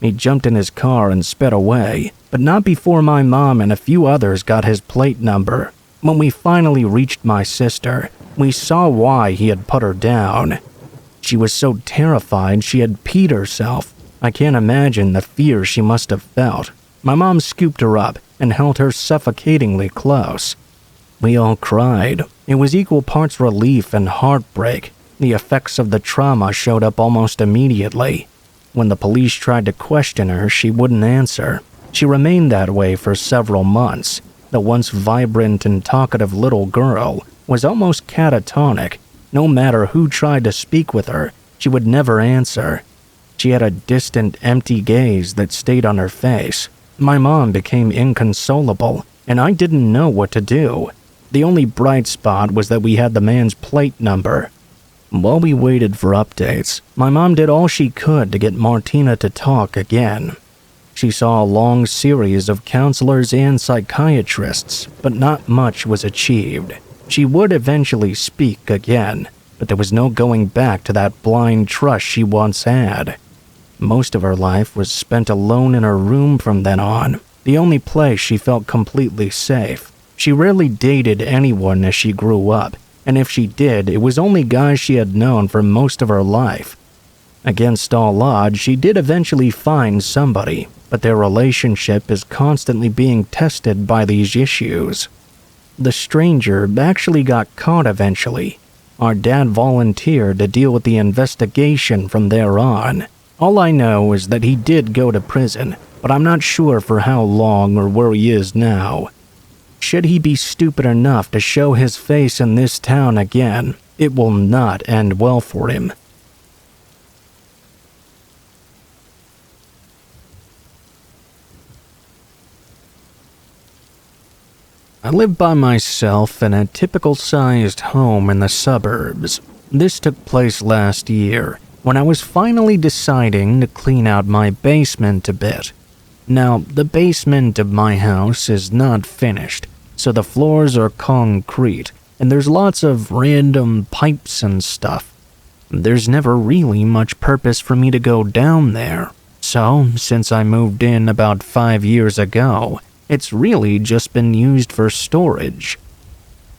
He jumped in his car and sped away, but not before my mom and a few others got his plate number. When we finally reached my sister, we saw why he had put her down. She was so terrified she had peed herself. I can't imagine the fear she must have felt. My mom scooped her up and held her suffocatingly close. We all cried. It was equal parts relief and heartbreak. The effects of the trauma showed up almost immediately. When the police tried to question her, she wouldn't answer. She remained that way for several months. The once vibrant and talkative little girl was almost catatonic. No matter who tried to speak with her, she would never answer. She had a distant, empty gaze that stayed on her face. My mom became inconsolable, and I didn't know what to do. The only bright spot was that we had the man's plate number. While we waited for updates, my mom did all she could to get Martina to talk again. She saw a long series of counselors and psychiatrists, but not much was achieved. She would eventually speak again, but there was no going back to that blind trust she once had. Most of her life was spent alone in her room from then on, the only place she felt completely safe. She rarely dated anyone as she grew up, and if she did, it was only guys she had known for most of her life. Against all odds, she did eventually find somebody, but their relationship is constantly being tested by these issues. The stranger actually got caught eventually. Our dad volunteered to deal with the investigation from there on. All I know is that he did go to prison, but I'm not sure for how long or where he is now. Should he be stupid enough to show his face in this town again, it will not end well for him. I live by myself in a typical-sized home in the suburbs. This took place last year, when I was finally deciding to clean out my basement a bit. Now, the basement of my house is not finished, so the floors are concrete, and there's lots of random pipes and stuff. There's never really much purpose for me to go down there, so since I moved in about 5 years ago, it's really just been used for storage.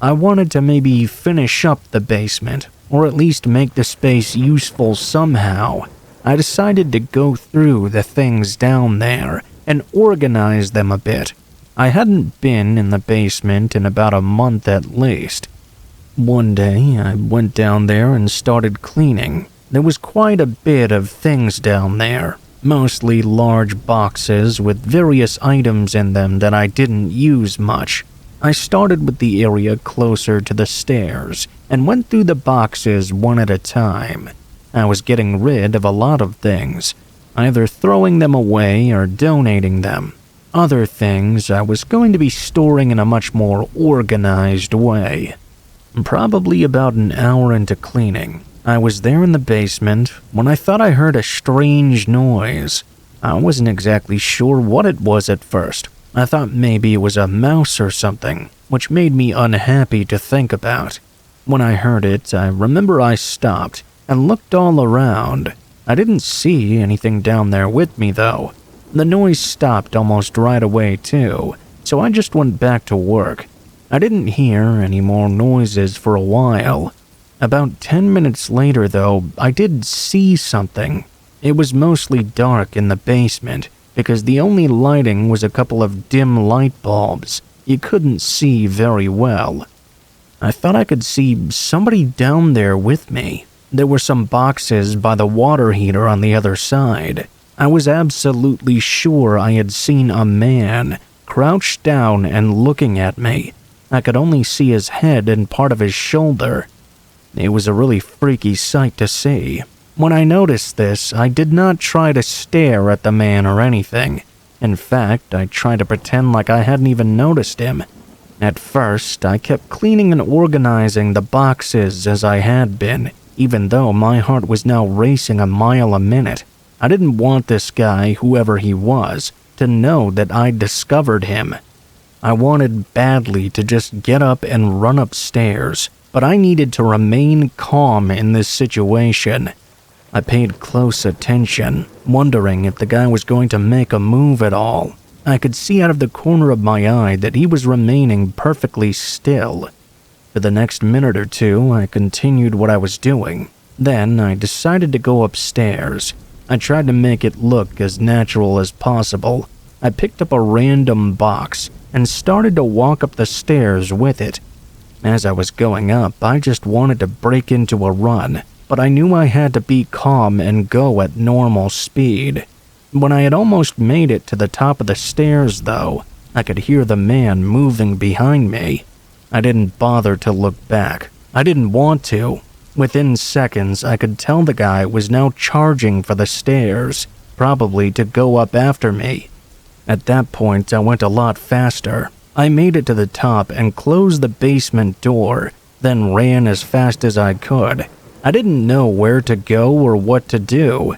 I wanted to maybe finish up the basement, or at least make the space useful somehow. I decided to go through the things down there and organize them a bit. I hadn't been in the basement in about a month at least. One day, I went down there and started cleaning. There was quite a bit of things down there, mostly large boxes with various items in them that I didn't use much. I started with the area closer to the stairs and went through the boxes one at a time. I was getting rid of a lot of things, either throwing them away or donating them. Other things I was going to be storing in a much more organized way. Probably about an hour into cleaning, I was there in the basement when I thought I heard a strange noise. I wasn't exactly sure what it was at first. I thought maybe it was a mouse or something, which made me unhappy to think about. When I heard it, I remember I stopped and looked all around. I didn't see anything down there with me though. The noise stopped almost right away too, so I just went back to work. I didn't hear any more noises for a while. About 10 minutes later though, I did see something. It was mostly dark in the basement because the only lighting was a couple of dim light bulbs. You couldn't see very well. I thought I could see somebody down there with me. There were some boxes by the water heater on the other side. I was absolutely sure I had seen a man crouched down and looking at me. I could only see his head and part of his shoulder. It was a really freaky sight to see. When I noticed this, I did not try to stare at the man or anything. In fact, I tried to pretend like I hadn't even noticed him. At first, I kept cleaning and organizing the boxes as I had been, even though my heart was now racing a mile a minute. I didn't want this guy, whoever he was, to know that I'd discovered him. I wanted badly to just get up and run upstairs, but I needed to remain calm in this situation. I paid close attention, wondering if the guy was going to make a move at all. I could see out of the corner of my eye that he was remaining perfectly still. For the next minute or two, I continued what I was doing. Then I decided to go upstairs. I tried to make it look as natural as possible. I picked up a random box and started to walk up the stairs with it. As I was going up, I just wanted to break into a run, but I knew I had to be calm and go at normal speed. When I had almost made it to the top of the stairs, though, I could hear the man moving behind me. I didn't bother to look back. I didn't want to. Within seconds, I could tell the guy was now charging for the stairs, probably to go up after me. At that point, I went a lot faster. I made it to the top and closed the basement door, then ran as fast as I could. I didn't know where to go or what to do.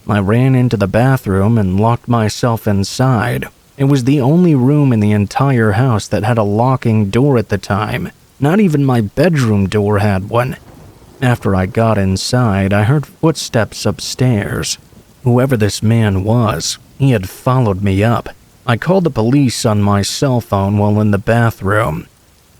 I ran into the bathroom and locked myself inside. It was the only room in the entire house that had a locking door at the time. Not even my bedroom door had one. After I got inside, I heard footsteps upstairs. Whoever this man was, he had followed me up. I called the police on my cell phone while in the bathroom.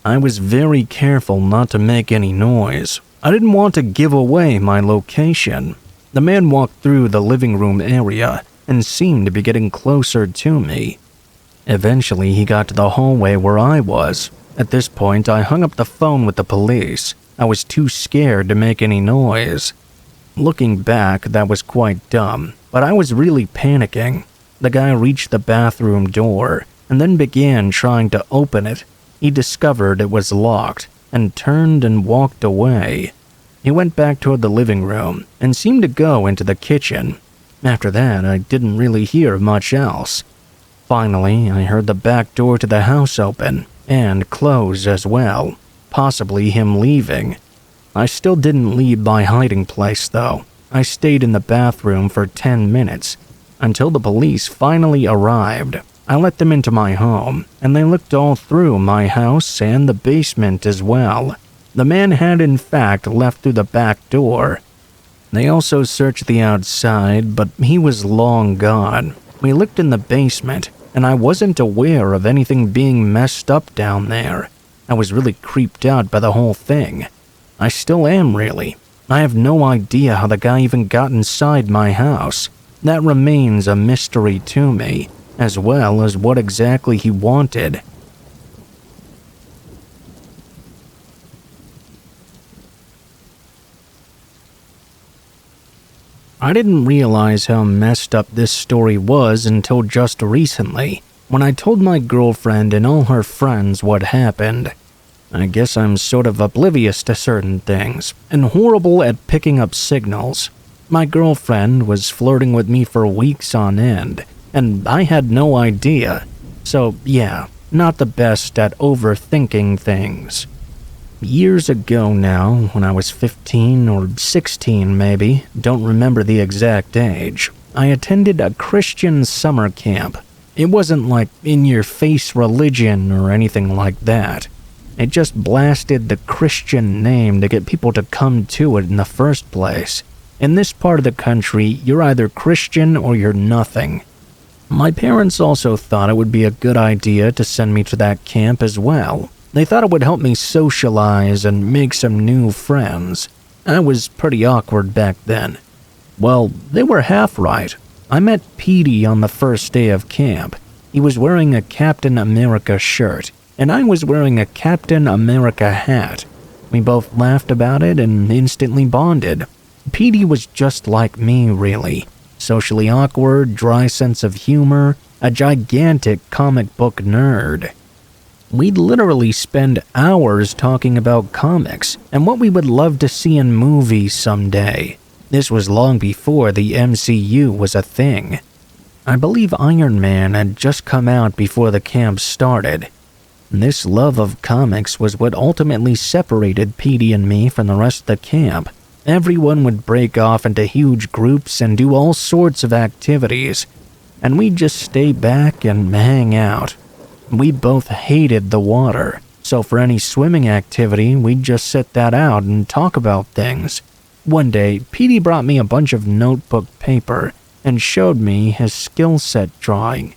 I was very careful not to make any noise. I didn't want to give away my location. The man walked through the living room area and seemed to be getting closer to me. Eventually, he got to the hallway where I was. At this point, I hung up the phone with the police. I was too scared to make any noise. Looking back, that was quite dumb, but I was really panicking. The guy reached the bathroom door and then began trying to open it. He discovered it was locked and turned and walked away. He went back toward the living room and seemed to go into the kitchen. After that, I didn't really hear much else. Finally, I heard the back door to the house open and close as well, possibly him leaving. I still didn't leave my hiding place though. I stayed in the bathroom for 10 minutes until the police finally arrived. I let them into my home, and they looked all through my house and the basement as well. The man had in fact left through the back door. They also searched the outside, but he was long gone. We looked in the basement, and I wasn't aware of anything being messed up down there. I was really creeped out by the whole thing. I still am, really. I have no idea how the guy even got inside my house. That remains a mystery to me. as well as what exactly he wanted. I didn't realize how messed up this story was until just recently, when I told my girlfriend and all her friends what happened. I guess I'm sort of oblivious to certain things, and horrible at picking up signals. My girlfriend was flirting with me for weeks on end, and I had no idea. So yeah, not the best at overthinking things. Years ago now, when I was 15 or 16 maybe, don't remember the exact age, I attended a Christian summer camp. It wasn't like in-your-face religion or anything like that. It just blasted the Christian name to get people to come to it in the first place. In this part of the country, you're either Christian or you're nothing. My parents also thought it would be a good idea to send me to that camp as well. They thought it would help me socialize and make some new friends. I was pretty awkward back then. Well, they were half right. I met Petey on the first day of camp. He was wearing a Captain America shirt, and I was wearing a Captain America hat. We both laughed about it and instantly bonded. Petey was just like me, really. Socially awkward, dry sense of humor, a gigantic comic book nerd. We'd literally spend hours talking about comics and what we would love to see in movies someday. This was long before the MCU was a thing. I believe Iron Man had just come out before the camp started. This love of comics was what ultimately separated Petey and me from the rest of the camp. Everyone would break off into huge groups and do all sorts of activities, and we'd just stay back and hang out. We both hated the water, so for any swimming activity, we'd just sit that out and talk about things. One day, Petey brought me a bunch of notebook paper and showed me his skill set drawing.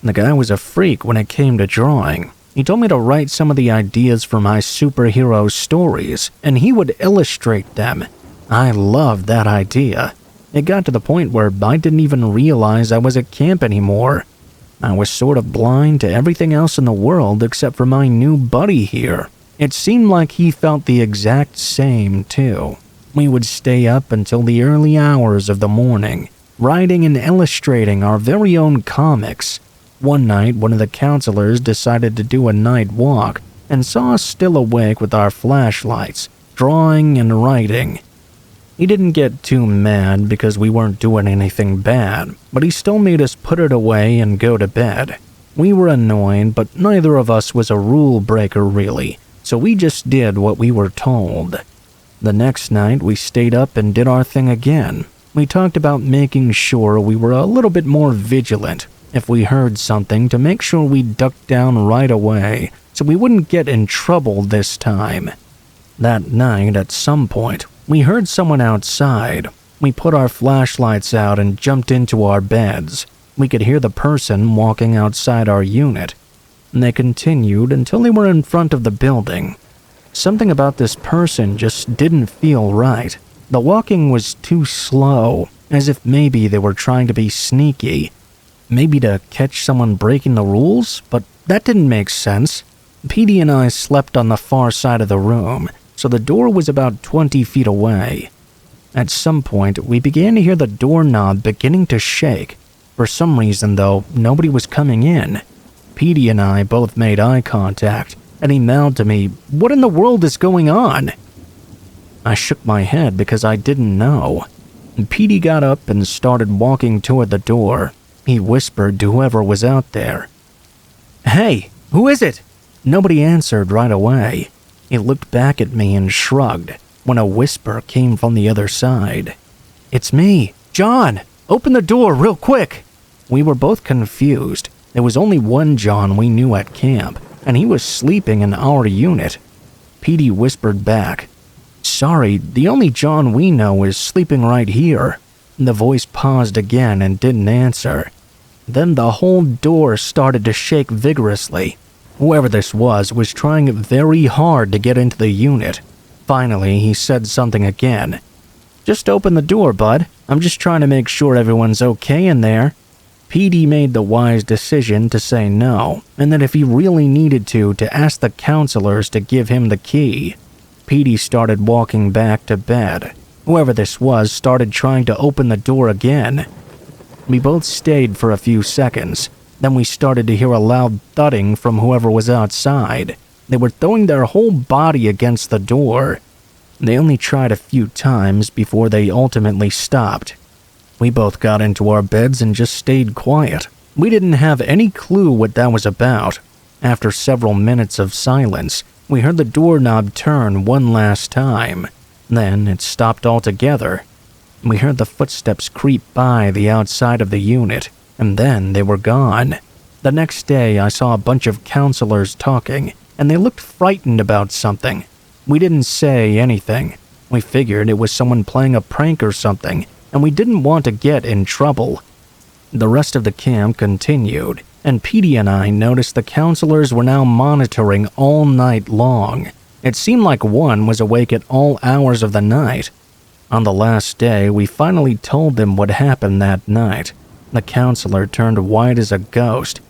The guy was a freak when it came to drawing. He told me to write some of the ideas for my superhero stories, and he would illustrate them. I loved that idea. It got to the point where I didn't even realize I was at camp anymore. I was sort of blind to everything else in the world except for my new buddy here. It seemed like he felt the exact same, too. We would stay up until the early hours of the morning, writing and illustrating our very own comics. One night, one of the counselors decided to do a night walk and saw us still awake with our flashlights, drawing and writing. He didn't get too mad because we weren't doing anything bad, but he still made us put it away and go to bed. We were annoyed, but neither of us was a rule breaker really, so we just did what we were told. The next night, we stayed up and did our thing again. We talked about making sure we were a little bit more vigilant if we heard something to make sure we ducked down right away so we wouldn't get in trouble this time. That night, at some point, we heard someone outside. We put our flashlights out and jumped into our beds. We could hear the person walking outside our unit. They continued until they were in front of the building. Something about this person just didn't feel right. The walking was too slow, as if maybe they were trying to be sneaky. Maybe to catch someone breaking the rules, but that didn't make sense. Petey and I slept on the far side of the room, so the door was about 20 feet away. At some point, we began to hear the doorknob beginning to shake. For some reason, though, nobody was coming in. Petey and I both made eye contact, and he mouthed to me, "What in the world is going on?" I shook my head because I didn't know. Petey got up and started walking toward the door. He whispered to whoever was out there, "Hey, who is it?" Nobody answered right away. He looked back at me and shrugged when a whisper came from the other side. "It's me, John. Open the door real quick." We were both confused. There was only one John we knew at camp, and he was sleeping in our unit. Petey whispered back, "Sorry, the only John we know is sleeping right here." The voice paused again and didn't answer. Then the whole door started to shake vigorously. Whoever this was trying very hard to get into the unit. Finally, he said something again. "Just open the door, bud. I'm just trying to make sure everyone's okay in there." Petey made the wise decision to say no, and that if he really needed to ask the counselors to give him the key. Petey started walking back to bed. Whoever this was started trying to open the door again. We both stayed for a few seconds. Then we started to hear a loud thudding from whoever was outside. They were throwing their whole body against the door. They only tried a few times before they ultimately stopped. We both got into our beds and just stayed quiet. We didn't have any clue what that was about. After several minutes of silence, we heard the doorknob turn one last time. Then it stopped altogether. We heard the footsteps creep by the outside of the unit, and then they were gone. The next day, I saw a bunch of counselors talking, and they looked frightened about something. We didn't say anything. We figured it was someone playing a prank or something, and we didn't want to get in trouble. The rest of the camp continued, and Petey and I noticed the counselors were now monitoring all night long. It seemed like one was awake at all hours of the night. On the last day, we finally told them what happened that night. The counselor turned white as a ghost.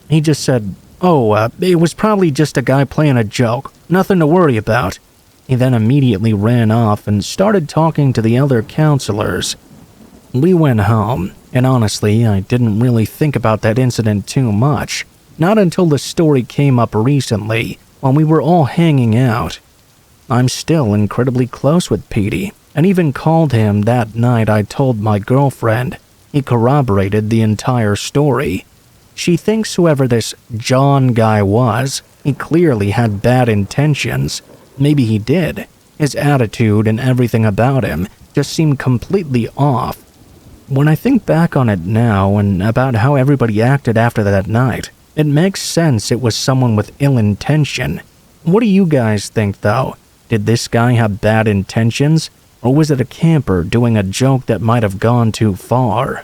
He just said, it was probably just a guy playing a joke. Nothing to worry about. He then immediately ran off and started talking to the other counselors. We went home, and honestly, I didn't really think about that incident too much. Not until the story came up recently, when we were all hanging out. I'm still incredibly close with Petey, and even called him that night I told my girlfriend. He corroborated the entire story. She thinks whoever this John guy was, he clearly had bad intentions. Maybe he did. His attitude and everything about him just seemed completely off. When I think back on it now and about how everybody acted after that night, it makes sense it was someone with ill intention. What do you guys think, though? Did this guy have bad intentions? Or was it a camper doing a joke that might have gone too far?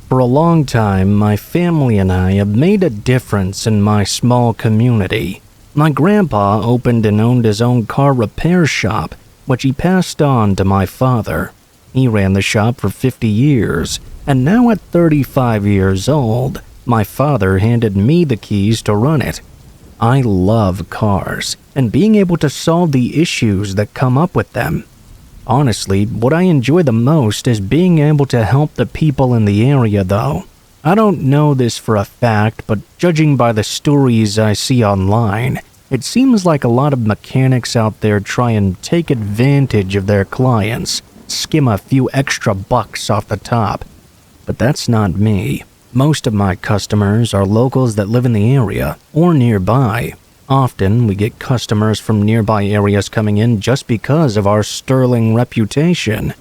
For a long time, my family and I have made a difference in my small community. My grandpa opened and owned his own car repair shop, which he passed on to my father. He ran the shop for 50 years, and now at 35 years old, my father handed me the keys to run it. I love cars, and being able to solve the issues that come up with them. Honestly, what I enjoy the most is being able to help the people in the area, though. I don't know this for a fact, but judging by the stories I see online, it seems like a lot of mechanics out there try and take advantage of their clients, skim a few extra bucks off the top. But that's not me. Most of my customers are locals that live in the area or nearby. Often, we get customers from nearby areas coming in just because of our sterling reputation.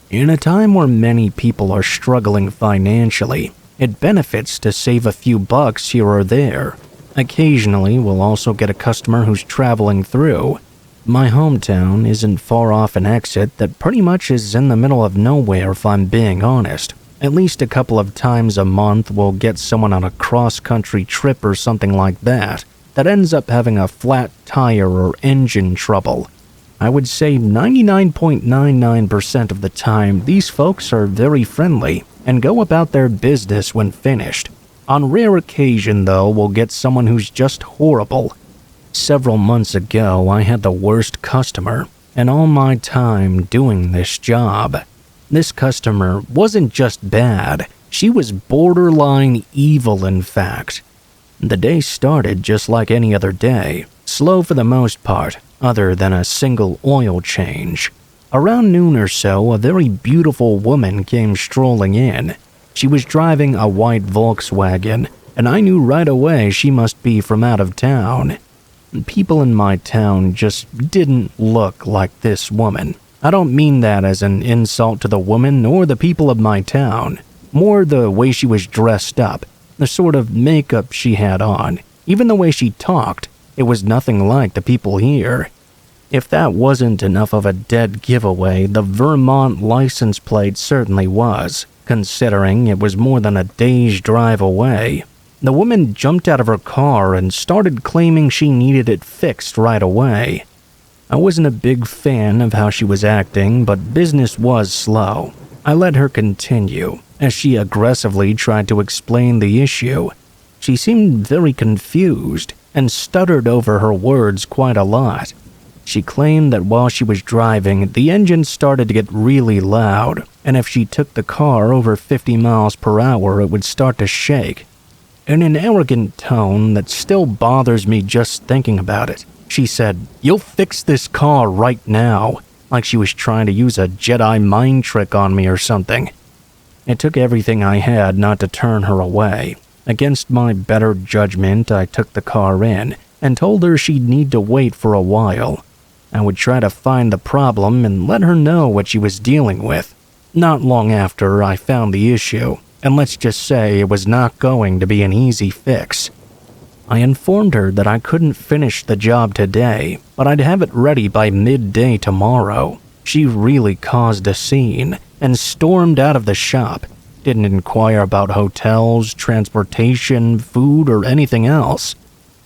In a time where many people are struggling financially, it benefits to save a few bucks here or there. Occasionally, we'll also get a customer who's traveling through. My hometown isn't far off an exit that pretty much is in the middle of nowhere, if I'm being honest. At least a couple of times a month, we'll get someone on a cross-country trip or something like that ends up having a flat tire or engine trouble. I would say 99.99% of the time, these folks are very friendly and go about their business when finished. On rare occasion, though, we'll get someone who's just horrible. Several months ago, I had the worst customer in all my time doing this job. This customer wasn't just bad, she was borderline evil, in fact. The day started just like any other day, slow for the most part, other than a single oil change. Around noon or so, a very beautiful woman came strolling in. She was driving a white Volkswagen, and I knew right away she must be from out of town. People in my town just didn't look like this woman. I don't mean that as an insult to the woman or the people of my town. More the way she was dressed up, the sort of makeup she had on, even the way she talked. It was nothing like the people here. If that wasn't enough of a dead giveaway, the Vermont license plate certainly was, considering it was more than a day's drive away. The woman jumped out of her car and started claiming she needed it fixed right away. I wasn't a big fan of how she was acting, but business was slow. I let her continue, as she aggressively tried to explain the issue. She seemed very confused and stuttered over her words quite a lot. She claimed that while she was driving, the engine started to get really loud, and if she took the car over 50 miles per hour, it would start to shake. In an arrogant tone that still bothers me just thinking about it, she said, "You'll fix this car right now," like she was trying to use a Jedi mind trick on me or something. It took everything I had not to turn her away. Against my better judgment, I took the car in and told her she'd need to wait for a while. I would try to find the problem and let her know what she was dealing with. Not long after, I found the issue, and let's just say it was not going to be an easy fix. I informed her that I couldn't finish the job today, but I'd have it ready by midday tomorrow. She really caused a scene and stormed out of the shop. Didn't inquire about hotels, transportation, food, or anything else.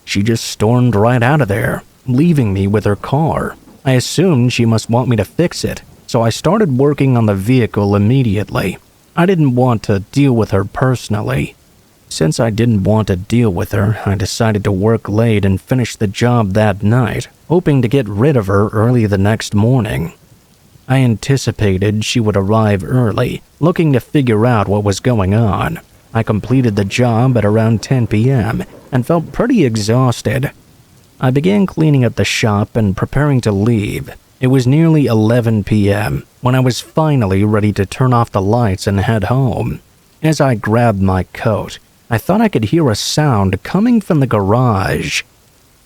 She just stormed right out of there, leaving me with her car. I assumed she must want me to fix it, so I started working on the vehicle immediately. I didn't want to deal with her personally. Since I didn't want to deal with her, I decided to work late and finish the job that night, hoping to get rid of her early the next morning. I anticipated she would arrive early, looking to figure out what was going on. I completed the job at around 10 p.m. and felt pretty exhausted. I began cleaning up the shop and preparing to leave. It was nearly 11 p.m. when I was finally ready to turn off the lights and head home. As I grabbed my coat, I thought I could hear a sound coming from the garage.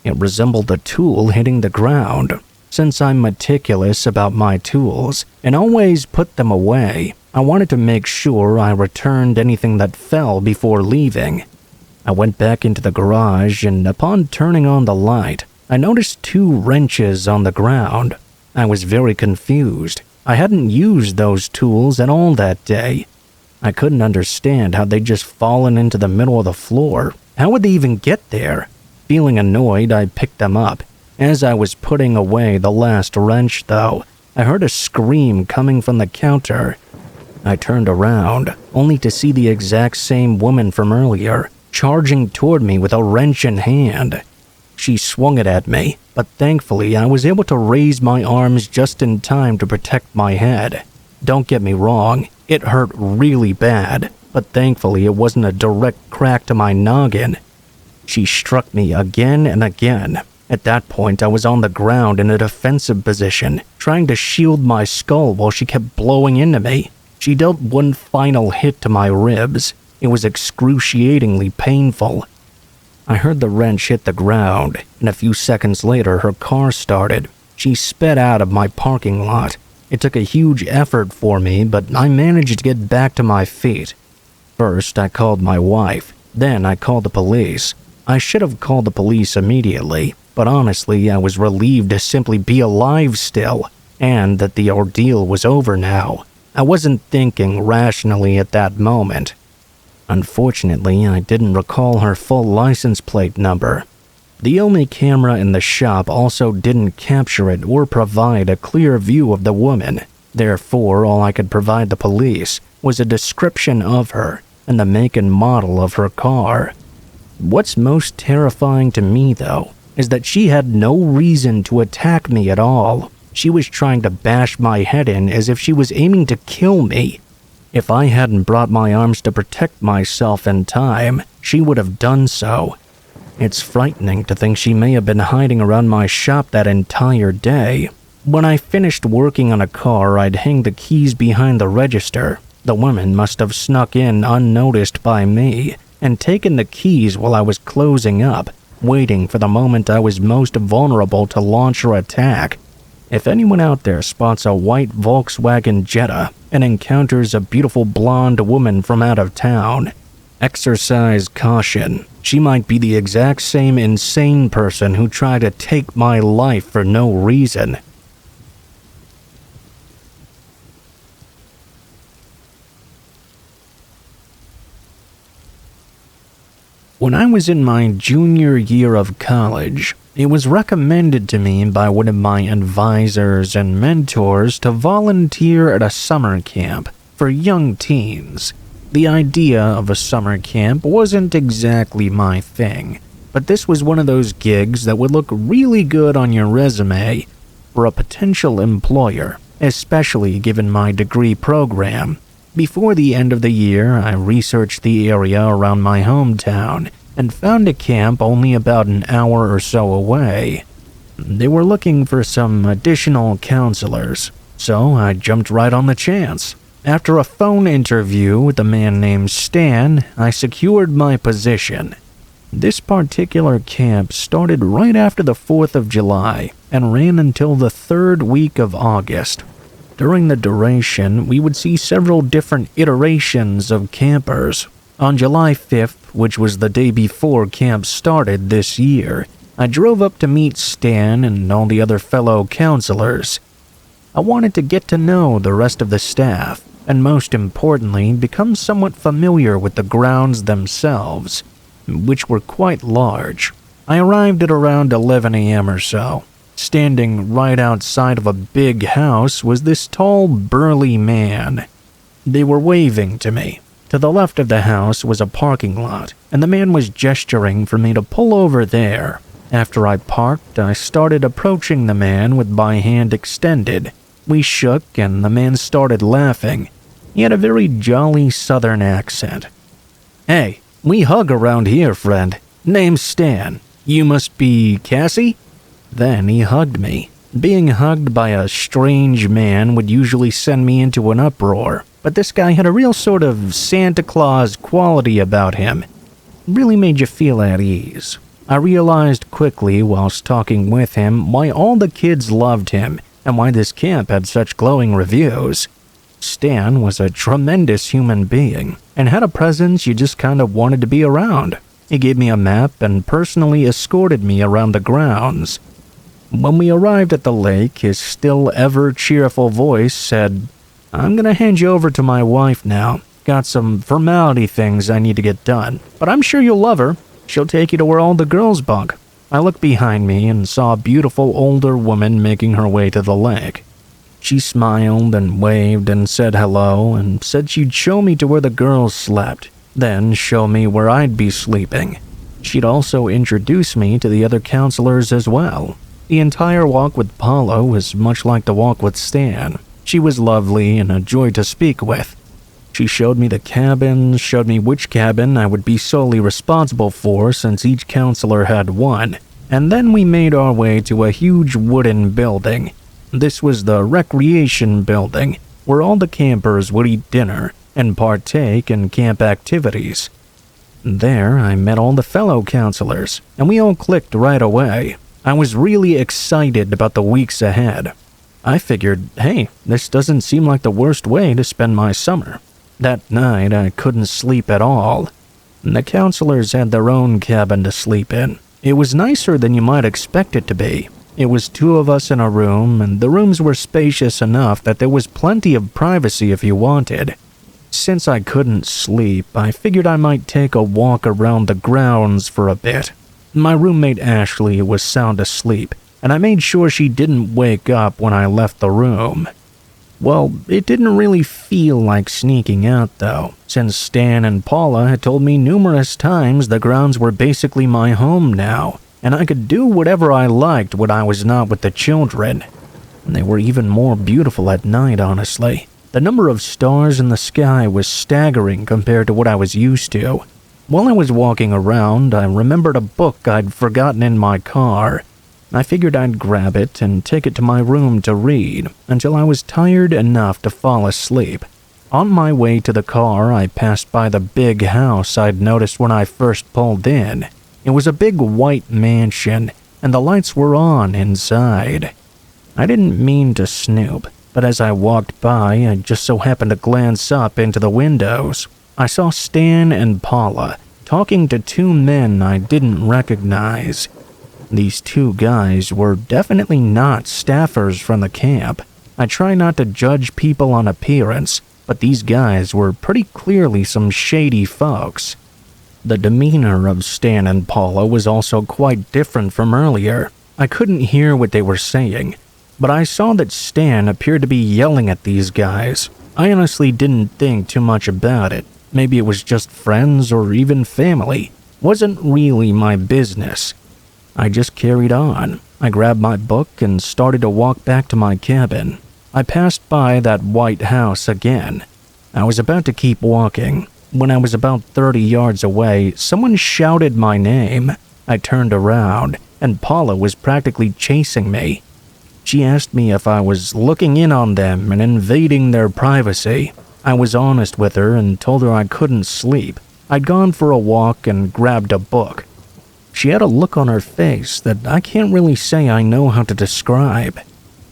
It resembled a tool hitting the ground. Since I'm meticulous about my tools and always put them away, I wanted to make sure I returned anything that fell before leaving. I went back into the garage, and upon turning on the light, I noticed 2 wrenches on the ground. I was very confused. I hadn't used those tools at all that day. I couldn't understand how they'd just fallen into the middle of the floor. How would they even get there? Feeling annoyed, I picked them up. As I was putting away the last wrench, though, I heard a scream coming from the counter. I turned around, only to see the exact same woman from earlier, charging toward me with a wrench in hand. She swung it at me, but thankfully I was able to raise my arms just in time to protect my head. Don't get me wrong, it hurt really bad, but thankfully it wasn't a direct crack to my noggin. She struck me again and again. At that point, I was on the ground in a defensive position, trying to shield my skull while she kept blowing into me. She dealt one final hit to my ribs. It was excruciatingly painful. I heard the wrench hit the ground, and a few seconds later her car started. She sped out of my parking lot. It took a huge effort for me, but I managed to get back to my feet. First, I called my wife. Then I called the police. I should have called the police immediately, but honestly, I was relieved to simply be alive still, and that the ordeal was over now. I wasn't thinking rationally at that moment. Unfortunately, I didn't recall her full license plate number. The only camera in the shop also didn't capture it or provide a clear view of the woman. Therefore, all I could provide the police was a description of her and the make and model of her car. What's most terrifying to me, though, is that she had no reason to attack me at all. She was trying to bash my head in as if she was aiming to kill me. If I hadn't brought my arms to protect myself in time, she would have done so. It's frightening to think she may have been hiding around my shop that entire day. When I finished working on a car, I'd hang the keys behind the register. The woman must have snuck in unnoticed by me and taken the keys while I was closing up, waiting for the moment I was most vulnerable to launch her attack. If anyone out there spots a white Volkswagen Jetta and encounters a beautiful blonde woman from out of town, exercise caution. She might be the exact same insane person who tried to take my life for no reason. When I was in my junior year of college, It was recommended to me by one of my advisors and mentors to volunteer at a summer camp for young teens. The idea of a summer camp wasn't exactly my thing, but this was one of those gigs that would look really good on your resume for a potential employer, especially given my degree program. Before the end of the year, I researched the area around my hometown and found a camp only about an hour or so away. They were looking for some additional counselors, so I jumped right on the chance. After a phone interview with a man named Stan, I secured my position. This particular camp started right after the 4th of July and ran until the 3rd week of August. During the duration, we would see several different iterations of campers. On July 5th, which was the day before camp started this year, I drove up to meet Stan and all the other fellow counselors. I wanted to get to know the rest of the staff, and most importantly, become somewhat familiar with the grounds themselves, which were quite large. I arrived at around 11 a.m. or so. Standing right outside of a big house was this tall, burly man. They were waving to me. To the left of the house was a parking lot, and the man was gesturing for me to pull over there. After I parked, I started approaching the man with my hand extended. We shook, and the man started laughing. He had a very jolly southern accent. "Hey, we hug around here, friend. Name's Stan. You must be Cassie?" Then he hugged me. Being hugged by a strange man would usually send me into an uproar, but this guy had a real sort of Santa Claus quality about him. It really made you feel at ease. I realized quickly whilst talking with him why all the kids loved him and why this camp had such glowing reviews. Stan was a tremendous human being and had a presence you just kind of wanted to be around. He gave me a map and personally escorted me around the grounds. When we arrived at the lake, his still ever-cheerful voice said, "I'm gonna hand you over to my wife now. Got some formality things I need to get done, but I'm sure you'll love her. She'll take you to where all the girls bunk." I looked behind me and saw a beautiful older woman making her way to the lake. She smiled and waved and said hello and said she'd show me to where the girls slept, then show me where I'd be sleeping. She'd also introduce me to the other counselors as well. The entire walk with Paula was much like the walk with Stan. She was lovely and a joy to speak with. She showed me the cabins, showed me which cabin I would be solely responsible for since each counselor had one, and then we made our way to a huge wooden building. This was the recreation building, where all the campers would eat dinner and partake in camp activities. There, I met all the fellow counselors, and we all clicked right away. I was really excited about the weeks ahead. I figured, hey, this doesn't seem like the worst way to spend my summer. That night, I couldn't sleep at all. The counselors had their own cabin to sleep in. It was nicer than you might expect it to be. It was 2 of us in a room, and the rooms were spacious enough that there was plenty of privacy if you wanted. Since I couldn't sleep, I figured I might take a walk around the grounds for a bit. My roommate Ashley was sound asleep, and I made sure she didn't wake up when I left the room. Well, it didn't really feel like sneaking out though, since Stan and Paula had told me numerous times the grounds were basically my home now, and I could do whatever I liked when I was not with the children. And they were even more beautiful at night, honestly. The number of stars in the sky was staggering compared to what I was used to. While I was walking around, I remembered a book I'd forgotten in my car. I figured I'd grab it and take it to my room to read until I was tired enough to fall asleep. On my way to the car, I passed by the big house I'd noticed when I first pulled in. It was a big white mansion, and the lights were on inside. I didn't mean to snoop, but as I walked by, I just so happened to glance up into the windows. I saw Stan and Paula talking to 2 men I didn't recognize. These 2 guys were definitely not staffers from the camp. I try not to judge people on appearance, but these guys were pretty clearly some shady folks. The demeanor of Stan and Paula was also quite different from earlier. I couldn't hear what they were saying, but I saw that Stan appeared to be yelling at these guys. I honestly didn't think too much about it. Maybe it was just friends or even family. Wasn't really my business. I just carried on. I grabbed my book and started to walk back to my cabin. I passed by that white house again. I was about to keep walking. When I was about 30 yards away, someone shouted my name. I turned around, and Paula was practically chasing me. She asked me if I was looking in on them and invading their privacy. I was honest with her and told her I couldn't sleep. I'd gone for a walk and grabbed a book. She had a look on her face that I can't really say I know how to describe.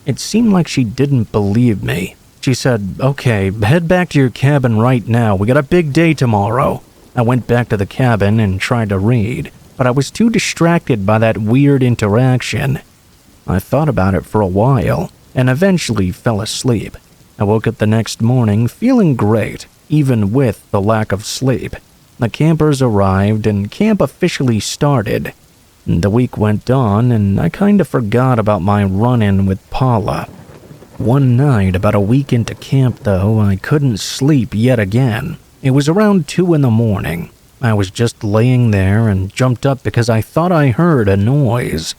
It seemed like she didn't believe me. She said, "Okay, head back to your cabin right now. We got a big day tomorrow." I went back to the cabin and tried to read, but I was too distracted by that weird interaction. I thought about it for a while and eventually fell asleep. I woke up the next morning feeling great, even with the lack of sleep. The campers arrived and camp officially started. The week went on and I kinda forgot about my run-in with Paula. One night, about a week into camp though, I couldn't sleep yet again. It was around 2 in the morning. I was just laying there and jumped up because I thought I heard a noise.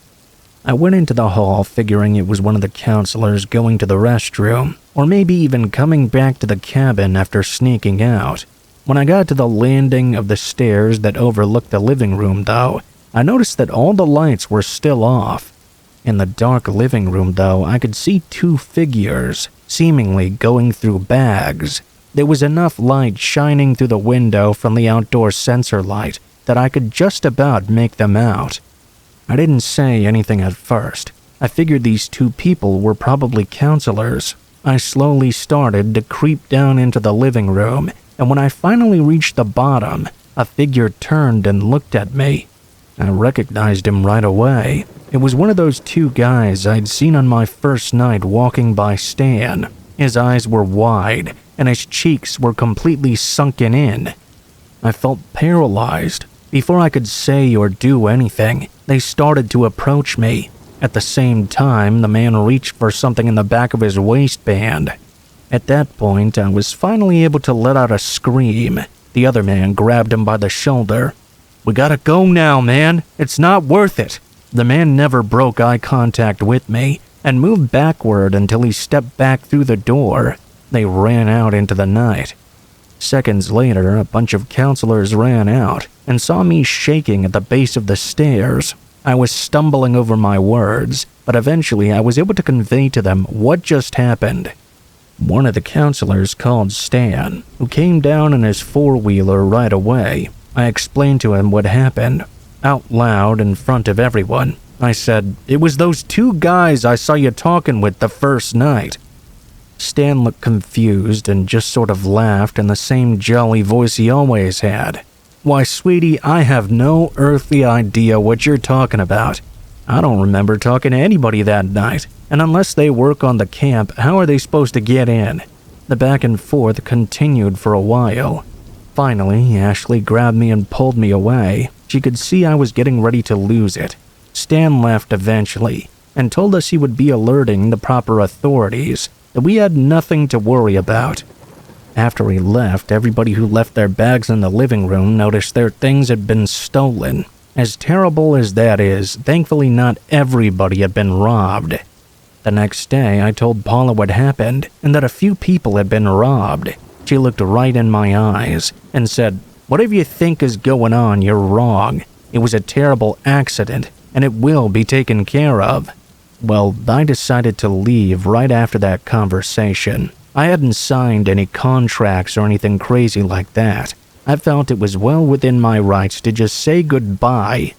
I went into the hall figuring it was one of the counselors going to the restroom, or maybe even coming back to the cabin after sneaking out. When I got to the landing of the stairs that overlooked the living room though, I noticed that all the lights were still off. In the dark living room though, I could see 2 figures, seemingly going through bags. There was enough light shining through the window from the outdoor sensor light that I could just about make them out. I didn't say anything at first. I figured these 2 people were probably counselors. I slowly started to creep down into the living room, and when I finally reached the bottom, a figure turned and looked at me. I recognized him right away. It was one of those 2 guys I'd seen on my first night walking by Stan. His eyes were wide, and his cheeks were completely sunken in. I felt paralyzed. Before I could say or do anything, they started to approach me. At the same time, the man reached for something in the back of his waistband. At that point, I was finally able to let out a scream. The other man grabbed him by the shoulder. "We gotta go now, man. It's not worth it." The man never broke eye contact with me and moved backward until he stepped back through the door. They ran out into the night. Seconds later, a bunch of counselors ran out and saw me shaking at the base of the stairs. I was stumbling over my words, but eventually I was able to convey to them what just happened. One of the counselors called Stan, who came down in his 4-wheeler right away. I explained to him what happened. Out loud in front of everyone, I said, "It was those 2 guys I saw you talking with the first night." Stan looked confused and just sort of laughed in the same jolly voice he always had. "Why, sweetie, I have no earthly idea what you're talking about. I don't remember talking to anybody that night, and unless they work on the camp, how are they supposed to get in?" The back and forth continued for a while. Finally, Ashley grabbed me and pulled me away. She could see I was getting ready to lose it. Stan left eventually and told us he would be alerting the proper authorities, that we had nothing to worry about. After he left, everybody who left their bags in the living room noticed their things had been stolen. As terrible as that is, thankfully not everybody had been robbed. The next day, I told Paula what happened and that a few people had been robbed. She looked right in my eyes and said, "Whatever you think is going on, you're wrong. It was a terrible accident, and it will be taken care of." Well, I decided to leave right after that conversation. I hadn't signed any contracts or anything crazy like that. I felt it was well within my rights to just say goodbye.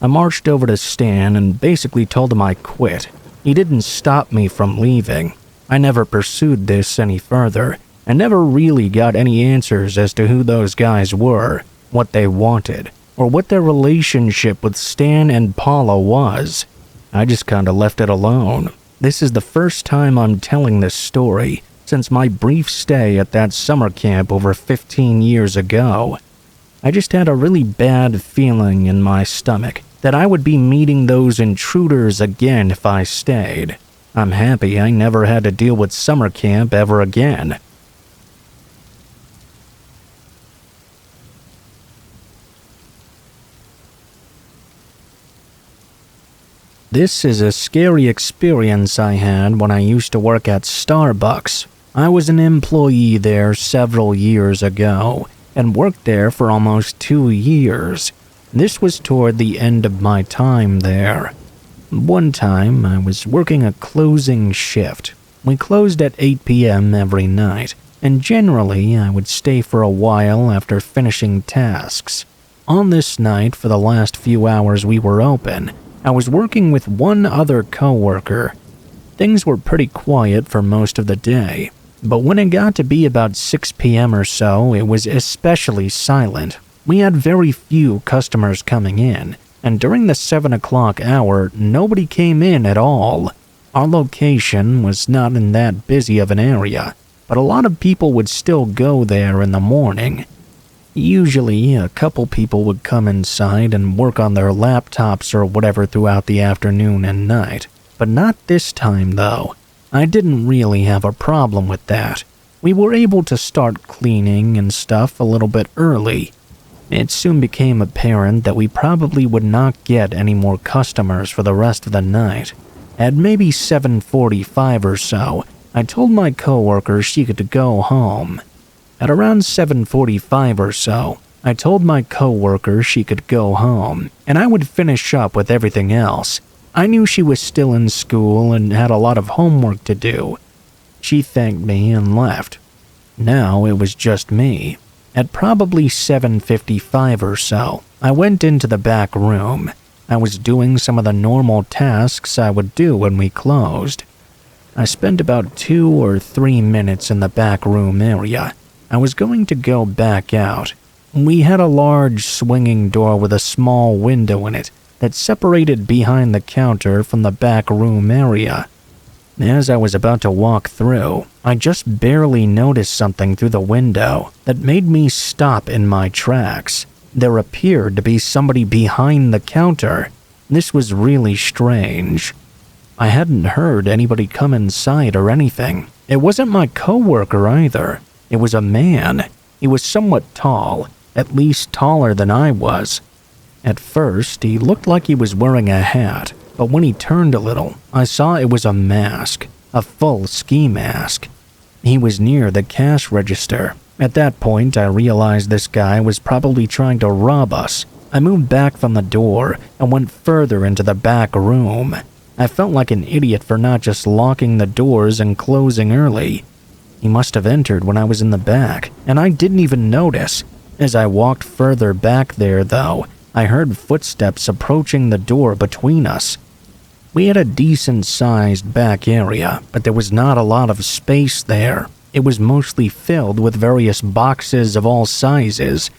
I marched over to Stan and basically told him I quit. He didn't stop me from leaving. I never pursued this any further, and never really got any answers as to who those guys were, what they wanted, or what their relationship with Stan and Paula was. I just kinda left it alone. This is the first time I'm telling this story since my brief stay at that summer camp over 15 years ago. I just had a really bad feeling in my stomach that I would be meeting those intruders again if I stayed. I'm happy I never had to deal with summer camp ever again. This is a scary experience I had when I used to work at Starbucks. I was an employee there several years ago and worked there for almost 2 years. This was toward the end of my time there. One time, I was working a closing shift. We closed at 8 p.m. every night, and generally I would stay for a while after finishing tasks. On this night, for the last few hours we were open, I was working with one other coworker. Things were pretty quiet for most of the day, but when it got to be about 6 p.m. or so, it was especially silent. We had very few customers coming in, and during the 7 o'clock hour, nobody came in at all. Our location was not in that busy of an area, but a lot of people would still go there in the morning. Usually, a couple people would come inside and work on their laptops or whatever throughout the afternoon and night. But not this time, though. I didn't really have a problem with that. We were able to start cleaning and stuff a little bit early. It soon became apparent that we probably would not get any more customers for the rest of the night. At maybe 7:45 or so, I told my coworker she could go home. At around 7:45 or so, I told my coworker she could go home, and I would finish up with everything else. I knew she was still in school and had a lot of homework to do. She thanked me and left. Now it was just me. At probably 7:55 or so, I went into the back room. I was doing some of the normal tasks I would do when we closed. I spent about 2 or 3 minutes in the back room area. I was going to go back out. We had a large swinging door with a small window in it that separated behind the counter from the back room area. As I was about to walk through, I just barely noticed something through the window that made me stop in my tracks. There appeared to be somebody behind the counter. This was really strange. I hadn't heard anybody come inside or anything. It wasn't my coworker either. It was a man. He was somewhat tall, at least taller than I was. At first, he looked like he was wearing a hat, but when he turned a little, I saw it was a mask, a full ski mask. He was near the cash register. At that point, I realized this guy was probably trying to rob us. I moved back from the door and went further into the back room. I felt like an idiot for not just locking the doors and closing early. He must have entered when I was in the back, and I didn't even notice. As I walked further back there, though, I heard footsteps approaching the door between us. We had a decent-sized back area, but there was not a lot of space there. It was mostly filled with various boxes of all sizes,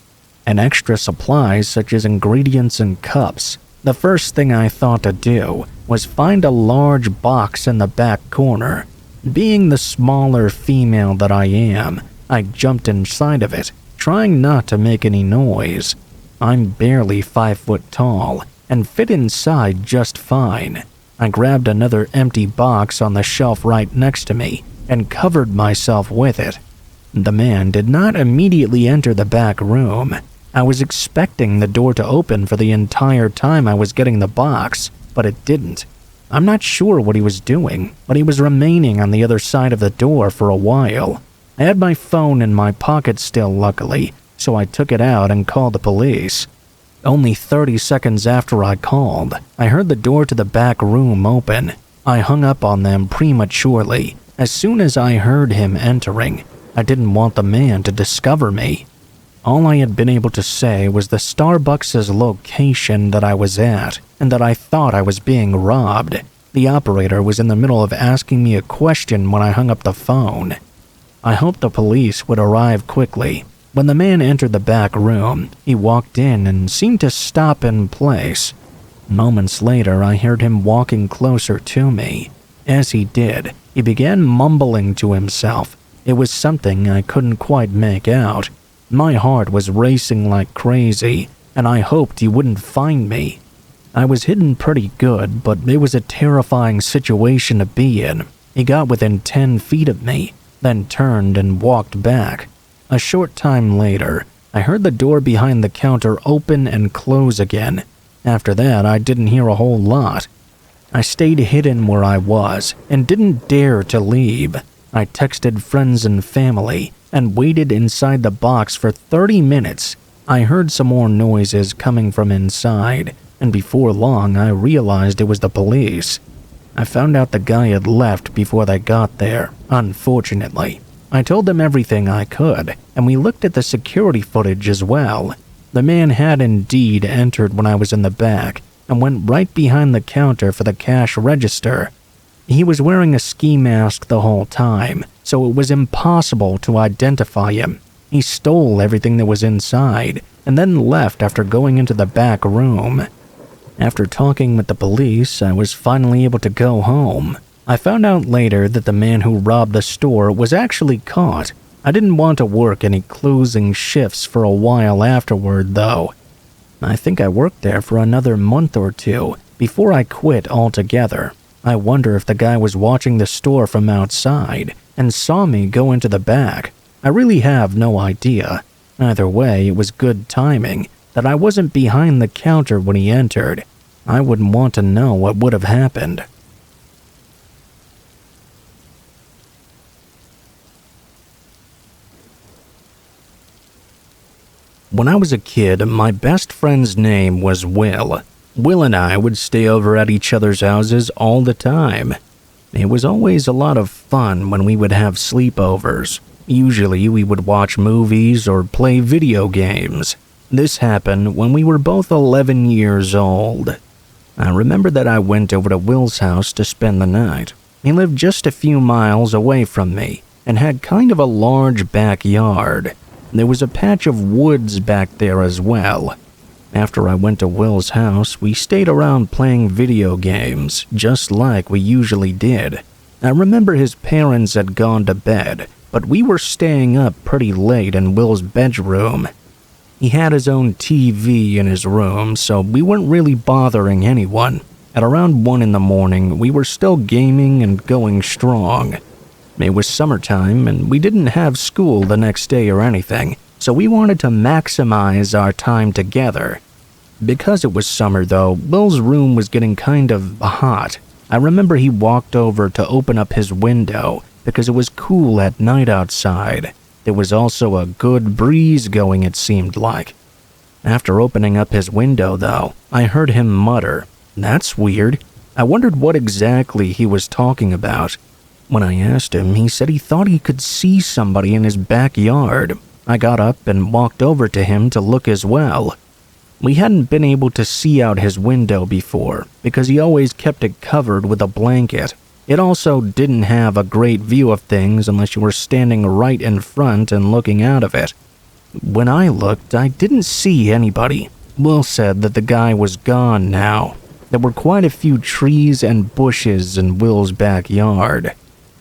and extra supplies such as ingredients and cups. The first thing I thought to do was find a large box in the back corner. Being the smaller female that I am, I jumped inside of it, trying not to make any noise. I'm barely 5 foot tall and fit inside just fine. I grabbed another empty box on the shelf right next to me and covered myself with it. The man did not immediately enter the back room. I was expecting the door to open for the entire time I was getting the box, but it didn't. I'm not sure what he was doing, but he was remaining on the other side of the door for a while. I had my phone in my pocket still, luckily, so I took it out and called the police. Only 30 seconds after I called, I heard the door to the back room open. I hung up on them prematurely. As soon as I heard him entering, I didn't want the man to discover me. All I had been able to say was the Starbucks' location that I was at, and that I thought I was being robbed. The operator was in the middle of asking me a question when I hung up the phone. I hoped the police would arrive quickly. When the man entered the back room, he walked in and seemed to stop in place. Moments later, I heard him walking closer to me. As he did, he began mumbling to himself. It was something I couldn't quite make out. My heart was racing like crazy, and I hoped he wouldn't find me. I was hidden pretty good, but it was a terrifying situation to be in. He got within 10 feet of me, then turned and walked back. A short time later, I heard the door behind the counter open and close again. After that, I didn't hear a whole lot. I stayed hidden where I was and didn't dare to leave. I texted friends and family and waited inside the box for 30 minutes. I heard some more noises coming from inside, and before long I realized it was the police. I found out the guy had left before they got there, unfortunately. I told them everything I could, and we looked at the security footage as well. The man had indeed entered when I was in the back and went right behind the counter for the cash register. He was wearing a ski mask the whole time, so it was impossible to identify him. He stole everything that was inside and then left after going into the back room. After talking with the police, I was finally able to go home. I found out later that the man who robbed the store was actually caught. I didn't want to work any closing shifts for a while afterward, though. I think I worked there for another month or two before I quit altogether. I wonder if the guy was watching the store from outside and saw me go into the back. I really have no idea. Either way, it was good timing that I wasn't behind the counter when he entered. I wouldn't want to know what would have happened. When I was a kid, my best friend's name was Will. Will and I would stay over at each other's houses all the time. It was always a lot of fun when we would have sleepovers. Usually we would watch movies or play video games. This happened when we were both 11 years old. I remember that I went over to Will's house to spend the night. He lived just a few miles away from me and had kind of a large backyard. There was a patch of woods back there as well. After I went to Will's house, we stayed around playing video games, just like we usually did. I remember his parents had gone to bed, but we were staying up pretty late in Will's bedroom. He had his own TV in his room, so we weren't really bothering anyone. At around 1 in the morning, we were still gaming and going strong. It was summertime, and we didn't have school the next day or anything, so we wanted to maximize our time together. Because it was summer, though, Will's room was getting kind of hot. I remember he walked over to open up his window because it was cool at night outside. There was also a good breeze going, it seemed like. After opening up his window, though, I heard him mutter, "That's weird." I wondered what exactly he was talking about. When I asked him, he said he thought he could see somebody in his backyard. I got up and walked over to him to look as well. We hadn't been able to see out his window before because he always kept it covered with a blanket. It also didn't have a great view of things unless you were standing right in front and looking out of it. When I looked, I didn't see anybody. Will said that the guy was gone now. There were quite a few trees and bushes in Will's backyard.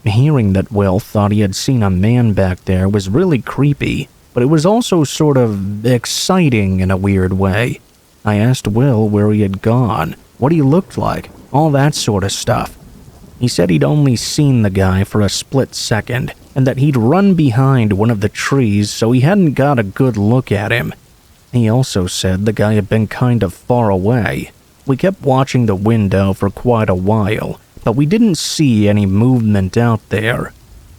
Hearing that Will thought he had seen a man back there was really creepy, but it was also sort of exciting in a weird way. I asked Will where he had gone, what he looked like, all that sort of stuff. He said he'd only seen the guy for a split second, and that he'd run behind one of the trees so he hadn't got a good look at him. He also said the guy had been kind of far away. We kept watching the window for quite a while, but we didn't see any movement out there.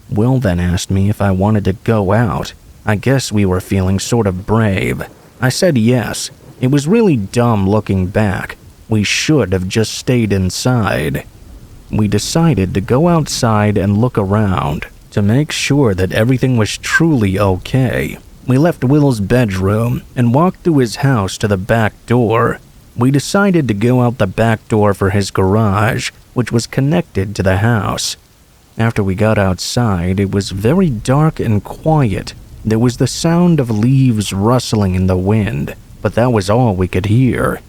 Will then asked me if I wanted to go out. I guess we were feeling sort of brave. I said yes. It was really dumb looking back. We should have just stayed inside. We decided to go outside and look around to make sure that everything was truly okay. We left Will's bedroom and walked through his house to the back door. We decided to go out the back door for his garage, which was connected to the house. After we got outside, it was very dark and quiet. There was the sound of leaves rustling in the wind, but that was all we could hear.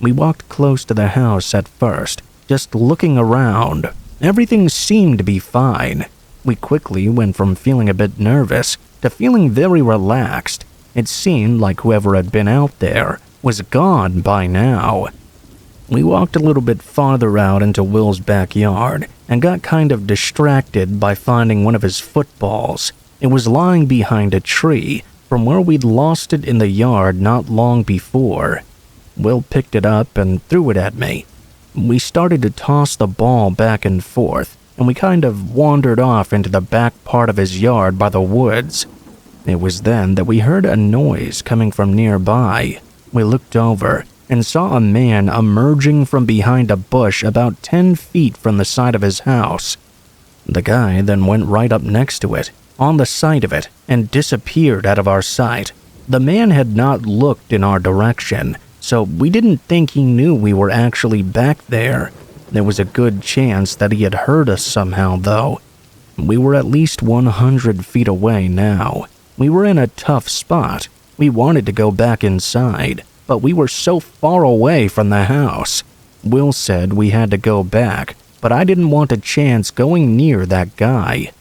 We walked close to the house at first, just looking around. Everything seemed to be fine. We quickly went from feeling a bit nervous to feeling very relaxed. It seemed like whoever had been out there was gone by now. We walked a little bit farther out into Will's backyard and got kind of distracted by finding one of his footballs. It was lying behind a tree from where we'd lost it in the yard not long before. Will picked it up and threw it at me. We started to toss the ball back and forth, and we kind of wandered off into the back part of his yard by the woods. It was then that we heard a noise coming from nearby. We looked over and saw a man emerging from behind a bush about 10 feet from the side of his house. The guy then went right up next to it, on the side of it, and disappeared out of our sight. The man had not looked in our direction, so we didn't think he knew we were actually back there. There was a good chance that he had heard us somehow, though. We were at least 100 feet away now. We were in a tough spot. We wanted to go back inside, but we were so far away from the house. Will said we had to go back, but I didn't want a chance going near that guy.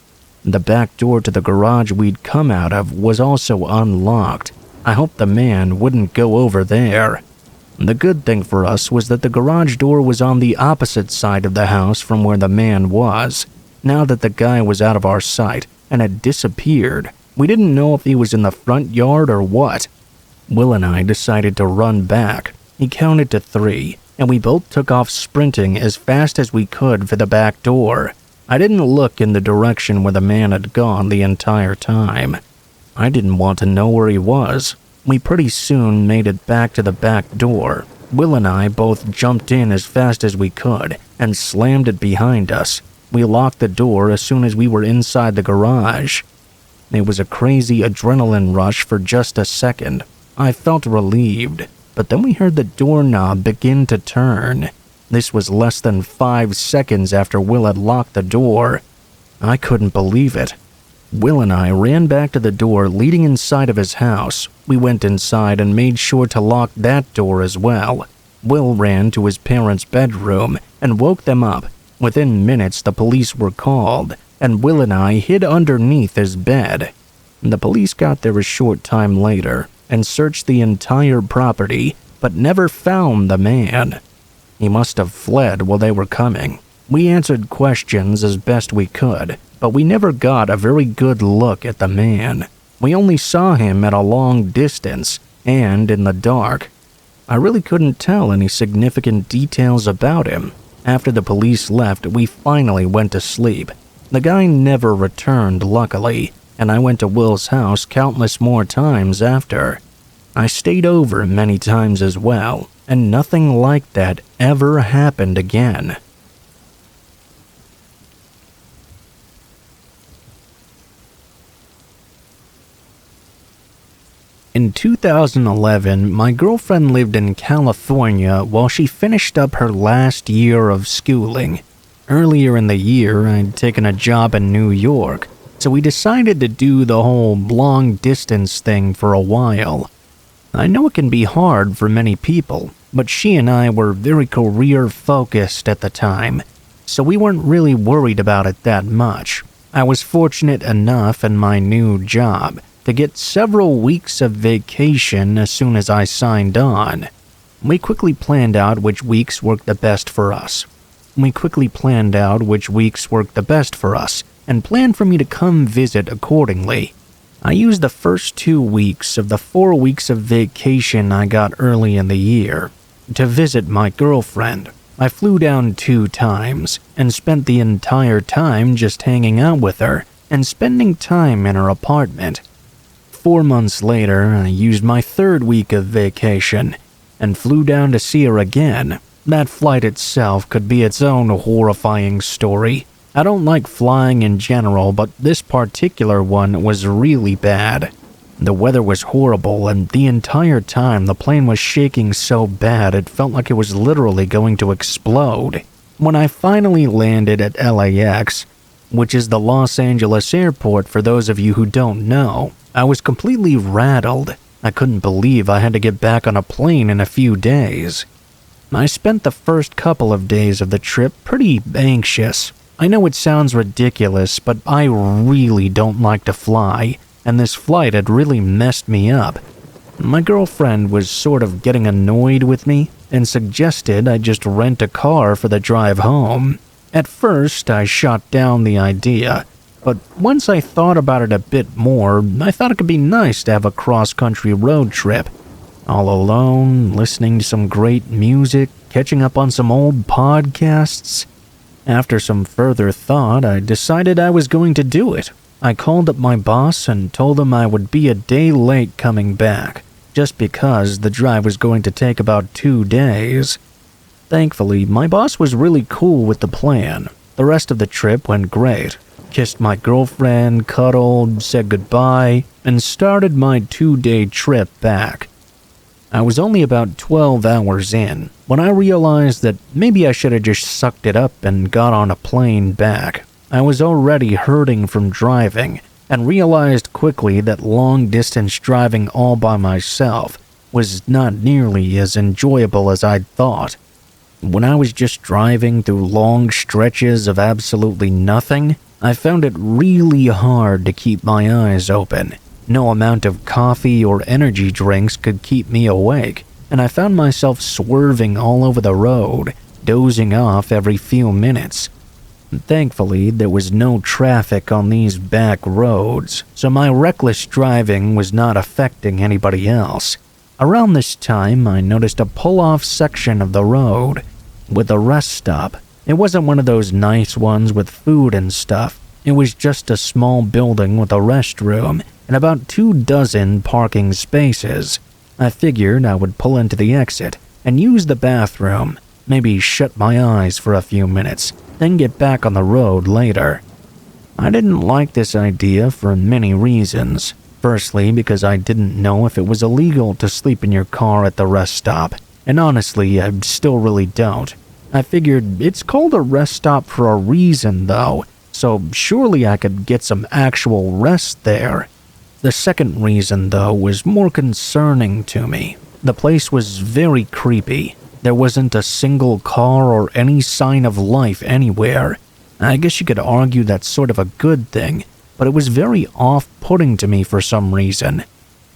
The back door to the garage we'd come out of was also unlocked. I hoped the man wouldn't go over there. The good thing for us was that the garage door was on the opposite side of the house from where the man was. Now that the guy was out of our sight and had disappeared, we didn't know if he was in the front yard or what. Will and I decided to run back. He counted to 3, and we both took off sprinting as fast as we could for the back door. I didn't look in the direction where the man had gone the entire time. I didn't want to know where he was. We pretty soon made it back to the back door. Will and I both jumped in as fast as we could and slammed it behind us. We locked the door as soon as we were inside the garage. It was a crazy adrenaline rush for just a second. I felt relieved, but then we heard the doorknob begin to turn. This was less than 5 seconds after Will had locked the door. I couldn't believe it. Will and I ran back to the door leading inside of his house. We went inside and made sure to lock that door as well. Will ran to his parents' bedroom and woke them up. Within minutes, the police were called, and Will and I hid underneath his bed. The police got there a short time later and searched the entire property, but never found the man. He must have fled while they were coming. We answered questions as best we could, but we never got a very good look at the man. We only saw him at a long distance and in the dark. I really couldn't tell any significant details about him. After the police left, we finally went to sleep. The guy never returned, luckily, and I went to Will's house countless more times after. I stayed over many times as well, and nothing like that ever happened again. In 2011, my girlfriend lived in California while she finished up her last year of schooling. Earlier in the year, I'd taken a job in New York, so we decided to do the whole long-distance thing for a while. I know it can be hard for many people, but she and I were very career-focused at the time, so we weren't really worried about it that much. I was fortunate enough in my new job to get several weeks of vacation as soon as I signed on. We quickly planned out which weeks worked the best for us. and planned for me to come visit accordingly. I used the first 2 weeks of the 4 weeks of vacation I got early in the year to visit my girlfriend. I flew down 2 times and spent the entire time just hanging out with her and spending time in her apartment. 4 months later, I used my 3rd week of vacation and flew down to see her again. That flight itself could be its own horrifying story. I don't like flying in general, but this particular one was really bad. The weather was horrible, and the entire time the plane was shaking so bad it felt like it was literally going to explode. When I finally landed at LAX, which is the Los Angeles airport for those of you who don't know, I was completely rattled. I couldn't believe I had to get back on a plane in a few days. I spent the first couple of days of the trip pretty anxious. I know it sounds ridiculous, but I really don't like to fly, and this flight had really messed me up. My girlfriend was sort of getting annoyed with me and suggested I just rent a car for the drive home. At first, I shot down the idea, but once I thought about it a bit more, I thought it could be nice to have a cross-country road trip. All alone, listening to some great music, catching up on some old podcasts. After some further thought, I decided I was going to do it. I called up my boss and told him I would be a day late coming back, just because the drive was going to take about 2 days. Thankfully, my boss was really cool with the plan. The rest of the trip went great. Kissed my girlfriend, cuddled, said goodbye, and started my 2-day trip back. I was only about 12 hours in when I realized that maybe I should have just sucked it up and got on a plane back. I was already hurting from driving and realized quickly that long-distance driving all by myself was not nearly as enjoyable as I'd thought. When I was just driving through long stretches of absolutely nothing, I found it really hard to keep my eyes open. No amount of coffee or energy drinks could keep me awake, and I found myself swerving all over the road, dozing off every few minutes. Thankfully, there was no traffic on these back roads, so my reckless driving was not affecting anybody else. Around this time, I noticed a pull-off section of the road with a rest stop. It wasn't one of those nice ones with food and stuff. It was just a small building with a restroom and about 24 parking spaces. I figured I would pull into the exit and use the bathroom, maybe shut my eyes for a few minutes, then get back on the road later. I didn't like this idea for many reasons. Firstly, because I didn't know if it was illegal to sleep in your car at the rest stop, and honestly, I still really don't. I figured it's called a rest stop for a reason though, so surely I could get some actual rest there. The second reason, though, was more concerning to me. The place was very creepy. There wasn't a single car or any sign of life anywhere. I guess you could argue that's sort of a good thing, but it was very off-putting to me for some reason.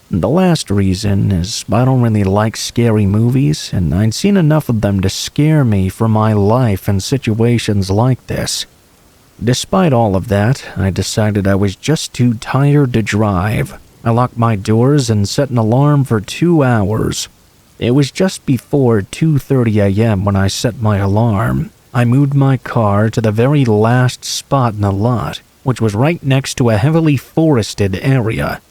The last reason is I don't really like scary movies, and I'd seen enough of them to scare me for my life in situations like this. Despite all of that, I decided I was just too tired to drive. I locked my doors and set an alarm for 2 hours. It was just before 2:30 a.m. when I set my alarm. I moved my car to the very last spot in the lot, which was right next to a heavily forested area.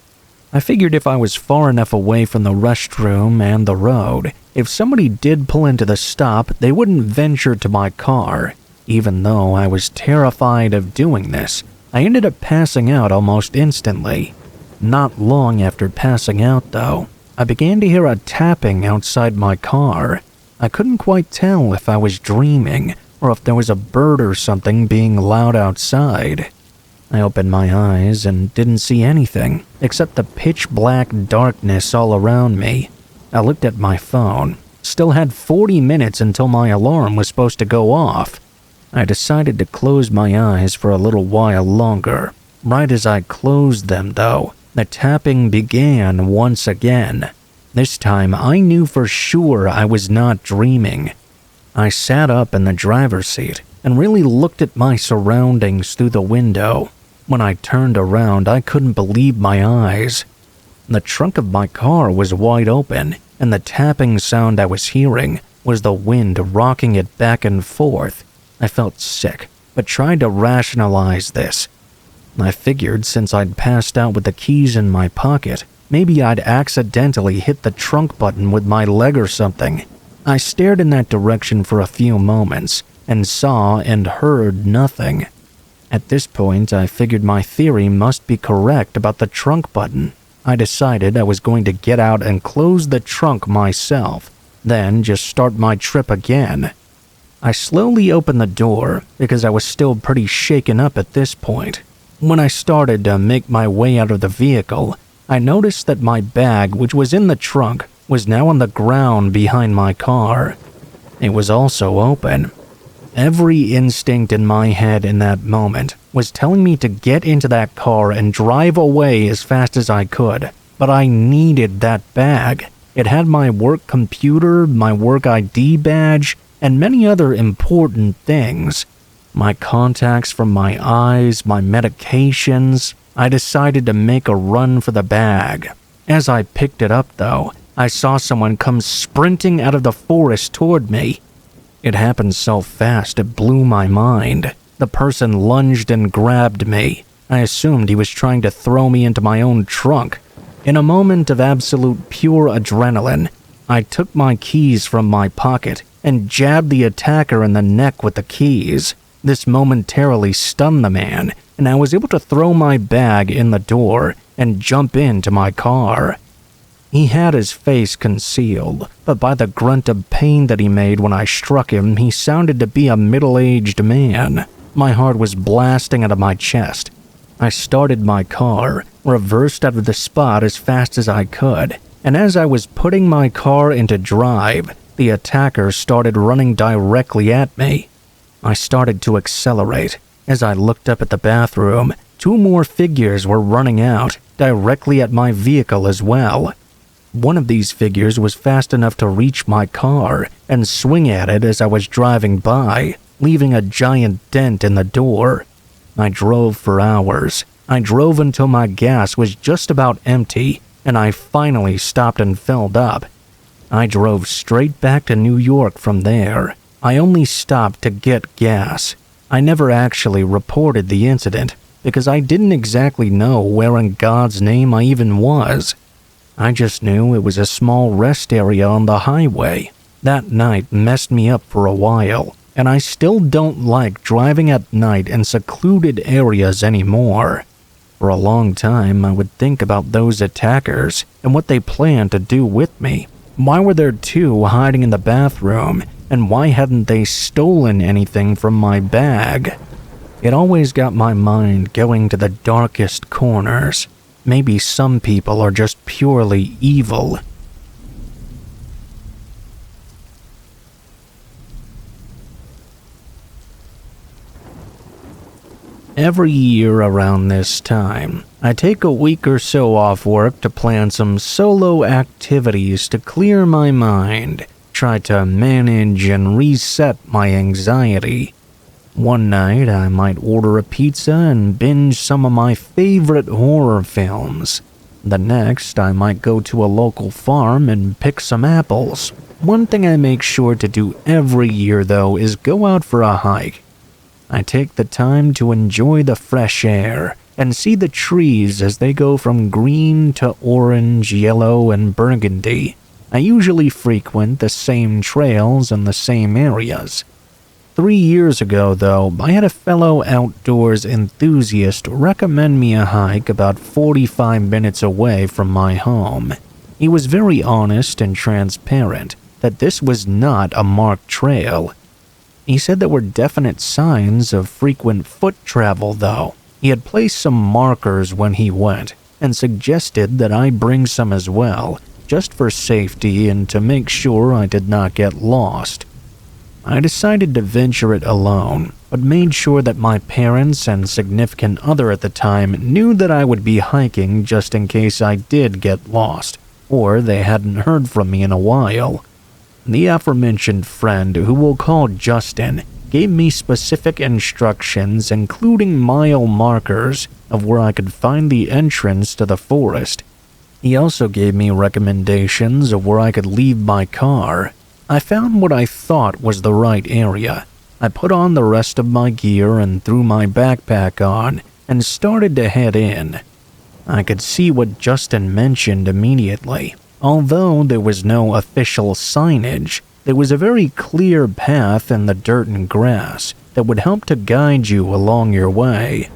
I figured if I was far enough away from the restroom and the road, if somebody did pull into the stop, they wouldn't venture to my car. Even though I was terrified of doing this, I ended up passing out almost instantly. Not long after passing out, though, I began to hear a tapping outside my car. I couldn't quite tell if I was dreaming or if there was a bird or something being loud outside. I opened my eyes and didn't see anything except the pitch-black darkness all around me. I looked at my phone. Still had 40 minutes until my alarm was supposed to go off. I decided to close my eyes for a little while longer. Right as I closed them, though, the tapping began once again. This time, I knew for sure I was not dreaming. I sat up in the driver's seat and really looked at my surroundings through the window. When I turned around, I couldn't believe my eyes. The trunk of my car was wide open, and the tapping sound I was hearing was the wind rocking it back and forth. I felt sick, but tried to rationalize this. I figured since I'd passed out with the keys in my pocket, maybe I'd accidentally hit the trunk button with my leg or something. I stared in that direction for a few moments and saw and heard nothing. At this point, I figured my theory must be correct about the trunk button. I decided I was going to get out and close the trunk myself, then just start my trip again. I slowly opened the door because I was still pretty shaken up at this point. When I started to make my way out of the vehicle, I noticed that my bag, which was in the trunk, was now on the ground behind my car. It was also open. Every instinct in my head in that moment was telling me to get into that car and drive away as fast as I could, but I needed that bag. It had my work computer, my work ID badge, and many other important things. My contacts from my eyes, my medications. I decided to make a run for the bag. As I picked it up, though, I saw someone come sprinting out of the forest toward me. It happened so fast it blew my mind. The person lunged and grabbed me. I assumed he was trying to throw me into my own trunk. In a moment of absolute pure adrenaline, I took my keys from my pocket and jabbed the attacker in the neck with the keys. This momentarily stunned the man, and I was able to throw my bag in the door and jump into my car. He had his face concealed, but by the grunt of pain that he made when I struck him, he sounded to be a middle-aged man. My heart was blasting out of my chest. I started my car, reversed out of the spot as fast as I could, and as I was putting my car into drive, the attacker started running directly at me. I started to accelerate. As I looked up at the bathroom, 2 more figures were running out, directly at my vehicle as well. One of these figures was fast enough to reach my car and swing at it as I was driving by, leaving a giant dent in the door. I drove for hours. I drove until my gas was just about empty, and I finally stopped and filled up. I drove straight back to New York from there. I only stopped to get gas. I never actually reported the incident because I didn't exactly know where in God's name I even was. I just knew it was a small rest area on the highway. That night messed me up for a while, and I still don't like driving at night in secluded areas anymore. For a long time, I would think about those attackers and what they planned to do with me. Why were there 2 hiding in the bathroom, and why hadn't they stolen anything from my bag? It always got my mind going to the darkest corners. Maybe some people are just purely evil. Every year around this time, I take a week or so off work to plan some solo activities to clear my mind, try to manage and reset my anxiety. One night, I might order a pizza and binge some of my favorite horror films. The next, I might go to a local farm and pick some apples. One thing I make sure to do every year, though, is go out for a hike. I take the time to enjoy the fresh air and see the trees as they go from green to orange, yellow, and burgundy. I usually frequent the same trails and the same areas. 3 years ago, though, I had a fellow outdoors enthusiast recommend me a hike about 45 minutes away from my home. He was very honest and transparent that this was not a marked trail. He said there were definite signs of frequent foot travel, though. He had placed some markers when he went and suggested that I bring some as well, just for safety and to make sure I did not get lost. I decided to venture it alone, but made sure that my parents and significant other at the time knew that I would be hiking just in case I did get lost, or they hadn't heard from me in a while. The aforementioned friend, who we'll call Justin, gave me specific instructions, including mile markers of where I could find the entrance to the forest. He also gave me recommendations of where I could leave my car. I found what I thought was the right area. I put on the rest of my gear and threw my backpack on and started to head in. I could see what Justin mentioned immediately. Although there was no official signage, there was a very clear path in the dirt and grass that would help to guide you along your way.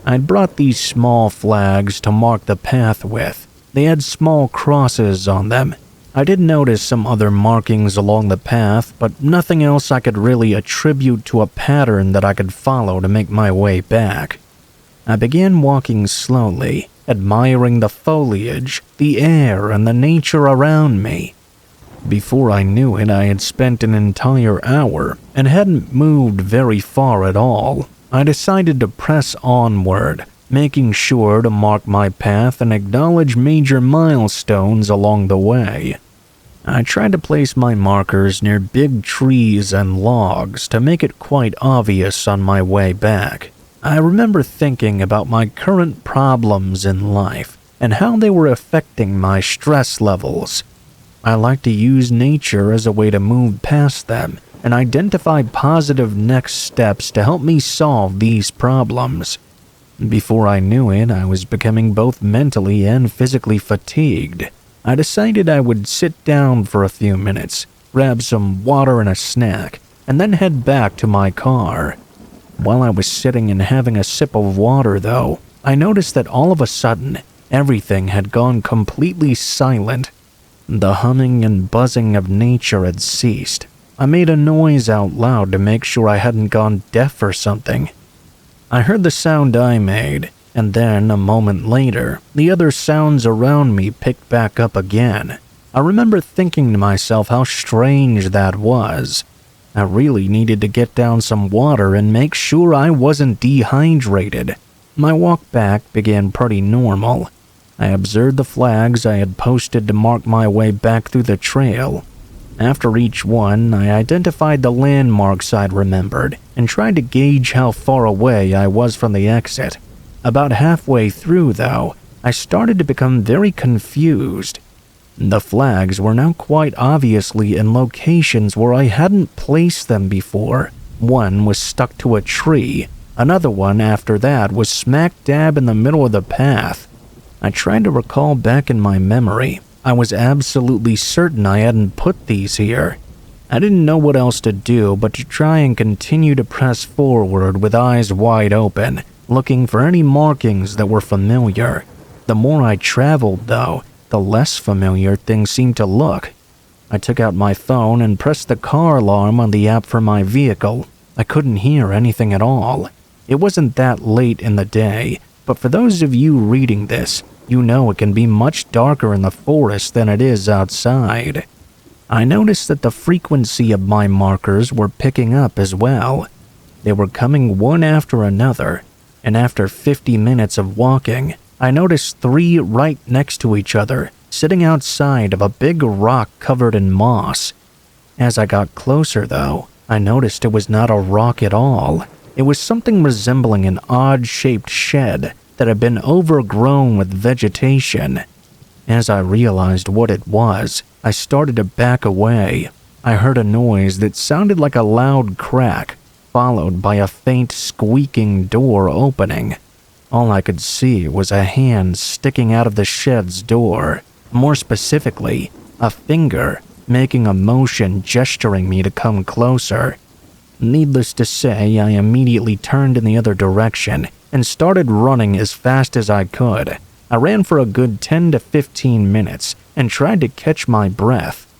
I'd brought these small flags to mark the path with. They had small crosses on them. I did notice some other markings along the path, but nothing else I could really attribute to a pattern that I could follow to make my way back. I began walking slowly, admiring the foliage, the air, and the nature around me. Before I knew it, I had spent an entire hour and hadn't moved very far at all. I decided to press onward, making sure to mark my path and acknowledge major milestones along the way. I tried to place my markers near big trees and logs to make it quite obvious on my way back. I remember thinking about my current problems in life and how they were affecting my stress levels. I like to use nature as a way to move past them and identify positive next steps to help me solve these problems. Before I knew it, I was becoming both mentally and physically fatigued. I decided I would sit down for a few minutes, grab some water and a snack, and then head back to my car. While I was sitting and having a sip of water, though, I noticed that all of a sudden, everything had gone completely silent. The humming and buzzing of nature had ceased. I made a noise out loud to make sure I hadn't gone deaf or something. I heard the sound I made, and then, a moment later, the other sounds around me picked back up again. I remember thinking to myself how strange that was. I really needed to get down some water and make sure I wasn't dehydrated. My walk back began pretty normal. I observed the flags I had posted to mark my way back through the trail. After each one, I identified the landmarks I'd remembered and tried to gauge how far away I was from the exit. About halfway through, though, I started to become very confused. The flags were now quite obviously in locations where I hadn't placed them before. One was stuck to a tree. Another one after that was smack dab in the middle of the path. I tried to recall back in my memory. I was absolutely certain I hadn't put these here. I didn't know what else to do but to try and continue to press forward with eyes wide open, looking for any markings that were familiar. The more I traveled, though, the less familiar things seemed to look. I took out my phone and pressed the car alarm on the app for my vehicle. I couldn't hear anything at all. It wasn't that late in the day, but for those of you reading this, you know it can be much darker in the forest than it is outside. I noticed that the frequency of my markers were picking up as well. They were coming one after another, and after 50 minutes of walking, I noticed 3 right next to each other, sitting outside of a big rock covered in moss. As I got closer, though, I noticed it was not a rock at all. It was something resembling an odd-shaped shed that had been overgrown with vegetation. As I realized what it was, I started to back away. I heard a noise that sounded like a loud crack, followed by a faint squeaking door opening. All I could see was a hand sticking out of the shed's door. More specifically, a finger making a motion gesturing me to come closer. Needless to say, I immediately turned in the other direction and started running as fast as I could. I ran for a good 10 to 15 minutes and tried to catch my breath.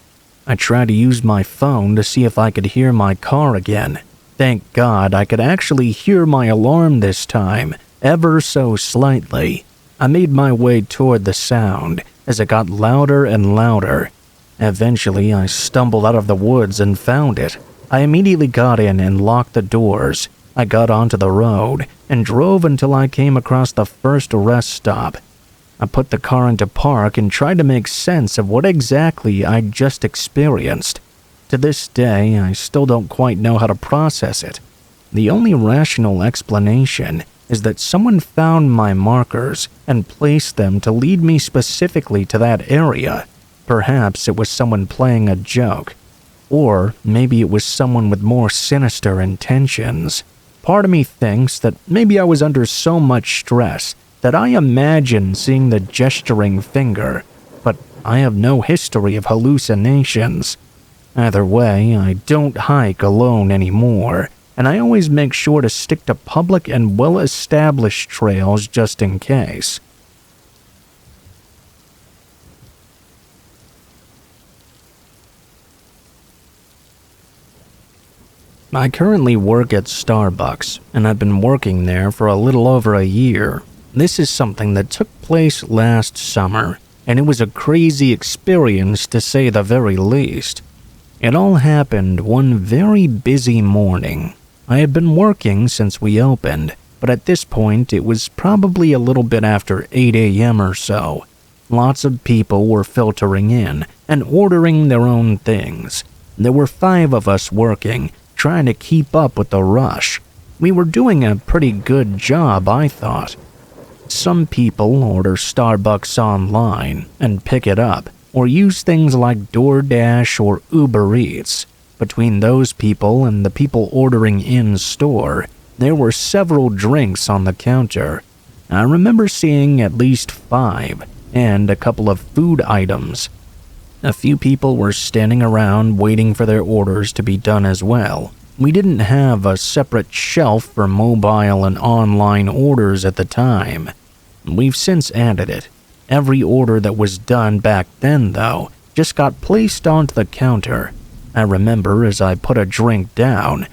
I tried to use my phone to see if I could hear my car again. Thank God I could actually hear my alarm this time, ever so slightly. I made my way toward the sound as it got louder and louder. Eventually, I stumbled out of the woods and found it. I immediately got in and locked the doors. I got onto the road and drove until I came across the first rest stop. I put the car into park and tried to make sense of what exactly I'd just experienced. To this day, I still don't quite know how to process it. The only rational explanation is that someone found my markers and placed them to lead me specifically to that area. Perhaps it was someone playing a joke. Or maybe it was someone with more sinister intentions. Part of me thinks that maybe I was under so much stress that I imagined seeing the gesturing finger, but I have no history of hallucinations. Either way, I don't hike alone anymore, and I always make sure to stick to public and well-established trails just in case. I currently work at Starbucks, and I've been working there for a little over a year. This is something that took place last summer. and it was a crazy experience to say the very least. It all happened one very busy morning. I had been working since we opened, but at this point it was probably a little bit after 8 a.m. or so. Lots of people were filtering in and ordering their own things. There were 5 of us working, trying to keep up with the rush. We were doing a pretty good job, I thought. Some people order Starbucks online and pick it up, or use things like DoorDash or Uber Eats. Between those people and the people ordering in-store, there were several drinks on the counter. I remember seeing at least 5, and a couple of food items. A few people were standing around waiting for their orders to be done as well. We didn't have a separate shelf for mobile and online orders at the time. We've since added it. Every order that was done back then, though, just got placed onto the counter. I remember as I put a drink down,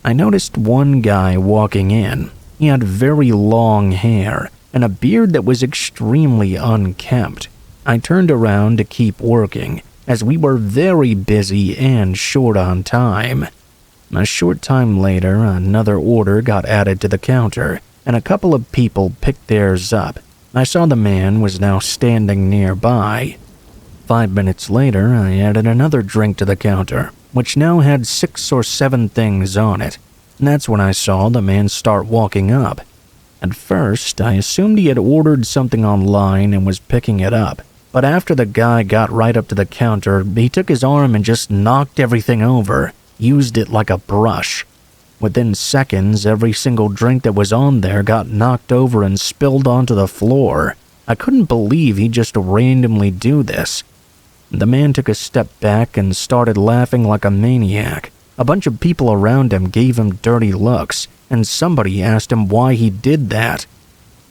I noticed one guy walking in. He had very long hair and a beard that was extremely unkempt. I turned around to keep working, as we were very busy and short on time. A short time later, another order got added to the counter, and a couple of people picked theirs up. I saw the man was now standing nearby. 5 minutes later, I added another drink to the counter, which now had 6 or 7 things on it. And that's when I saw the man start walking up. At first, I assumed he had ordered something online and was picking it up. But after the guy got right up to the counter, he took his arm and just knocked everything over, used it like a brush. Within seconds, every single drink that was on there got knocked over and spilled onto the floor. I couldn't believe he'd just randomly do this. The man took a step back and started laughing like a maniac. A bunch of people around him gave him dirty looks, and somebody asked him why he did that.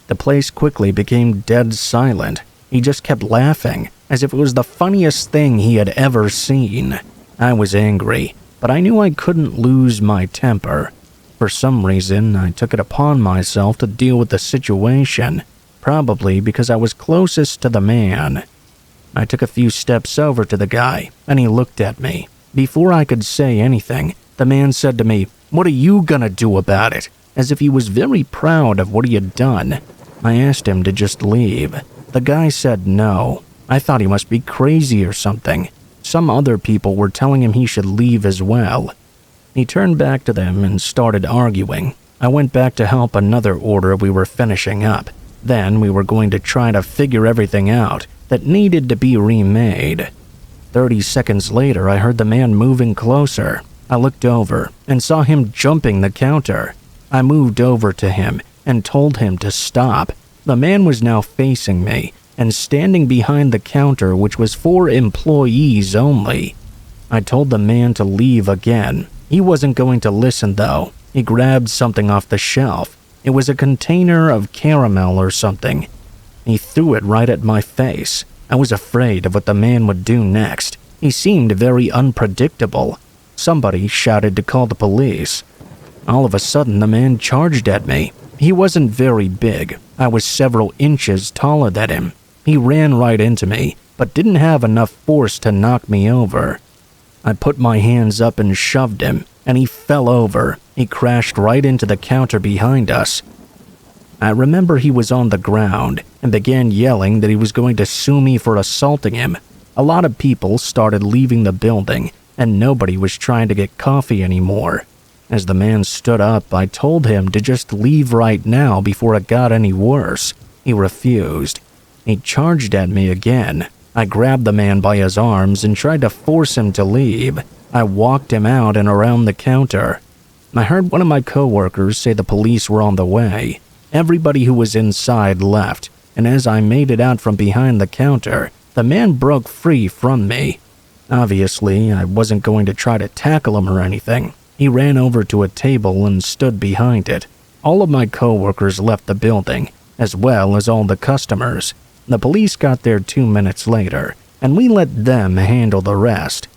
The place quickly became dead silent. He just kept laughing, as if it was the funniest thing he had ever seen. I was angry, but I knew I couldn't lose my temper. For some reason, I took it upon myself to deal with the situation, probably because I was closest to the man. I took a few steps over to the guy, and he looked at me. Before I could say anything, the man said to me, "What are you gonna do about it?" as if he was very proud of what he had done. I asked him to just leave. The guy said no. I thought he must be crazy or something. Some other people were telling him he should leave as well. He turned back to them and started arguing. I went back to help another order we were finishing up. Then we were going to try to figure everything out that needed to be remade. 30 seconds later, I heard the man moving closer. I looked over and saw him jumping the counter. I moved over to him and told him to stop. The man was now facing me and standing behind the counter, which was for employees only. I told the man to leave again. He wasn't going to listen, though. He grabbed something off the shelf. It was a container of caramel or something. He threw it right at my face. I was afraid of what the man would do next. He seemed very unpredictable. Somebody shouted to call the police. All of a sudden, the man charged at me. He wasn't very big. I was several inches taller than him. He ran right into me, but didn't have enough force to knock me over. I put my hands up and shoved him, and he fell over. He crashed right into the counter behind us. I remember he was on the ground and began yelling that he was going to sue me for assaulting him. A lot of people started leaving the building, and nobody was trying to get coffee anymore. As the man stood up, I told him to just leave right now before it got any worse. He refused. He charged at me again. I grabbed the man by his arms and tried to force him to leave. I walked him out and around the counter. I heard one of my coworkers say the police were on the way. Everybody who was inside left, and as I made it out from behind the counter, the man broke free from me. Obviously, I wasn't going to try to tackle him or anything. He ran over to a table and stood behind it. All of my coworkers left the building, as well as all the customers. The police got there 2 minutes later, and we let them handle the rest.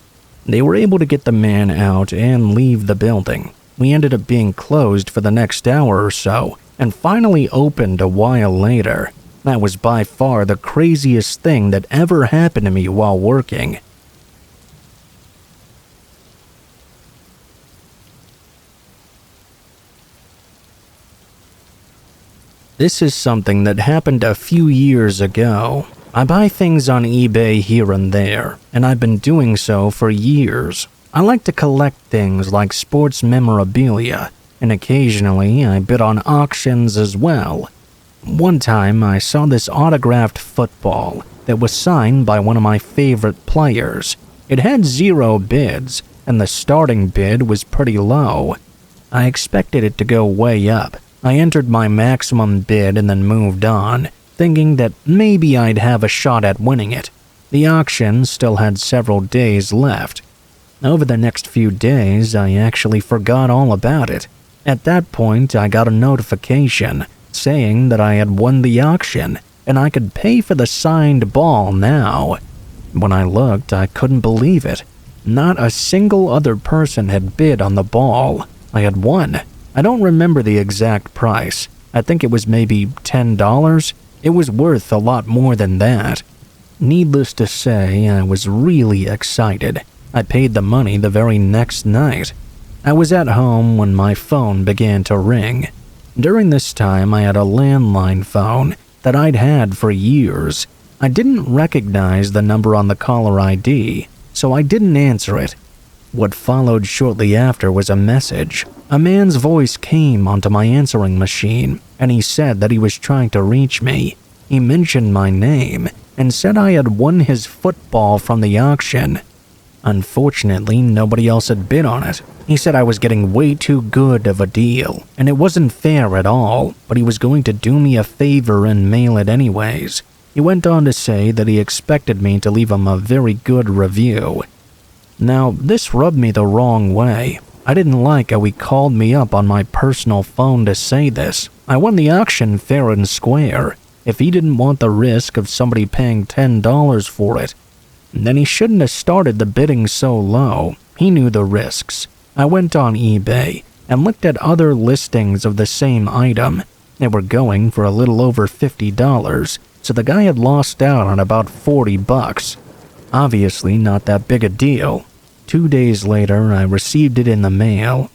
They were able to get the man out and leave the building. We ended up being closed for the next hour or so, and finally opened a while later. That was by far the craziest thing that ever happened to me while working. This is something that happened a few years ago. I buy things on eBay here and there, and I've been doing so for years. I like to collect things like sports memorabilia, and occasionally I bid on auctions as well. One time I saw this autographed football that was signed by one of my favorite players. It had 0 bids, and the starting bid was pretty low. I expected it to go way up. I entered my maximum bid and then moved on, thinking that maybe I'd have a shot at winning it. The auction still had several days left. Over the next few days, I actually forgot all about it. At that point, I got a notification saying that I had won the auction and I could pay for the signed ball now. When I looked, I couldn't believe it. Not a single other person had bid on the ball. I had won. I don't remember the exact price. I think it was maybe $10. It was worth a lot more than that. Needless to say, I was really excited. I paid the money the very next night. I was at home when my phone began to ring. During this time, I had a landline phone that I'd had for years. I didn't recognize the number on the caller ID, so I didn't answer it. What followed shortly after was a message. A man's voice came onto my answering machine, and he said that he was trying to reach me. He mentioned my name and said I had won his football from the auction. Unfortunately, nobody else had bid on it. He said I was getting way too good of a deal, and it wasn't fair at all, but he was going to do me a favor and mail it anyways. He went on to say that he expected me to leave him a very good review. Now, this rubbed me the wrong way. I didn't like how he called me up on my personal phone to say this. I won the auction fair and square. If he didn't want the risk of somebody paying $10 for it, then he shouldn't have started the bidding so low. He knew the risks. I went on eBay and looked at other listings of the same item. They were going for a little over $50, so the guy had lost out on about $40. Obviously not that big a deal. 2 days later, I received it in the mail.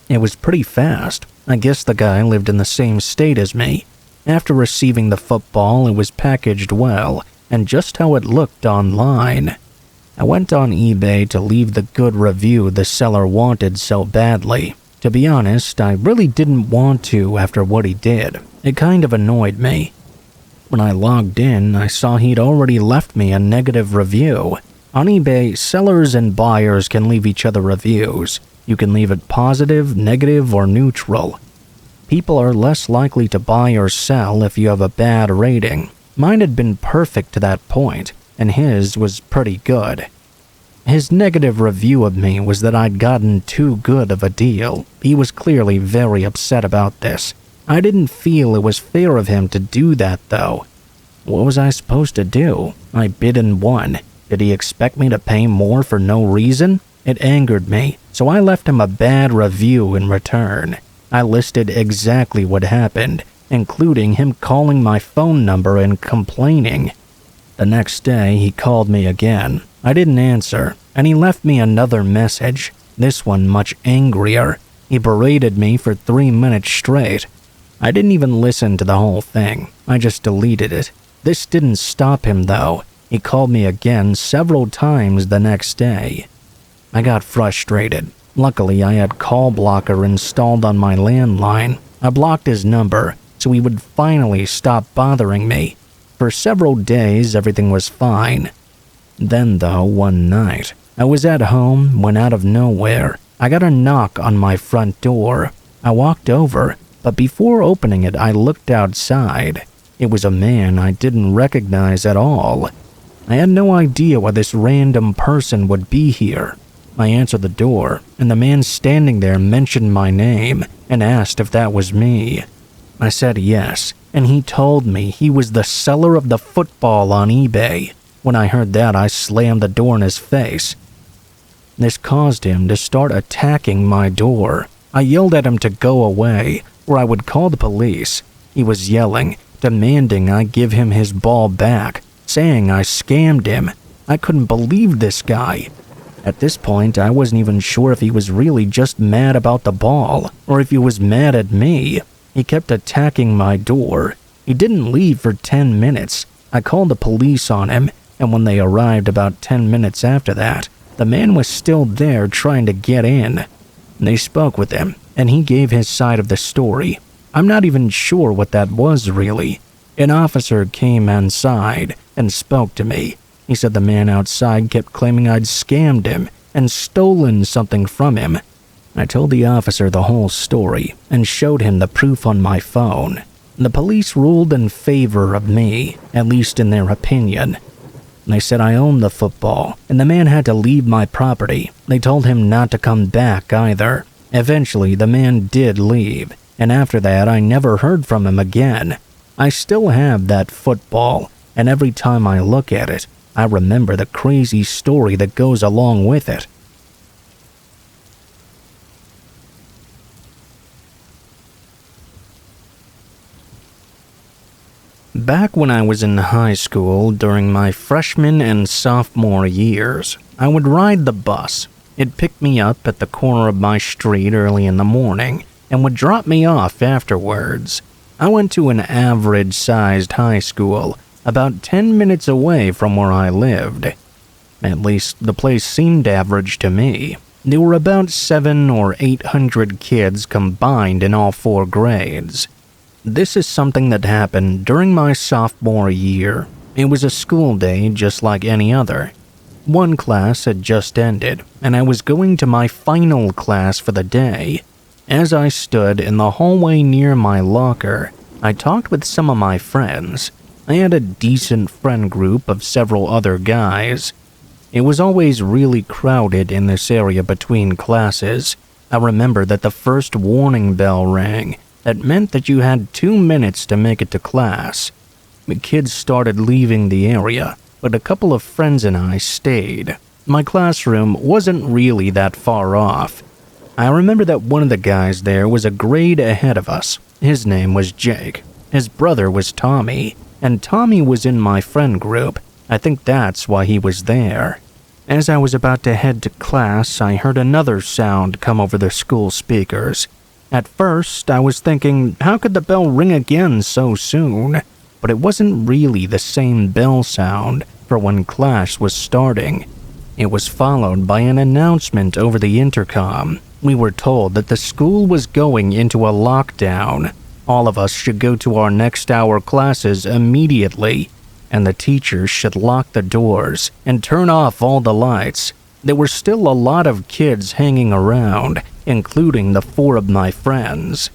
It was pretty fast. I guess the guy lived in the same state as me. After receiving the football, it was packaged well, and just how it looked online. I went on eBay to leave the good review the seller wanted so badly. To be honest, I really didn't want to after what he did. It kind of annoyed me. When I logged in, I saw he'd already left me a negative review. On eBay, sellers and buyers can leave each other reviews. You can leave it positive, negative, or neutral. People are less likely to buy or sell if you have a bad rating. Mine had been perfect to that point, and his was pretty good. His negative review of me was that I'd gotten too good of a deal. He was clearly very upset about this. I didn't feel it was fair of him to do that, though. What was I supposed to do? I bid and won. Did he expect me to pay more for no reason? It angered me, so I left him a bad review in return. I listed exactly what happened, including him calling my phone number and complaining. The next day, he called me again. I didn't answer, and he left me another message, this one much angrier. He berated me for 3 minutes straight. I didn't even listen to the whole thing. I just deleted it. This didn't stop him, though. He called me again several times the next day. I got frustrated. Luckily, I had call blocker installed on my landline. I blocked his number, so he would finally stop bothering me. For several days, everything was fine. Then, though, one night, I was at home when out of nowhere, I got a knock on my front door. I walked over, but before opening it, I looked outside. It was a man I didn't recognize at all. I had no idea why this random person would be here. I answered the door, and the man standing there mentioned my name and asked if that was me. I said yes, and he told me he was the seller of the football on eBay. When I heard that, I slammed the door in his face. This caused him to start attacking my door. I yelled at him to go away, or I would call the police. He was yelling demanding I give him his ball back, saying I scammed him. I couldn't believe this guy. At this point, I wasn't even sure if he was really just mad about the ball, or if he was mad at me. He kept attacking my door. He didn't leave for 10 minutes. I called the police on him, and when they arrived about 10 minutes after that, the man was still there trying to get in. They spoke with him, and he gave his side of the story. I'm not even sure what that was really. An officer came inside and spoke to me. He said the man outside kept claiming I'd scammed him and stolen something from him. I told the officer the whole story and showed him the proof on my phone. The police ruled in favor of me, at least in their opinion. They said I owned the football, and the man had to leave my property. They told him not to come back either. Eventually, the man did leave, and after that, I never heard from him again. I still have that football, and every time I look at it, I remember the crazy story that goes along with it. Back when I was in high school during my freshman and sophomore years, I would ride the bus. It picked me up at the corner of my street early in the morning and would drop me off afterwards. I went to an average-sized high school about 10 minutes away from where I lived. At least, the place seemed average to me. There were about 700 or 800 kids combined in all 4 grades. This is something that happened during my sophomore year. It was a school day just like any other. One class had just ended, and I was going to my final class for the day. As I stood in the hallway near my locker, I talked with some of my friends. I had a decent friend group of several other guys. It was always really crowded in this area between classes. I remember that the first warning bell rang. That meant that you had 2 minutes to make it to class. The kids started leaving the area, but a couple of friends and I stayed. My classroom wasn't really that far off. I remember that one of the guys there was a grade ahead of us. His name was Jake. His brother was Tommy, and Tommy was in my friend group. I think that's why he was there. As I was about to head to class, I heard another sound come over the school speakers. At first, I was thinking, how could the bell ring again so soon? But it wasn't really the same bell sound for when class was starting. It was followed by an announcement over the intercom. We were told that the school was going into a lockdown. All of us should go to our next hour classes immediately, and the teachers should lock the doors and turn off all the lights. There were still a lot of kids hanging around, including the 4 of my friends.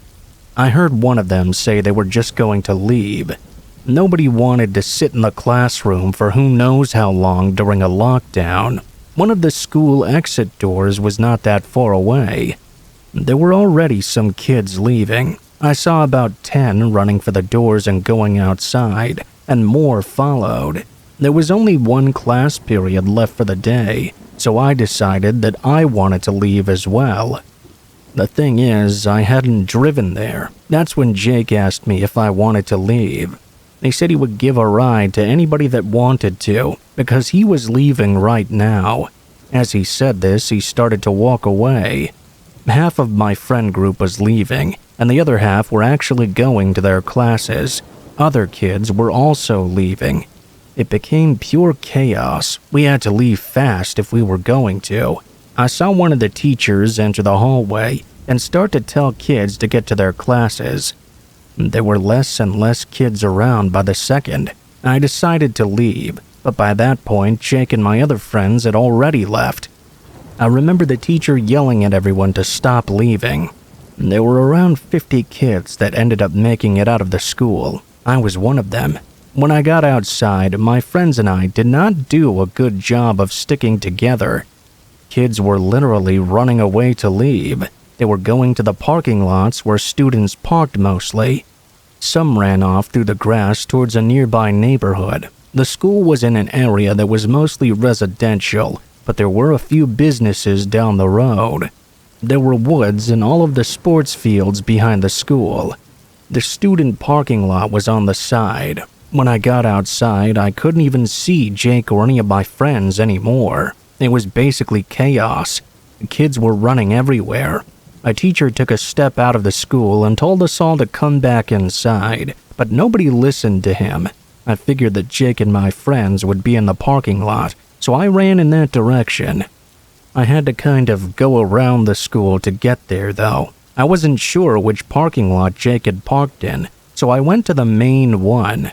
I heard one of them say they were just going to leave. Nobody wanted to sit in the classroom for who knows how long during a lockdown. One of the school exit doors was not that far away. There were already some kids leaving. I saw about 10 running for the doors and going outside, and more followed. There was only one class period left for the day, so I decided that I wanted to leave as well. The thing is, I hadn't driven there. That's when Jake asked me if I wanted to leave. He said he would give a ride to anybody that wanted to, because he was leaving right now. As he said this, he started to walk away. Half of my friend group was leaving, and the other half were actually going to their classes. Other kids were also leaving. It became pure chaos. We had to leave fast if we were going to. I saw one of the teachers enter the hallway and start to tell kids to get to their classes. There were less and less kids around by the second. I decided to leave, but by that point, Jake and my other friends had already left. I remember the teacher yelling at everyone to stop leaving. There were around 50 kids that ended up making it out of the school. I was one of them. When I got outside, my friends and I did not do a good job of sticking together. Kids were literally running away to leave. They were going to the parking lots where students parked mostly. Some ran off through the grass towards a nearby neighborhood. The school was in an area that was mostly residential, but there were a few businesses down the road. There were woods and all of the sports fields behind the school. The student parking lot was on the side. When I got outside, I couldn't even see Jake or any of my friends anymore. It was basically chaos. The kids were running everywhere. A teacher took a step out of the school and told us all to come back inside, but nobody listened to him. I figured that Jake and my friends would be in the parking lot, so I ran in that direction. I had to kind of go around the school to get there, though. I wasn't sure which parking lot Jake had parked in, so I went to the main one.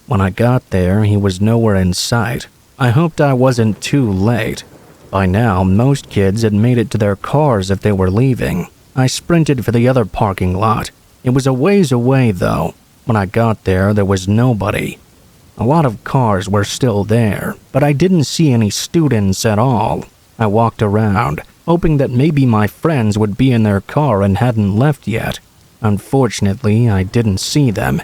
When I got there, he was nowhere in sight. I hoped I wasn't too late. By now, most kids had made it to their cars if they were leaving. I sprinted for the other parking lot. It was a ways away, though. When I got there, there was nobody. A lot of cars were still there, but I didn't see any students at all. I walked around, hoping that maybe my friends would be in their car and hadn't left yet. Unfortunately, I didn't see them.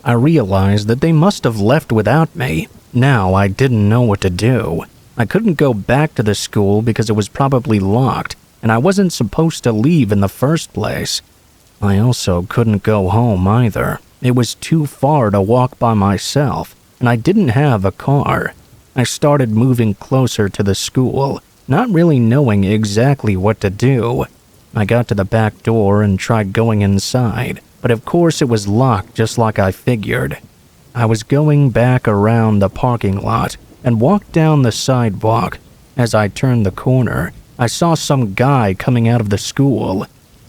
I realized that they must have left without me. Now I didn't know what to do. I couldn't go back to the school because it was probably locked, and I wasn't supposed to leave in the first place. I also couldn't go home either. It was too far to walk by myself, and I didn't have a car. I started moving closer to the school, not really knowing exactly what to do. I got to the back door and tried going inside, but of course it was locked just like I figured. I was going back around the parking lot and walked down the sidewalk. As I turned the corner, I saw some guy coming out of the school.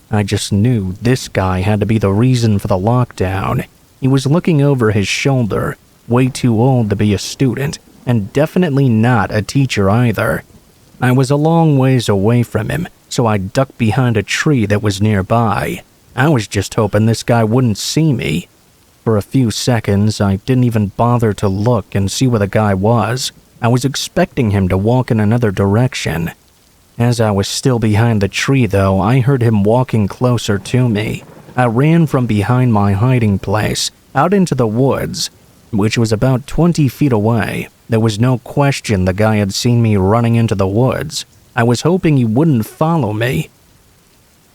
I just knew this guy had to be the reason for the lockdown. He was looking over his shoulder, way too old to be a student, and definitely not a teacher either. I was a long ways away from him, so I ducked behind a tree that was nearby. I was just hoping this guy wouldn't see me. For a few seconds, I didn't even bother to look and see where the guy was. I was expecting him to walk in another direction. As I was still behind the tree, though, I heard him walking closer to me. I ran from behind my hiding place, out into the woods, which was about 20 feet away. There was no question the guy had seen me running into the woods. I was hoping he wouldn't follow me.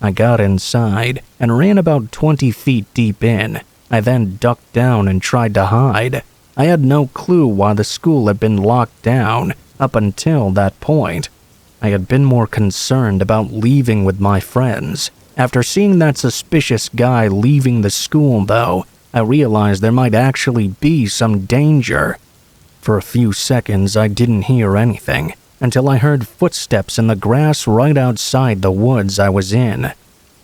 I got inside and ran about 20 feet deep in. I then ducked down and tried to hide. I had no clue why the school had been locked down up until that point. I had been more concerned about leaving with my friends. After seeing that suspicious guy leaving the school, though, I realized there might actually be some danger. For a few seconds, I didn't hear anything, until I heard footsteps in the grass right outside the woods I was in.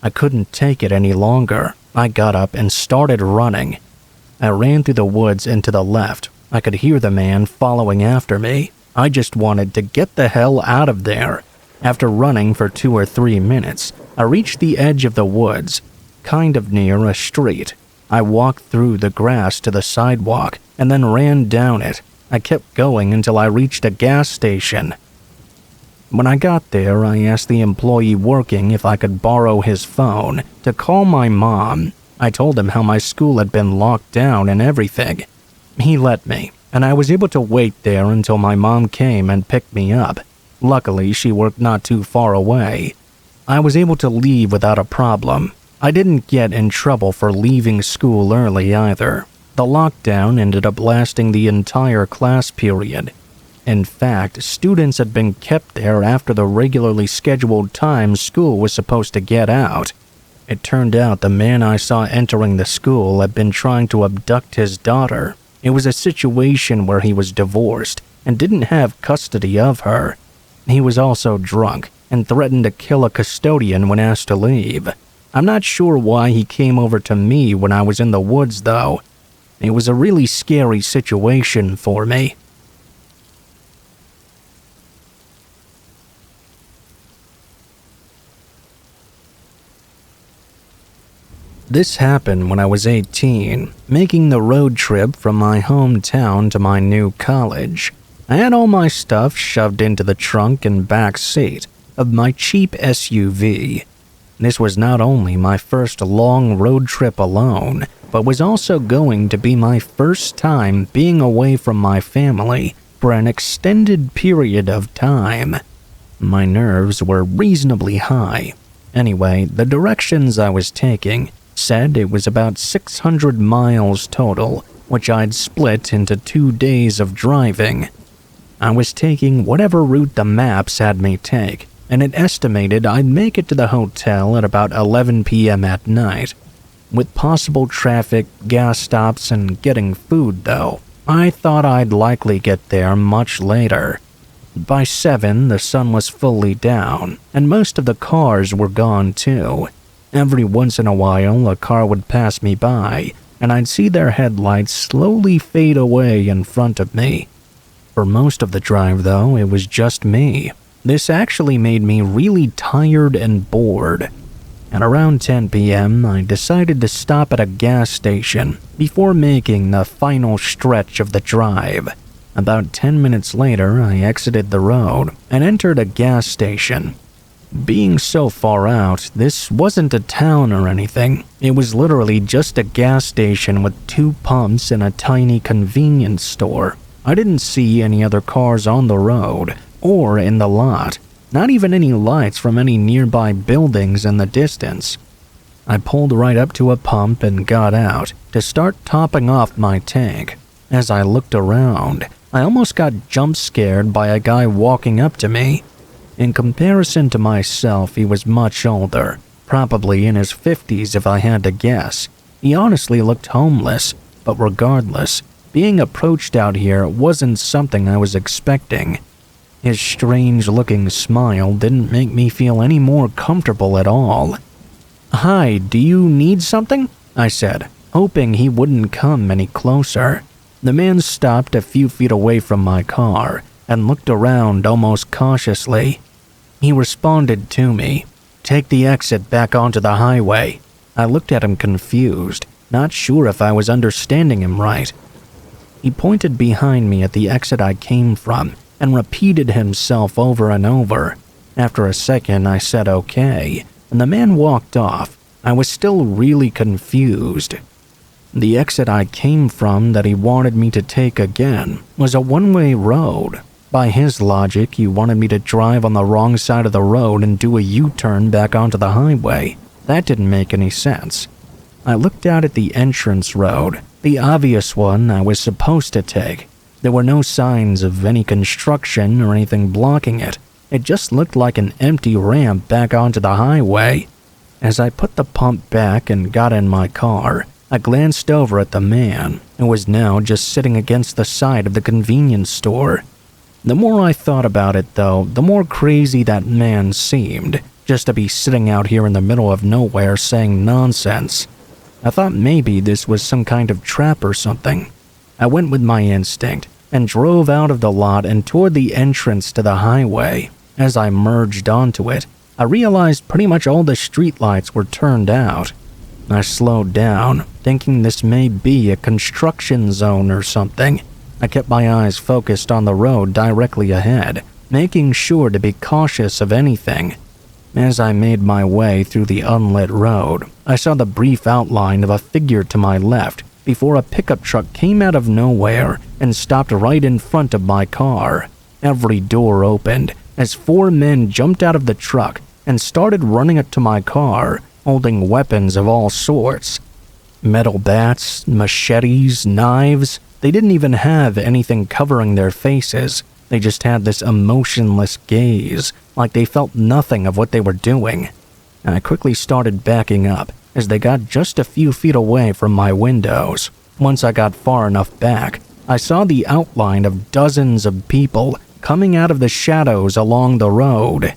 I couldn't take it any longer. I got up and started running. I ran through the woods and to the left. I could hear the man following after me. I just wanted to get the hell out of there. After running for 2 or 3 minutes, I reached the edge of the woods, kind of near a street. I walked through the grass to the sidewalk and then ran down it. I kept going until I reached a gas station. When I got there, I asked the employee working if I could borrow his phone to call my mom. I told him how my school had been locked down and everything. He let me, and I was able to wait there until my mom came and picked me up. Luckily, she worked not too far away. I was able to leave without a problem. I didn't get in trouble for leaving school early either. The lockdown ended up lasting the entire class period. In fact, students had been kept there after the regularly scheduled time school was supposed to get out. It turned out the man I saw entering the school had been trying to abduct his daughter. It was a situation where he was divorced and didn't have custody of her. He was also drunk and threatened to kill a custodian when asked to leave. I'm not sure why he came over to me when I was in the woods, though. It was a really scary situation for me. This happened when I was 18, making the road trip from my hometown to my new college. I had all my stuff shoved into the trunk and back seat of my cheap SUV. This was not only my first long road trip alone, but was also going to be my first time being away from my family for an extended period of time. My nerves were reasonably high. Anyway, the directions I was taking Said it was about 600 miles total, which I'd split into 2 days of driving. I was taking whatever route the maps had me take, and it estimated I'd make it to the hotel at about 11 p.m. at night. With possible traffic, gas stops, and getting food though, I thought I'd likely get there much later. By 7, the sun was fully down, and most of the cars were gone too. Every once in a while, a car would pass me by, and I'd see their headlights slowly fade away in front of me. For most of the drive, though, it was just me. This actually made me really tired and bored. At around 10 p.m., I decided to stop at a gas station before making the final stretch of the drive. About 10 minutes later, I exited the road and entered a gas station. Being so far out, this wasn't a town or anything. It was literally just a gas station with 2 pumps and a tiny convenience store. I didn't see any other cars on the road or in the lot, not even any lights from any nearby buildings in the distance. I pulled right up to a pump and got out to start topping off my tank. As I looked around, I almost got jump scared by a guy walking up to me. In comparison to myself, he was much older, probably in his 50s if I had to guess. He honestly looked homeless, but regardless, being approached out here wasn't something I was expecting. His strange-looking smile didn't make me feel any more comfortable at all. "Hi, do you need something?" I said, hoping he wouldn't come any closer. The man stopped a few feet away from my car and looked around almost cautiously. He responded to me, "Take the exit back onto the highway." I looked at him confused, not sure if I was understanding him right. He pointed behind me at the exit I came from and repeated himself over and over. After a second, I said okay, and the man walked off. I was still really confused. The exit I came from that he wanted me to take again was a one-way road. By his logic, he wanted me to drive on the wrong side of the road and do a U-turn back onto the highway. That didn't make any sense. I looked out at the entrance road, the obvious one I was supposed to take. There were no signs of any construction or anything blocking it. It just looked like an empty ramp back onto the highway. As I put the pump back and got in my car, I glanced over at the man, who was now just sitting against the side of the convenience store. The more I thought about it, though, the more crazy that man seemed, just to be sitting out here in the middle of nowhere saying nonsense. I thought maybe this was some kind of trap or something. I went with my instinct and drove out of the lot and toward the entrance to the highway. As I merged onto it, I realized pretty much all the streetlights were turned out. I slowed down, thinking this may be a construction zone or something. I kept my eyes focused on the road directly ahead, making sure to be cautious of anything. As I made my way through the unlit road, I saw the brief outline of a figure to my left before a pickup truck came out of nowhere and stopped right in front of my car. Every door opened as 4 men jumped out of the truck and started running up to my car, holding weapons of all sorts. Metal bats, machetes, knives. They didn't even have anything covering their faces. They just had this emotionless gaze, like they felt nothing of what they were doing. I quickly started backing up as they got just a few feet away from my windows. Once I got far enough back, I saw the outline of dozens of people coming out of the shadows along the road.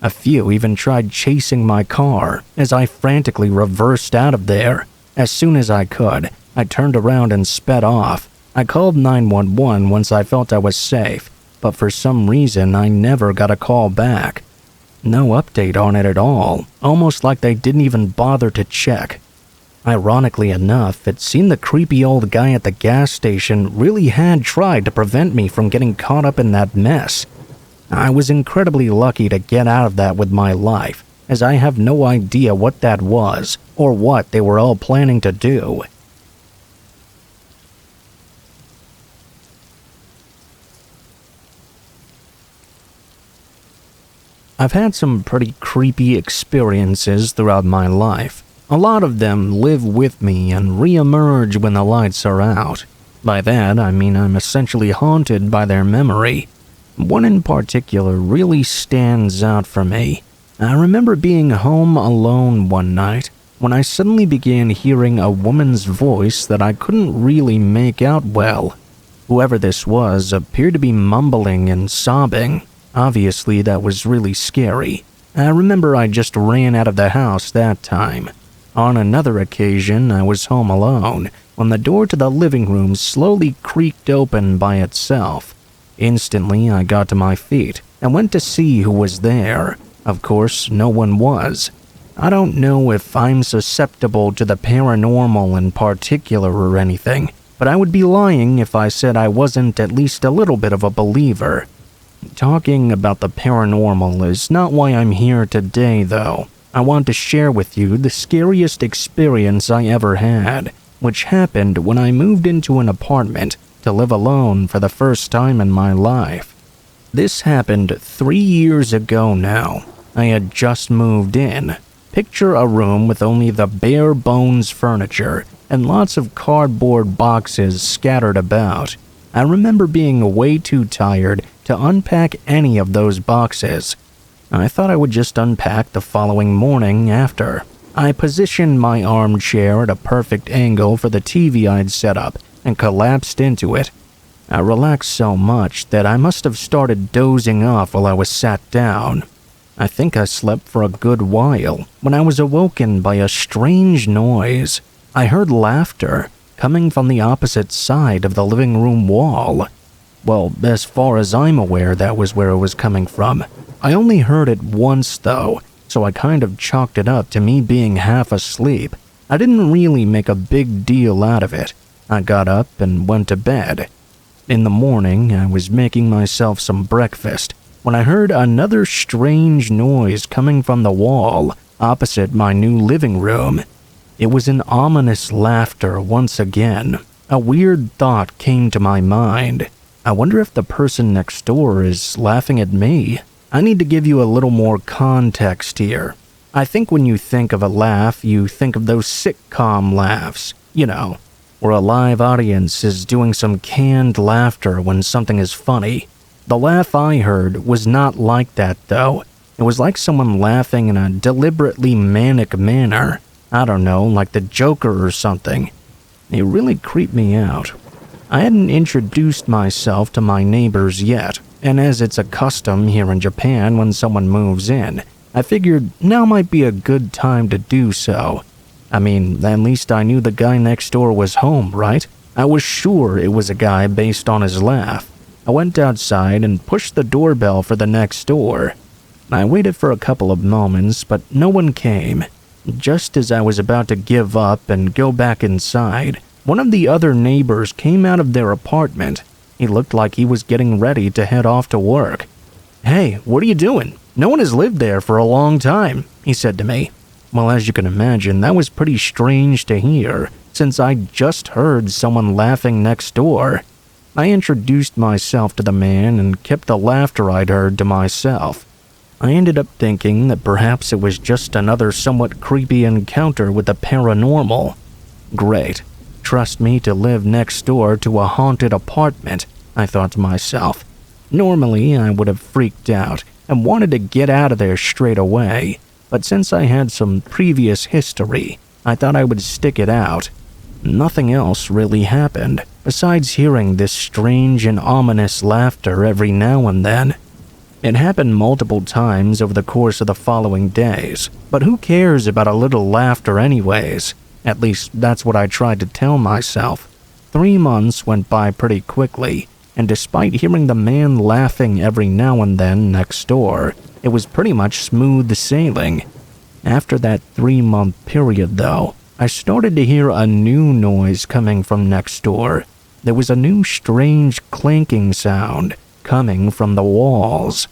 A few even tried chasing my car as I frantically reversed out of there. As soon as I could, I turned around and sped off. I called 911 once I felt I was safe, but for some reason I never got a call back. No update on it at all, almost like they didn't even bother to check. Ironically enough, it seemed the creepy old guy at the gas station really had tried to prevent me from getting caught up in that mess. I was incredibly lucky to get out of that with my life, as I have no idea what that was or what they were all planning to do. I've had some pretty creepy experiences throughout my life. A lot of them live with me and re-emerge when the lights are out. By that, I mean I'm essentially haunted by their memory. One in particular really stands out for me. I remember being home alone one night when I suddenly began hearing a woman's voice that I couldn't really make out well. Whoever this was appeared to be mumbling and sobbing. Obviously, that was really scary. I remember I just ran out of the house that time. On another occasion, I was home alone when the door to the living room slowly creaked open by itself. Instantly, I got to my feet and went to see who was there. Of course, no one was. I don't know if I'm susceptible to the paranormal in particular or anything, but I would be lying if I said I wasn't at least a little bit of a believer. Talking about the paranormal is not why I'm here today, though. I want to share with you the scariest experience I ever had, which happened when I moved into an apartment to live alone for the first time in my life. This happened 3 years ago now. I had just moved in. Picture a room with only the bare bones furniture and lots of cardboard boxes scattered about. I remember being way too tired to unpack any of those boxes. I thought I would just unpack the following morning after. I positioned my armchair at a perfect angle for the TV I'd set up and collapsed into it. I relaxed so much that I must have started dozing off while I was sat down. I think I slept for a good while when I was awoken by a strange noise. I heard laughter coming from the opposite side of the living room wall. Well, as far as I'm aware, that was where it was coming from. I only heard it once though, so I kind of chalked it up to me being half asleep. I didn't really make a big deal out of it. I got up and went to bed. In the morning, I was making myself some breakfast when I heard another strange noise coming from the wall opposite my new living room. It was an ominous laughter once again. A weird thought came to my mind. I wonder if the person next door is laughing at me. I need to give you a little more context here. I think when you think of a laugh, you think of those sitcom laughs, where a live audience is doing some canned laughter when something is funny. The laugh I heard was not like that, though. It was like someone laughing in a deliberately manic manner. I don't know, like the Joker or something. It really creeped me out. I hadn't introduced myself to my neighbors yet, and as it's a custom here in Japan when someone moves in, I figured now might be a good time to do so. I mean, at least I knew the guy next door was home, right? I was sure it was a guy based on his laugh. I went outside and pushed the doorbell for the next door. I waited for a couple of moments, but no one came. Just as I was about to give up and go back inside, one of the other neighbors came out of their apartment. He looked like he was getting ready to head off to work. "Hey, what are you doing? No one has lived there for a long time," he said to me. Well, as you can imagine, that was pretty strange to hear, since I'd just heard someone laughing next door. I introduced myself to the man and kept the laughter I'd heard to myself. I ended up thinking that perhaps it was just another somewhat creepy encounter with the paranormal. Great. Trust me to live next door to a haunted apartment, I thought to myself. Normally, I would have freaked out and wanted to get out of there straight away, but since I had some previous history, I thought I would stick it out. Nothing else really happened, besides hearing this strange and ominous laughter every now and then. It happened multiple times over the course of the following days, but who cares about a little laughter anyways? At least that's what I tried to tell myself. 3 months went by pretty quickly, and despite hearing the man laughing every now and then next door, it was pretty much smooth sailing. After that 3-month period, though, I started to hear a new noise coming from next door. There was a new strange clanking sound coming from the walls.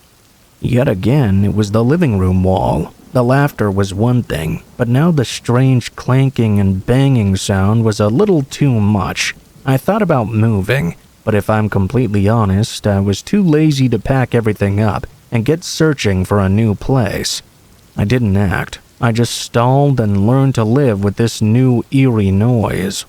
Yet again, it was the living room wall. The laughter was one thing, but now the strange clanking and banging sound was a little too much. I thought about moving, but if I'm completely honest, I was too lazy to pack everything up and get searching for a new place. I didn't act. I just stalled and learned to live with this new eerie noise.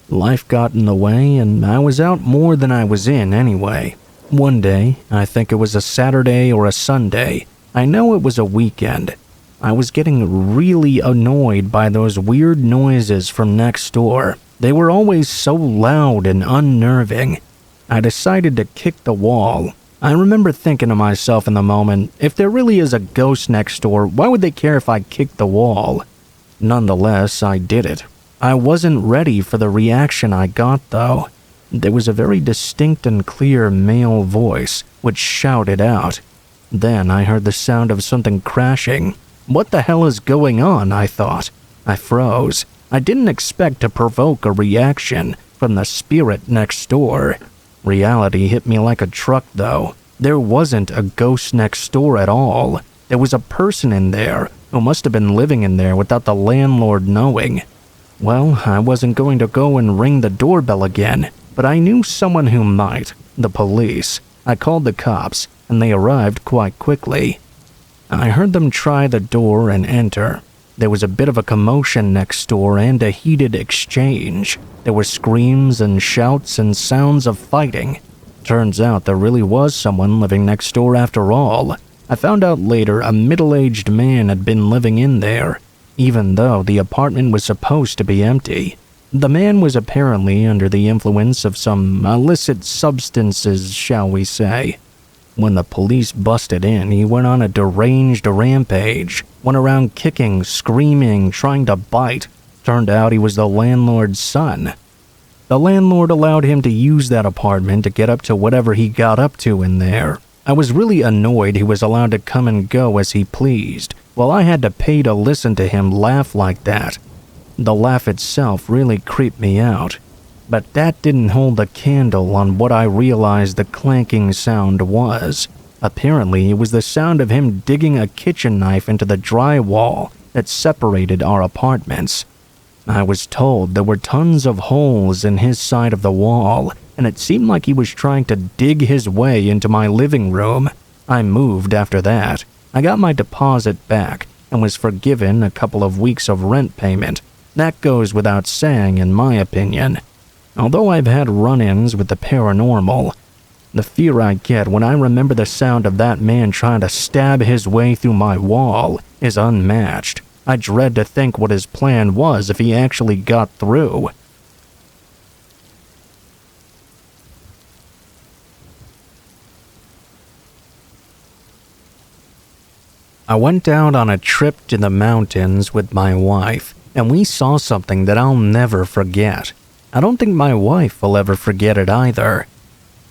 Life got in the way, and I was out more than I was in anyway. One day, I think it was a Saturday or a Sunday, I know it was a weekend, I was getting really annoyed by those weird noises from next door. They were always so loud and unnerving. I decided to kick the wall. I remember thinking to myself in the moment, if there really is a ghost next door, why would they care if I kicked the wall? Nonetheless, I did it. I wasn't ready for the reaction I got, though. There was a very distinct and clear male voice, which shouted out. Then I heard the sound of something crashing. What the hell is going on, I thought. I froze. I didn't expect to provoke a reaction from the spirit next door. Reality hit me like a truck, though. There wasn't a ghost next door at all. There was a person in there who must have been living in there without the landlord knowing. Well, I wasn't going to go and ring the doorbell again, but I knew someone who might, the police. I called the cops, and they arrived quite quickly. I heard them try the door and enter. There was a bit of a commotion next door and a heated exchange. There were screams and shouts and sounds of fighting. Turns out there really was someone living next door after all. I found out later a middle-aged man had been living in there, even though the apartment was supposed to be empty. The man was apparently under the influence of some illicit substances, shall we say. When the police busted in, he went on a deranged rampage, went around kicking, screaming, trying to bite. Turned out he was the landlord's son. The landlord allowed him to use that apartment to get up to whatever he got up to in there. I was really annoyed he was allowed to come and go as he pleased, while I had to pay to listen to him laugh like that. The laugh itself really creeped me out. But that didn't hold a candle on what I realized the clanking sound was. Apparently, it was the sound of him digging a kitchen knife into the drywall that separated our apartments. I was told there were tons of holes in his side of the wall, and it seemed like he was trying to dig his way into my living room. I moved after that. I got my deposit back and was forgiven a couple of weeks of rent payment. That goes without saying, in my opinion. Although I've had run-ins with the paranormal, the fear I get when I remember the sound of that man trying to stab his way through my wall is unmatched. I dread to think what his plan was if he actually got through. I went out on a trip to the mountains with my wife, and we saw something that I'll never forget. I don't think my wife will ever forget it either.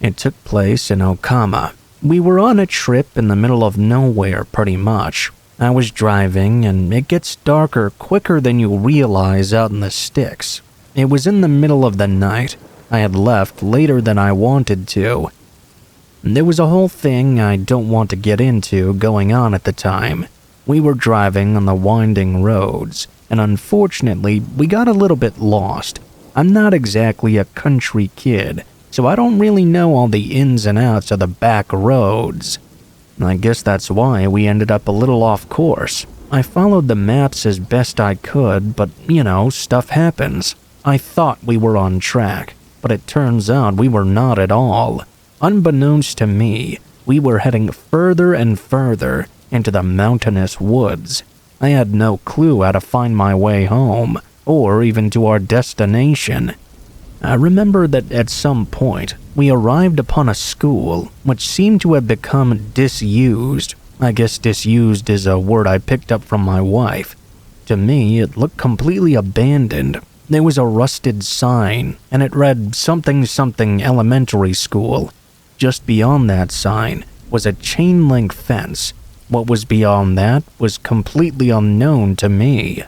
It took place in Okama. We were on a trip in the middle of nowhere, pretty much. I was driving, and it gets darker quicker than you realize out in the sticks. It was in the middle of the night. I had left later than I wanted to. There was a whole thing I don't want to get into going on at the time. We were driving on the winding roads, and unfortunately, we got a little bit lost. I'm not exactly a country kid, so I don't really know all the ins and outs of the back roads. I guess that's why we ended up a little off course. I followed the maps as best I could, but, stuff happens. I thought we were on track, but it turns out we were not at all. Unbeknownst to me, we were heading further and further into the mountainous woods. I had no clue how to find my way home, or even to our destination. I remember that at some point, we arrived upon a school which seemed to have become disused. I guess disused is a word I picked up from my wife. To me, it looked completely abandoned. There was a rusted sign, and it read something elementary school. Just beyond that sign was a chain-link fence. What was beyond that was completely unknown to me.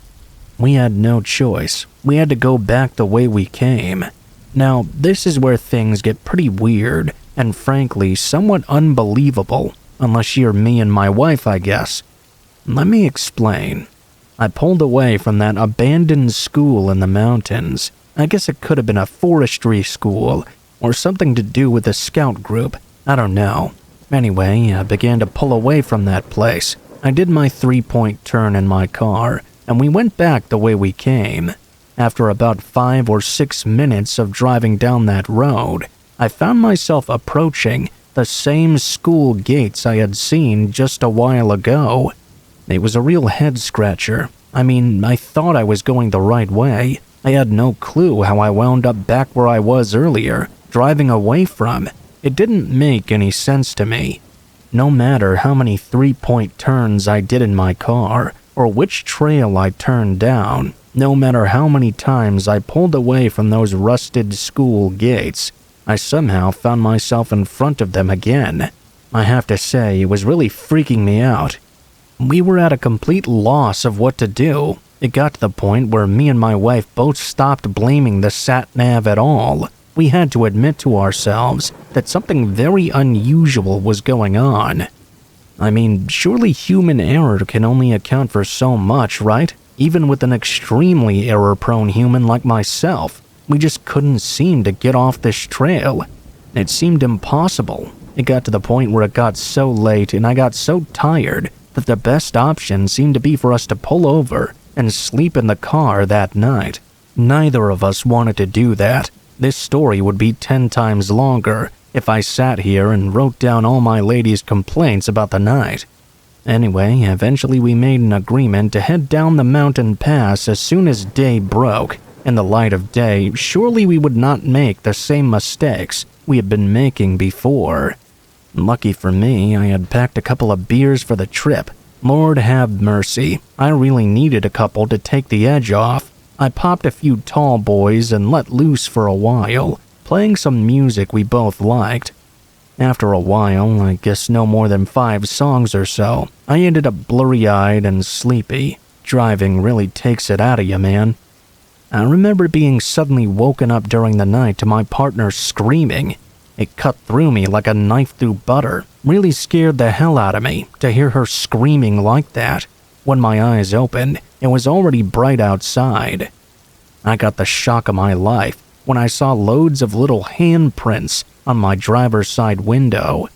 We had no choice. We had to go back the way we came. Now, this is where things get pretty weird, and frankly, somewhat unbelievable, unless you're me and my wife, I guess. Let me explain. I pulled away from that abandoned school in the mountains. I guess it could have been a forestry school, or something to do with a scout group. I don't know. Anyway, I began to pull away from that place. I did my 3-point turn in my car, and we went back the way we came. After about 5 or 6 minutes of driving down that road, I found myself approaching the same school gates I had seen just a while ago. It was a real head-scratcher. I mean, I thought I was going the right way. I had no clue how I wound up back where I was earlier, driving away from. It didn't make any sense to me. No matter how many 3-point turns I did in my car, or which trail I turned down, no matter how many times I pulled away from those rusted school gates, I somehow found myself in front of them again. I have to say, it was really freaking me out. We were at a complete loss of what to do. It got to the point where me and my wife both stopped blaming the sat-nav at all. We had to admit to ourselves that something very unusual was going on. I mean, surely human error can only account for so much, right? Even with an extremely error-prone human like myself, we just couldn't seem to get off this trail. It seemed impossible. It got to the point where it got so late and I got so tired that the best option seemed to be for us to pull over and sleep in the car that night. Neither of us wanted to do that. This story would be 10 times longer if I sat here and wrote down all my lady's complaints about the night. Anyway, eventually we made an agreement to head down the mountain pass as soon as day broke. In the light of day, surely we would not make the same mistakes we had been making before. Lucky for me, I had packed a couple of beers for the trip. Lord have mercy, I really needed a couple to take the edge off. I popped a few tall boys and let loose for a while, playing some music we both liked. After a while, I guess no more than 5 songs or so, I ended up blurry-eyed and sleepy. Driving really takes it out of you, man. I remember being suddenly woken up during the night to my partner screaming. It cut through me like a knife through butter. Really scared the hell out of me to hear her screaming like that. When my eyes opened, it was already bright outside. I got the shock of my life when I saw loads of little handprints on my driver's side window.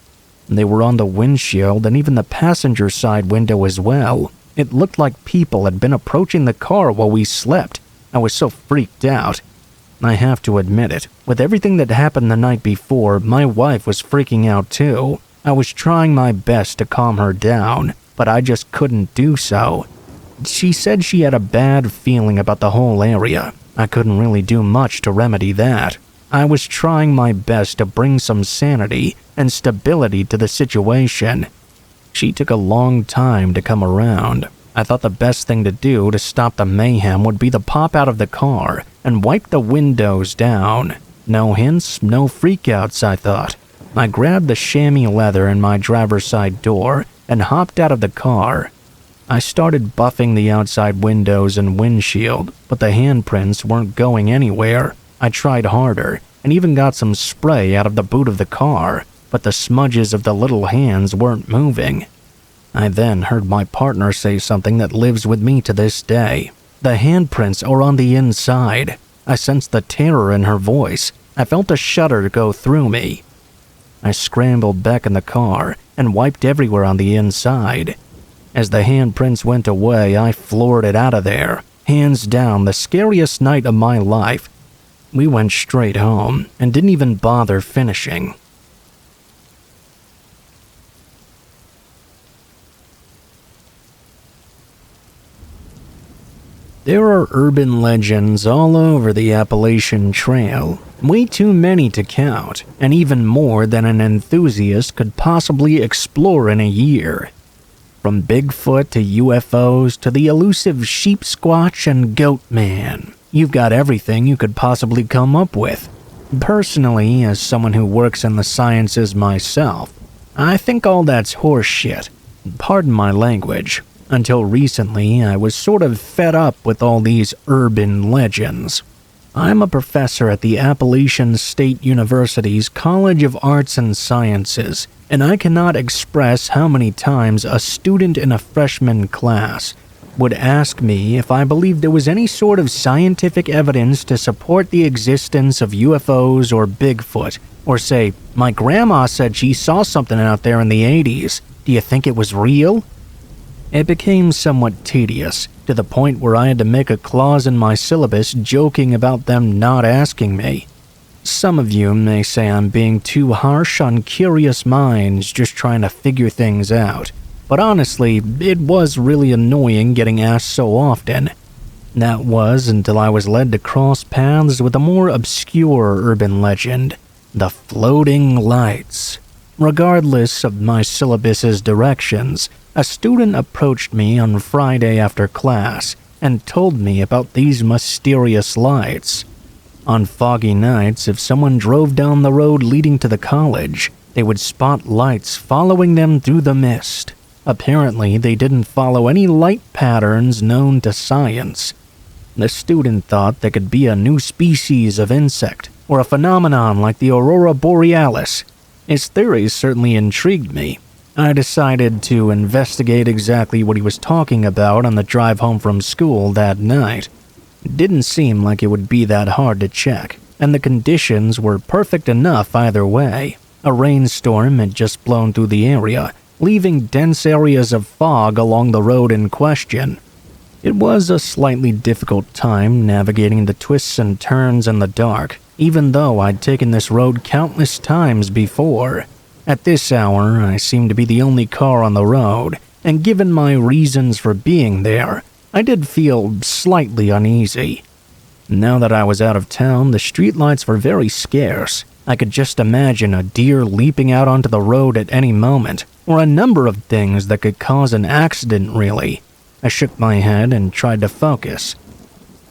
They were on the windshield and even the passenger side window as well. It looked like people had been approaching the car while we slept. I was so freaked out. I have to admit it, with everything that happened the night before, my wife was freaking out too. I was trying my best to calm her down, but I just couldn't do so. She said she had a bad feeling about the whole area. I couldn't really do much to remedy that. I was trying my best to bring some sanity and stability to the situation. She took a long time to come around. I thought the best thing to do to stop the mayhem would be to pop out of the car and wipe the windows down. No hints, no freakouts, I thought. I grabbed the chamois leather in my driver's side door and hopped out of the car. I started buffing the outside windows and windshield, but the handprints weren't going anywhere. I tried harder and even got some spray out of the boot of the car, but the smudges of the little hands weren't moving. I then heard my partner say something that lives with me to this day. The handprints are on the inside. I sensed the terror in her voice. I felt a shudder go through me. I scrambled back in the car and wiped everywhere on the inside. As the handprints went away, I floored it out of there. Hands down, the scariest night of my life. We went straight home and didn't even bother finishing. There are urban legends all over the Appalachian Trail, way too many to count, and even more than an enthusiast could possibly explore in a year. From Bigfoot to UFOs to the elusive sheep squatch and goat man, you've got everything you could possibly come up with. Personally, as someone who works in the sciences myself, I think all that's horse shit. Pardon my language. Until recently, I was sort of fed up with all these urban legends. I'm a professor at the Appalachian State University's College of Arts and Sciences, and I cannot express how many times a student in a freshman class would ask me if I believed there was any sort of scientific evidence to support the existence of UFOs or Bigfoot, or say, "My grandma said she saw something out there in the 80s. Do you think it was real?" It became somewhat tedious, to the point where I had to make a clause in my syllabus joking about them not asking me. Some of you may say I'm being too harsh on curious minds just trying to figure things out, but honestly, it was really annoying getting asked so often. That was until I was led to cross paths with a more obscure urban legend, the floating lights. Regardless of my syllabus's directions, a student approached me on Friday after class and told me about these mysterious lights. On foggy nights, if someone drove down the road leading to the college, they would spot lights following them through the mist. Apparently, they didn't follow any light patterns known to science. The student thought they could be a new species of insect or a phenomenon like the aurora borealis. His theories certainly intrigued me. I decided to investigate exactly what he was talking about on the drive home from school that night. It didn't seem like it would be that hard to check, and the conditions were perfect enough either way. A rainstorm had just blown through the area, leaving dense areas of fog along the road in question. It was a slightly difficult time navigating the twists and turns in the dark, even though I'd taken this road countless times before. At this hour, I seemed to be the only car on the road, and given my reasons for being there, I did feel slightly uneasy. Now that I was out of town, the streetlights were very scarce. I could just imagine a deer leaping out onto the road at any moment, or a number of things that could cause an accident, really. I shook my head and tried to focus.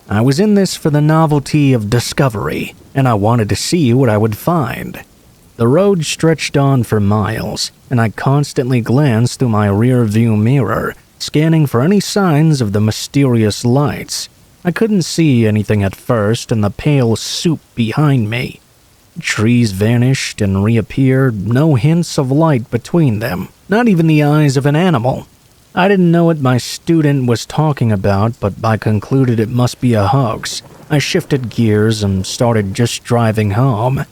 I was in this for the novelty of discovery, and I wanted to see what I would find. The road stretched on for miles, and I constantly glanced through my rear-view mirror, scanning for any signs of the mysterious lights. I couldn't see anything at first in the pale soup behind me. Trees vanished and reappeared, no hints of light between them, not even the eyes of an animal. I didn't know what my student was talking about, but I concluded it must be a hoax. I shifted gears and started just driving home.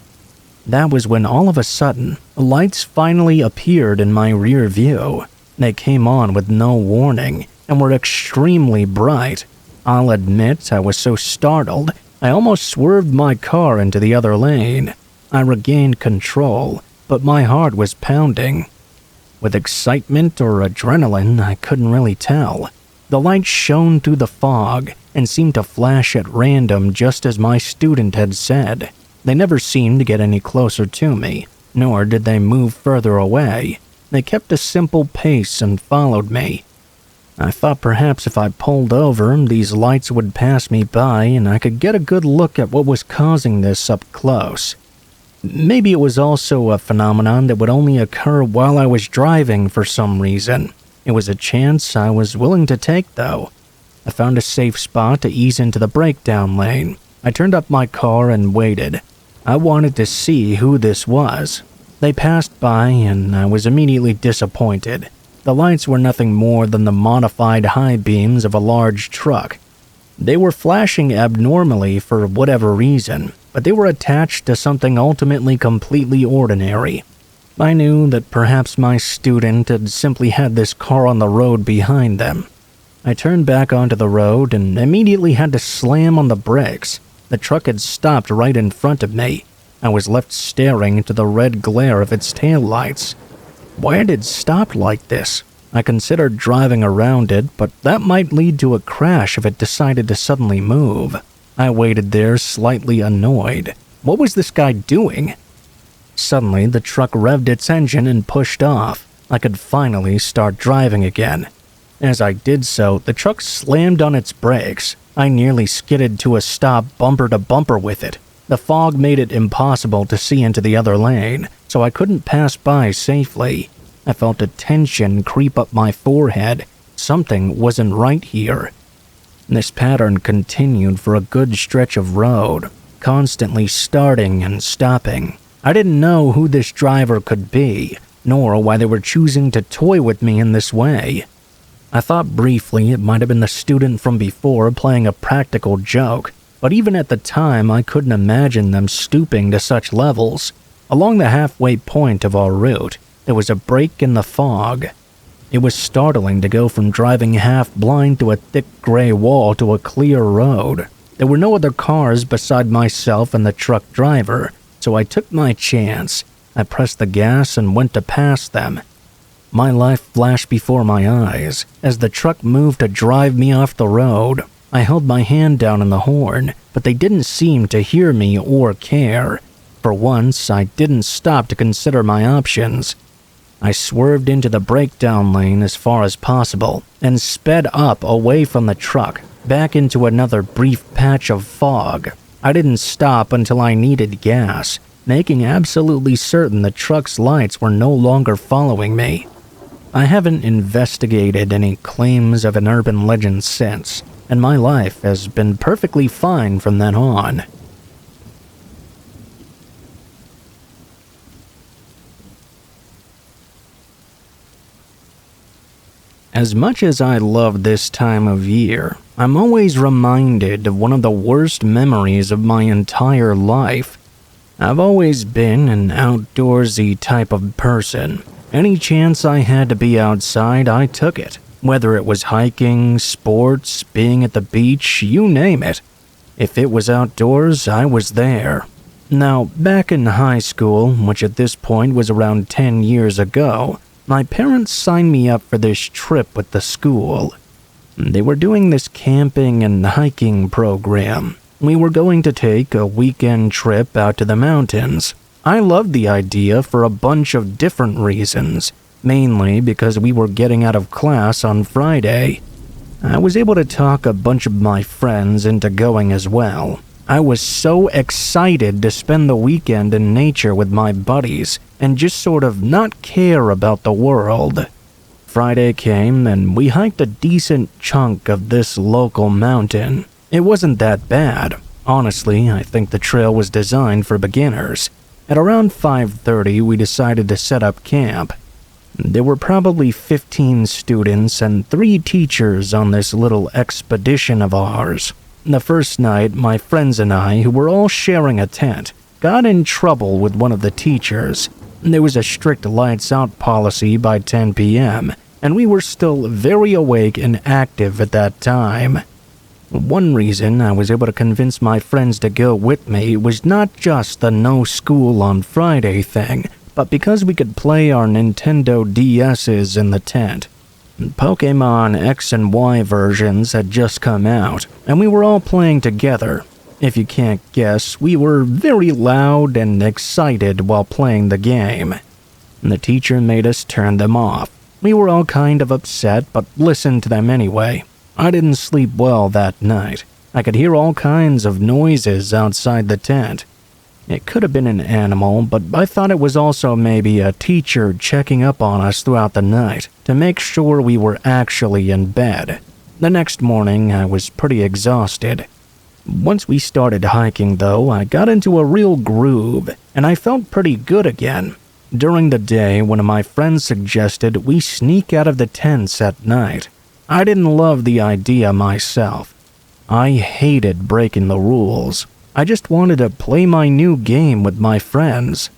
That was when all of a sudden, lights finally appeared in my rear view. They came on with no warning and were extremely bright. I'll admit I was so startled, I almost swerved my car into the other lane. I regained control, but my heart was pounding. With excitement or adrenaline, I couldn't really tell. The lights shone through the fog and seemed to flash at random just as my student had said. They never seemed to get any closer to me, nor did they move further away. They kept a simple pace and followed me. I thought perhaps if I pulled over, these lights would pass me by and I could get a good look at what was causing this up close. Maybe it was also a phenomenon that would only occur while I was driving for some reason. It was a chance I was willing to take, though. I found a safe spot to ease into the breakdown lane. I turned up my car and waited. I wanted to see who this was. They passed by and I was immediately disappointed. The lights were nothing more than the modified high beams of a large truck. They were flashing abnormally for whatever reason, but they were attached to something ultimately completely ordinary. I knew that perhaps my student had simply had this car on the road behind them. I turned back onto the road and immediately had to slam on the brakes. The truck had stopped right in front of me. I was left staring into the red glare of its taillights. Why had it stopped like this? I considered driving around it, but that might lead to a crash if it decided to suddenly move. I waited there, slightly annoyed. What was this guy doing? Suddenly, the truck revved its engine and pushed off. I could finally start driving again. As I did so, the truck slammed on its brakes. I nearly skidded to a stop bumper to bumper with it. The fog made it impossible to see into the other lane, so I couldn't pass by safely. I felt a tension creep up my forehead. Something wasn't right here. This pattern continued for a good stretch of road, constantly starting and stopping. I didn't know who this driver could be, nor why they were choosing to toy with me in this way. I thought briefly it might have been the student from before playing a practical joke, but even at the time I couldn't imagine them stooping to such levels. Along the halfway point of our route, there was a break in the fog. It was startling to go from driving half blind to a thick gray wall to a clear road. There were no other cars beside myself and the truck driver, so I took my chance. I pressed the gas and went to pass them. My life flashed before my eyes as the truck moved to drive me off the road. I held my hand down on the horn, but they didn't seem to hear me or care. For once, I didn't stop to consider my options. I swerved into the breakdown lane as far as possible and sped up away from the truck, back into another brief patch of fog. I didn't stop until I needed gas, making absolutely certain the truck's lights were no longer following me. I haven't investigated any claims of an urban legend since, and my life has been perfectly fine from then on. As much as I love this time of year, I'm always reminded of one of the worst memories of my entire life. I've always been an outdoorsy type of person. Any chance I had to be outside, I took it. Whether it was hiking, sports, being at the beach, you name it. If it was outdoors, I was there. Now, back in high school, which at this point was around 10 years ago, my parents signed me up for this trip with the school. They were doing this camping and hiking program. We were going to take a weekend trip out to the mountains. I loved the idea for a bunch of different reasons, mainly because we were getting out of class on Friday. I was able to talk a bunch of my friends into going as well. I was so excited to spend the weekend in nature with my buddies and just sort of not care about the world. Friday came and we hiked a decent chunk of this local mountain. It wasn't that bad. Honestly, I think the trail was designed for beginners. At around 5:30, we decided to set up camp. There were probably 15 students and 3 teachers on this little expedition of ours. The first night, my friends and I, who were all sharing a tent, got in trouble with one of the teachers. There was a strict lights out policy by 10 p.m., and we were still very awake and active at that time. One reason I was able to convince my friends to go with me was not just the no school on Friday thing, but because we could play our Nintendo DS's in the tent. Pokemon X and Y versions had just come out, and we were all playing together. If you can't guess, we were very loud and excited while playing the game. The teacher made us turn them off. We were all kind of upset, but listened to them anyway. I didn't sleep well that night. I could hear all kinds of noises outside the tent. It could have been an animal, but I thought it was also maybe a teacher checking up on us throughout the night to make sure we were actually in bed. The next morning, I was pretty exhausted. Once we started hiking, though, I got into a real groove, and I felt pretty good again. During the day, one of my friends suggested we sneak out of the tents at night. I didn't love the idea myself. I hated breaking the rules. I just wanted to play my new game with my friends.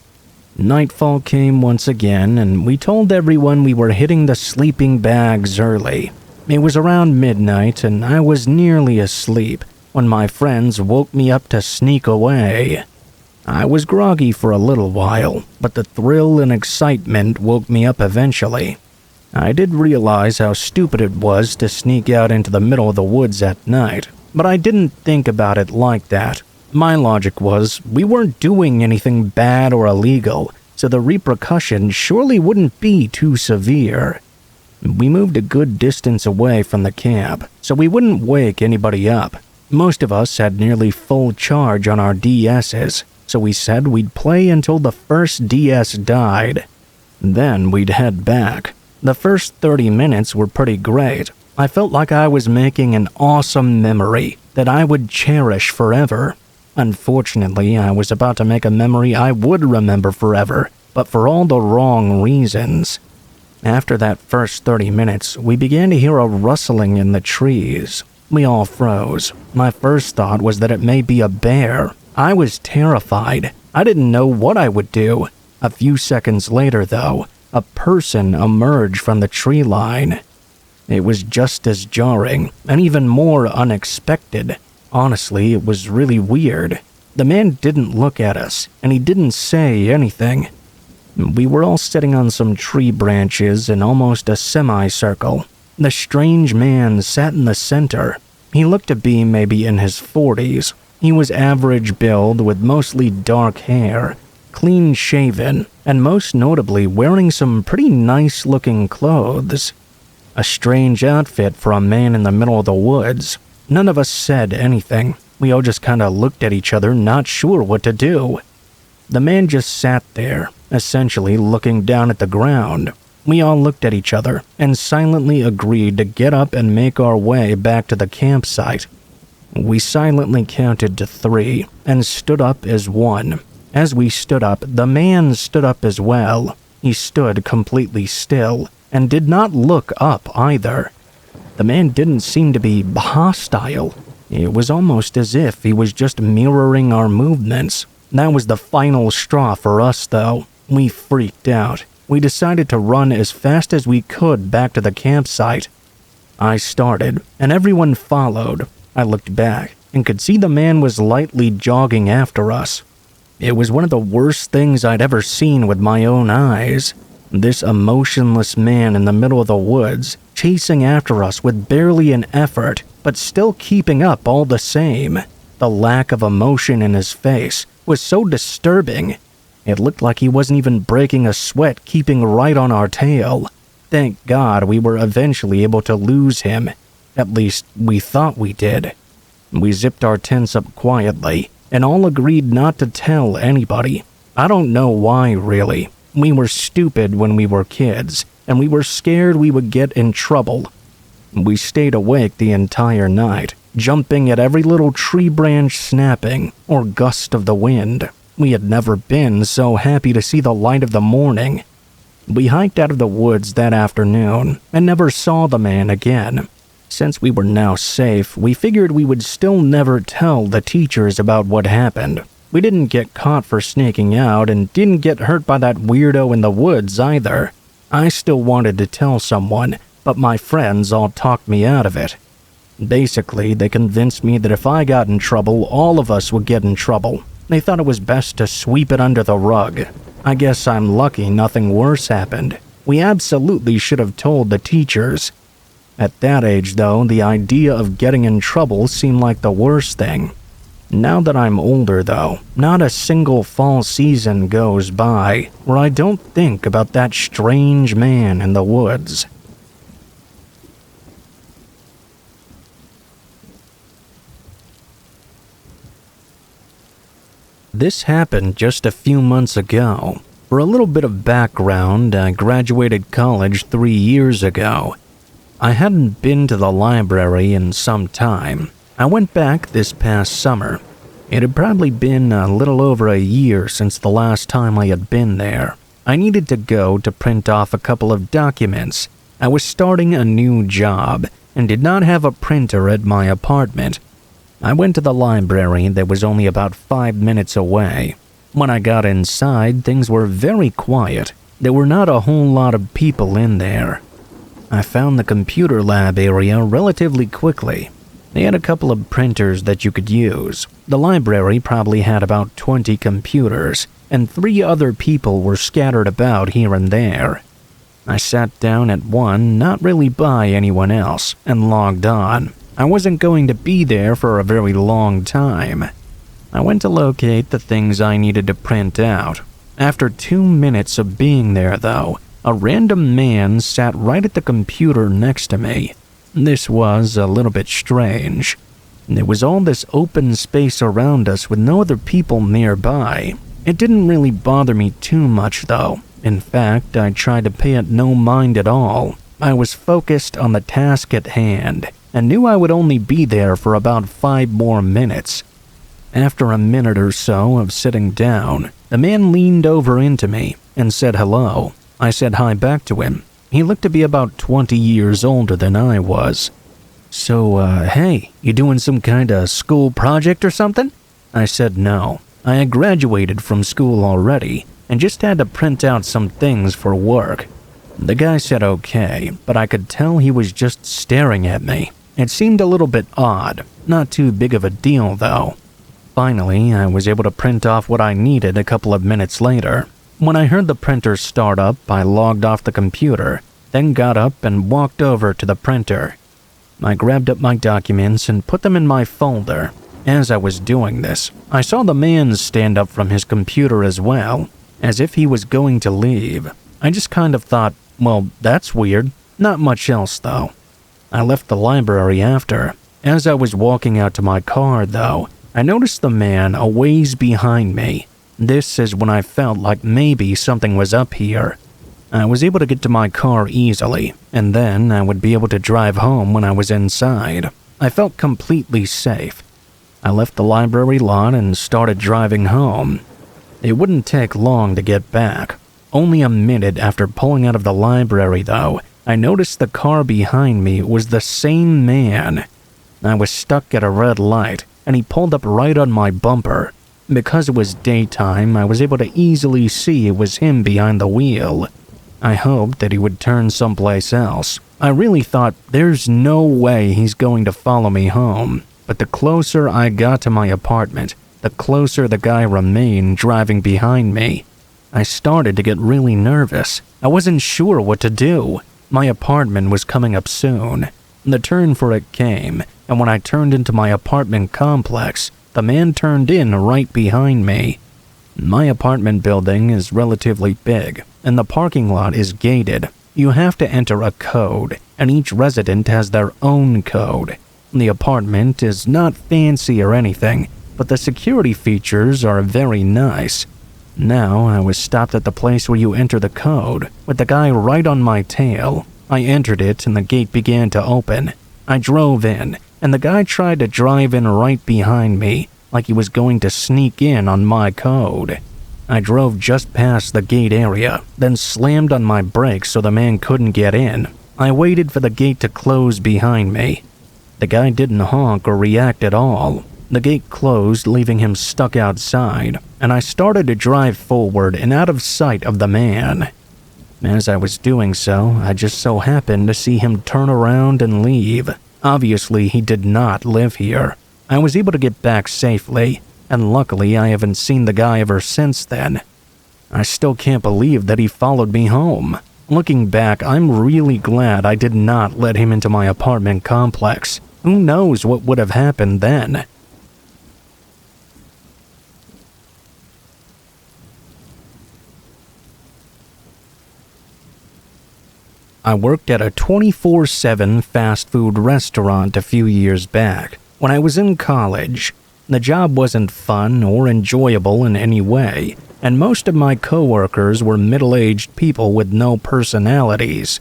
Nightfall came once again, and we told everyone we were hitting the sleeping bags early. It was around midnight, and I was nearly asleep when my friends woke me up to sneak away. I was groggy for a little while, but the thrill and excitement woke me up eventually. I did realize how stupid it was to sneak out into the middle of the woods at night, but I didn't think about it like that. My logic was, we weren't doing anything bad or illegal, so the repercussions surely wouldn't be too severe. We moved a good distance away from the camp, so we wouldn't wake anybody up. Most of us had nearly full charge on our DS's, so we said we'd play until the first DS died. Then we'd head back. The first 30 minutes were pretty great. I felt like I was making an awesome memory that I would cherish forever. Unfortunately, I was about to make a memory I would remember forever, but for all the wrong reasons. After that first 30 minutes, we began to hear a rustling in the trees. We all froze. My first thought was that it may be a bear. I was terrified. I didn't know what I would do. A few seconds later, though, a person emerge from the tree line. It was just as jarring and even more unexpected. Honestly, it was really weird. The man didn't look at us, and he didn't say anything. We were all sitting on some tree branches in almost a semicircle. The strange man sat in the center. He looked to be maybe in his 40s. He was average build with mostly dark hair, clean shaven, and most notably wearing some pretty nice looking clothes. A strange outfit for a man in the middle of the woods. None of us said anything. We all just kinda looked at each other, not sure what to do. The man just sat there, essentially looking down at the ground. We all looked at each other and silently agreed to get up and make our way back to the campsite. We silently counted to 3 and stood up as one. As we stood up, the man stood up as well. He stood completely still and did not look up either. The man didn't seem to be hostile. It was almost as if he was just mirroring our movements. That was the final straw for us, though. We freaked out. We decided to run as fast as we could back to the campsite. I started, and everyone followed. I looked back and could see the man was lightly jogging after us. It was one of the worst things I'd ever seen with my own eyes. This emotionless man in the middle of the woods, chasing after us with barely an effort, but still keeping up all the same. The lack of emotion in his face was so disturbing. It looked like he wasn't even breaking a sweat, keeping right on our tail. Thank God we were eventually able to lose him. At least, we thought we did. We zipped our tents up quietly, and all agreed not to tell anybody. I don't know why, really. We were stupid when we were kids, and we were scared we would get in trouble. We stayed awake the entire night, jumping at every little tree branch snapping or gust of the wind. We had never been so happy to see the light of the morning. We hiked out of the woods that afternoon and never saw the man again. Since we were now safe, we figured we would still never tell the teachers about what happened. We didn't get caught for sneaking out and didn't get hurt by that weirdo in the woods either. I still wanted to tell someone, but my friends all talked me out of it. Basically, they convinced me that if I got in trouble, all of us would get in trouble. They thought it was best to sweep it under the rug. I guess I'm lucky nothing worse happened. We absolutely should have told the teachers. At that age, though, the idea of getting in trouble seemed like the worst thing. Now that I'm older, though, not a single fall season goes by where I don't think about that strange man in the woods. This happened just a few months ago. For a little bit of background, I graduated college 3 years ago. I hadn't been to the library in some time. I went back this past summer. It had probably been a little over a year since the last time I had been there. I needed to go to print off a couple of documents. I was starting a new job and did not have a printer at my apartment. I went to the library that was only about 5 minutes away. When I got inside, things were very quiet. There were not a whole lot of people in there. I found the computer lab area relatively quickly. They had a couple of printers that you could use. The library probably had about 20 computers, and 3 other people were scattered about here and there. I sat down at one, not really by anyone else, and logged on. I wasn't going to be there for a very long time. I went to locate the things I needed to print out. After 2 minutes of being there, though, a random man sat right at the computer next to me. This was a little bit strange. There was all this open space around us with no other people nearby. It didn't really bother me too much, though. In fact, I tried to pay it no mind at all. I was focused on the task at hand and knew I would only be there for about 5 more minutes. After a minute or so of sitting down, the man leaned over into me and said hello. I said hi back to him. He looked to be about 20 years older than I was. So, hey, you doing some kind of school project or something? I said no. I had graduated from school already, and just had to print out some things for work. The guy said okay, but I could tell he was just staring at me. It seemed a little bit odd, not too big of a deal though. Finally, I was able to print off what I needed a couple of minutes later. When I heard the printer start up, I logged off the computer, then got up and walked over to the printer. I grabbed up my documents and put them in my folder. As I was doing this, I saw the man stand up from his computer as well, as if he was going to leave. I just kind of thought, well, that's weird. Not much else though. I left the library after. As I was walking out to my car though, I noticed the man a ways behind me. This is when I felt like maybe something was up here. I was able to get to my car easily, and then I would be able to drive home when I was inside. I felt completely safe. I left the library lot and started driving home. It wouldn't take long to get back. Only a minute after pulling out of the library though, I noticed the car behind me was the same man. I was stuck at a red light, and he pulled up right on my bumper. Because it was daytime, I was able to easily see it was him behind the wheel. I hoped that he would turn someplace else. I really thought there's no way he's going to follow me home. But the closer I got to my apartment, the closer the guy remained driving behind me. I started to get really nervous. I wasn't sure what to do. My apartment was coming up soon. The turn for it came, and when I turned into my apartment complex, the man turned in right behind me. My apartment building is relatively big, and the parking lot is gated. You have to enter a code, and each resident has their own code. The apartment is not fancy or anything, but the security features are very nice. Now I was stopped at the place where you enter the code, with the guy right on my tail. I entered it and the gate began to open. I drove in, and the guy tried to drive in right behind me, like he was going to sneak in on my code. I drove just past the gate area, then slammed on my brakes so the man couldn't get in. I waited for the gate to close behind me. The guy didn't honk or react at all. The gate closed, leaving him stuck outside, and I started to drive forward and out of sight of the man. As I was doing so, I just so happened to see him turn around and leave. Obviously, he did not live here. I was able to get back safely, and luckily I haven't seen the guy ever since then. I still can't believe that he followed me home. Looking back, I'm really glad I did not let him into my apartment complex. Who knows what would have happened then? I worked at a 24/7 fast food restaurant a few years back. When I was in college, the job wasn't fun or enjoyable in any way, and most of my coworkers were middle-aged people with no personalities.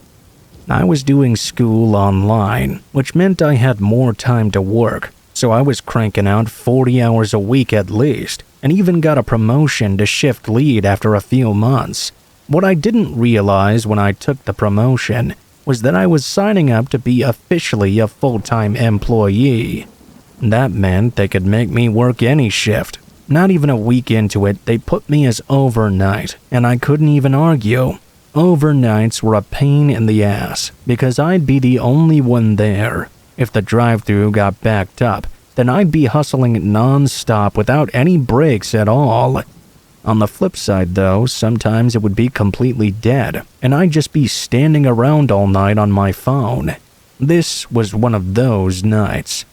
I was doing school online, which meant I had more time to work, so I was cranking out 40 hours a week at least, and even got a promotion to shift lead after a few months. What I didn't realize when I took the promotion was that I was signing up to be officially a full-time employee. That meant they could make me work any shift. Not even a week into it, they put me as overnight, and I couldn't even argue. Overnights were a pain in the ass, because I'd be the only one there. If the drive-thru got backed up, then I'd be hustling non-stop without any breaks at all. On the flip side though, sometimes it would be completely dead, and I'd just be standing around all night on my phone. This was one of those nights.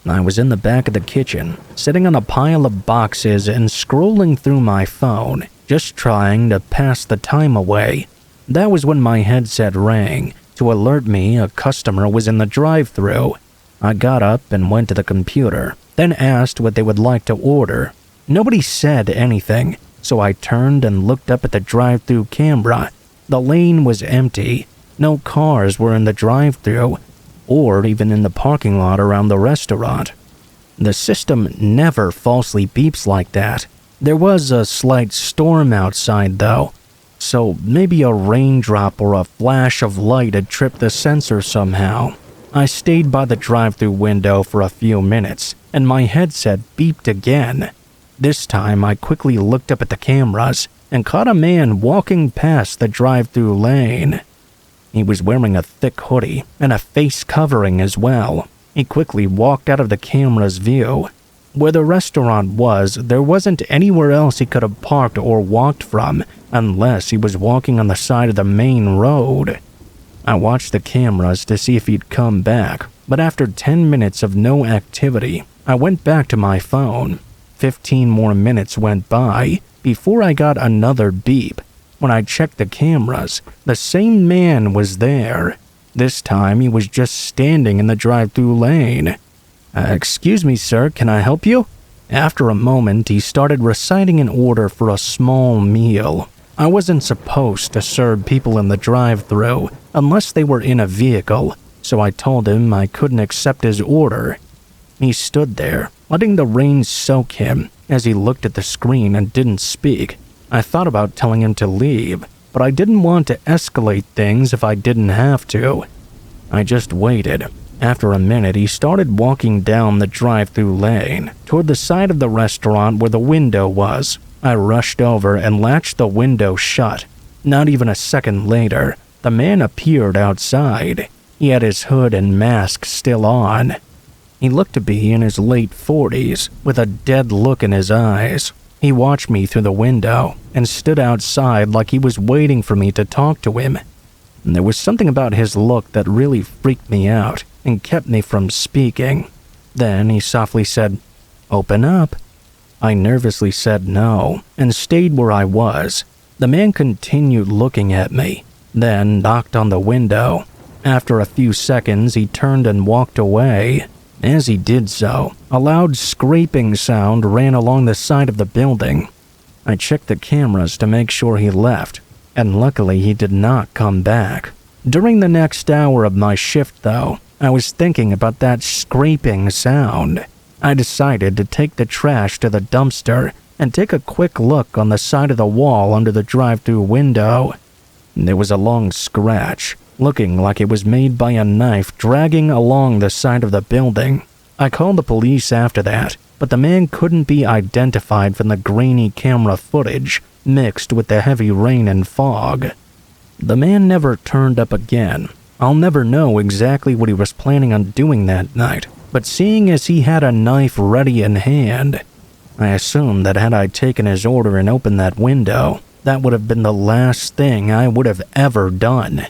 I was in the back of the kitchen, sitting on a pile of boxes and scrolling through my phone, just trying to pass the time away. That was when my headset rang to alert me a customer was in the drive-thru. I got up and went to the computer, then asked what they would like to order. Nobody said anything, so I turned and looked up at the drive-thru camera. The lane was empty. No cars were in the drive-thru, or even in the parking lot around the restaurant. The system never falsely beeps like that. There was a slight storm outside though, so maybe a raindrop or a flash of light had tripped the sensor somehow. I stayed by the drive-thru window for a few minutes, and my headset beeped again. This time, I quickly looked up at the cameras and caught a man walking past the drive-through lane. He was wearing a thick hoodie and a face covering as well. He quickly walked out of the camera's view. Where the restaurant was, there wasn't anywhere else he could have parked or walked from unless he was walking on the side of the main road. I watched the cameras to see if he'd come back, but after 10 minutes of no activity, I went back to my phone. 15 more minutes went by before I got another beep. When I checked the cameras, the same man was there. This time he was just standing in the drive-through lane. "Excuse me, sir, can I help you?" After a moment, he started reciting an order for a small meal. I wasn't supposed to serve people in the drive-thru unless they were in a vehicle, so I told him I couldn't accept his order. He stood there, letting the rain soak him as he looked at the screen and didn't speak. I thought about telling him to leave, but I didn't want to escalate things if I didn't have to. I just waited. After a minute, he started walking down the drive-thru lane toward the side of the restaurant where the window was. I rushed over and latched the window shut. Not even a second later, the man appeared outside. He had his hood and mask still on. He looked to be in his late 40s, with a dead look in his eyes. He watched me through the window and stood outside like he was waiting for me to talk to him. And there was something about his look that really freaked me out and kept me from speaking. Then he softly said, "Open up." I nervously said no and stayed where I was. The man continued looking at me, then knocked on the window. After a few seconds, he turned and walked away. As he did so, a loud scraping sound ran along the side of the building. I checked the cameras to make sure he left, and luckily he did not come back. During the next hour of my shift, though, I was thinking about that scraping sound. I decided to take the trash to the dumpster and take a quick look on the side of the wall under the drive-thru window. There was a long scratch, looking like it was made by a knife dragging along the side of the building. I called the police after that, but the man couldn't be identified from the grainy camera footage mixed with the heavy rain and fog. The man never turned up again. I'll never know exactly what he was planning on doing that night, but seeing as he had a knife ready in hand, I assumed that had I taken his order and opened that window, that would have been the last thing I would have ever done.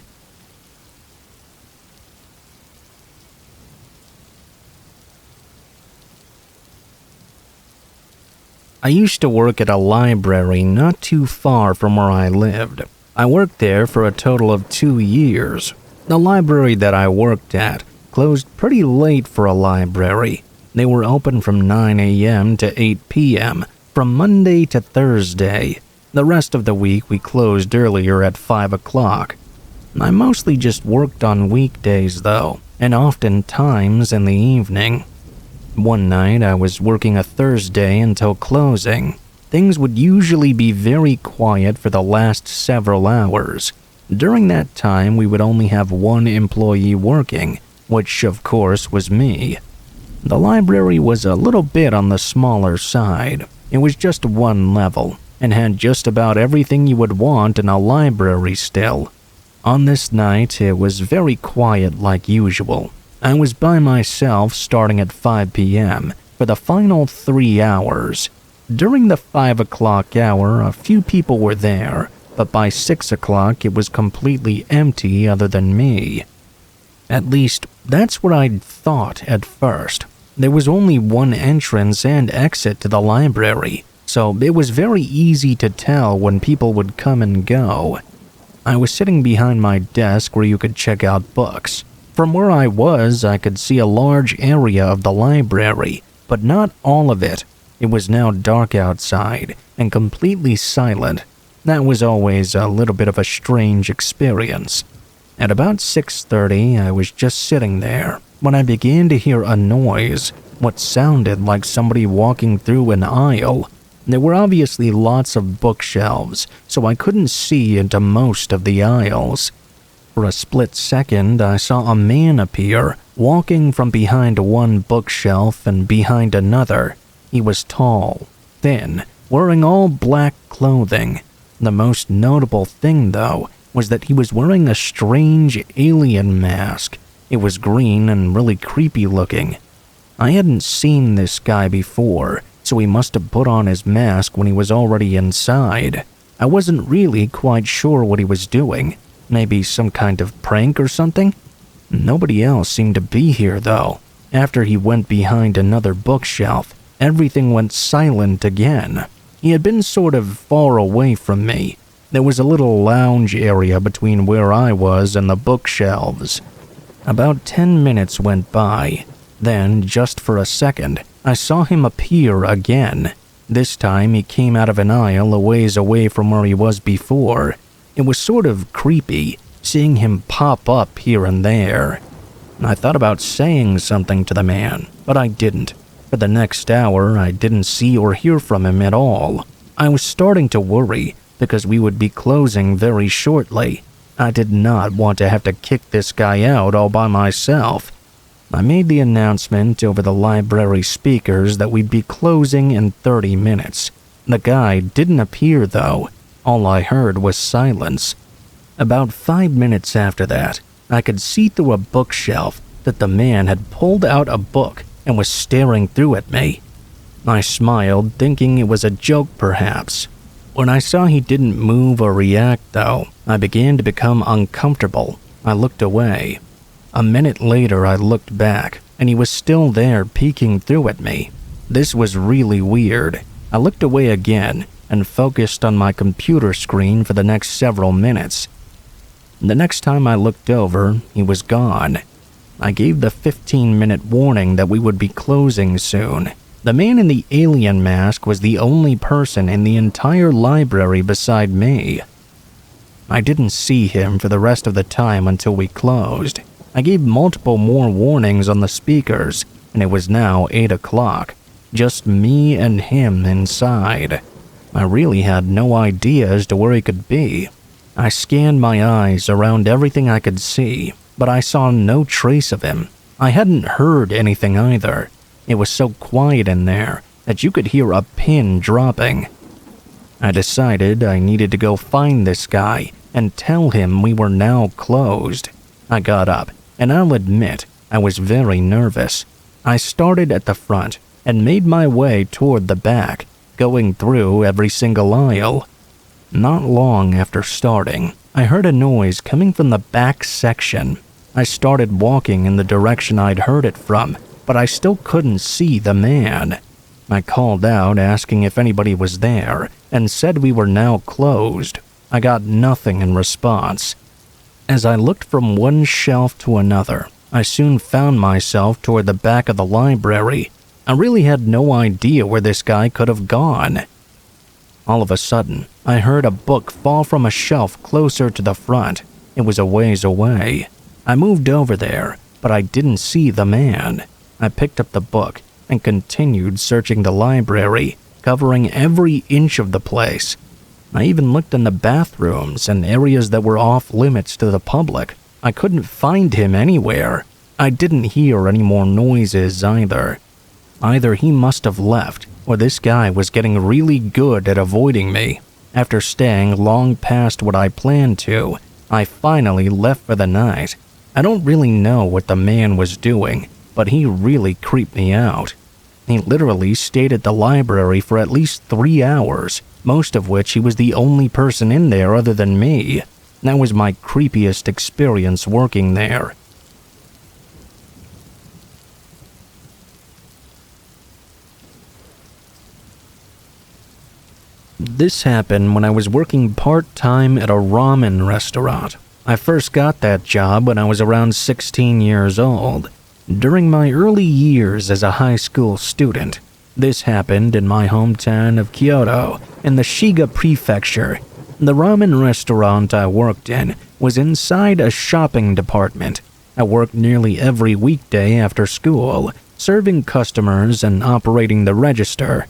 I used to work at a library not too far from where I lived. I worked there for a total of 2 years. The library that I worked at closed pretty late for a library. They were open from 9 a.m. to 8 p.m. from Monday to Thursday. The rest of the week we closed earlier at 5 o'clock. I mostly just worked on weekdays though, and oftentimes in the evening. One night I was working a Thursday until closing. Things would usually be very quiet for the last several hours. During that time, we would only have one employee working, which of course was me. The library was a little bit on the smaller side. It was just one level, and had just about everything you would want in a library still. On this night, it was very quiet like usual. I was by myself starting at 5 p.m. for the final 3 hours. During the 5 o'clock hour, a few people were there, but by 6 o'clock it was completely empty other than me. At least, that's what I'd thought at first. There was only one entrance and exit to the library, so it was very easy to tell when people would come and go. I was sitting behind my desk where you could check out books. From where I was, I could see a large area of the library, but not all of it. It was now dark outside and completely silent. That was always a little bit of a strange experience. At about 6:30, I was just sitting there when I began to hear a noise, what sounded like somebody walking through an aisle. There were obviously lots of bookshelves, so I couldn't see into most of the aisles. For a split second, I saw a man appear, walking from behind one bookshelf and behind another. He was tall, thin, wearing all black clothing. The most notable thing, though, was that he was wearing a strange alien mask. It was green and really creepy looking. I hadn't seen this guy before, so he must have put on his mask when he was already inside. I wasn't really quite sure what he was doing. Maybe some kind of prank or something? Nobody else seemed to be here, though. After he went behind another bookshelf, everything went silent again. He had been sort of far away from me. There was a little lounge area between where I was and the bookshelves. About 10 minutes went by. Then, just for a second, I saw him appear again. This time he came out of an aisle a ways away from where he was before. It was sort of creepy, seeing him pop up here and there. I thought about saying something to the man, but I didn't. For the next hour, I didn't see or hear from him at all. I was starting to worry, because we would be closing very shortly. I did not want to have to kick this guy out all by myself. I made the announcement over the library speakers that we'd be closing in 30 minutes. The guy didn't appear, though. All I heard was silence. About 5 minutes after that, I could see through a bookshelf that the man had pulled out a book and was staring through at me. I smiled, thinking it was a joke perhaps. When I saw he didn't move or react, though, I began to become uncomfortable. I looked away. A minute later, I looked back, and he was still there peeking through at me. This was really weird. I looked away again and focused on my computer screen for the next several minutes. The next time I looked over, he was gone. I gave the 15-minute warning that we would be closing soon. The man in the alien mask was the only person in the entire library beside me. I didn't see him for the rest of the time until we closed. I gave multiple more warnings on the speakers, and it was now 8 o'clock. Just me and him inside. I really had no idea as to where he could be. I scanned my eyes around everything I could see, but I saw no trace of him. I hadn't heard anything either. It was so quiet in there that you could hear a pin dropping. I decided I needed to go find this guy and tell him we were now closed. I got up, and I'll admit, I was very nervous. I started at the front and made my way toward the back, going through every single aisle. Not long after starting, I heard a noise coming from the back section. I started walking in the direction I'd heard it from, but I still couldn't see the man. I called out asking if anybody was there and said we were now closed. I got nothing in response. As I looked from one shelf to another, I soon found myself toward the back of the library. I really had no idea where this guy could have gone. All of a sudden, I heard a book fall from a shelf closer to the front. It was a ways away. I moved over there, but I didn't see the man. I picked up the book and continued searching the library, covering every inch of the place. I even looked in the bathrooms and areas that were off limits to the public. I couldn't find him anywhere. I didn't hear any more noises either. Either he must have left, or this guy was getting really good at avoiding me. After staying long past what I planned to, I finally left for the night. I don't really know what the man was doing, but he really creeped me out. He literally stayed at the library for at least 3 hours, most of which he was the only person in there other than me. That was my creepiest experience working there. This happened when I was working part-time at a ramen restaurant. I first got that job when I was around 16 years old, during my early years as a high school student. This happened in my hometown of Kyoto, in the Shiga prefecture. The ramen restaurant I worked in was inside a shopping department. I worked nearly every weekday after school, serving customers and operating the register.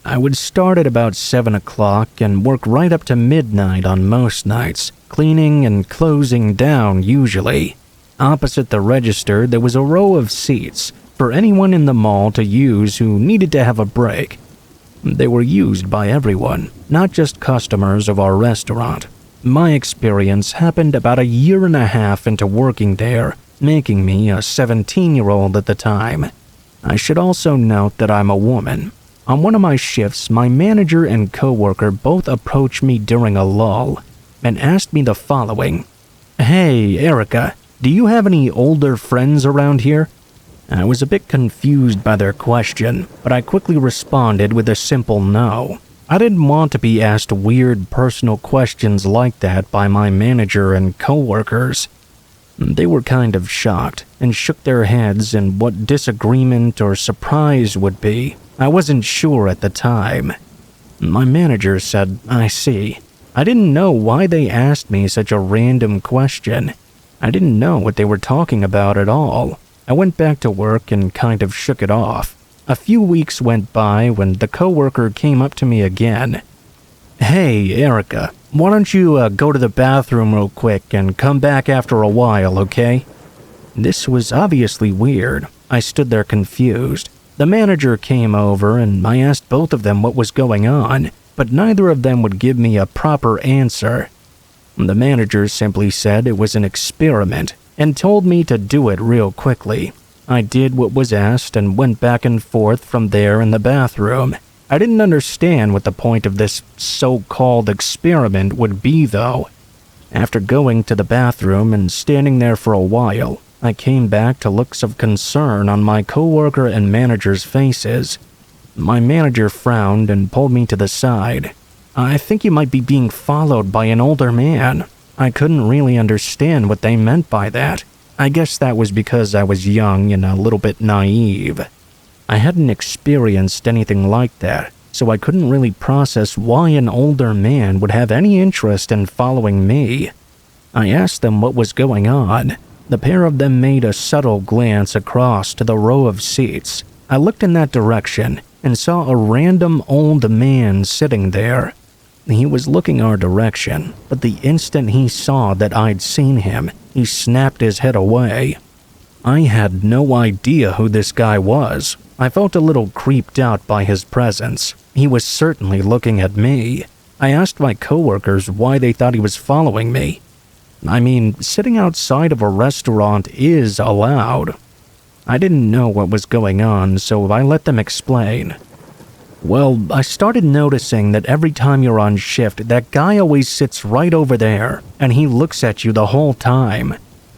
I would start at about 7 o'clock and work right up to midnight on most nights, cleaning and closing down usually. Opposite the register, there was a row of seats for anyone in the mall to use who needed to have a break. They were used by everyone, not just customers of our restaurant. My experience happened about 1.5 years into working there, making me a 17-year-old at the time. I should also note that I'm a woman. On one of my shifts, my manager and coworker both approached me during a lull and asked me the following. "Hey, Erica, do you have any older friends around here?" I was a bit confused by their question, but I quickly responded with a simple no. I didn't want to be asked weird personal questions like that by my manager and coworkers. They were kind of shocked and shook their heads in what disagreement or surprise would be. I wasn't sure at the time. My manager said, "I see." I didn't know why they asked me such a random question. I didn't know what they were talking about at all. I went back to work and kind of shook it off. A few weeks went by when the coworker came up to me again. "Hey, Erica, why don't you go to the bathroom real quick and come back after a while, okay?" This was obviously weird. I stood there confused. The manager came over and I asked both of them what was going on, but neither of them would give me a proper answer. The manager simply said it was an experiment and told me to do it real quickly. I did what was asked and went back and forth from there in the bathroom. I didn't understand what the point of this so-called experiment would be, though. After going to the bathroom and standing there for a while, I came back to looks of concern on my coworker and manager's faces. My manager frowned and pulled me to the side. "I think you might be being followed by an older man." I couldn't really understand what they meant by that. I guess that was because I was young and a little bit naive. I hadn't experienced anything like that, so I couldn't really process why an older man would have any interest in following me. I asked them what was going on. The pair of them made a subtle glance across to the row of seats. I looked in that direction and saw a random old man sitting there. He was looking our direction, but the instant he saw that I'd seen him, he snapped his head away. I had no idea who this guy was. I felt a little creeped out by his presence. He was certainly looking at me. I asked my coworkers why they thought he was following me. I mean, sitting outside of a restaurant is allowed. I didn't know what was going on, so I let them explain. "Well, I started noticing that every time you're on shift, that guy always sits right over there, and he looks at you the whole time.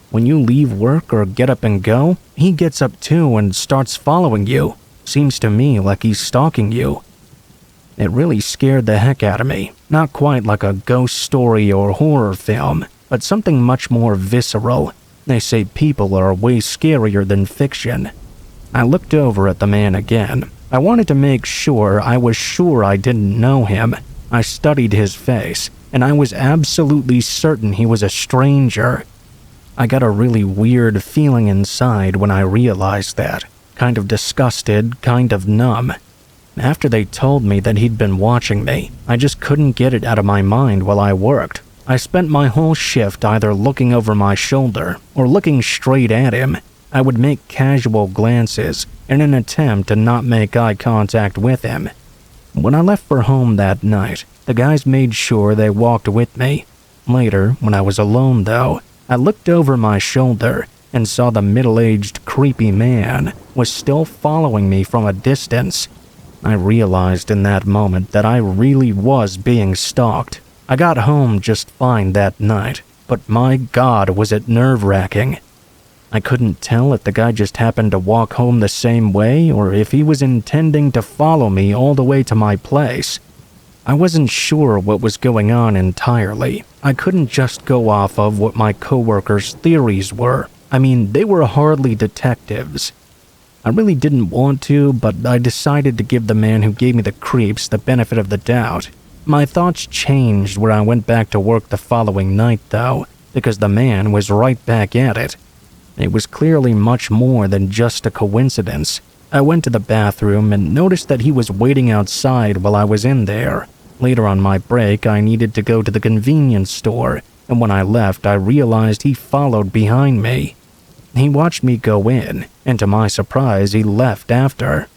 When you leave work or get up and go, he gets up too and starts following you. Seems to me like he's stalking you." It really scared the heck out of me. Not quite like a ghost story or horror film, but something much more visceral. They say people are way scarier than fiction. I looked over at the man again. I wanted to make sure I was sure I didn't know him. I studied his face, and I was absolutely certain he was a stranger. I got a really weird feeling inside when I realized that. Kind of disgusted, kind of numb. After they told me that he'd been watching me, I just couldn't get it out of my mind while I worked. I spent my whole shift either looking over my shoulder or looking straight at him. I would make casual glances in an attempt to not make eye contact with him. When I left for home that night, the guys made sure they walked with me. Later, when I was alone though, I looked over my shoulder and saw the middle-aged creepy man was still following me from a distance. I realized in that moment that I really was being stalked. I got home just fine that night, but my God, was it nerve-wracking. I couldn't tell if the guy just happened to walk home the same way or if he was intending to follow me all the way to my place. I wasn't sure what was going on entirely. I couldn't just go off of what my coworkers' theories were. I mean, they were hardly detectives. I really didn't want to, but I decided to give the man who gave me the creeps the benefit of the doubt. My thoughts changed when I went back to work the following night, though, because the man was right back at it. It was clearly much more than just a coincidence. I went to the bathroom and noticed that he was waiting outside while I was in there. Later on my break, I needed to go to the convenience store, and when I left, I realized he followed behind me. He watched me go in, and to my surprise, he left after.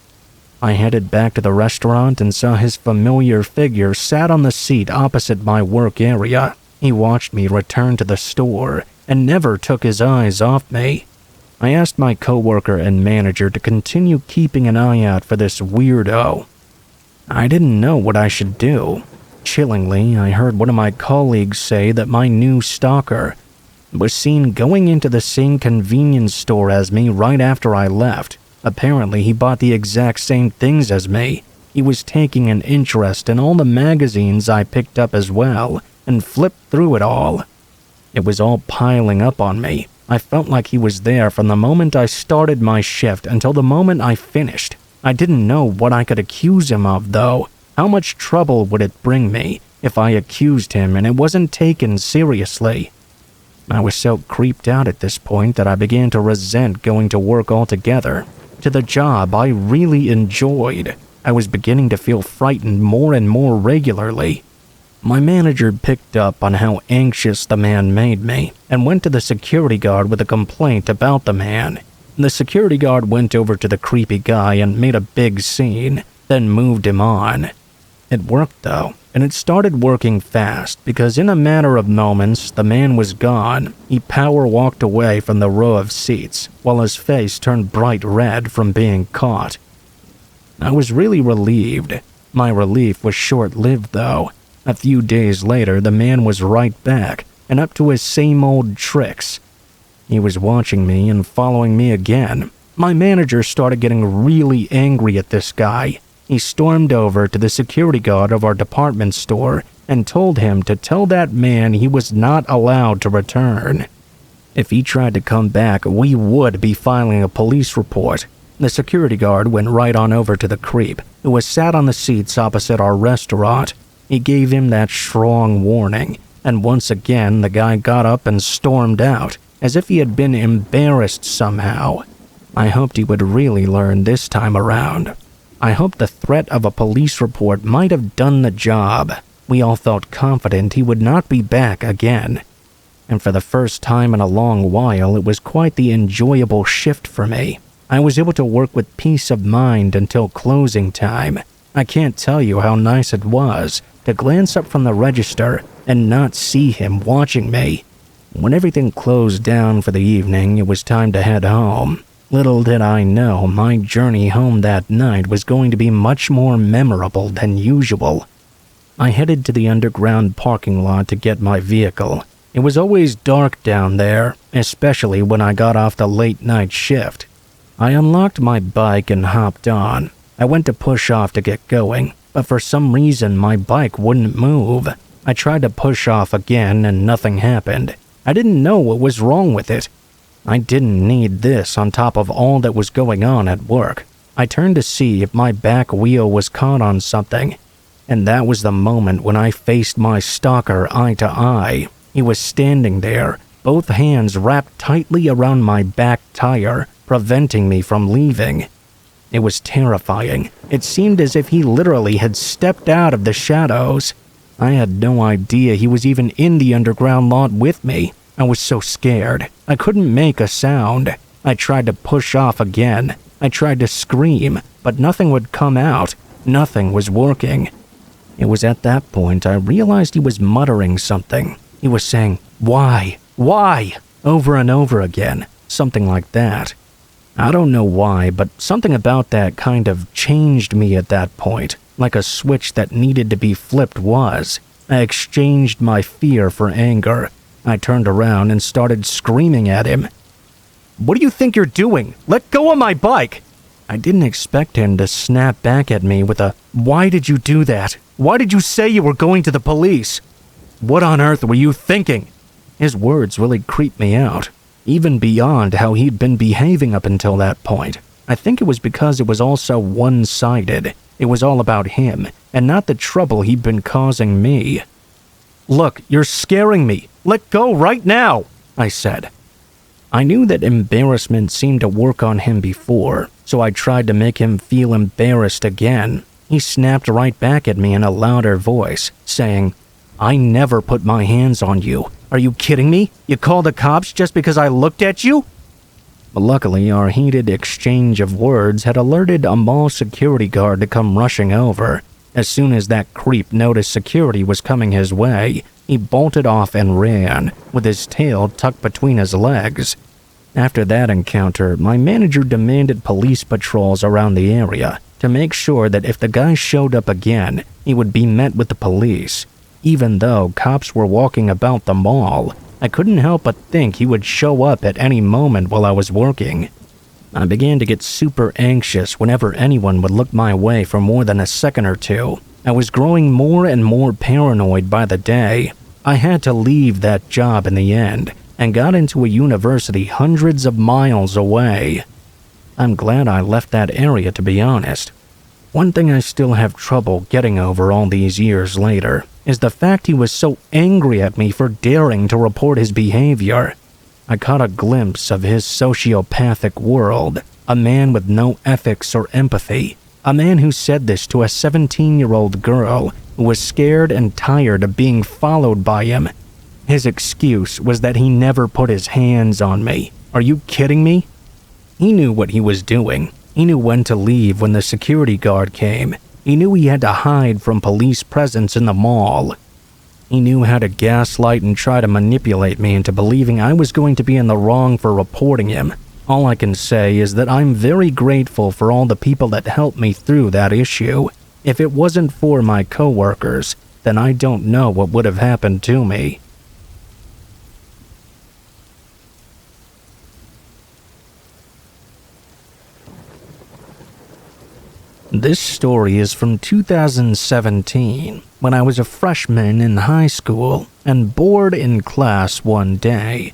I headed back to the restaurant and saw his familiar figure sat on the seat opposite my work area. He watched me return to the store and never took his eyes off me. I asked my coworker and manager to continue keeping an eye out for this weirdo. I didn't know what I should do. Chillingly, I heard one of my colleagues say that my new stalker was seen going into the same convenience store as me right after I left. Apparently, he bought the exact same things as me. He was taking an interest in all the magazines I picked up as well, and flipped through it all. It was all piling up on me. I felt like he was there from the moment I started my shift until the moment I finished. I didn't know what I could accuse him of, though. How much trouble would it bring me if I accused him and it wasn't taken seriously? I was so creeped out at this point that I began to resent going to work altogether. To the job I really enjoyed, I was beginning to feel frightened more and more regularly. My manager picked up on how anxious the man made me and went to the security guard with a complaint about the man. The security guard went over to the creepy guy and made a big scene, then moved him on. It worked though, and it started working fast because in a matter of moments, the man was gone. He power walked away from the row of seats while his face turned bright red from being caught. I was really relieved. My relief was short-lived though. A few days later, the man was right back and up to his same old tricks. He was watching me and following me again. My manager started getting really angry at this guy. He stormed over to the security guard of our department store and told him to tell that man he was not allowed to return. If he tried to come back, we would be filing a police report. The security guard went right on over to the creep, who was sat on the seats opposite our restaurant. He gave him that strong warning, and once again the guy got up and stormed out, as if he had been embarrassed somehow. I hoped he would really learn this time around. I hoped the threat of a police report might have done the job. We all felt confident he would not be back again. And for the first time in a long while, it was quite the enjoyable shift for me. I was able to work with peace of mind until closing time. I can't tell you how nice it was to glance up from the register and not see him watching me. When everything closed down for the evening, it was time to head home. Little did I know my journey home that night was going to be much more memorable than usual. I headed to the underground parking lot to get my vehicle. It was always dark down there, especially when I got off the late night shift. I unlocked my bike and hopped on. I went to push off to get going, but for some reason my bike wouldn't move. I tried to push off again and nothing happened. I didn't know what was wrong with it. I didn't need this on top of all that was going on at work. I turned to see if my back wheel was caught on something, and that was the moment when I faced my stalker eye to eye. He was standing there, both hands wrapped tightly around my back tire, preventing me from leaving. It was terrifying. It seemed as if he literally had stepped out of the shadows. I had no idea he was even in the underground lot with me. I was so scared. I couldn't make a sound. I tried to push off again. I tried to scream, but nothing would come out. Nothing was working. It was at that point I realized he was muttering something. He was saying, "Why? Why?" over and over again. Something like that. I don't know why, but something about that kind of changed me at that point. Like a switch that needed to be flipped was. I exchanged my fear for anger. I turned around and started screaming at him. "What do you think you're doing? Let go of my bike!" I didn't expect him to snap back at me with a, "Why did you do that? Why did you say you were going to the police? What on earth were you thinking?" His words really creeped me out, even beyond how he'd been behaving up until that point. I think it was because it was all so one-sided. It was all about him, and not the trouble he'd been causing me. "Look, you're scaring me. Let go right now," I said. I knew that embarrassment seemed to work on him before, so I tried to make him feel embarrassed again. He snapped right back at me in a louder voice, saying, "I never put my hands on you. Are you kidding me? You called the cops just because I looked at you?" But luckily, our heated exchange of words had alerted a mall security guard to come rushing over. As soon as that creep noticed security was coming his way, he bolted off and ran, with his tail tucked between his legs. After that encounter, my manager demanded police patrols around the area to make sure that if the guy showed up again, he would be met with the police. Even though cops were walking about the mall, I couldn't help but think he would show up at any moment while I was working. I began to get super anxious whenever anyone would look my way for more than a second or two. I was growing more and more paranoid by the day. I had to leave that job in the end and got into a university hundreds of miles away. I'm glad I left that area, to be honest. One thing I still have trouble getting over all these years later is the fact he was so angry at me for daring to report his behavior. I caught a glimpse of his sociopathic world, a man with no ethics or empathy, a man who said this to a 17-year-old girl who was scared and tired of being followed by him. His excuse was that he never put his hands on me. Are you kidding me? He knew what he was doing. He knew when to leave when the security guard came. He knew he had to hide from police presence in the mall. He knew how to gaslight and try to manipulate me into believing I was going to be in the wrong for reporting him. All I can say is that I'm very grateful for all the people that helped me through that issue. If it wasn't for my coworkers, then I don't know what would have happened to me. This story is from 2017, when I was a freshman in high school and bored in class one day.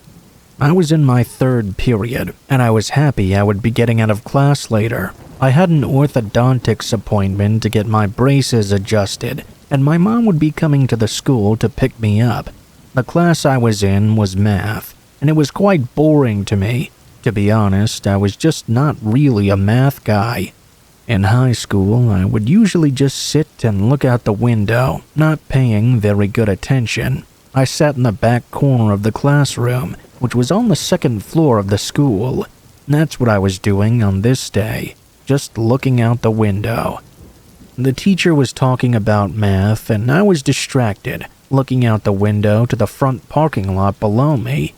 I was in my third period, and I was happy I would be getting out of class later. I had an orthodontics appointment to get my braces adjusted, and my mom would be coming to the school to pick me up. The class I was in was math, and it was quite boring to me. To be honest, I was just not really a math guy. In high school, I would usually just sit and look out the window, not paying very good attention. I sat in the back corner of the classroom, which was on the second floor of the school. That's what I was doing on this day, just looking out the window. The teacher was talking about math, and I was distracted, looking out the window to the front parking lot below me.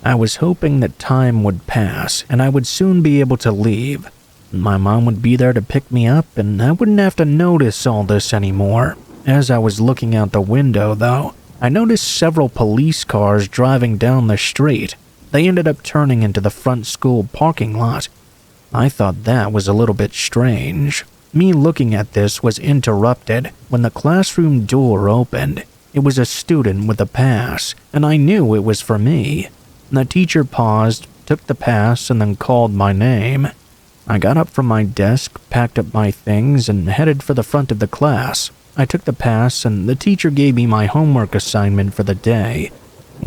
I was hoping that time would pass, and I would soon be able to leave. My mom would be there to pick me up, and I wouldn't have to notice all this anymore. As I was looking out the window, though, I noticed several police cars driving down the street. They ended up turning into the front school parking lot. I thought that was a little bit strange. Me looking at this was interrupted when the classroom door opened. It was a student with a pass, and I knew it was for me. The teacher paused, took the pass, and then called my name. I got up from my desk, packed up my things, and headed for the front of the class. I took the pass, and the teacher gave me my homework assignment for the day,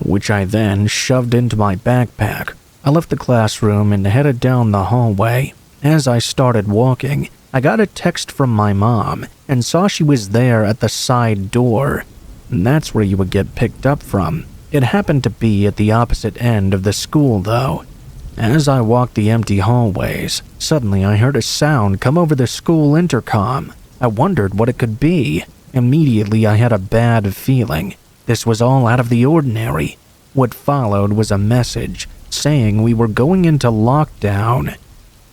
which I then shoved into my backpack. I left the classroom and headed down the hallway. As I started walking, I got a text from my mom and saw she was there at the side door. And that's where you would get picked up from. It happened to be at the opposite end of the school, though. As I walked the empty hallways, suddenly I heard a sound come over the school intercom. I wondered what it could be. Immediately I had a bad feeling. This was all out of the ordinary. What followed was a message saying we were going into lockdown.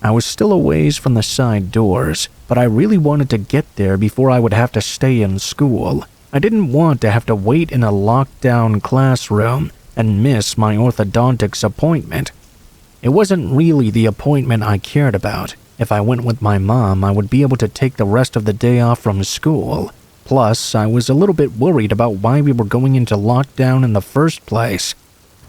I was still a ways from the side doors, but I really wanted to get there before I would have to stay in school. I didn't want to have to wait in a lockdown classroom and miss my orthodontics appointment. It wasn't really the appointment I cared about. If I went with my mom, I would be able to take the rest of the day off from school. Plus, I was a little bit worried about why we were going into lockdown in the first place.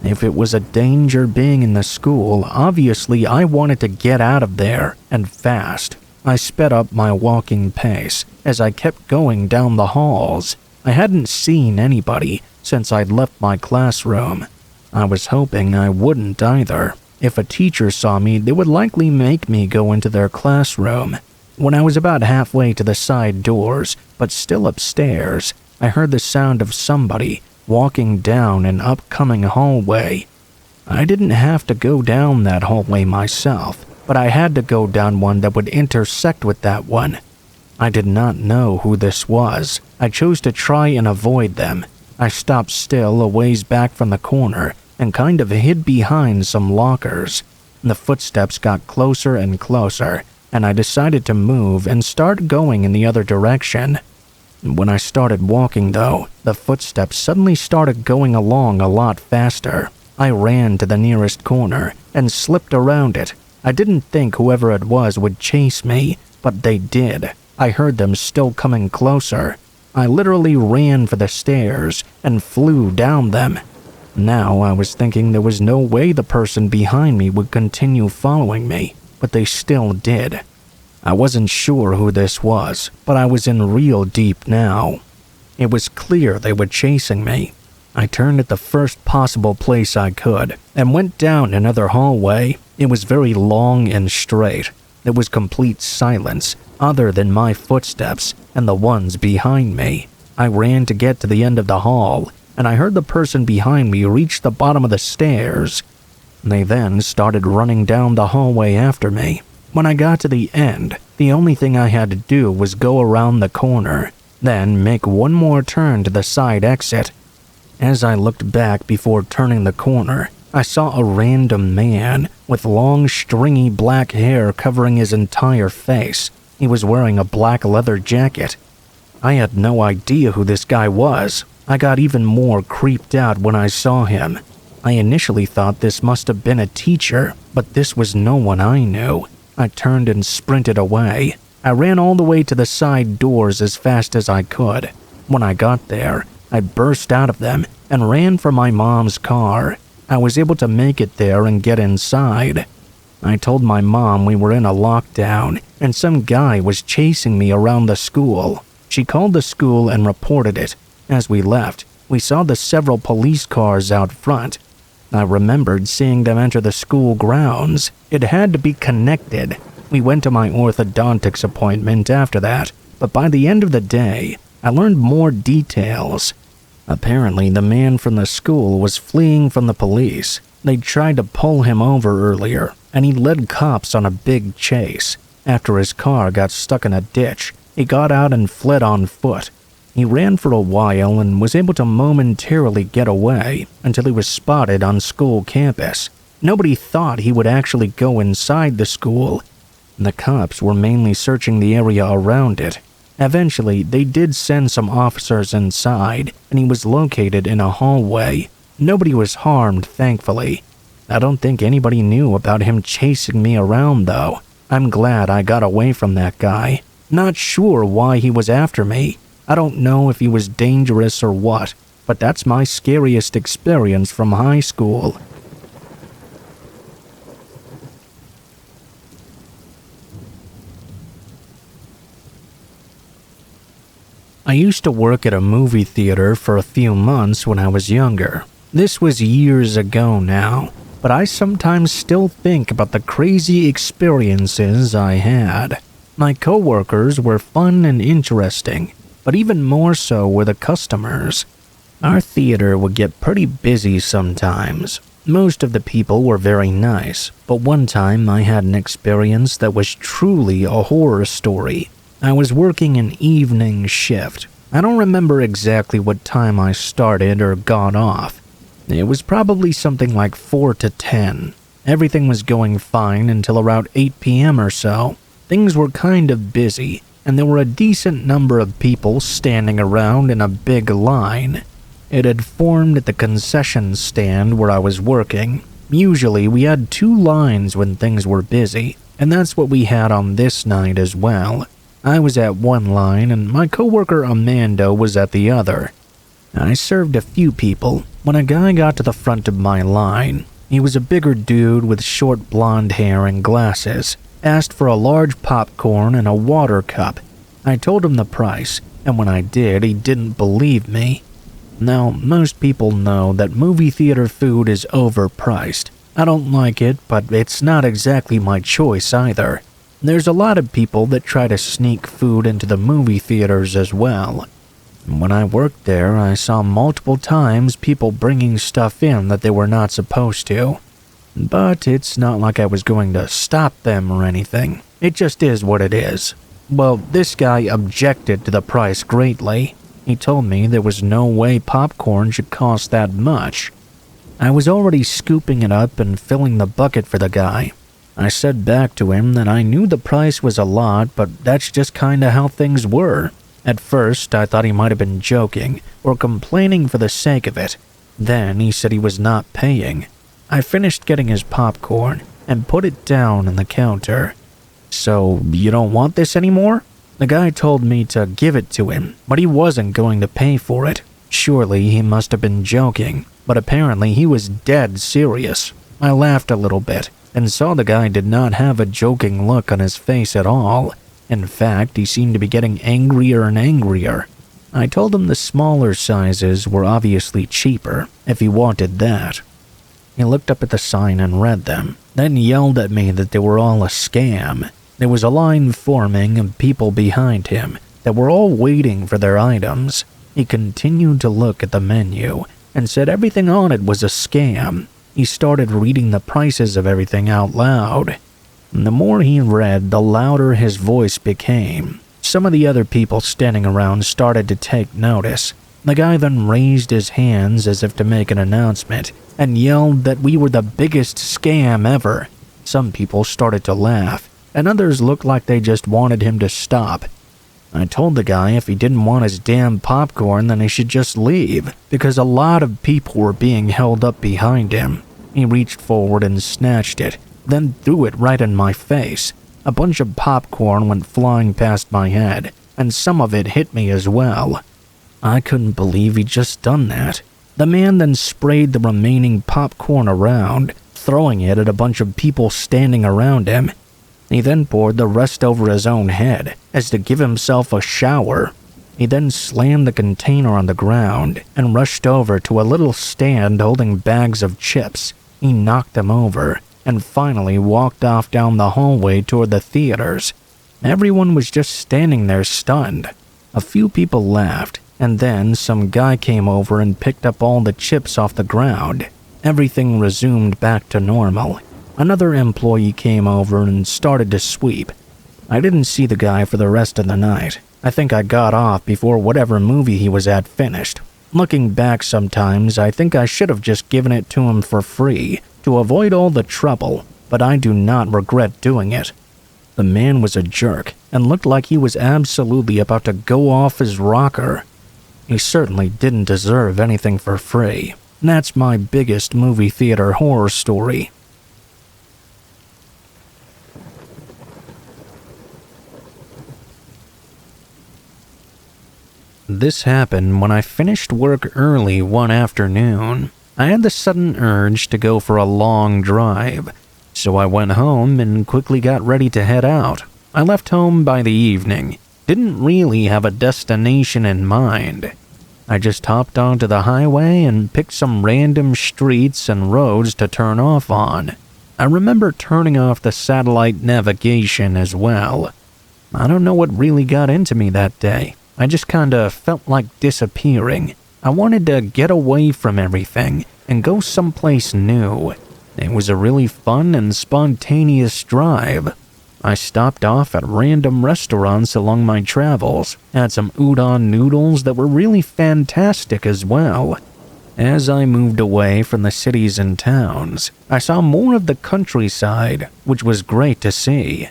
If it was a danger being in the school, obviously I wanted to get out of there, and fast. I sped up my walking pace as I kept going down the halls. I hadn't seen anybody since I'd left my classroom. I was hoping I wouldn't either. If a teacher saw me, they would likely make me go into their classroom. When I was about halfway to the side doors, but still upstairs, I heard the sound of somebody walking down an upcoming hallway. I didn't have to go down that hallway myself, but I had to go down one that would intersect with that one. I did not know who this was. I chose to try and avoid them. I stopped still a ways back from the corner and kind of hid behind some lockers. The footsteps got closer and closer, and I decided to move and start going in the other direction. When I started walking, though, the footsteps suddenly started going along a lot faster. I ran to the nearest corner and slipped around it. I didn't think whoever it was would chase me, but they did. I heard them still coming closer. I literally ran for the stairs and flew down them. Now I was thinking there was no way the person behind me would continue following me, but they still did. I wasn't sure who this was, but I was in real deep now. It was clear they were chasing me. I turned at the first possible place I could and went down another hallway. It was very long and straight. There was complete silence other than my footsteps and the ones behind me. I ran to get to the end of the hall, and I heard the person behind me reach the bottom of the stairs. They then started running down the hallway after me. When I got to the end, the only thing I had to do was go around the corner, then make one more turn to the side exit. As I looked back before turning the corner, I saw a random man with long, stringy black hair covering his entire face. He was wearing a black leather jacket. I had no idea who this guy was. I got even more creeped out when I saw him. I initially thought this must have been a teacher, but this was no one I knew. I turned and sprinted away. I ran all the way to the side doors as fast as I could. When I got there, I burst out of them and ran for my mom's car. I was able to make it there and get inside. I told my mom we were in a lockdown and some guy was chasing me around the school. She called the school and reported it. As we left, we saw the several police cars out front. I remembered seeing them enter the school grounds. It had to be connected. We went to my orthodontics appointment after that, but by the end of the day, I learned more details. Apparently, the man from the school was fleeing from the police. They tried to pull him over earlier, and he led cops on a big chase. After his car got stuck in a ditch, he got out and fled on foot. He ran for a while and was able to momentarily get away until he was spotted on school campus. Nobody thought he would actually go inside the school. The cops were mainly searching the area around it. Eventually, they did send some officers inside, and he was located in a hallway. Nobody was harmed, thankfully. I don't think anybody knew about him chasing me around, though. I'm glad I got away from that guy. Not sure why he was after me. I don't know if he was dangerous or what, but that's my scariest experience from high school. I used to work at a movie theater for a few months when I was younger. This was years ago now, but I sometimes still think about the crazy experiences I had. My coworkers were fun and interesting, but even more so were the customers. Our theater would get pretty busy sometimes. Most of the people were very nice, but one time I had an experience that was truly a horror story. I was working an evening shift. I don't remember exactly what time I started or got off. It was probably something like 4 to 10. Everything was going fine until around 8 p.m. or so. Things were kind of busy, and there were a decent number of people standing around in a big line. It had formed at the concession stand where I was working. Usually we had 2 lines when things were busy, and that's what we had on this night as well. I was at one line and my coworker Amanda was at the other. I served a few people when a guy got to the front of my line. He was a bigger dude with short blonde hair and glasses. Asked for a large popcorn and a water cup. I told him the price, and when I did, he didn't believe me. Now, most people know that movie theater food is overpriced. I don't like it, but it's not exactly my choice either. There's a lot of people that try to sneak food into the movie theaters as well. When I worked there, I saw multiple times people bringing stuff in that they were not supposed to. But it's not like I was going to stop them or anything. It just is what it is. Well, this guy objected to the price greatly. He told me there was no way popcorn should cost that much. I was already scooping it up and filling the bucket for the guy. I said back to him that I knew the price was a lot, but that's just kinda how things were. At first, I thought he might have been joking or complaining for the sake of it. Then he said he was not paying. I finished getting his popcorn and put it down on the counter. "So, you don't want this anymore?" The guy told me to give it to him, but he wasn't going to pay for it. Surely he must have been joking, but apparently he was dead serious. I laughed a little bit and saw the guy did not have a joking look on his face at all. In fact, he seemed to be getting angrier and angrier. I told him the smaller sizes were obviously cheaper if he wanted that. He looked up at the sign and read them, then yelled at me that they were all a scam. There was a line forming of people behind him that were all waiting for their items. He continued to look at the menu and said everything on it was a scam. He started reading the prices of everything out loud. The more he read, the louder his voice became. Some of the other people standing around started to take notice. The guy then raised his hands as if to make an announcement and yelled that we were the biggest scam ever. Some people started to laugh, and others looked like they just wanted him to stop. I told the guy if he didn't want his damn popcorn, then he should just leave, because a lot of people were being held up behind him. He reached forward and snatched it, then threw it right in my face. A bunch of popcorn went flying past my head, and some of it hit me as well. I couldn't believe he'd just done that. The man then sprayed the remaining popcorn around, throwing it at a bunch of people standing around him. He then poured the rest over his own head, as to give himself a shower. He then slammed the container on the ground and rushed over to a little stand holding bags of chips. He knocked them over and finally walked off down the hallway toward the theaters. Everyone was just standing there stunned. A few people laughed, and then some guy came over and picked up all the chips off the ground. Everything resumed back to normal. Another employee came over and started to sweep. I didn't see the guy for the rest of the night. I think I got off before whatever movie he was at finished. Looking back sometimes, I think I should have just given it to him for free to avoid all the trouble, but I do not regret doing it. The man was a jerk and looked like he was absolutely about to go off his rocker. He certainly didn't deserve anything for free. That's my biggest movie theater horror story. This happened when I finished work early one afternoon. I had the sudden urge to go for a long drive, so I went home and quickly got ready to head out. I left home by the evening, didn't really have a destination in mind. I just hopped onto the highway and picked some random streets and roads to turn off on. I remember turning off the satellite navigation as well. I don't know what really got into me that day. I just kinda felt like disappearing. I wanted to get away from everything and go someplace new. It was a really fun and spontaneous drive. I stopped off at random restaurants along my travels, had some udon noodles that were really fantastic as well. As I moved away from the cities and towns, I saw more of the countryside, which was great to see.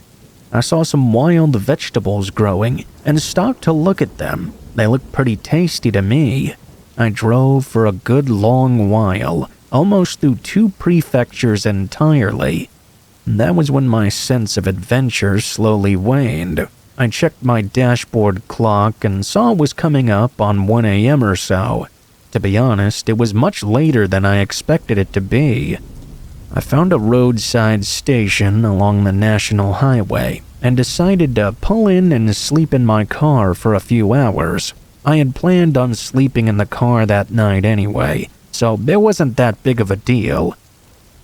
I saw some wild vegetables growing and stopped to look at them. They looked pretty tasty to me. I drove for a good long while, almost through 2 prefectures entirely. That was when my sense of adventure slowly waned. I checked my dashboard clock and saw it was coming up on 1 a.m. or so. To be honest, it was much later than I expected it to be. I found a roadside station along the national highway and decided to pull in and sleep in my car for a few hours. I had planned on sleeping in the car that night anyway, so it wasn't that big of a deal.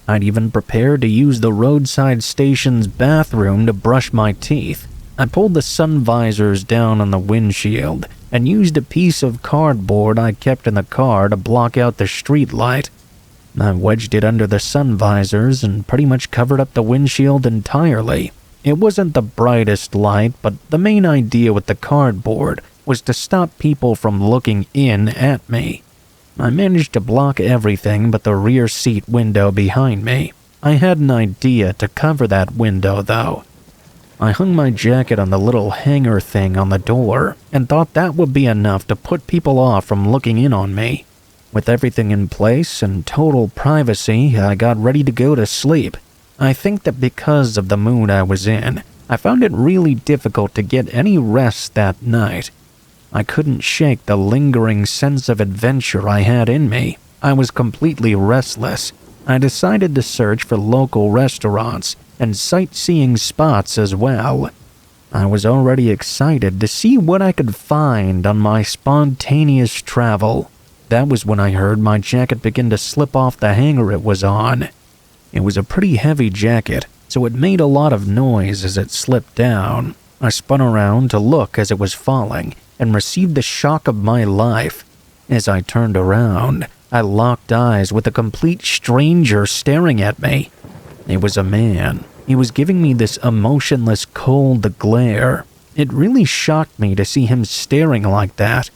I'd even prepared to use the roadside station's bathroom to brush my teeth. I pulled the sun visors down on the windshield and used a piece of cardboard I kept in the car to block out the street light. I wedged it under the sun visors and pretty much covered up the windshield entirely. It wasn't the brightest light, but the main idea with the cardboard was to stop people from looking in at me. I managed to block everything but the rear seat window behind me. I had an idea to cover that window, though. I hung my jacket on the little hanger thing on the door and thought that would be enough to put people off from looking in on me. With everything in place and total privacy, I got ready to go to sleep. I think that because of the mood I was in, I found it really difficult to get any rest that night. I couldn't shake the lingering sense of adventure I had in me. I was completely restless. I decided to search for local restaurants and sightseeing spots as well. I was already excited to see what I could find on my spontaneous travel. That was when I heard my jacket begin to slip off the hanger it was on. It was a pretty heavy jacket, so it made a lot of noise as it slipped down. I spun around to look as it was falling and received the shock of my life. As I turned around, I locked eyes with a complete stranger staring at me. It was a man. He was giving me this emotionless, cold glare. It really shocked me to see him staring like that.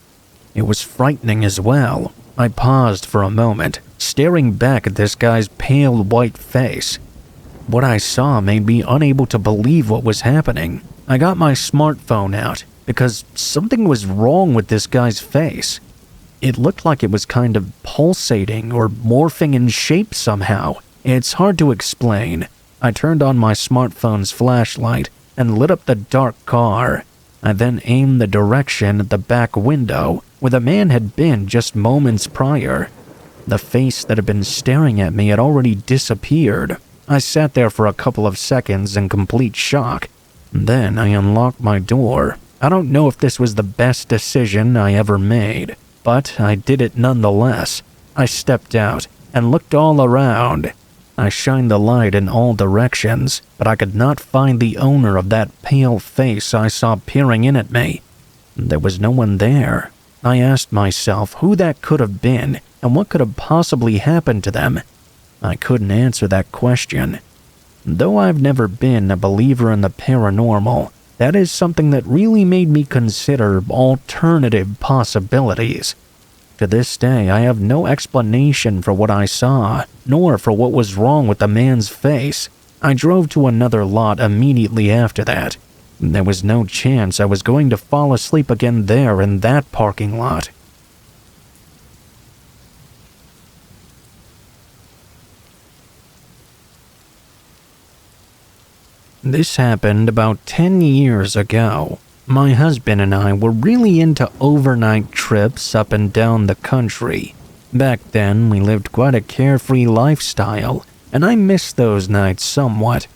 It was frightening as well. I paused for a moment, staring back at this guy's pale white face. What I saw made me unable to believe what was happening. I got my smartphone out because something was wrong with this guy's face. It looked like it was kind of pulsating or morphing in shape somehow. It's hard to explain. I turned on my smartphone's flashlight and lit up the dark car. I then aimed the direction at the back window where the man had been just moments prior. The face that had been staring at me had already disappeared. I sat there for a couple of seconds in complete shock. Then I unlocked my door. I don't know if this was the best decision I ever made, but I did it nonetheless. I stepped out and looked all around. I shined the light in all directions, but I could not find the owner of that pale face I saw peering in at me. There was no one there. I asked myself who that could have been and what could have possibly happened to them. I couldn't answer that question. Though I've never been a believer in the paranormal, that is something that really made me consider alternative possibilities. To this day, I have no explanation for what I saw, nor for what was wrong with the man's face. I drove to another lot immediately after that. There was no chance I was going to fall asleep again there in that parking lot. This happened about 10 years ago. My husband and I were really into overnight trips up and down the country. Back then, we lived quite a carefree lifestyle, and I miss those nights somewhat.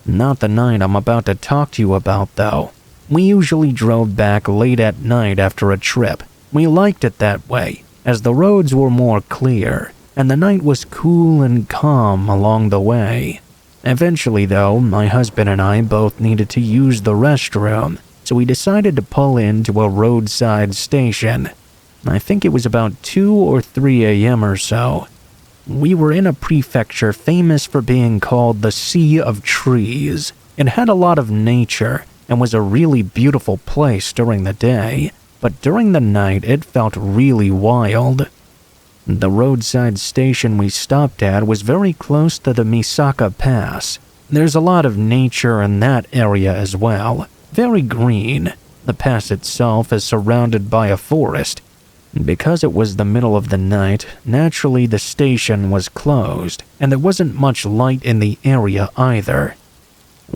Not the night I'm about to talk to you about, though. We usually drove back late at night after a trip. We liked it that way, as the roads were more clear, and the night was cool and calm along the way. Eventually, though, my husband and I both needed to use the restroom, so we decided to pull into a roadside station. I think it was about 2 or 3 a.m. or so. We were in a prefecture famous for being called the Sea of Trees. It had a lot of nature and was a really beautiful place during the day, but during the night it felt really wild. The roadside station we stopped at was very close to the Misaka Pass. There's a lot of nature in that area as well. Very green. The pass itself is surrounded by a forest. Because it was the middle of the night, naturally the station was closed, and there wasn't much light in the area either.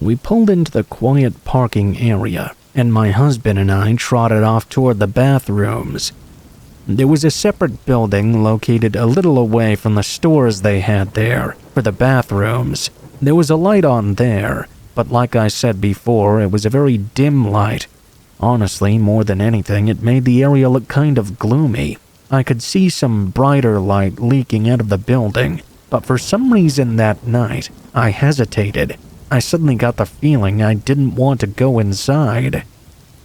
We pulled into the quiet parking area, and my husband and I trotted off toward the bathrooms. There was a separate building located a little away from the stores they had there for the bathrooms. There was a light on there, but like I said before, it was a very dim light. Honestly, more than anything, it made the area look kind of gloomy. I could see some brighter light leaking out of the building, but for some reason that night, I hesitated. I suddenly got the feeling I didn't want to go inside.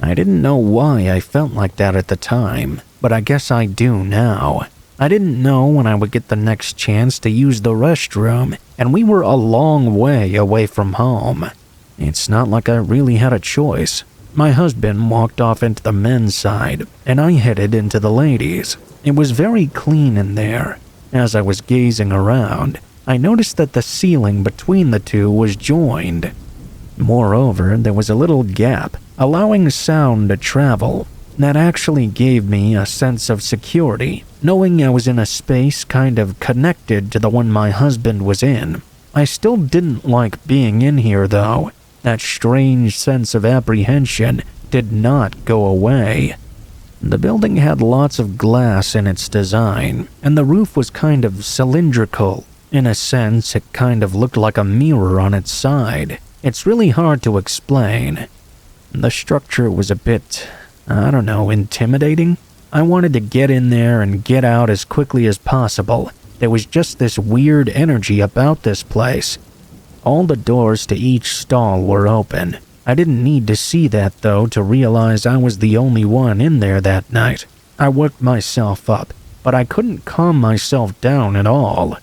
I didn't know why I felt like that at the time, but I guess I do now. I didn't know when I would get the next chance to use the restroom, and we were a long way away from home. It's not like I really had a choice. My husband walked off into the men's side, and I headed into the ladies'. It was very clean in there. As I was gazing around, I noticed that the ceiling between the two was joined. Moreover, there was a little gap, allowing sound to travel. That actually gave me a sense of security, knowing I was in a space kind of connected to the one my husband was in. I still didn't like being in here though. That strange sense of apprehension did not go away. The building had lots of glass in its design, and the roof was kind of cylindrical. In a sense, it kind of looked like a mirror on its side. It's really hard to explain. The structure was a bit, intimidating. I wanted to get in there and get out as quickly as possible. There was just this weird energy about this place. All the doors to each stall were open. I didn't need to see that though to realize I was the only one in there that night. I worked myself up, but I couldn't calm myself down at all.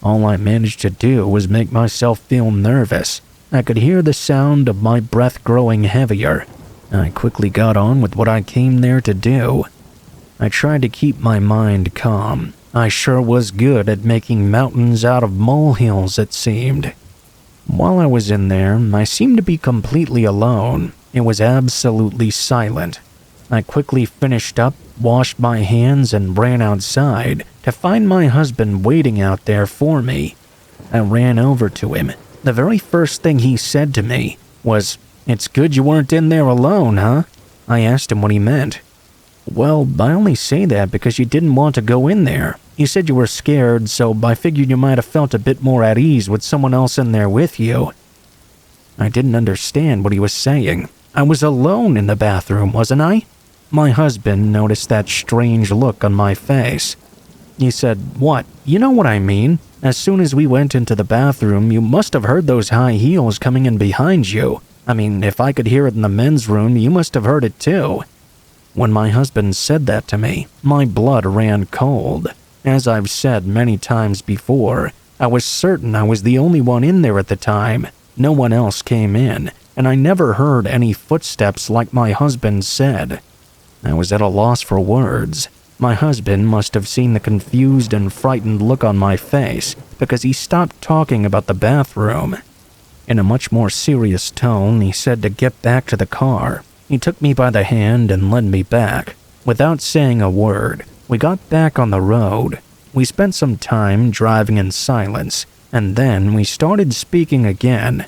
All I managed to do was make myself feel nervous. I could hear the sound of my breath growing heavier. I quickly got on with what I came there to do. I tried to keep my mind calm. I sure was good at making mountains out of molehills, it seemed. While I was in there, I seemed to be completely alone. It was absolutely silent. I quickly finished up, washed my hands, and ran outside to find my husband waiting out there for me. I ran over to him. The very first thing he said to me was, "It's good you weren't in there alone, huh?" I asked him what he meant. "Well, I only say that because you didn't want to go in there. You said you were scared, so I figured you might have felt a bit more at ease with someone else in there with you." I didn't understand what he was saying. I was alone in the bathroom, wasn't I? My husband noticed that strange look on my face. He said, "What? You know what I mean. As soon as we went into the bathroom, you must have heard those high heels coming in behind you. I mean, if I could hear it in the men's room, you must have heard it too." When my husband said that to me, my blood ran cold. As I've said many times before, I was certain I was the only one in there at the time. No one else came in, and I never heard any footsteps like my husband said. I was at a loss for words. My husband must have seen the confused and frightened look on my face because he stopped talking about the bathroom. In a much more serious tone, he said to get back to the car. He took me by the hand and led me back. Without saying a word, we got back on the road. We spent some time driving in silence, and then we started speaking again.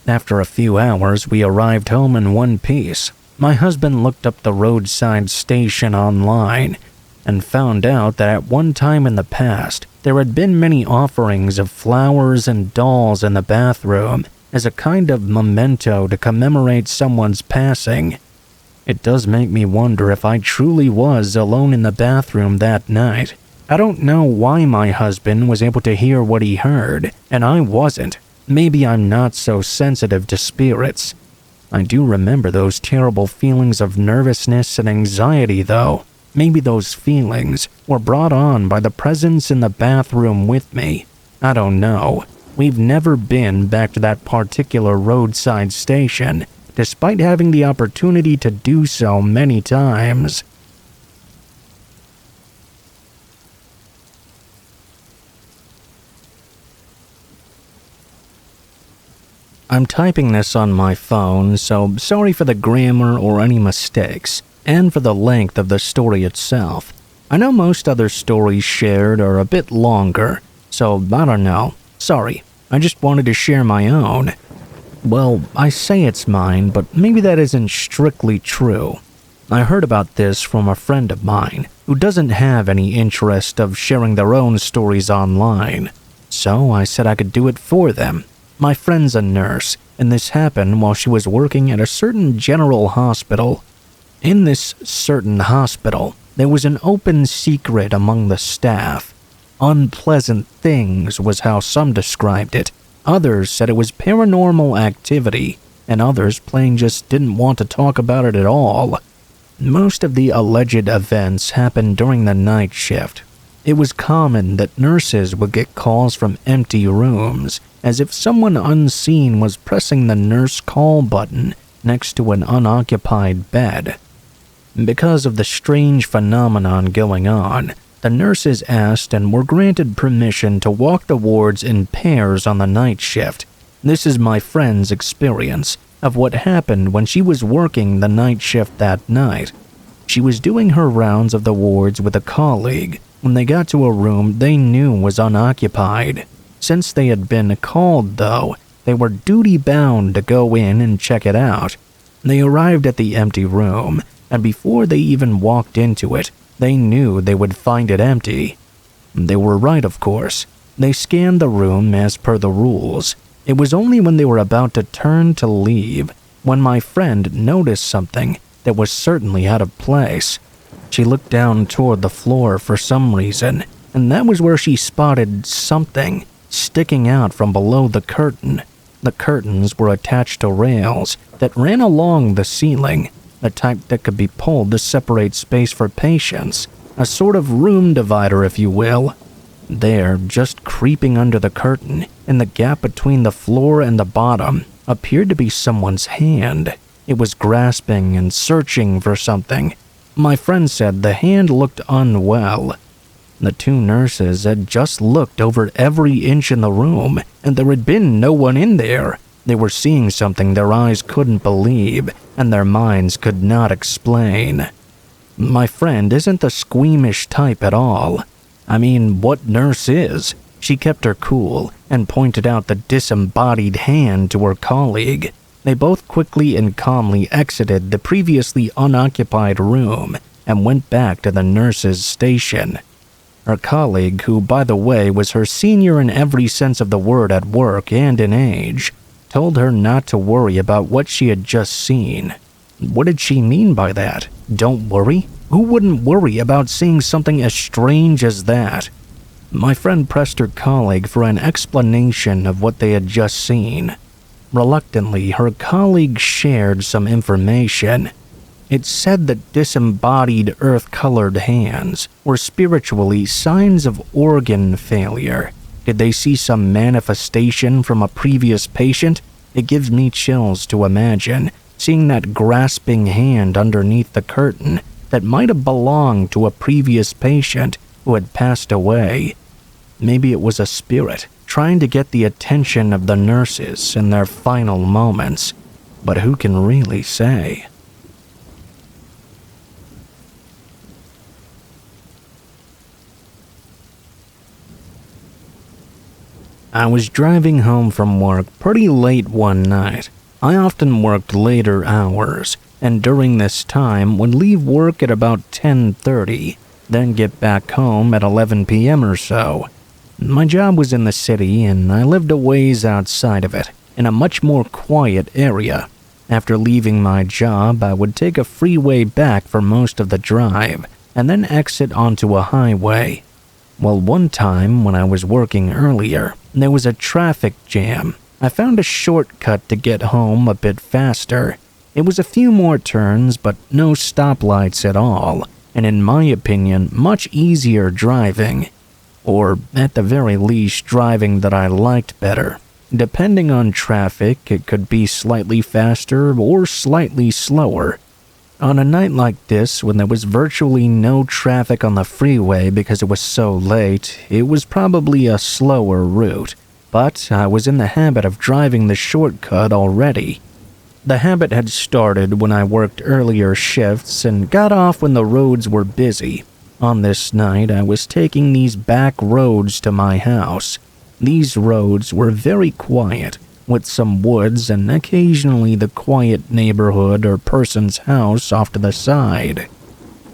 After a few hours, we arrived home in one piece. My husband looked up the roadside station online and found out that at one time in the past, there had been many offerings of flowers and dolls in the bathroom as a kind of memento to commemorate someone's passing. It does make me wonder if I truly was alone in the bathroom that night. I don't know why my husband was able to hear what he heard, and I wasn't. Maybe I'm not so sensitive to spirits. I do remember those terrible feelings of nervousness and anxiety, though. Maybe those feelings were brought on by the presence in the bathroom with me. I don't know. We've never been back to that particular roadside station, despite having the opportunity to do so many times. I'm typing this on my phone, so sorry for the grammar or any mistakes, and for the length of the story itself. I know most other stories shared are a bit longer, so I don't know. Sorry, I just wanted to share my own. Well, I say it's mine, but maybe that isn't strictly true. I heard about this from a friend of mine who doesn't have any interest of sharing their own stories online, so I said I could do it for them. My friend's a nurse, and this happened while she was working at a certain general hospital. In this certain hospital, there was an open secret among the staff. Unpleasant things was how some described it. Others said it was paranormal activity. and others plain just didn't want to talk about it at all. Most of the alleged events happened during the night shift. It was common that nurses would get calls from empty rooms, as if someone unseen was pressing the nurse call button next to an unoccupied bed. Because of the strange phenomenon going on, the nurses asked and were granted permission to walk the wards in pairs on the night shift. This is my friend's experience of what happened when she was working the night shift that night. She was doing her rounds of the wards with a colleague when they got to a room they knew was unoccupied. Since they had been called, though, they were duty-bound to go in and check it out. They arrived at the empty room, and before they even walked into it, they knew they would find it empty. They were right, of course. They scanned the room as per the rules. It was only when they were about to turn to leave when my friend noticed something that was certainly out of place. She looked down toward the floor for some reason, and that was where she spotted something sticking out from below the curtain. The curtains were attached to rails that ran along the ceiling, the type that could be pulled to separate space for patients, a sort of room divider, if you will. There, just creeping under the curtain, in the gap between the floor and the bottom, appeared to be someone's hand. It was grasping and searching for something. My friend said the hand looked unwell. The two nurses had just looked over every inch in the room, and there had been no one in there. They were seeing something their eyes couldn't believe, and their minds could not explain. My friend isn't the squeamish type at all. I mean, what nurse is? She kept her cool and pointed out the disembodied hand to her colleague. They both quickly and calmly exited the previously unoccupied room and went back to the nurse's station. Her colleague, who by the way was her senior in every sense of the word at work and in age, told her not to worry about what she had just seen. What did she mean by that? Don't worry? Who wouldn't worry about seeing something as strange as that? My friend pressed her colleague for an explanation of what they had just seen. Reluctantly, her colleague shared some information. It said that disembodied earth-colored hands were spiritually signs of organ failure. Did they see some manifestation from a previous patient? It gives me chills to imagine seeing that grasping hand underneath the curtain that might have belonged to a previous patient who had passed away. Maybe it was a spirit trying to get the attention of the nurses in their final moments, but who can really say? I was driving home from work pretty late one night. I often worked later hours, and during this time would leave work at about 10:30, then get back home at 11 p.m. or so. My job was in the city, and I lived a ways outside of it, in a much more quiet area. After leaving my job, I would take a freeway back for most of the drive, and then exit onto a highway. Well, one time when I was working earlier, there was a traffic jam. I found a shortcut to get home a bit faster. It was a few more turns, but no stoplights at all, and in my opinion, much easier driving. Or, at the very least, driving that I liked better. Depending on traffic, it could be slightly faster or slightly slower. On a night like this, when there was virtually no traffic on the freeway because it was so late, it was probably a slower route. But I was in the habit of driving the shortcut already. The habit had started when I worked earlier shifts and got off when the roads were busy. On this night, I was taking these back roads to my house. These roads were very quiet, with some woods and occasionally the quiet neighborhood or person's house off to the side.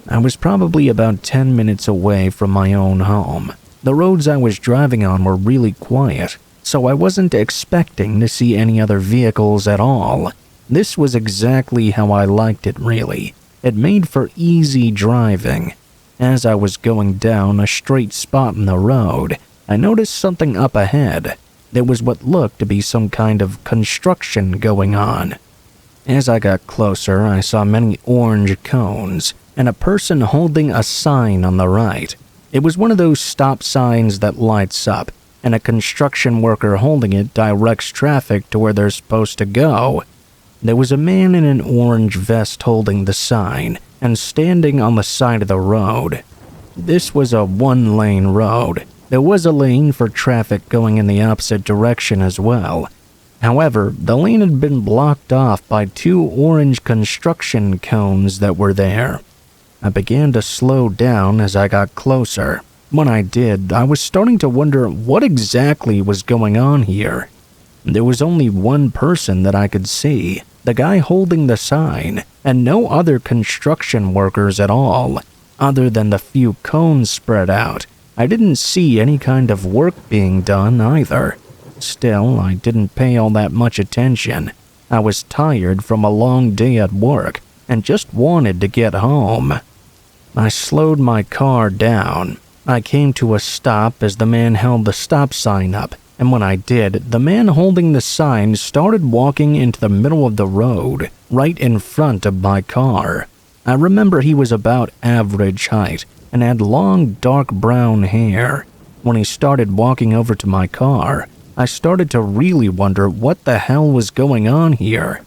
I was probably about 10 minutes away from my own home. The roads I was driving on were really quiet, so I wasn't expecting to see any other vehicles at all. This was exactly how I liked it, really. It made for easy driving. As I was going down a straight spot in the road, I noticed something up ahead. There was what looked to be some kind of construction going on. As I got closer, I saw many orange cones and a person holding a sign on the right. It was one of those stop signs that lights up, and a construction worker holding it directs traffic to where they're supposed to go. There was a man in an orange vest holding the sign and standing on the side of the road. This was a one-lane road. There was a lane for traffic going in the opposite direction as well. However, the lane had been blocked off by two orange construction cones that were there. I began to slow down as I got closer. When I did, I was starting to wonder what exactly was going on here. There was only one person that I could see, the guy holding the sign, and no other construction workers at all. Other than the few cones spread out, I didn't see any kind of work being done either. Still, I didn't pay all that much attention. I was tired from a long day at work and just wanted to get home. I slowed my car down. I came to a stop as the man held the stop sign up, and when I did, the man holding the sign started walking into the middle of the road, right in front of my car. I remember he was about average height and had long, dark brown hair. When he started walking over to my car, I started to really wonder what the hell was going on here.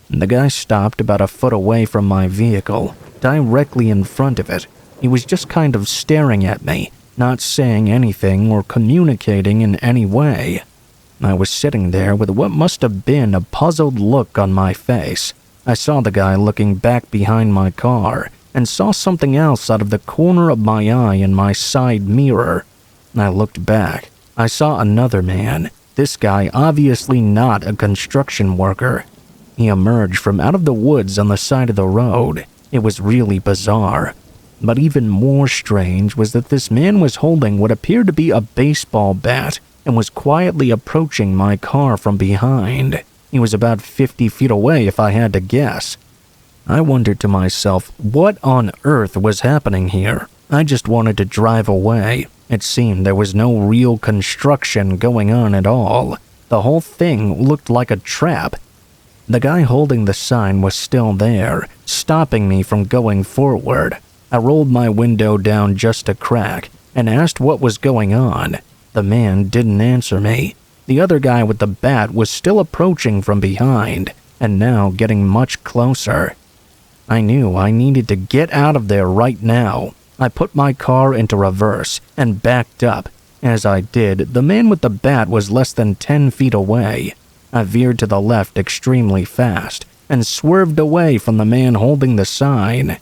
The guy stopped about a foot away from my vehicle, directly in front of it. He was just kind of staring at me, not saying anything or communicating in any way. I was sitting there with what must have been a puzzled look on my face. I saw the guy looking back behind my car and saw something else out of the corner of my eye in my side mirror. I looked back. I saw another man, this guy obviously not a construction worker. He emerged from out of the woods on the side of the road. It was really bizarre. But even more strange was that this man was holding what appeared to be a baseball bat and was quietly approaching my car from behind. He was about 50 feet away if I had to guess. I wondered to myself, what on earth was happening here? I just wanted to drive away. It seemed there was no real construction going on at all. The whole thing looked like a trap. The guy holding the sign was still there, stopping me from going forward. I rolled my window down just a crack and asked what was going on. The man didn't answer me. The other guy with the bat was still approaching from behind, and now getting much closer. I knew I needed to get out of there right now. I put my car into reverse and backed up. As I did, the man with the bat was less than 10 feet away. I veered to the left extremely fast and swerved away from the man holding the sign.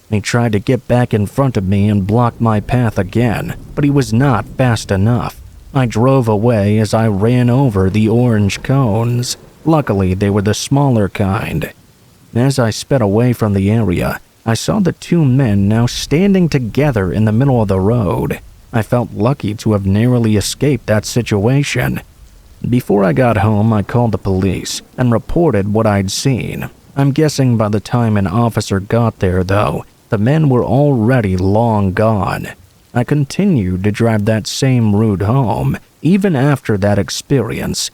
He tried to get back in front of me and block my path again, but he was not fast enough. I drove away as I ran over the orange cones. Luckily, they were the smaller kind. As I sped away from the area, I saw the two men now standing together in the middle of the road. I felt lucky to have narrowly escaped that situation. Before I got home, I called the police and reported what I'd seen. I'm guessing by the time an officer got there, though, the men were already long gone. I continued to drive that same route home, even after that experience.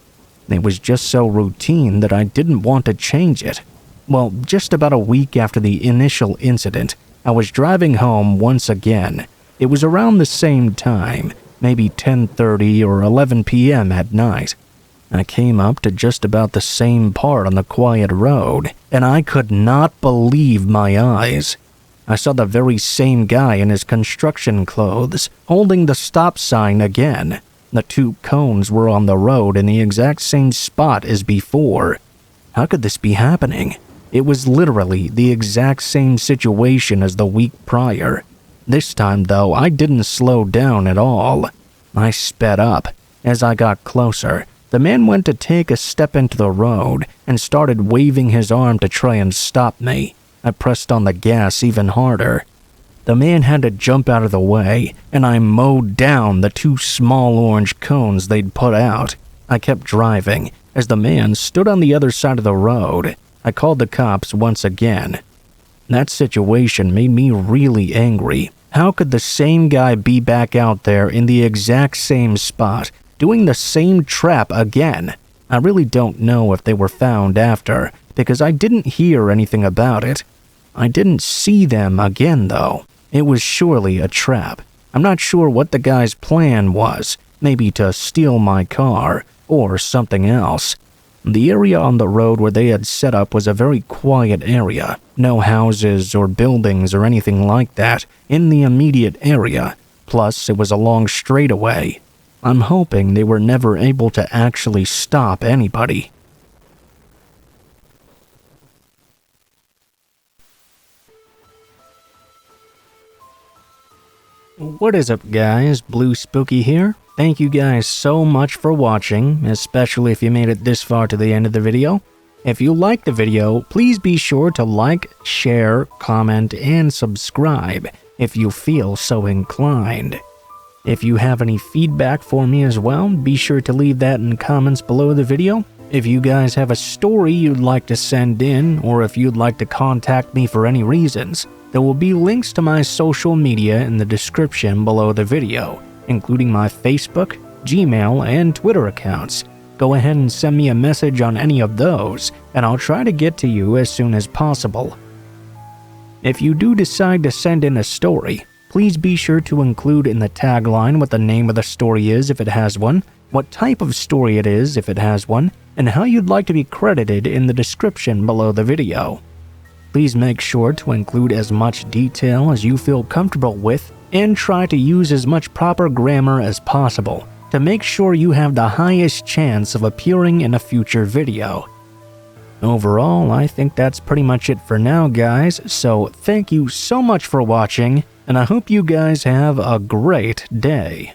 It was just so routine that I didn't want to change it. Well, just about a week after the initial incident, I was driving home once again. It was around the same time, maybe 10:30 or 11 p.m. at night. I came up to just about the same part on the quiet road, and I could not believe my eyes. I saw the very same guy in his construction clothes, holding the stop sign again. The two cones were on the road in the exact same spot as before. How could this be happening? It was literally the exact same situation as the week prior. This time, though, I didn't slow down at all. I sped up. As I got closer, the man went to take a step into the road and started waving his arm to try and stop me. I pressed on the gas even harder. The man had to jump out of the way, and I mowed down the two small orange cones they'd put out. I kept driving as the man stood on the other side of the road. I called the cops once again. That situation made me really angry. How could the same guy be back out there in the exact same spot, doing the same trap again? I really don't know if they were found after, because I didn't hear anything about it. I didn't see them again though. It was surely a trap. I'm not sure what the guy's plan was, maybe to steal my car, or something else. The area on the road where they had set up was a very quiet area. No houses or buildings or anything like that in the immediate area. Plus, it was a long straightaway. I'm hoping they were never able to actually stop anybody. What is up guys, Blue Spooky here. Thank you guys so much for watching, especially if you made it this far to the end of the video. If you liked the video, please be sure to like, share, comment, and subscribe if you feel so inclined. If you have any feedback for me as well, be sure to leave that in comments below the video. If you guys have a story you'd like to send in, or if you'd like to contact me for any reasons, there will be links to my social media in the description below the video, including my Facebook, Gmail, and Twitter accounts. Go ahead and send me a message on any of those, and I'll try to get to you as soon as possible. If you do decide to send in a story, please be sure to include in the tagline what the name of the story is if it has one, what type of story it is if it has one, and how you'd like to be credited in the description below the video. Please make sure to include as much detail as you feel comfortable with and try to use as much proper grammar as possible to make sure you have the highest chance of appearing in a future video. Overall, I think that's pretty much it for now guys, so thank you so much for watching, and I hope you guys have a great day.